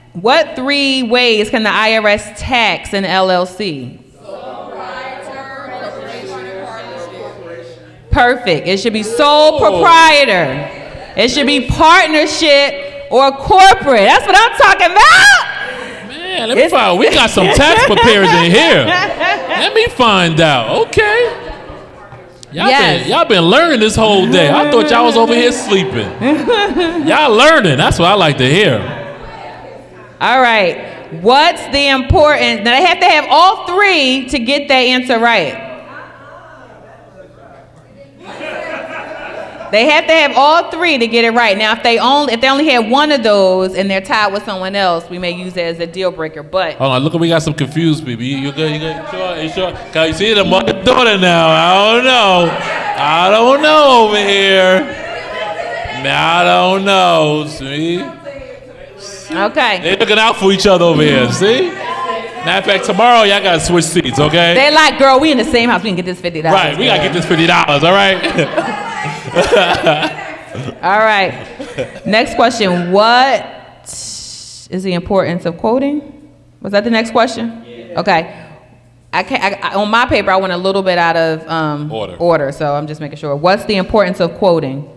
3 ways can the IRS tax an LLC? Perfect. It should be sole proprietor. It should be partnership or corporate. That's what I'm talking about. Man, let me find out. We got some tax preparers in here. Let me find out. Okay. Y'all been learning this whole day. I thought y'all was over here sleeping. Y'all learning. That's what I like to hear. All right. What's the importance? Now, they have to have all 3 to get that answer right. They have to have all 3 to get it right. Now, if they only have one of those and they're tied with someone else, we may use it as a deal breaker. But Hold on, look, we got some confused people. You good? You good? You sure? Cause you see the mother daughter now. I don't know over here. I don't know. See? Okay. They looking out for each other over here. See? Matter of fact, tomorrow y'all gotta switch seats, okay? They're like, girl, we in the same house. We can get this $50. Right, we gotta get this $50. All right. All right. Next question. What is the importance of quoting? Was that the next question? Yeah. Okay. I on my paper, I went a little bit out of order, so I'm just making sure. What's the importance of quoting?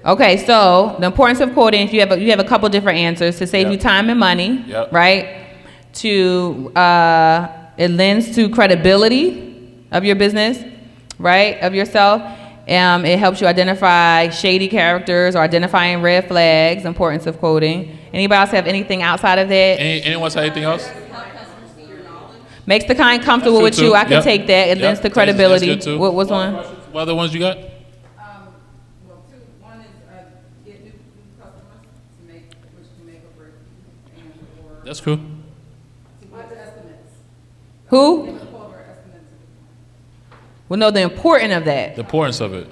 Okay, so the importance of quoting, if you have a couple different answers, to save you time and money, right? To it lends to credibility of your business, right? Of yourself, It helps you identify shady characters or identifying red flags, importance of quoting. Anybody else have anything outside of that? Anyone say anything else? Makes the client comfortable with you. I can take that. It lends to credibility. That's good too. What was one? What other ones you got? Well, two. One is get new customers to make, which can make or break, and or That's cool. to get estimates. Who? Get over estimates. Well, no, the importance of that. The importance of it.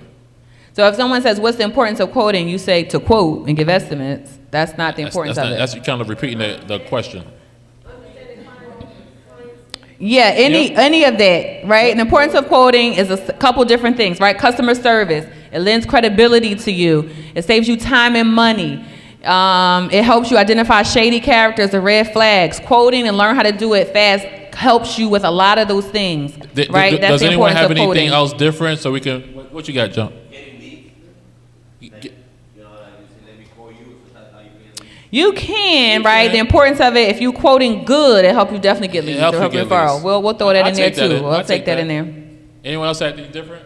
So if someone says, what's the importance of quoting, you say to quote and give estimates. That's not the importance of it. That's you kind of repeating the question. Yeah, any of that, right? And the importance of quoting is a couple different things, right? Customer service. It lends credibility to you. It saves you time and money. It helps you identify shady characters or red flags. Quoting and learn how to do it fast helps you with a lot of those things, right? That's Does the anyone importance have of anything quoting. else different so we can? What you got, John? You can, right? The importance of it, if you quoting good, it help you definitely get leads. helps Or help you you get referral. leads. We'll throw that in there take that too. in. We'll I'll take take that that. in there. Anyone else have anything different?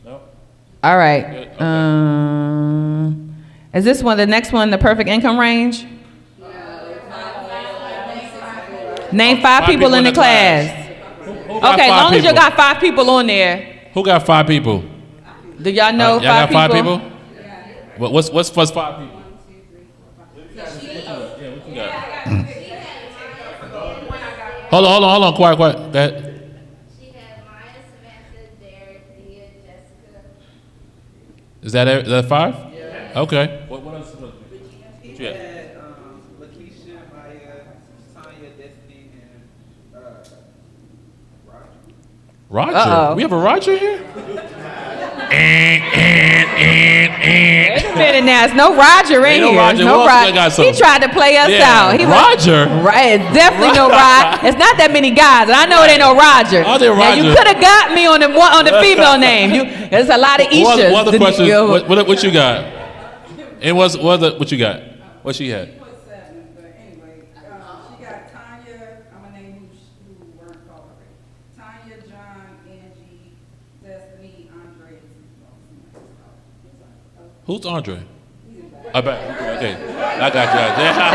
No. All right. Good. Okay. Is this one the next one? The perfect income range? Name five people in the class. Who got Okay, five long as you people? got 5 people on there. Who got 5 people? Do y'all know Y'all got 5 5 people? people? What's 5 people? Hold on, quiet. Go ahead. Is that 5? Yeah. Okay. What else? What you got? Lakeisha, Maya, Tanya, Destiny, and Roger. Roger. Uh-oh. We have a Roger here? Wait a minute now. It's no Roger in Ain't no here. Roger. No Who else Roger. got He some? tried to play us Yeah, out. He Roger? Right. It's definitely no Roger. It's not that many guys, and I know it ain't no Roger. Are there Now, you Roger? could have got me on the female name. There's a lot of Ishas. What other questions? What you got? And what you got? What she had? She put 7, but anyway, she got Tanya. I'm gonna name who weren't called already. Tanya, John, Angie, Destiny, Andre. Who's Andre? I bet. Okay. I got you.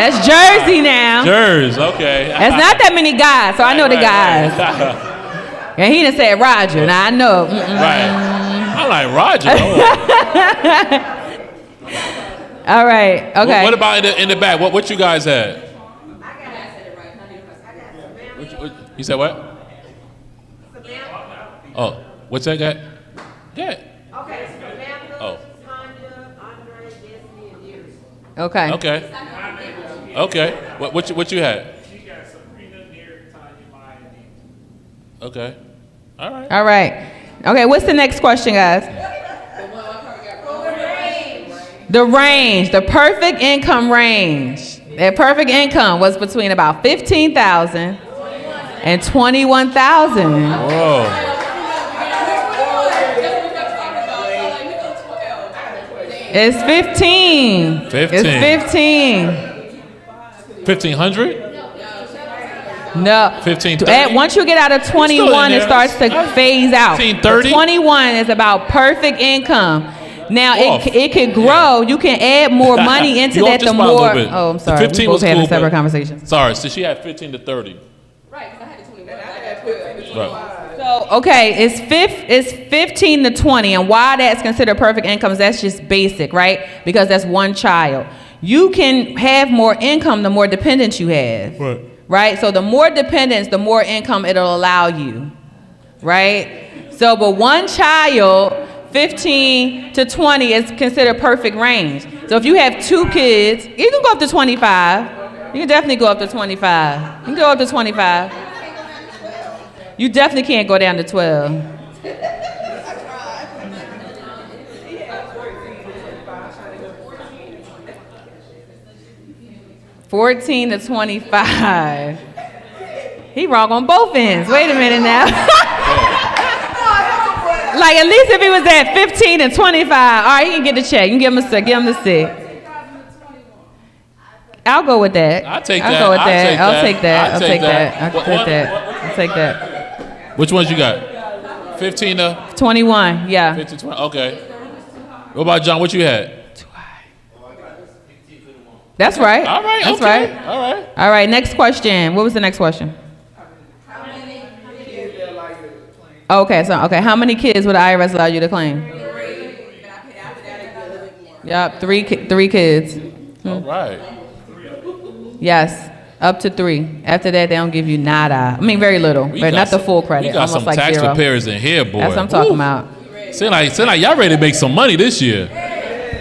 That's Jersey now. Jersey. Okay. That's not that many guys, so I know the guys. Right. And he done said Roger. Now I know. Right. I'm like Roger. All right. Okay. What about in the back? What you guys had? You said what? Oh, what's that guy? Yeah. Okay, Samantha, Oh. Tanya, Andre, Destiny, and Dearest. Okay. Okay. What you had? She got Sabrina, Derek, Tanya, Maya, and Okay. All right. All right. Okay, what's the next question, guys? The range, the perfect income range. That perfect income was between about 15,000 and 21,000. Whoa. It's 15. 15. It's 15. 1,500? No. 1530? Once you get out of 21, it starts to phase out. 1530? 21 is about perfect income. Now Off. it could grow. You can add more money into You that. off The just by a little more. bit. Oh, I'm The sorry. 15 we both was had cool, a separate but- conversation. Sorry, so she had 15 to 30. Right, because I had 21. I got 15. Right. So okay, it's 15 to 20, and why that's considered perfect income is that's just basic, right? Because that's one child. You can have more income the more dependents you have. Right. Right? So the more dependents, the more income it'll allow you. Right? So, but one child, 15 to 20 is considered perfect range. So if you have 2 kids, you can go up to 25. You can definitely go up to 25. You can go up to 25. You definitely can't go down to 12. 14 to 25. He wrong on both ends. Wait a minute now. Like at least if he was at 15 and 25, all right, he can get the check. You can give him a six. Give him the six. I'll go with that. I'll take I'll that. go with I'll that. take I'll that. take that. I'll I'll take take that. that. I'll take that. I'll take that. Which ones you got? 15 to 21. Yeah. 15 to 20. Okay. What about John? What you had? That's right. All right. That's okay. right. All right. All right. Next question. What was the next question? Okay. So how many kids would the IRS allow you to claim? Yep. Three kids. All right. Yes. Up to 3. After that, they don't give you nada. I mean, very little, but not the full credit. We got almost some like tax 0. preparers in here, boy. That's what I'm talking about. Seem like y'all ready to make some money this year.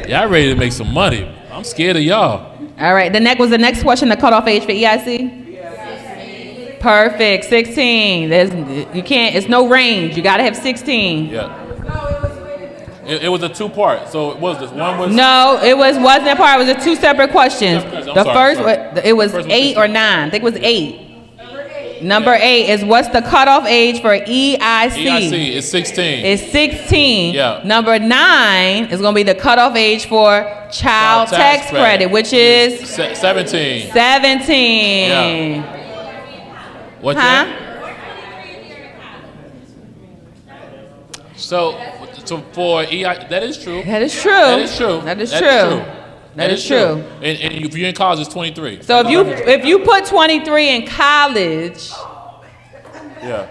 Y'all ready to make some money. I'm scared of y'all. All right. The next question, the cutoff age for EIC? Perfect. 16. It's no range. You got to have 16. Yeah. It was a 2-part. So it was this one was. No, it wasn't a part. It was 2 separate questions. It was 8 or 9. I think it was 8. Number 8 is what's the cutoff age for EIC? EIC is 16. It's 16. Yeah. Number 9 is going to be the cutoff age for child tax credit, which is 17. 17. Yeah. What's that? So for EI, that is true. That is true. That is true. That is true. That is true. And if you're in college, it's 23. So if you put 23 in college, yeah.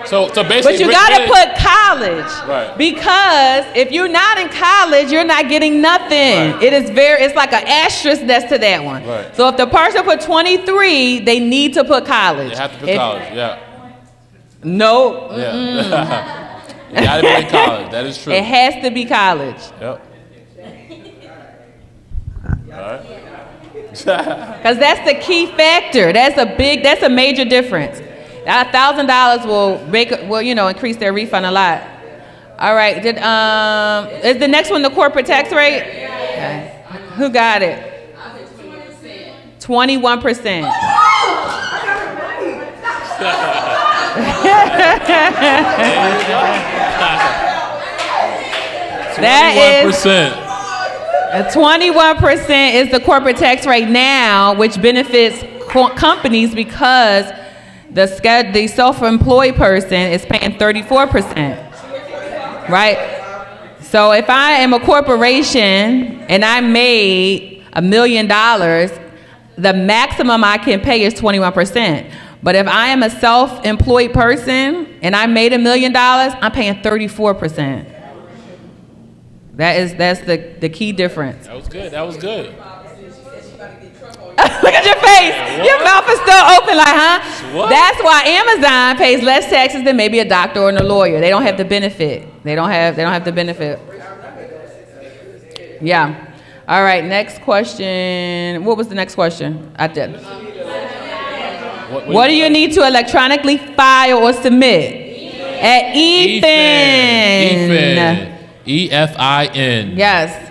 So basically, but you got to put college, right? Because if you're not in college, you're not getting nothing. Right. It's like an asterisk next to that one. Right. So if the person put 23, they need to put college. They have to put college. Yeah. No. Yeah. You got to be in college. That is true. It has to be college. Yep. All right. Because that's the key factor. That's a major difference. $1,000 will increase their refund a lot. All right. Is the next one the corporate tax rate? Okay. Who got it? 21%. That is 21% is the corporate tax rate now, which benefits companies because the self-employed person is paying 34%, right? So if I am a corporation and I made $1 million, the maximum I can pay is 21%. But if I am a self-employed person and I made $1 million, I'm paying 34%. That's the key difference. That was good. That was good. Look at your face. Your mouth is still open like, huh? What? That's why Amazon pays less taxes than maybe a doctor or a lawyer. They don't have the benefit. They don't have the benefit. Yeah. All right, next question. What was the next question? I did. What do you need to electronically file or submit? At EFIN. EFIN. Yes.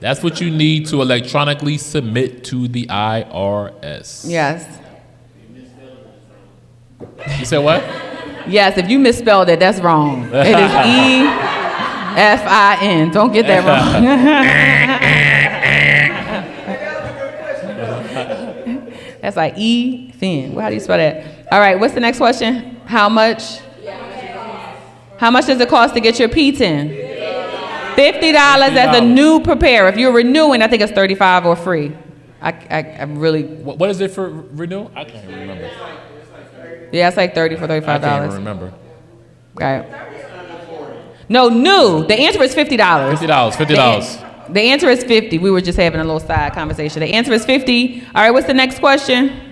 That's what you need to electronically submit to the IRS. Yes. You said what? Yes, if you misspelled it, that's wrong. It is EFIN. Don't get that wrong. That's like EFIN. How do you spell that? All right, what's the next question? How much does it cost to get your PTIN? $50 as a new preparer. If you're renewing, I think it's $35 or free. I really. What is it for renew? I can't even remember. Yeah, it's like $30 for $35. I can't even remember. Right. No, new. The answer is $50. $50. The answer is 50. We were just having a little side conversation. The answer is 50. All right, what's the next question?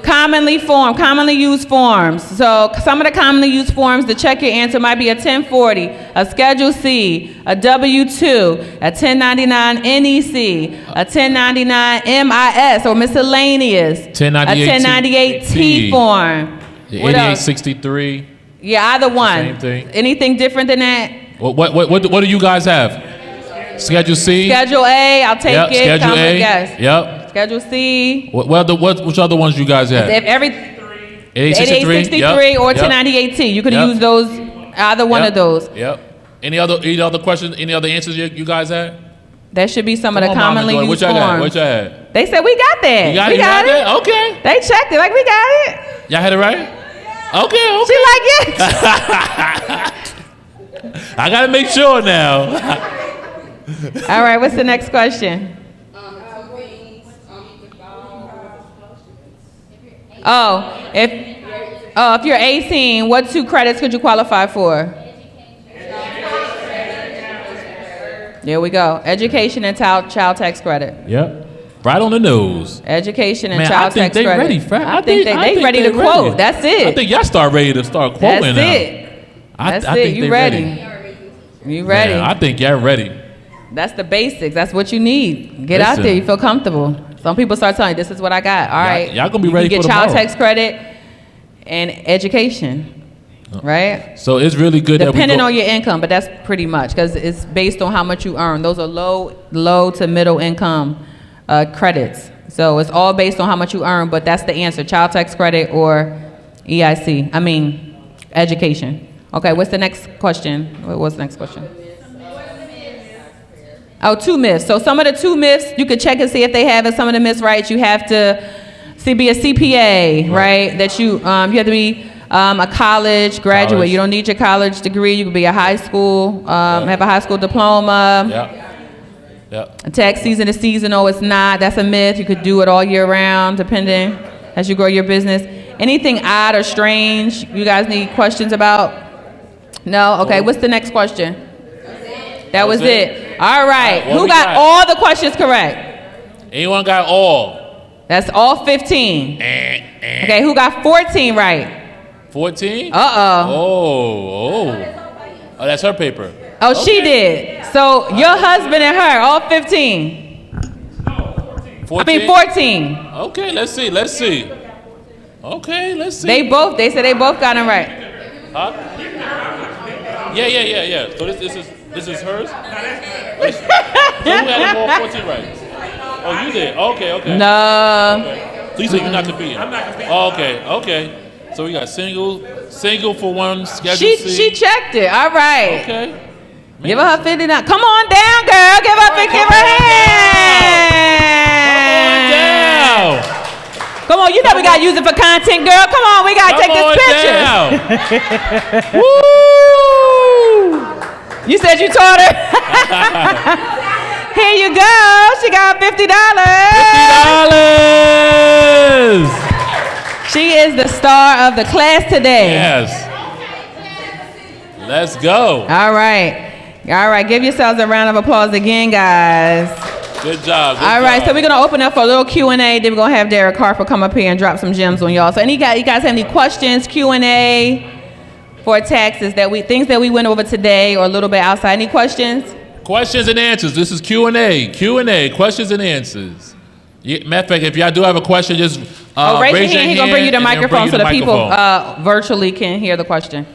Commonly used forms. So some of the commonly used forms to check your answer might be a 1040, a Schedule C, a W-2, a 1099 NEC, a 1099 MIS or miscellaneous, a 1098 T form. The 8863. Yeah, either one. Same thing. Anything different than that? What do you guys have? Schedule C? Schedule A, I'll take it. Schedule A. Yes. Yep. Schedule C. Which other ones you guys have? 8863 or 1098T. You could use those, either one of those. Yep. Any other questions? Any other answers you guys had? That should be some of the commonly used forms. What y'all had? They said we got that. You got it? Okay. They checked it like we got it. Y'all had it right? Okay. She like, yes. I gotta make sure now. All right, what's the next question? If you're 18, what 2 credits could you qualify for? There we go. Education and child tax credit. Yep. Right on the nose. Education and Man, child tax credit. Ready, I think they ready to quote. That's it. I think y'all ready to start quoting now. That's it. You ready. You ready. Man, I think y'all ready. That's the basics. That's what you need. Get out there. You feel comfortable. Some people start telling you, this is what I got. All right. Y'all gonna be ready for tomorrow. You get child tax credit and education. Right? So it's really good depending on your income, but that's pretty much because it's based on how much you earn. Those are low to middle income credits. So it's all based on how much you earn, but that's the answer. Child tax credit or education. Okay, what's the next question? What's the next question? 2 myths. So some of the 2 myths, you could check and see if they have it. Some of the myths, right? You have to be a CPA, right? That you have to be a college graduate. You don't need your college degree. You could be a high school, have a high school diploma. Tax season is seasonal. It's not. That's a myth. You could do it all year round, depending as you grow your business. Anything odd or strange you guys need questions about? No? Okay, what's the next question? That was it. All right. Who got all the questions correct? Anyone got all? That's all 15. Okay, who got 14 right? 14? Uh-oh. Oh, that's her paper. Oh, okay. She did. So your husband and her, all 15. 14? 14. Okay, let's see. Okay, let's see. They said they both got them right. Huh? Yeah. So this is hers? So who had them all 14 right? Oh, you did? Okay. No. Okay. So you said you're not competing? I'm not competing. Oh, okay. So we got single for one, schedule C. She checked it. All right. Okay. Man. Give her 59. Come on down, girl. Give her a hand. Come on, you know we got to use it for content, girl. Come on, we got to take this picture. Woo! You said you taught her? Here you go. She got $50. $50. She is the star of the class today. Yes. Let's go. All right. Give yourselves a round of applause again, guys. Good job. All right. So we're going to open up for a little Q&A. Then we're going to have Derek Harper come up here and drop some gems on y'all. So you guys have any questions, Q&A for taxes, things that we went over today or a little bit outside? Any questions? Questions and answers. This is Q&A. Questions and answers. Matter of fact, if y'all do have a question, just raise your hand. He's going to bring you the microphone so the people virtually can hear the question.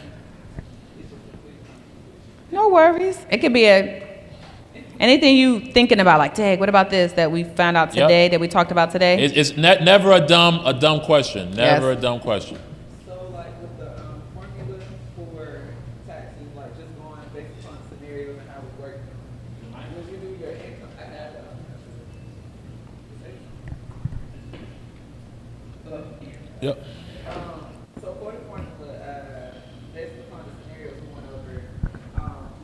No worries. It could be anything you thinking about, like, dang, what about this that we found out today, that we talked about today? It's never a dumb question. Never a dumb question. So, like, with the formula for taxes, like, just going based upon scenarios and how it works, when you do your income, Yep. So for the formula, based upon the scenarios we went over,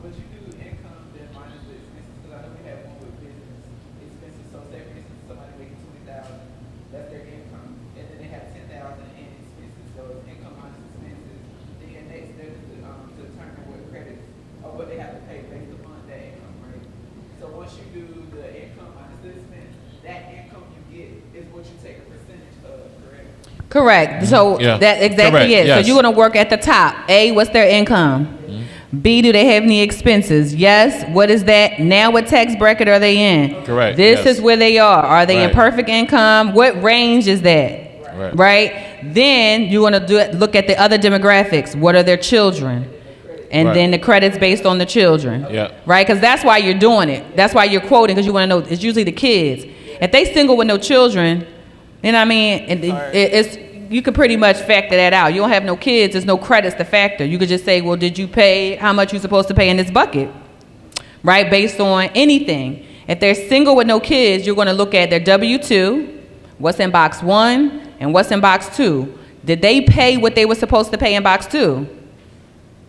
would you do income then minus the expenses? Because I know we have one with business expenses. So say for instance, somebody making $20,000, that's their income, and then they have $10,000 in expenses. So it's income minus expenses. Then next step is to determine what credits or what they have to pay based upon that income, right? So once you do the income minus the expense, that income you get is what you take a percentage of, correct? Correct. So that's exactly it. Yes. So you're going to work at the top. A, what's their income? Mm-hmm. B, do they have any expenses? Yes. What is that? Now what tax bracket are they in? Correct. This is where they are. Are they in perfect income? What range is that? Right. Then you want to look at the other demographics. What are their children? And then the credits based on the children. Yeah. Right? Because that's why you're doing it. That's why you're quoting, because you want to know. It's usually the kids. If they single with no children, you know what I mean? It's you could pretty much factor that out. You don't have no kids, there's no credits to factor. You could just say, well, did you pay how much you're supposed to pay in this bucket? Right? Based on anything. If they're single with no kids, you're going to look at their W-2, what's in box 1, and what's in box 2. Did they pay what they were supposed to pay in box 2?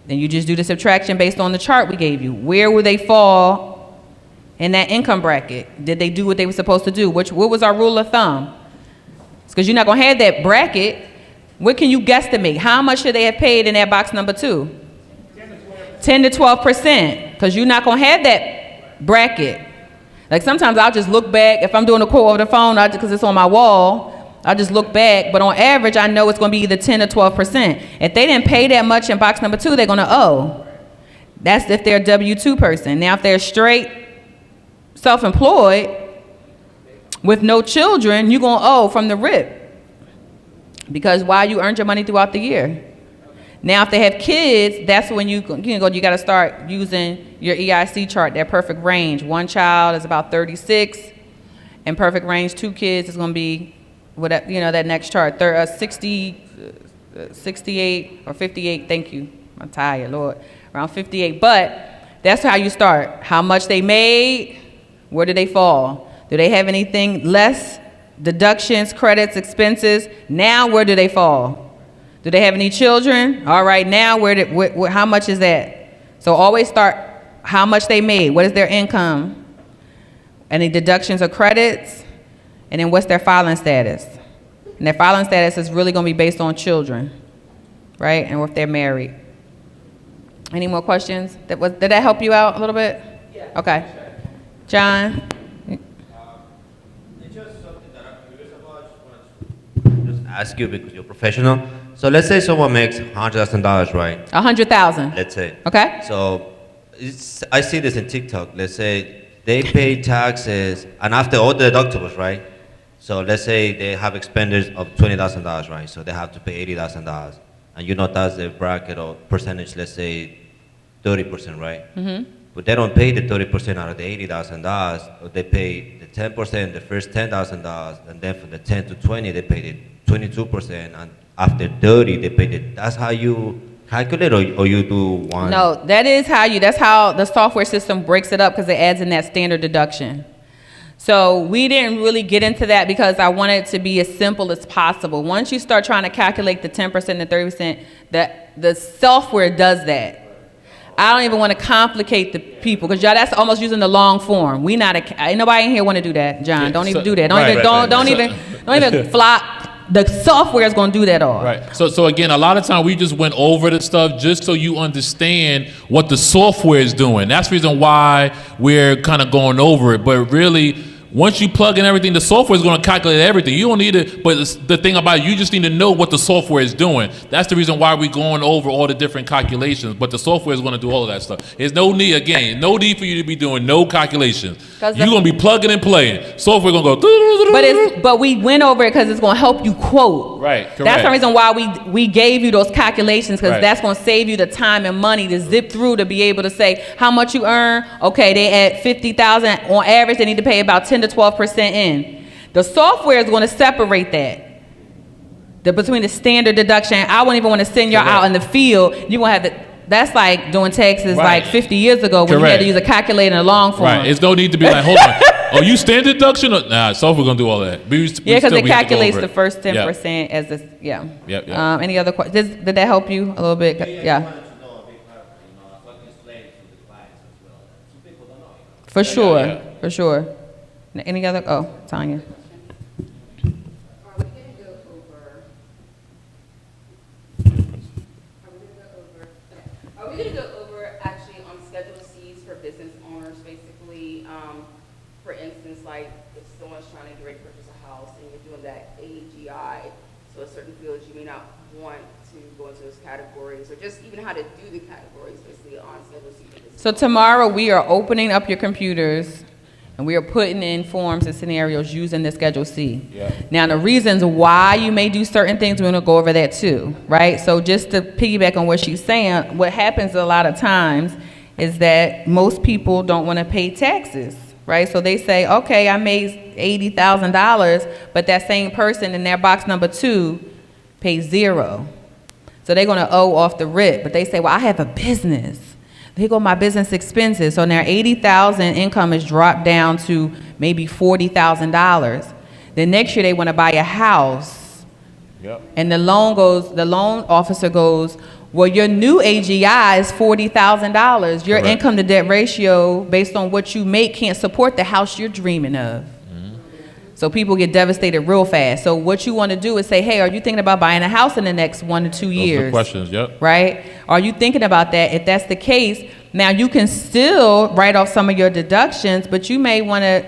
Then you just do the subtraction based on the chart we gave you. Where will they fall in that income bracket? Did they do what they were supposed to do? What was our rule of thumb? Because you're not going to have that bracket. What can you guesstimate? How much should they have paid in that box number 2? 10 to 12%. Because you're not going to have that bracket. Like sometimes I'll just look back. If I'm doing a quote over the phone, because it's on my wall, I'll just look back, but on average, I know it's going to be either 10 or 12%. If they didn't pay that much in box number 2, they're going to owe. That's if they're a W-2 person. Now, if they're straight self-employed with no children, you're going to owe from the rip because why you earned your money throughout the year. Now, if they have kids, that's when you got to start using your EIC chart, their perfect range. One child is about 36, and perfect range 2 kids is going to be whatever, that next chart, 60, 68 or 58, thank you. I'm tired, Lord. Around 58, but that's how you start. How much they made, where do they fall? Do they have anything less? Deductions, credits, expenses, now where do they fall? Do they have any children? All right, now how much is that? So always start how much they made, what is their income? Any deductions or credits? And then what's their filing status? And their filing status is really going to be based on children, right? And if they're married. Any more questions? Did that help you out a little bit? Yeah. Okay. John? It's just something that I'm curious about. I just want to ask you because you're professional. So let's say someone makes $100,000, right? 100,000. Let's say. Okay. So I see this in TikTok. Let's say they pay taxes, and after all the deductibles, right? So let's say they have expenditures of $20,000, right? So they have to pay $80,000. And that's the bracket or percentage, let's say 30%, right? Mm-hmm. But they don't pay the 30% out of the $80,000. They pay the 10%, the first $10,000, and then from the 10 to 20, they pay the 22%, and after 30, they pay that's how you calculate, or you do one? No, that's how the software system breaks it up because it adds in that standard deduction. So we didn't really get into that because I wanted it to be as simple as possible. Once you start trying to calculate the 10% and 30%, the software does that. I don't even want to complicate the people because that's almost using the long form. Ain't nobody in here want to do that, John. Don't even do that. Don't even flop. The software is going to do that all. Right. So again, a lot of time we just went over the stuff just so you understand what the software is doing. That's the reason why we're kind of going over it. But really, once you plug in everything, the software is going to calculate everything. You don't need it, but the thing about it, you just need to know what the software is doing. That's the reason why we're going over all the different calculations, but the software is going to do all of that stuff. There's no need for you to be doing no calculations. You're going to be plugging and playing. Software going to go. But we went over it because it's going to help you quote. Right, correct. That's the reason why we gave you those calculations because that's going to save you the time and money to zip through to be able to say how much you earn. Okay, they add $50,000 on average. They need to pay about 10 to 12% in. The software is going to separate that. Between the standard deduction, I wouldn't even want to send y'all out in the field. You're going to have to. That's like doing taxes like 50 years ago when you had to use a calculator in a long form. Right. It's no need to be like, hold on. Oh, you standard deduction? Nah, software going to do all that. Because it calculates the first 10% as this. Yeah. Yep. Any other questions? Did that help you a little bit? Yeah. For sure. Any other? Oh, Tanya. Are we going to go over actually on Schedule C's for business owners, basically, for instance, like if someone's trying to get ready to purchase a house and you're doing that AGI, so a certain fields you may not want to go into those categories, or just even how to do the categories basically on Schedule C. So tomorrow we are opening up your computers and we are putting in forms and scenarios using the Schedule C. Yeah. Now the reasons why you may do certain things, we're going to go over that too, right? So just to piggyback on what she's saying, what happens a lot of times is that most people don't want to pay taxes, right? So they say, okay, I made $80,000, but that same person in their box number 2 pays 0. So they're going to owe off the rip, but they say, well, I have a business. Here go my business expenses. So now $80,000 income is dropped down to maybe $40,000. Then next year they want to buy a house. Yep. And the loan officer goes, well, your new AGI is $40,000. Your Correct. income to debt ratio, based on what you make, can't support the house you're dreaming of. So people get devastated real fast. So what you want to do is say, hey, are you thinking about buying a house in the next 1 to 2 years? Those are the questions, yep. Right? Are you thinking about that? If that's the case, now you can still write off some of your deductions, but you may want to,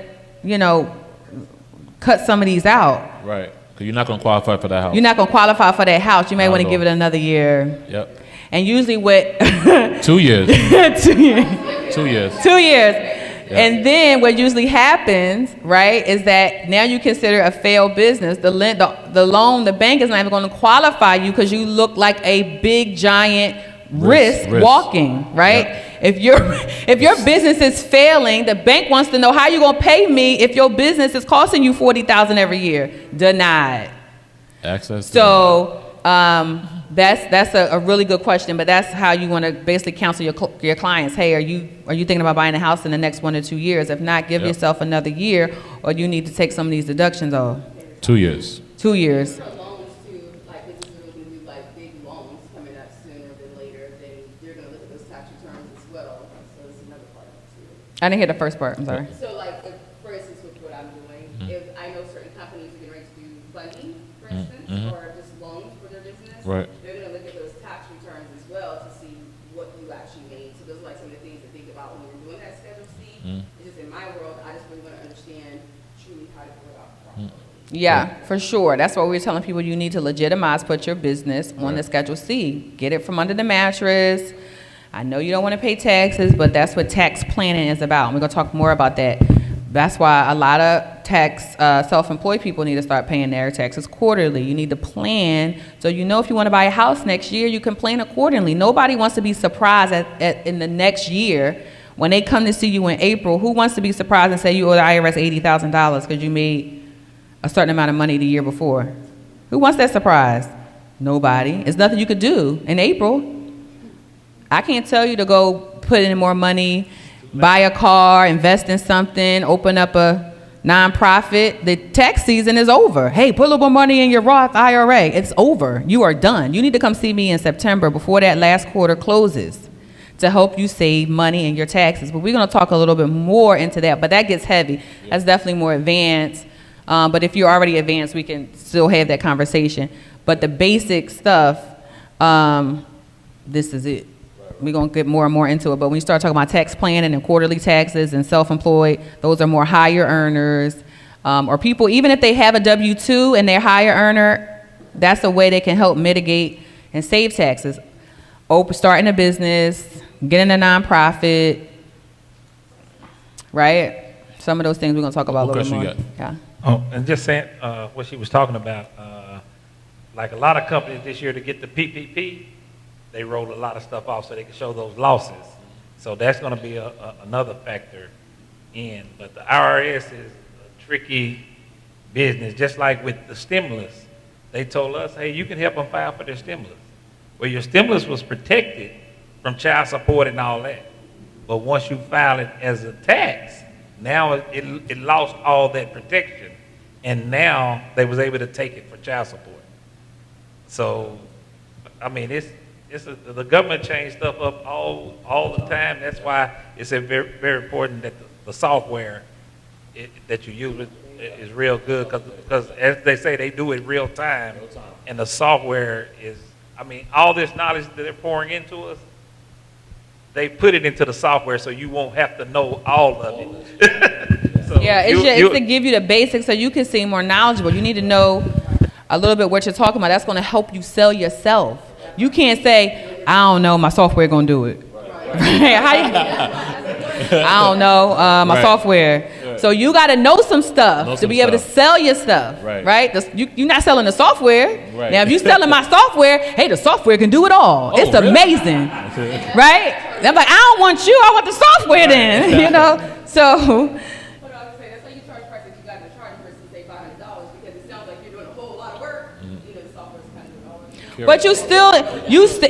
cut some of these out. Right. Because you're not going to qualify for that house. You're not going to qualify for that house. You may Not want at to give all. it another year. Yep. And usually what... 2 years. 2 years. 2 years. 2 years. And then what usually happens, right, is that now you consider a failed business. The loan, the bank is not even going to qualify you because you look like a big giant risk walking, right? Yep. If your business is failing, the bank wants to know how you gonna pay me if your business is costing you $40,000 every year. Denied. Access. So that's a really good question, but that's how you want to basically counsel your clients. Hey, are you thinking about buying a house in the next 1 to 2 years? If not, give yourself another year, or you need to take some of these deductions off. 2 years. 2 years. For loans too, like businesses are looking to do like big loans coming up sooner than later, then you're gonna look at those tax returns as well. So it's another part of it too. I didn't hear the first part. I'm sorry. So like, if, for instance, with what I'm doing, if I know certain companies are getting ready to do funding, for instance, or just loans for their business, Right. they're gonna look at those tax returns as well to see what you actually made. So those are like some of the things to think about when you're doing that Schedule C. It's just in my world, I just really want to understand truly how to do it out properly. Yeah, for sure. That's what we're telling people. You need to legitimize, put your business on the Schedule C. Get it from under the mattress. I know you don't want to pay taxes, but that's what tax planning is about. And we're going to talk more about that. That's why a lot of self-employed people need to start paying their taxes quarterly. You need to plan so you know if you want to buy a house next year, you can plan accordingly. Nobody wants to be surprised in the next year when they come to see you in April. Who wants to be surprised and say you owe the IRS $80,000 because you made a certain amount of money the year before? Who wants that surprise? Nobody. It's nothing you could do in April. I can't tell you to go put in more money, buy a car, invest in something, open up a nonprofit. The tax season is over. Hey, put a little more money in your Roth IRA. It's over. You are done. You need to come see me in September before that last quarter closes to help you save money in your taxes. But we're going to talk a little bit more into that, but that gets heavy. That's definitely more advanced. But if you're already advanced, we can still have that conversation. But the basic stuff, this is it. We're going to get more and more into it. But when you start talking about tax planning and quarterly taxes and self-employed, those are more higher earners. Or people, even if they have a W-2 and they're higher earner, that's a way they can help mitigate and save taxes. Starting a business, getting a nonprofit, right? Some of those things we're going to talk about a little bit more. Yeah. Oh, and just saying what she was talking about, like a lot of companies this year to get the PPP, they rolled a lot of stuff off so they can show those losses. So that's going to be another factor in. But the IRS is a tricky business, just like with the stimulus. They told us, hey, you can help them file for their stimulus. Well, your stimulus was protected from child support and all that. But once you file it as a tax, now it lost all that protection. And now they was able to take it for child support. So, I mean, the government changed stuff up all the time. That's why it's very, very important that the software that you use is real good because as they say, they do it real time. And the software is, I mean, all this knowledge that they're pouring into us, they put it into the software so you won't have to know all of it. So yeah, it's to give you the basics so you can seem more knowledgeable. You need to know a little bit what you're talking about. That's going to help you sell yourself. You can't say, I don't know, my software going to do it. I don't know, my software. Right. So you got to know some stuff to be able to sell your stuff, right? You're not selling the software. Right. Now, if you're selling my software, hey, the software can do it all. It's amazing, right? I'm like, I don't want you, I want the software then, you know? So. But I would say that's why you charge prices. You got to charge a person, say $500 because it sounds like you're doing a whole lot of work. You know, the software's kind of doing all of it. But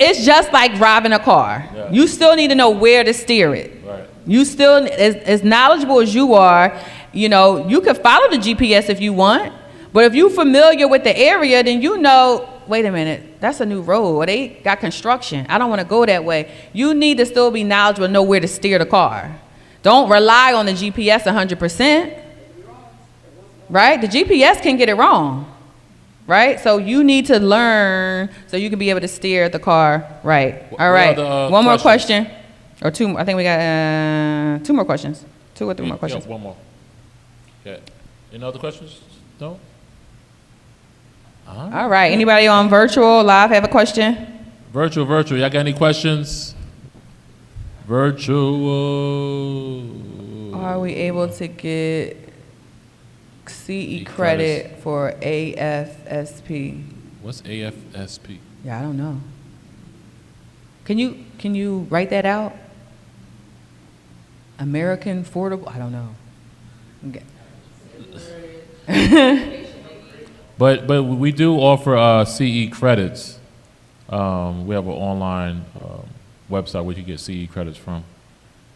it's just like driving a car. Yeah. You still need to know where to steer it. Right. You still, as knowledgeable as you are, you know, you can follow the GPS if you want, But if you familiar with the area, then you know, wait a minute, that's a new road, or they got construction. I don't want to go that way. You need to still be knowledgeable, know where to steer the car. Don't rely on the GPS 100%, right? The GPS can get it wrong, right? So you need to learn so you can be able to steer the car right. All right, one more question. Or two, I think we got 2 more questions. 2 or 3 more questions. Yeah, one more. Okay. Any other questions? No? All right. Anybody on virtual, live have a question? Virtual. Y'all got any questions? Virtual. Are we able to get CE credit for AFSP? What's AFSP? Yeah, I don't know. Can you write that out? American Affordable? I don't know. Okay. But we do offer CE credits. We have an online website where you get CE credits from.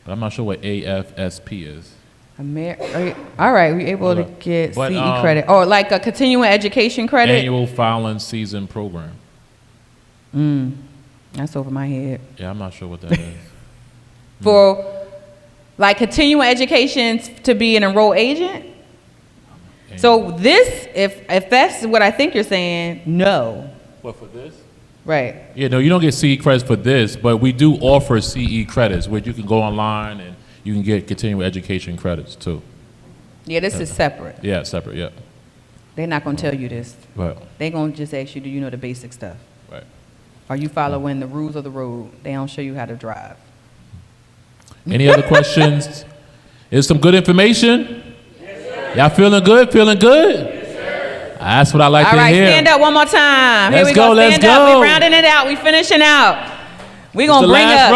But I'm not sure what AFSP is. All right, we able to get CE credit. Or like a continuing education credit? Annual filing season program. That's over my head. Yeah, I'm not sure what that is. For like continuing education to be an enrolled agent? So this, if that's what I think you're saying, no. What, for this? Right. Yeah, no, you don't get CE credits for this, but we do offer CE credits where you can go online and you can get continuing education credits too. Yeah, this is separate. Yeah, separate, yeah. They're not going to tell you this. Right. They're going to just ask you, do you know the basic stuff? Right. Are you following the rules of the road? They don't show you how to drive. Any other questions? Is some good information? Y'all feeling good? Feeling good? Yes, sir. That's what I like to hear. All right, stand up one more time. Here we go. Stand up. We rounding it out. We finishing out. We gonna bring up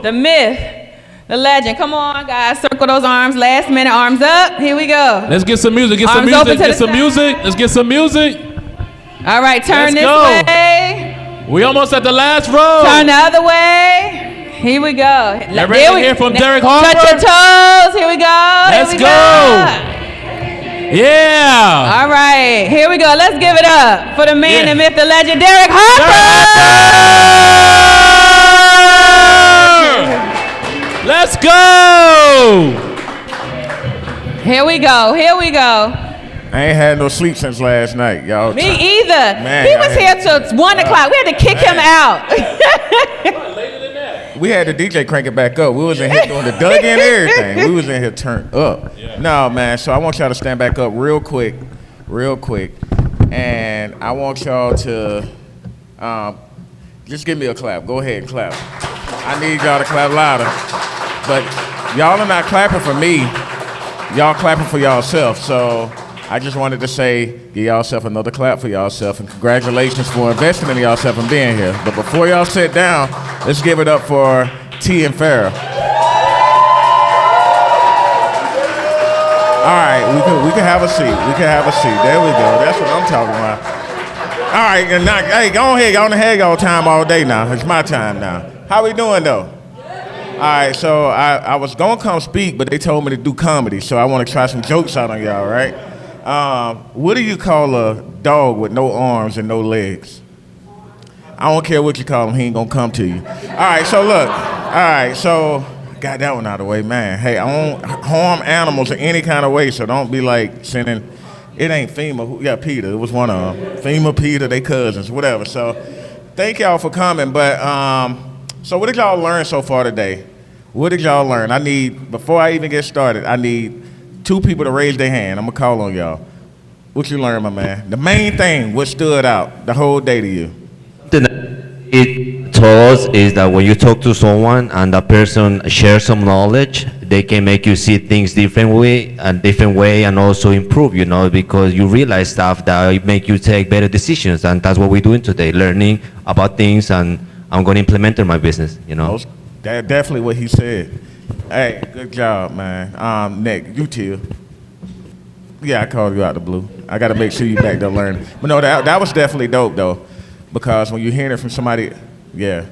the myth, the legend. Come on, guys. Circle those arms. Last minute, arms up. Here we go. Let's get some music. Get some music. Get some music. Let's get some music. All right, turn this way. We almost at the last row. Turn the other way. Here we go. Y'all ready to hear from Derek Harper? Touch your toes. Here we go. Let's go. Yeah. All right. Here we go. Let's give it up for the man, the myth, the legend, Derek Harper. Let's go. Here we go. Here we go. I ain't had no sleep since last night, y'all. Me either. Man, he was here till 1 o'clock. We had to kick him out. We had the DJ crank it back up. We was in here doing the Doug and everything. We was in here turned up. Yeah. No, man, so I want y'all to stand back up real quick. And I want y'all to just give me a clap. Go ahead and clap. I need y'all to clap louder. But y'all are not clapping for me. Y'all clapping for y'allself. So I just wanted to say, give y'allself another clap for y'allself, and congratulations for investing in y'allself and being here. But before y'all sit down, let's give it up for Tee and Farah. All right, we can have a seat. There we go. That's what I'm talking about. All right, and now, hey, go ahead. Y'all had y'all time all day now. It's my time now. How we doing though? All right, so I was gonna come speak, but they told me to do comedy, so I want to try some jokes out on y'all, right? What do you call a dog with no arms and no legs? I don't care what you call him, he ain't gonna come to you. All right, so look. All right, so got that one out of the way, man. Hey, I don't harm animals in any kind of way, so don't be like sending. It ain't FEMA. Yeah, Peter. It was one of them. FEMA, Peter, they cousins, whatever. So thank y'all for coming. But so what did y'all learn so far today? What did y'all learn? Before I even get started, I need 2 people to raise their hand. I'm gonna call on y'all. What you learned, my man? The main thing, what stood out the whole day to you? It told us is that when you talk to someone and that person shares some knowledge, they can make you see things different way, and also improve, because you realize stuff that make you take better decisions, and that's what we're doing today, learning about things, and I'm going to implement it in my business, That's definitely what he said. Hey, good job, man. Nick, you too. Yeah, I called you out the blue. I got to make sure you back there learning. But no, that was definitely dope, though, because when you're hearing it from somebody, yeah.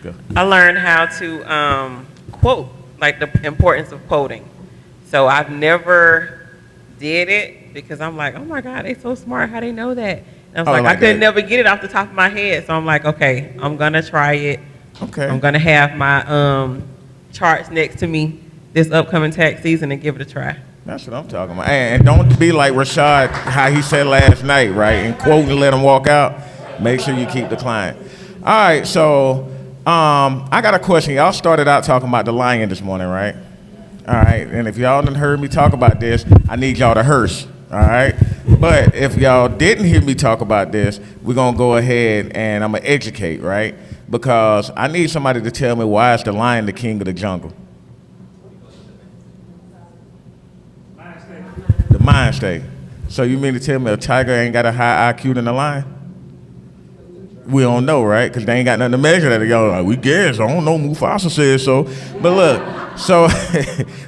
Go. I learned how to quote, like the importance of quoting. So I've never did it because I'm like, oh my God, they so smart. How they know that? And I was Oh, like, like I could that. never get it off the top of my head. So I'm like, okay, I'm gonna try it. Okay. I'm gonna have my charts next to me this upcoming tax season and give it a try. That's what I'm talking about. And don't be like Rashad, how he said last night, right? And quote and let him walk out. Make sure you keep the client. All right, so I got a question. Y'all started out talking about the lion this morning, right? All right, and if y'all done heard me talk about this, I need y'all to hearse, all right? But if y'all didn't hear me talk about this, we're gonna go ahead and I'm gonna educate, right? Because I need somebody to tell me why is the lion the king of the jungle? The mind state. So you mean to tell me a tiger ain't got a high IQ than a lion? We don't know, right? Because they ain't got nothing to measure that. Y'all like, we guess. I don't know. Mufasa said so. But look, so,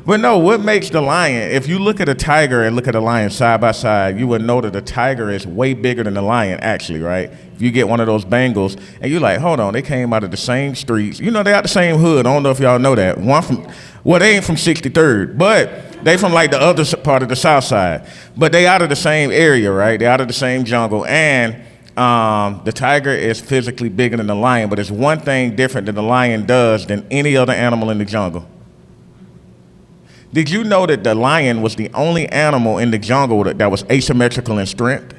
but no, what makes the lion, if you look at a tiger and look at a lion side by side, you would know that the tiger is way bigger than the lion, actually, right? If you get one of those Bengals and you're like, hold on, they came out of the same streets. You know, they got the same hood. I don't know if y'all know that. Well, they ain't from 63rd, but they from like the other part of the south side. But they out of the same area, right? They out of the same jungle. And the tiger is physically bigger than the lion, but it's one thing different that the lion does than any other animal in the jungle. Did you know that the lion was the only animal in the jungle that was asymmetrical in strength?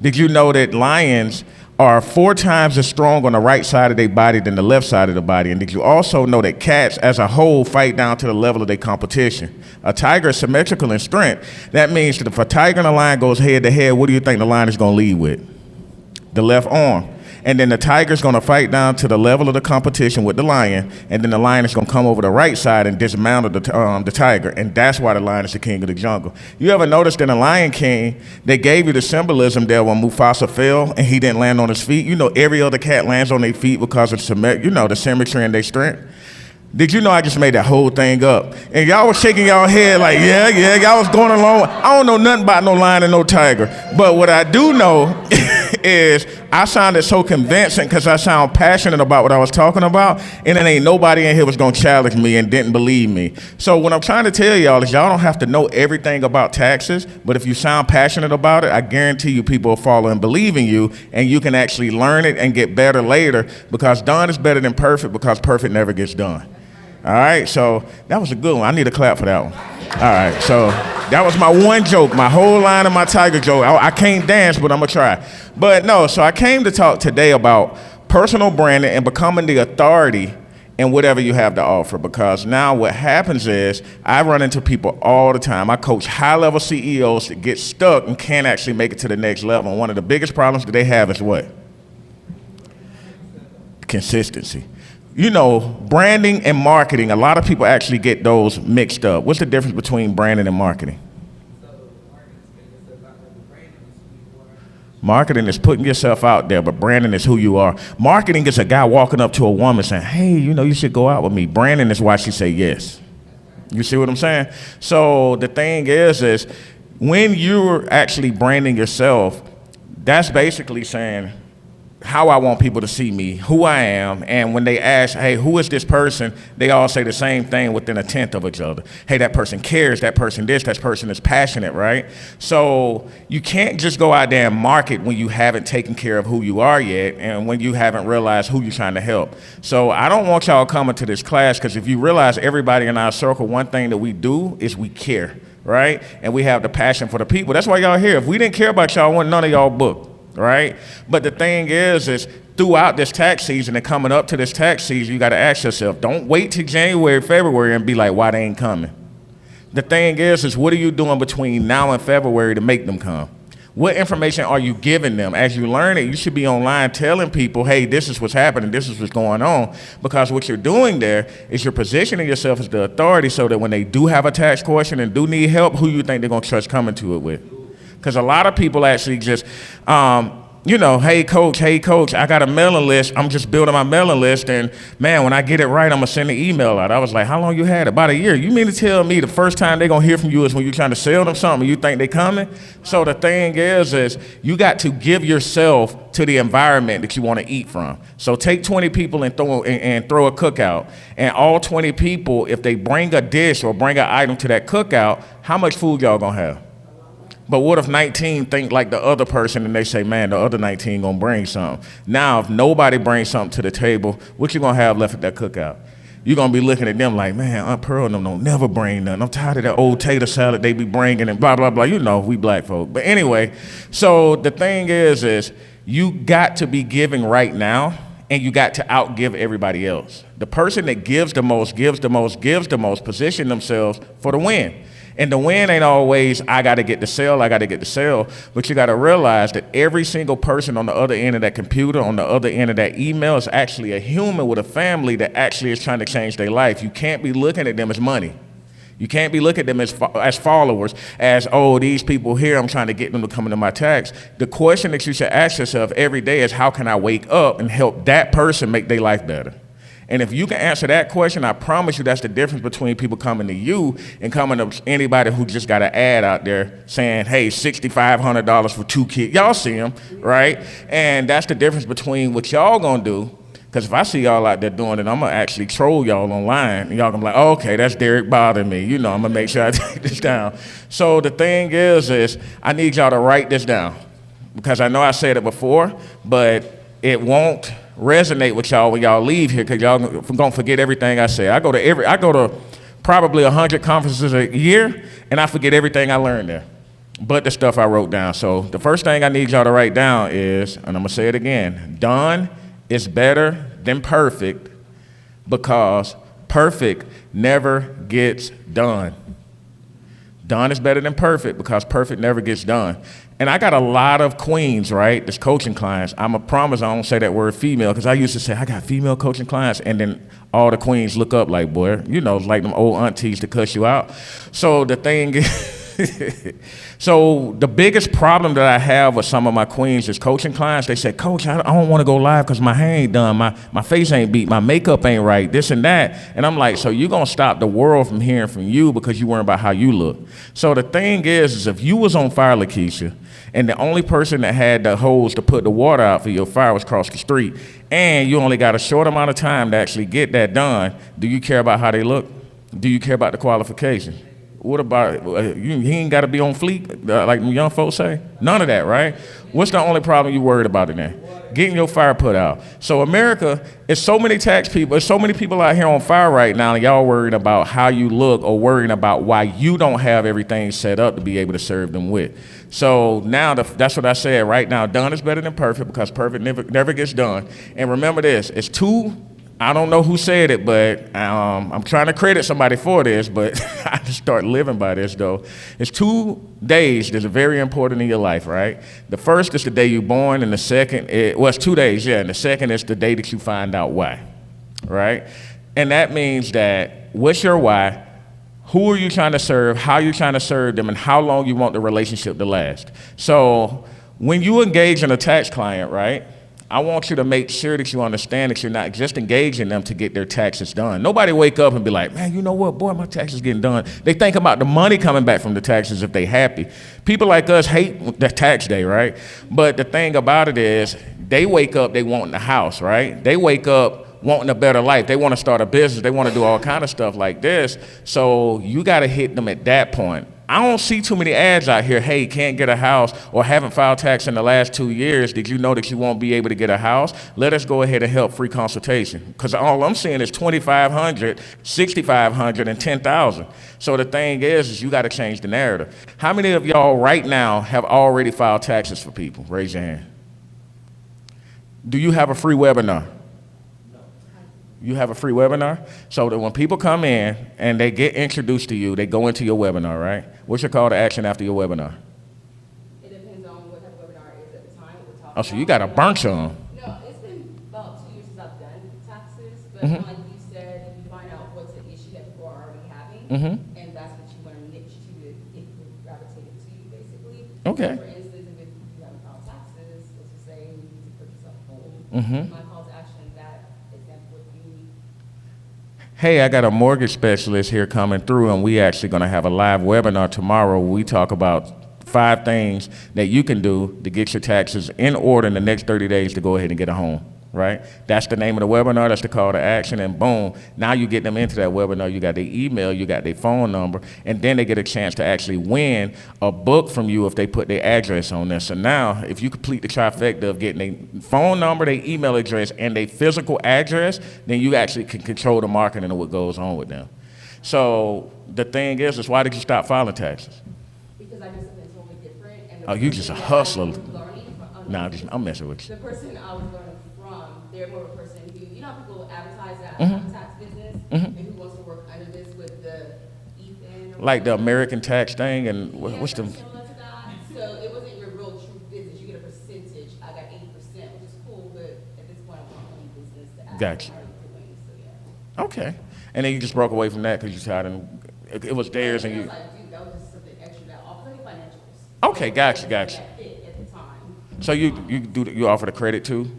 Did you know that lions are 4 times as strong on the right side of their body than the left side of the body? And did you also know that cats as a whole fight down to the level of their competition? A tiger is symmetrical in strength. That means that if a tiger and a lion goes head to head, what do you think the lion is going to lead with? The left arm. And then the tiger's gonna fight down to the level of the competition with the lion, and then the lion is gonna come over the right side and dismantle the tiger, and that's why the lion is the king of the jungle. You ever noticed in the Lion King, they gave you the symbolism there when Mufasa fell and he didn't land on his feet? You know, every other cat lands on their feet because of the symmetry and their strength. Did you know I just made that whole thing up? And y'all was shaking y'all head like, yeah, y'all was going along. I don't know nothing about no lion and no tiger. But what I do know is I sounded so convincing because I sound passionate about what I was talking about, and then ain't nobody in here was gonna challenge me and didn't believe me. So what I'm trying to tell y'all is y'all don't have to know everything about taxes, but if you sound passionate about it, I guarantee you people will follow and believe in you, and you can actually learn it and get better later, because done is better than perfect, because perfect never gets done. All right, so that was a good one. I need a clap for that one. All right, so that was my one joke, my whole line of my tiger joke. I can't dance, but I'm gonna try. But no, so I came to talk today about personal branding and becoming the authority in whatever you have to offer, because now what happens is I run into people all the time. I coach high-level CEOs that get stuck and can't actually make it to the next level. And one of the biggest problems that they have is what? Consistency. You know, branding and marketing, a lot of people actually get those mixed up. What's the difference between branding and marketing? Marketing is putting yourself out there, but branding is who you are. Marketing is a guy walking up to a woman saying, hey, you know, you should go out with me. Branding is why she say yes. You see what I'm saying? So the thing is when you're actually branding yourself, that's basically saying, how I want people to see me, who I am, and when they ask, hey, who is this person, they all say the same thing within a tenth of each other. Hey, that person cares, that person this, that person is passionate, right? So you can't just go out there and market when you haven't taken care of who you are yet, and when you haven't realized who you're trying to help. So I don't want y'all coming to this class, because if you realize everybody in our circle, one thing that we do is we care, right? And we have the passion for the people. That's why y'all here. If we didn't care about y'all, wouldn't none of y'all book. Right? But the thing is throughout this tax season and coming up to this tax season, you got to ask yourself, don't wait till January, February and be like, why they ain't coming? The thing is what are you doing between now and February to make them come? What information are you giving them? As you learn it, you should be online telling people, hey, this is what's happening, this is what's going on. Because what you're doing there is you're positioning yourself as the authority so that when they do have a tax question and do need help, who you think they're going to trust coming to it with? Because a lot of people actually just, hey, coach, I got a mailing list. I'm just building my mailing list. And, man, when I get it right, I'm going to send an email out. I was like, how long you had it? About a year. You mean to tell me the first time they're going to hear from you is when you're trying to sell them something and you think they coming? So the thing is you got to give yourself to the environment that you want to eat from. So take 20 people and throw a cookout. And all 20 people, if they bring a dish or bring an item to that cookout, how much food y'all going to have? But what if 19 think like the other person and they say, man, the other 19 gonna bring something? Now, if nobody brings something to the table, what you gonna have left at that cookout? You're gonna be looking at them like, man, Aunt Pearl and them don't never bring nothing. I'm tired of that old tater salad they be bringing and blah, blah, blah. You know, we black folk. But anyway, so the thing is you got to be giving right now, and you got to outgive everybody else. The person that gives the most, position themselves for the win. And the win ain't always, I gotta get the sale, but you gotta realize that every single person on the other end of that computer, on the other end of that email is actually a human with a family that actually is trying to change their life. You can't be looking at them as money. You can't be looking at them as followers, as, oh, these people here, I'm trying to get them to come into my tax. The question that you should ask yourself every day is, how can I wake up and help that person make their life better? And if you can answer that question, I promise you that's the difference between people coming to you and coming to anybody who just got an ad out there saying, hey, $6,500 for 2 kids. Y'all see them, right? And that's the difference between what y'all gonna do. Because if I see y'all out there doing it, I'm gonna actually troll y'all online. And y'all gonna be like, oh, okay, that's Derek bothering me. You know, I'm gonna make sure I take this down. So the thing is I need y'all to write this down. Because I know I said it before, but it won't resonate with y'all when y'all leave here, because y'all gonna forget everything I say. I go to probably 100 conferences a year, and I forget everything I learned there, but the stuff I wrote down. So the first thing I need y'all to write down is, and I'm gonna say it again, done is better than perfect, because perfect never gets done. Done is better than perfect, because perfect never gets done. And I got a lot of queens, right, that's coaching clients. I'm a promise I don't say that word female, because I used to say, I got female coaching clients, and then all the queens look up like, boy, you know, like them old aunties to cuss you out. So the thing is, so the biggest problem that I have with some of my queens is coaching clients. They say, Coach, I don't want to go live because my hair ain't done, my face ain't beat, my makeup ain't right, this and that. And I'm like, so you're going to stop the world from hearing from you because you worry about how you look. So the thing is if you was on fire, Lakeisha, and the only person that had the hose to put the water out for your fire was across the street, and you only got a short amount of time to actually get that done, do you care about how they look? Do you care about the qualification? What about, he ain't got to be on fleek, like young folks say? None of that, right? What's the only problem you worried about in there? Getting your fire put out. So America, it's so many tax people, there's so many people out here on fire right now, and y'all worried about how you look or worrying about why you don't have everything set up to be able to serve them with. So now, that's what I said right now, done is better than perfect, because perfect never gets done. And remember this, it's I don't know who said it, but I'm trying to credit somebody for this, but I just start living by this, though. It's 2 days that are very important in your life, right? The first is the day you're born, and the second, it's 2 days, yeah, and the second is the day that you find out why, right? And that means that, what's your why? Who are you trying to serve? How are you trying to serve them? And how long you want the relationship to last? So when you engage in a tax client, right, I want you to make sure that you understand that you're not just engaging them to get their taxes done. Nobody wake up and be like, man, you know what, boy, my taxes getting done. They think about the money coming back from the taxes if they happy. People like us hate the tax day, right? But the thing about it is, they wake up, they want the house, right? They wake up wanting a better life. They want to start a business. They want to do all kind of stuff like this. So you got to hit them at that point. I don't see too many ads out here, hey, can't get a house or haven't filed tax in the last 2 years. Did you know that you won't be able to get a house? Let us go ahead and help, free consultation. Because all I'm seeing is $2,500, $6,500, and $10,000. So the thing is you got to change the narrative. How many of y'all right now have already filed taxes for people? Raise your hand. Do you have a free webinar? You have a free webinar? So that when people come in and they get introduced to you, they go into your webinar, right? What's your call to action after your webinar? It depends on what type of webinar it is at the time. Oh, so you got a bunch of them. No, it's been about 2 years since I've done taxes, but like you said, if you find out what's an issue that people are already having, and that's what you want to niche to get people gravitated to you, basically. Okay. For instance, if you haven't filed taxes, let's just say you need to purchase a home, my call to action, that example would be, Hey, I got a mortgage specialist here coming through, and we actually going to have a live webinar tomorrow where we talk about 5 things that you can do to get your taxes in order in the next 30 days to go ahead and get a home. right? That's the name of the webinar, that's the call to action, and boom, now you get them into that webinar, you got their email, you got their phone number, and then they get a chance to actually win a book from you if they put their address on there. So now, if you complete the trifecta of getting their phone number, their email address, and their physical address, then you actually can control the marketing of what goes on with them. So the thing is why did you stop filing taxes? Because I knew something totally different. And Oh, you just a hustler. Nah, I'm messing with The you. person I was learning from, they're more of a person who, you know how people advertise that Mhm. tax business, Mhm. and who wants to work under this with the Ethan or Like the American tax thing, and what's the... similar to that. So it wasn't your real true business. You get a percentage. I got 80%, which is cool, but at this point, I want only business to Gotcha. actually doing. So yeah. Okay. And then you just broke away from that because you tried and it was theirs and I you... was like, dude, that was just something extra that off. Like financials. Okay, gotcha. That fit at the time. So you offer the credit too?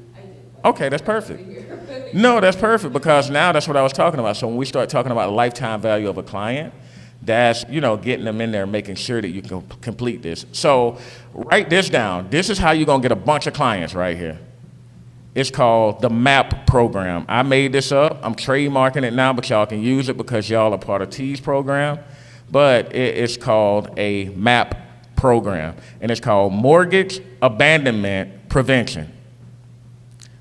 Okay, that's perfect. No, that's perfect because now that's what I was talking about. So when we start talking about lifetime value of a client, that's, getting them in there and making sure that you can complete this. So write this down. This is how you're gonna get a bunch of clients right here. It's called the MAP program. I made this up. I'm trademarking it now, but y'all can use it because y'all are part of Tee's program. But it's called a MAP program, and it's called Mortgage Abandonment Prevention.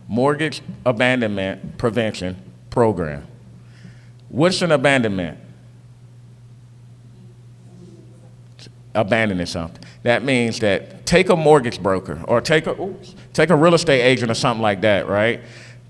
Mortgage Abandonment Prevention Program. What's an abandonment? Abandoning something. That means that take a mortgage broker or take a real estate agent or something like that, right?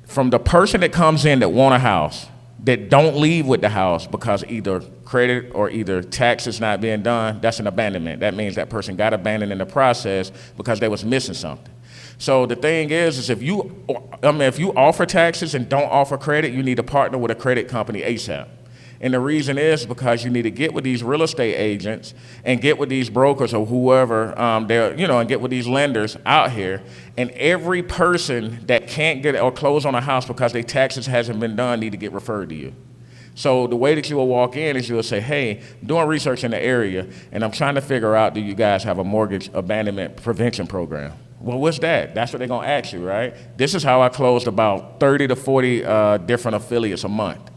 From the person that comes in that want a house, that don't leave with the house because either credit or either taxes not being done, that's an abandonment. That means that person got abandoned in the process because they was missing something. So the thing is if you offer taxes and don't offer credit, you need to partner with a credit company ASAP. And the reason is because you need to get with these real estate agents and get with these brokers or whoever, and get with these lenders out here. And every person that can't get or close on a house because their taxes hasn't been done need to get referred to you. So the way that you will walk in is you'll say, hey, I'm doing research in the area, and I'm trying to figure out, do you guys have a mortgage abandonment prevention program? Well, what's that? That's what they're gonna ask you, right? This is how I closed about 30 to 40 different affiliates a month.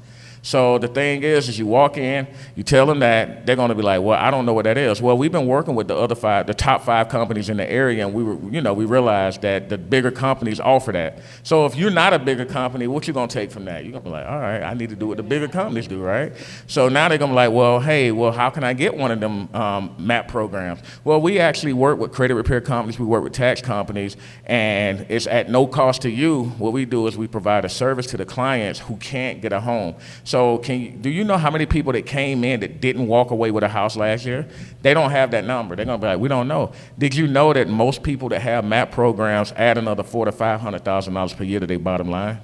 So the thing is you walk in, you tell them that, they're gonna be like, well, I don't know what that is. Well, we've been working with the top 5 companies in the area, and we realized that the bigger companies offer that. So if you're not a bigger company, what you gonna take from that? You're gonna be like, all right, I need to do what the bigger companies do, right? So now they're gonna be like, well, hey, how can I get one of them MAP programs? Well, we actually work with credit repair companies, we work with tax companies, and it's at no cost to you. What we do is we provide a service to the clients who can't get a home. So do you know how many people that came in that didn't walk away with a house last year? They don't have that number. They're gonna be like, we don't know. Did you know that most people that have MAP programs add another $400,000 to $500,000 per year to their bottom line?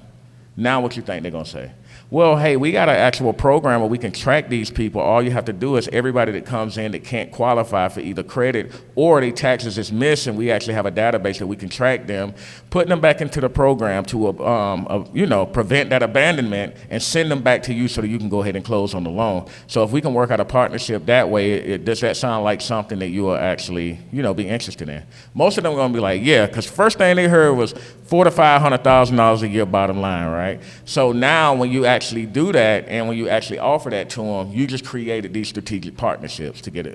Now what you think they're gonna say? Well, hey, we got an actual program where we can track these people. All you have to do is everybody that comes in that can't qualify for either credit or their taxes is missing, we actually have a database that we can track them, putting them back into the program to prevent that abandonment and send them back to you so that you can go ahead and close on the loan. So if we can work out a partnership that way, does that sound like something that you will actually, be interested in? Most of them are gonna be like, yeah, because first thing they heard was $400,000 to $500,000 a year bottom line, right? So now when you actually do that and when you actually offer that to them, you just created these strategic partnerships to get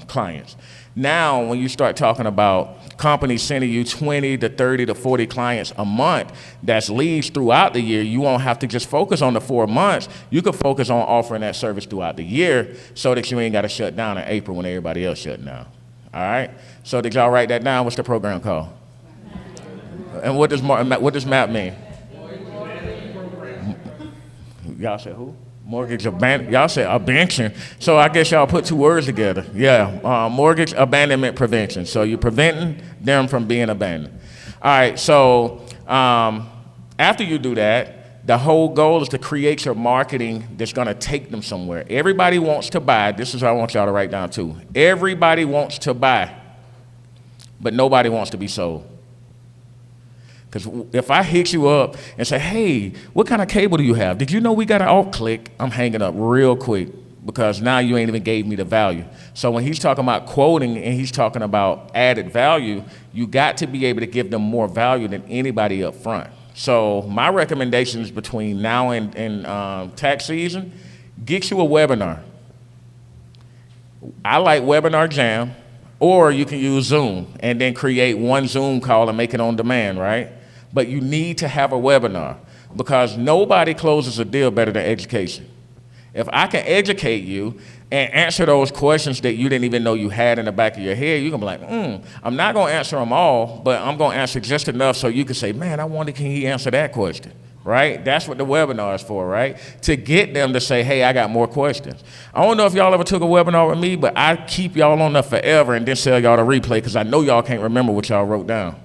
clients. Now, when you start talking about companies sending you 20 to 30 to 40 clients a month, that's leads throughout the year, you won't have to just focus on the 4 months. You can focus on offering that service throughout the year so that you ain't got to shut down in April when everybody else shutting down. All right? So did y'all write that down? What's the program called? And what does MAP mean? Y'all said who? Mortgage abandonment. Y'all said abandon. So I guess y'all put 2 words together. Yeah, mortgage abandonment prevention. So you're preventing them from being abandoned. All right, so after you do that, the whole goal is to create your marketing that's gonna take them somewhere. Everybody wants to buy. This is what I want y'all to write down too. Everybody wants to buy, but nobody wants to be sold. Because if I hit you up and say, hey, what kind of cable do you have? Did you know we got an alt-click? I'm hanging up real quick because now you ain't even gave me the value. So when he's talking about quoting and he's talking about added value, you got to be able to give them more value than anybody up front. So my recommendations between now and tax season, get you a webinar. I like Webinar Jam, or you can use Zoom and then create one Zoom call and make it on demand, right? But you need to have a webinar because nobody closes a deal better than education. If I can educate you and answer those questions that you didn't even know you had in the back of your head, you can be like, I'm not gonna answer them all, but I'm gonna answer just enough so you can say, man, I wonder can he answer that question, right? That's what the webinar is for, right? To get them to say, hey, I got more questions. I don't know if y'all ever took a webinar with me, but I keep y'all on there forever and then sell y'all the replay because I know y'all can't remember what y'all wrote down.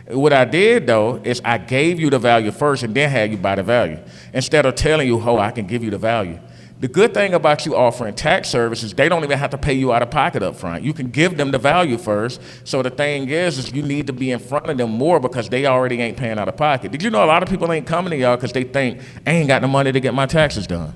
What I did though is I gave you the value first and then had you buy the value instead of telling you, oh, I can give you the value. The good thing about you offering tax services, they don't even have to pay you out of pocket up front. You can give them the value first. So the thing is you need to be in front of them more because they already ain't paying out of pocket. Did you know a lot of people ain't coming to y'all because they think, I ain't got the money to get my taxes done?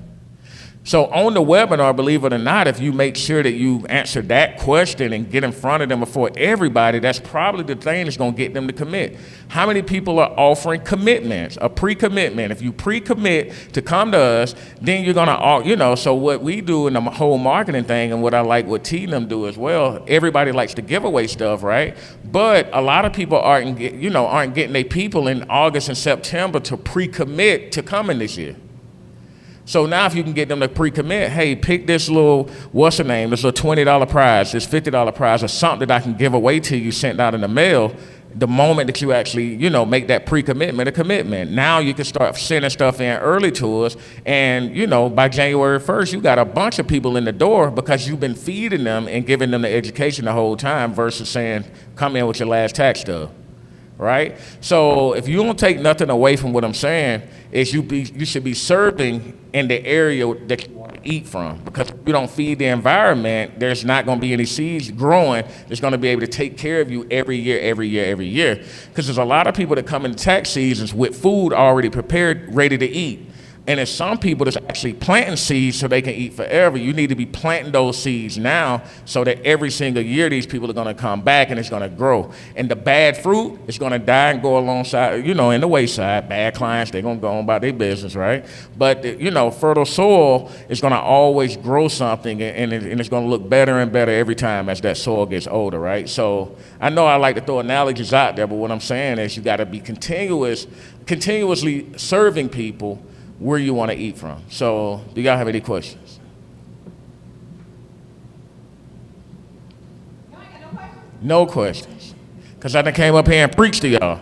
So on the webinar, believe it or not, if you make sure that you answer that question and get in front of them before everybody, that's probably the thing that's gonna get them to commit. How many people are offering commitments, a pre-commitment? If you pre-commit to come to us, then you're gonna, so what we do in the whole marketing thing and what I like what Tee and them do as well, everybody likes to give away stuff, right? But a lot of people aren't getting their people in August and September to pre-commit to coming this year. So now if you can get them to pre-commit, hey, pick this little, this little $20 prize, this $50 prize, or something that I can give away to you sent out in the mail, the moment that you actually, make that pre-commitment a commitment. Now you can start sending stuff in early to us, and, by January 1st, you got a bunch of people in the door because you've been feeding them and giving them the education the whole time versus saying, come in with your last tax stub. Right? So if you don't take nothing away from what I'm saying, is you should be serving in the area that you want to eat from. Because if you don't feed the environment, there's not going to be any seeds growing that's going to be able to take care of you every year. Because there's a lot of people that come in tax seasons with food already prepared, ready to eat. And there's some people that's actually planting seeds so they can eat forever. You need to be planting those seeds now so that every single year these people are going to come back and it's going to grow. And the bad fruit is going to die and go alongside, in the wayside. Bad clients, they're going to go on about their business, right? But, fertile soil is going to always grow something and it's going to look better and better every time as that soil gets older, right? So I know I like to throw analogies out there, but what I'm saying is you got to be continuously serving people where you want to eat from. So, do y'all have any questions? No questions. Because I done came up here and preached to y'all.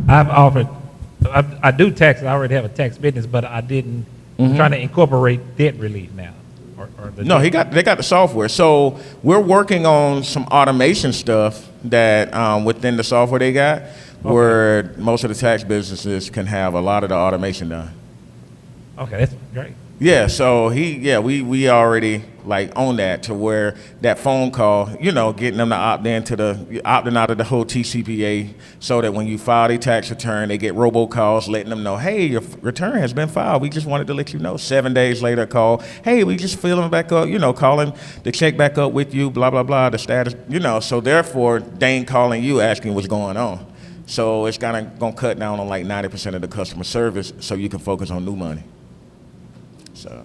I've offered, I do taxes, I already have a tax business, but I didn't, I'm trying to incorporate debt relief now. No, they got the software. So we're working on some automation stuff that within the software they got, where most of the tax businesses can have a lot of the automation done. Okay, that's great. Yeah, so we already own that to where that phone call, getting them to opting out of the whole TCPA so that when you file a tax return, they get robocalls letting them know, hey, your return has been filed. We just wanted to let you know. 7 days later, call, hey, we just filling back up, calling the check back up with you, blah, blah, blah, the status, so therefore they ain't calling you asking what's going on. So it's gonna cut down on 90% of the customer service so you can focus on new money. So.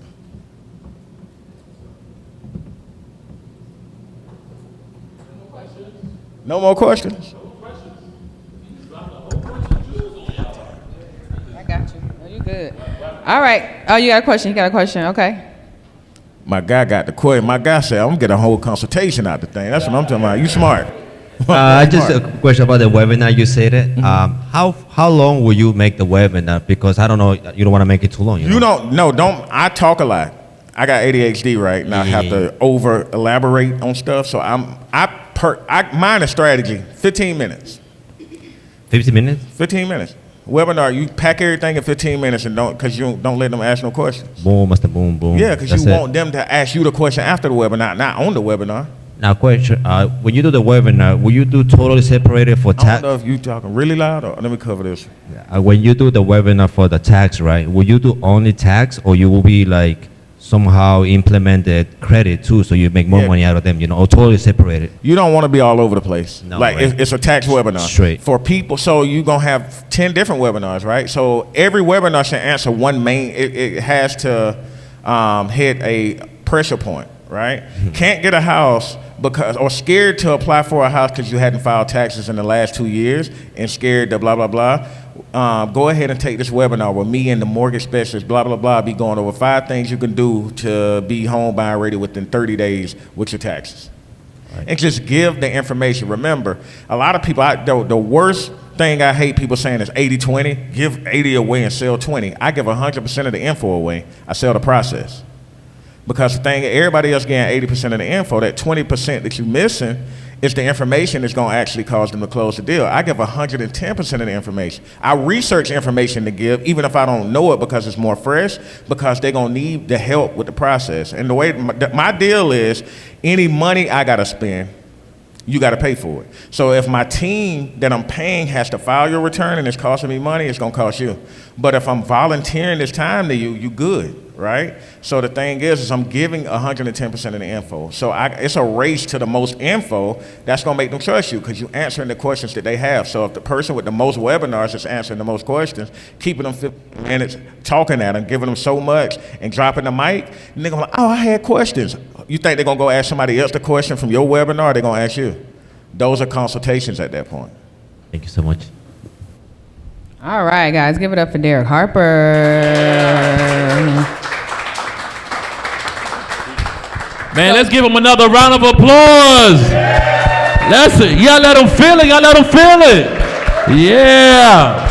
No more questions? I got you. Oh, you good. All right. Oh, you got a question? You got a question? Okay. My guy got the question. My guy said, I'm going to get a whole consultation out the thing. That's what I'm talking about. You smart. Just a question about the webinar. You said it. How long will you make the webinar? Because I don't know, you don't want to make it too long. Don't. I talk a lot. I got ADHD, right? And I have to over elaborate on stuff. So mine is strategy. 15 minutes. 50 minutes? 15 minutes. Webinar, you pack everything in 15 minutes and don't let them ask no questions. Boom, Mr. Boom, boom. Yeah, because you want them to ask you the question after the webinar, not on the webinar. Now, question, when you do the webinar, will you do totally separated for tax? I don't know if you talking really loud or let me cover this. When you do the webinar for the tax, right, will you do only tax or you will be somehow implemented credit too, so you make more money out of them, or totally separated. You don't want to be all over the place. No, like right. it's a tax webinar. Straight. For people, so you're going to have 10 different webinars, right? So every webinar should answer one main, it has to hit a pressure point, right? Can't get a house because, or scared to apply for a house because you hadn't filed taxes in the last 2 years and scared to blah, blah, blah. Go ahead and take this webinar with me and the mortgage specialist, blah, blah, blah, be going over 5 things you can do to be home buying ready within 30 days with your taxes. Right. And just give the information. Remember, a lot of people, the worst thing I hate people saying is 80-20, give 80 away and sell 20. I give 100% of the info away, I sell the process. Because the thing, everybody else getting 80% of the info, that 20% that you're missing is the information that's going to actually cause them to close the deal. I give 110% of the information. I research information to give, even if I don't know it because it's more fresh, because they're going to need the help with the process. And the way my deal is, any money I got to spend, you got to pay for it. So if my team that I'm paying has to file your return and it's costing me money, it's going to cost you. But if I'm volunteering this time to you, you good, right? So the thing is I'm giving 110% of the info. So it's a race to the most info that's going to make them trust you because you're answering the questions that they have. So if the person with the most webinars is answering the most questions, keeping them 15 minutes, talking at them, giving them so much, and dropping the mic, and they're going to be like, oh, I had questions. You think they're going to go ask somebody else the question from your webinar, or they're going to ask you? Those are consultations at that point. Thank you so much. All right, guys, give it up for Derek Harper. Man, let's give him another round of applause. That's it. Y'all let him feel it. Y'all let him feel it. Yeah.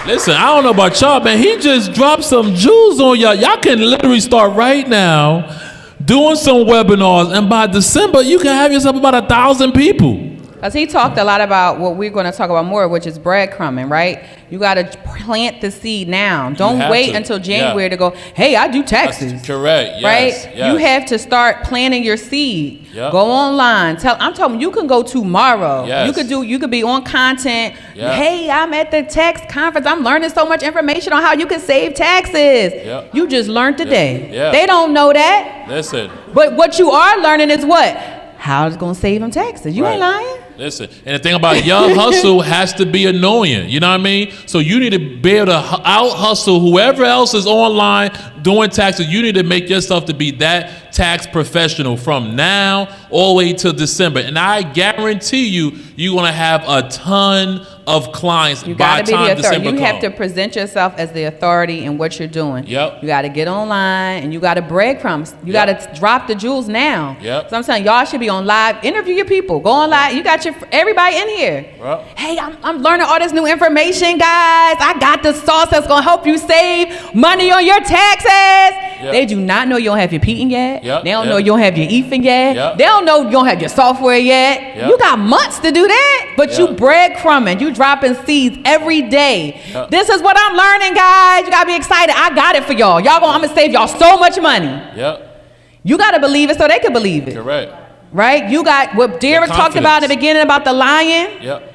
Listen, I don't know about y'all, man. He just dropped some jewels on y'all. Y'all can literally start right now doing some webinars, and by December, you can have yourself about 1,000 people. Because he talked a lot about what we're going to talk about more, which is breadcrumbing, right? You got to plant the seed now. Don't wait until January to go, hey, I do taxes. That's correct. Yes, right? yes. You have to start planting your seed. Yep. Go online. I'm talking you can go tomorrow. Yes. You could be on content. Yep. Hey, I'm at the tax conference. I'm learning so much information on how you can save taxes. Yep. You just learned today. Yep. They don't know that. Listen. But what you are learning is what? How it's going to save them taxes. You ain't lying. Listen, and the thing about your hustle has to be annoying. You know what I mean? So you need to be able to out hustle whoever else is online doing taxes. You need to make yourself to be that tax professional from now all the way to December. And I guarantee you're going to have a ton of clients by the time December comes. You have to present yourself as the authority in what you're doing. Yep. You got to get online and you got to breadcrumbs. You got to drop the jewels now. Yep. So I'm saying y'all should be on live. Interview your people. Go on live. You got everybody in here. Well, hey, I'm learning all this new information, guys. I got the sauce that's going to help you save money on your taxes. Yep. They do not know you don't have your PETN yet. Yep. They don't know you don't have your EFN yet. Yep. They don't know you don't have your software yet. Yep. You got months to do that, but you breadcrumbing. You dropping seeds every day. Yep. This is what I'm learning, guys. You got to be excited. I got it for y'all. I'm going to save y'all so much money. Yep. You got to believe it so they can believe it. Correct. Right? You got what Derek talked about in the beginning about the lion. Yep.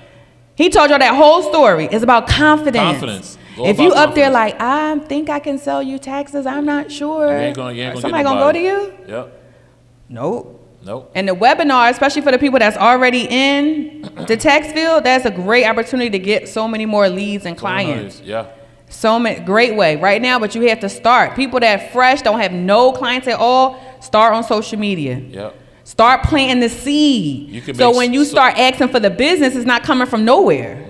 He told y'all that whole story. It's about confidence. Confidence. If you up there like, I think I can sell you taxes, I'm not sure. You ain't gonna Somebody gonna go to you? Yep. Nope. And the webinar, especially for the people that's already in the tax field, that's a great opportunity to get so many more leads and clients. Yeah. So many, great way right now, but you have to start. People that fresh, don't have no clients at all, start on social media. Yep. Start planting the seed. So when you start asking for the business, it's not coming from nowhere.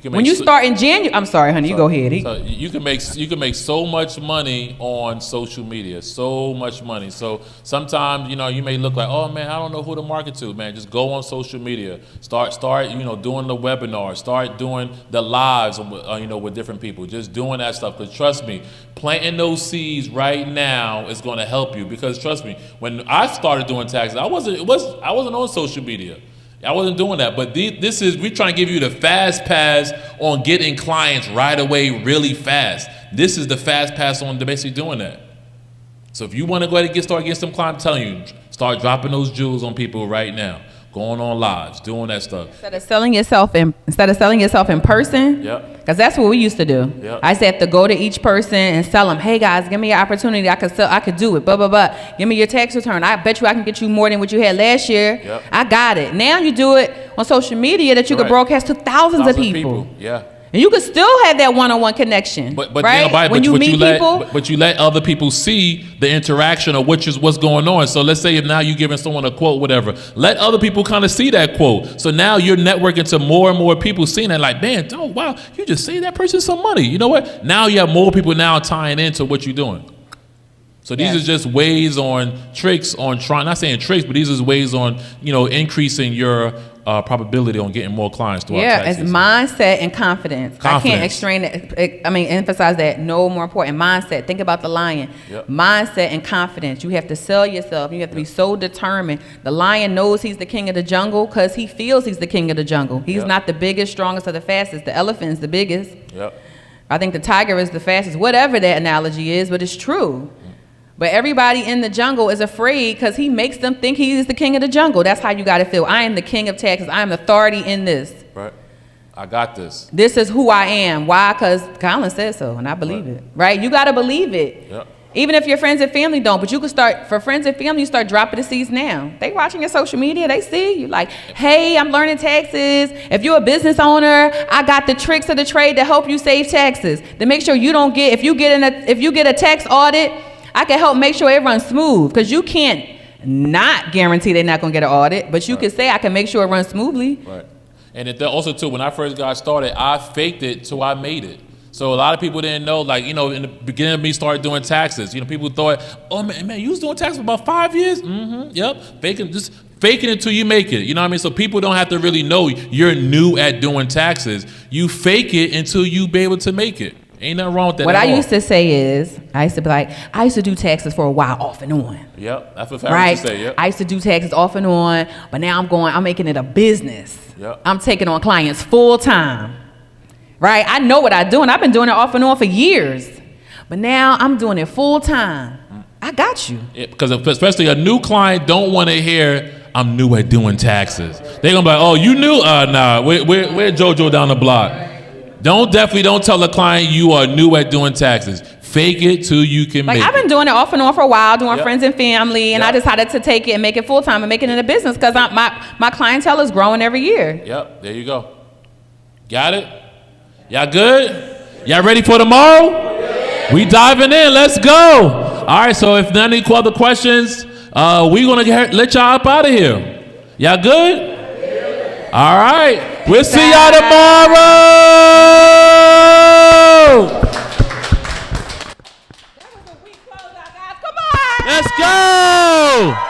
When you start in January, I'm sorry, honey, you go ahead. You can make so much money on social media, so much money. So sometimes you may look like, oh man, I don't know who to market to. Man, just go on social media. Start doing the webinars. Start doing the lives, with different people. Just doing that stuff. Because trust me, planting those seeds right now is going to help you. Because trust me, when I started doing taxes, I wasn't on social media. I wasn't doing that, but we're trying to give you the fast pass on getting clients right away really fast. This is the fast pass on basically doing that. So if you want to go ahead and start getting some clients, I'm telling you, start dropping those jewels on people right now. going on lives, doing that stuff. Instead of selling yourself in person, Yep. because that's what we used to do. Yep. I used to have to go to each person and sell them, hey guys, give me an opportunity. I could do it, blah, blah, blah. Give me your tax return. I bet you I can get you more than what you had last year. Yep. I got it. Now you do it on social media that you could broadcast to thousands of people. Yeah. And you could still have that one-on-one connection, But right? When you meet people. But you let other people see the interaction of what's going on. So let's say if now you're giving someone a quote, whatever, let other people kind of see that quote. So now you're networking to more and more people seeing that, like, man, oh wow, you just saved that person some money. You know what? Now you have more people now tying into what you're doing. So these are just ways tricks on trying, not saying tricks, but these are ways on, increasing your probability on getting more clients throughout taxes. It's mindset and confidence. I can't emphasize that. No more important. Mindset. Think about the lion. Yep. Mindset and confidence. You have to sell yourself. You have to be so determined. The lion knows he's the king of the jungle because he feels he's the king of the jungle. He's not the biggest, strongest, or the fastest. The elephant is the biggest. Yep. I think the tiger is the fastest, whatever that analogy is, but it's true. But everybody in the jungle is afraid because he makes them think he is the king of the jungle. That's how you got to feel. I am the king of taxes. I am the authority in this. Right. I got this. This is who I am. Why? Because Colin said so, and I believe it. Right? You got to believe it. Yep. Even if your friends and family don't. But you can start, for friends and family, you start dropping the seeds now. They watching your social media. They see you like, hey, I'm learning taxes. If you're a business owner, I got the tricks of the trade to help you save taxes. To make sure you don't get, if you get a tax audit, I can help make sure it runs smooth, because you can't not guarantee they're not going to get an audit, but you can say I can make sure it runs smoothly. Right. And also, too, when I first got started, I faked it till I made it. So a lot of people didn't know, like, in the beginning of me started doing taxes, people thought, oh, man, you was doing taxes for about 5 years? Mm-hmm, yep. Faking it until you make it. You know what I mean? So people don't have to really know you're new at doing taxes. You fake it until you be able to make it. Ain't nothing wrong with that. What I used to say is, I used to be like, I used to do taxes for a while off and on. Yep, that's what Farah used to say. Yep. I used to do taxes off and on, but now I'm making it a business. Yep. I'm taking on clients full time. Right? I know what I'm doing. I've been doing it off and on for years, but now I'm doing it full time. I got you. Because especially a new client don't want to hear, I'm new at doing taxes. They're gonna be like, oh, you new? Nah, we're JoJo down the block. Definitely don't tell a client you are new at doing taxes. Fake it till you can make it. I've been doing it off and on for a while, doing friends and family, and I decided to take it and make it full time and make it in a business because my clientele is growing every year. Yep, there you go. Got it? Y'all good? Y'all ready for tomorrow? We diving in. Let's go. All right, so if none of other questions, we're going to let y'all up out of here. Y'all good? All right. We'll see y'all tomorrow. Let's go.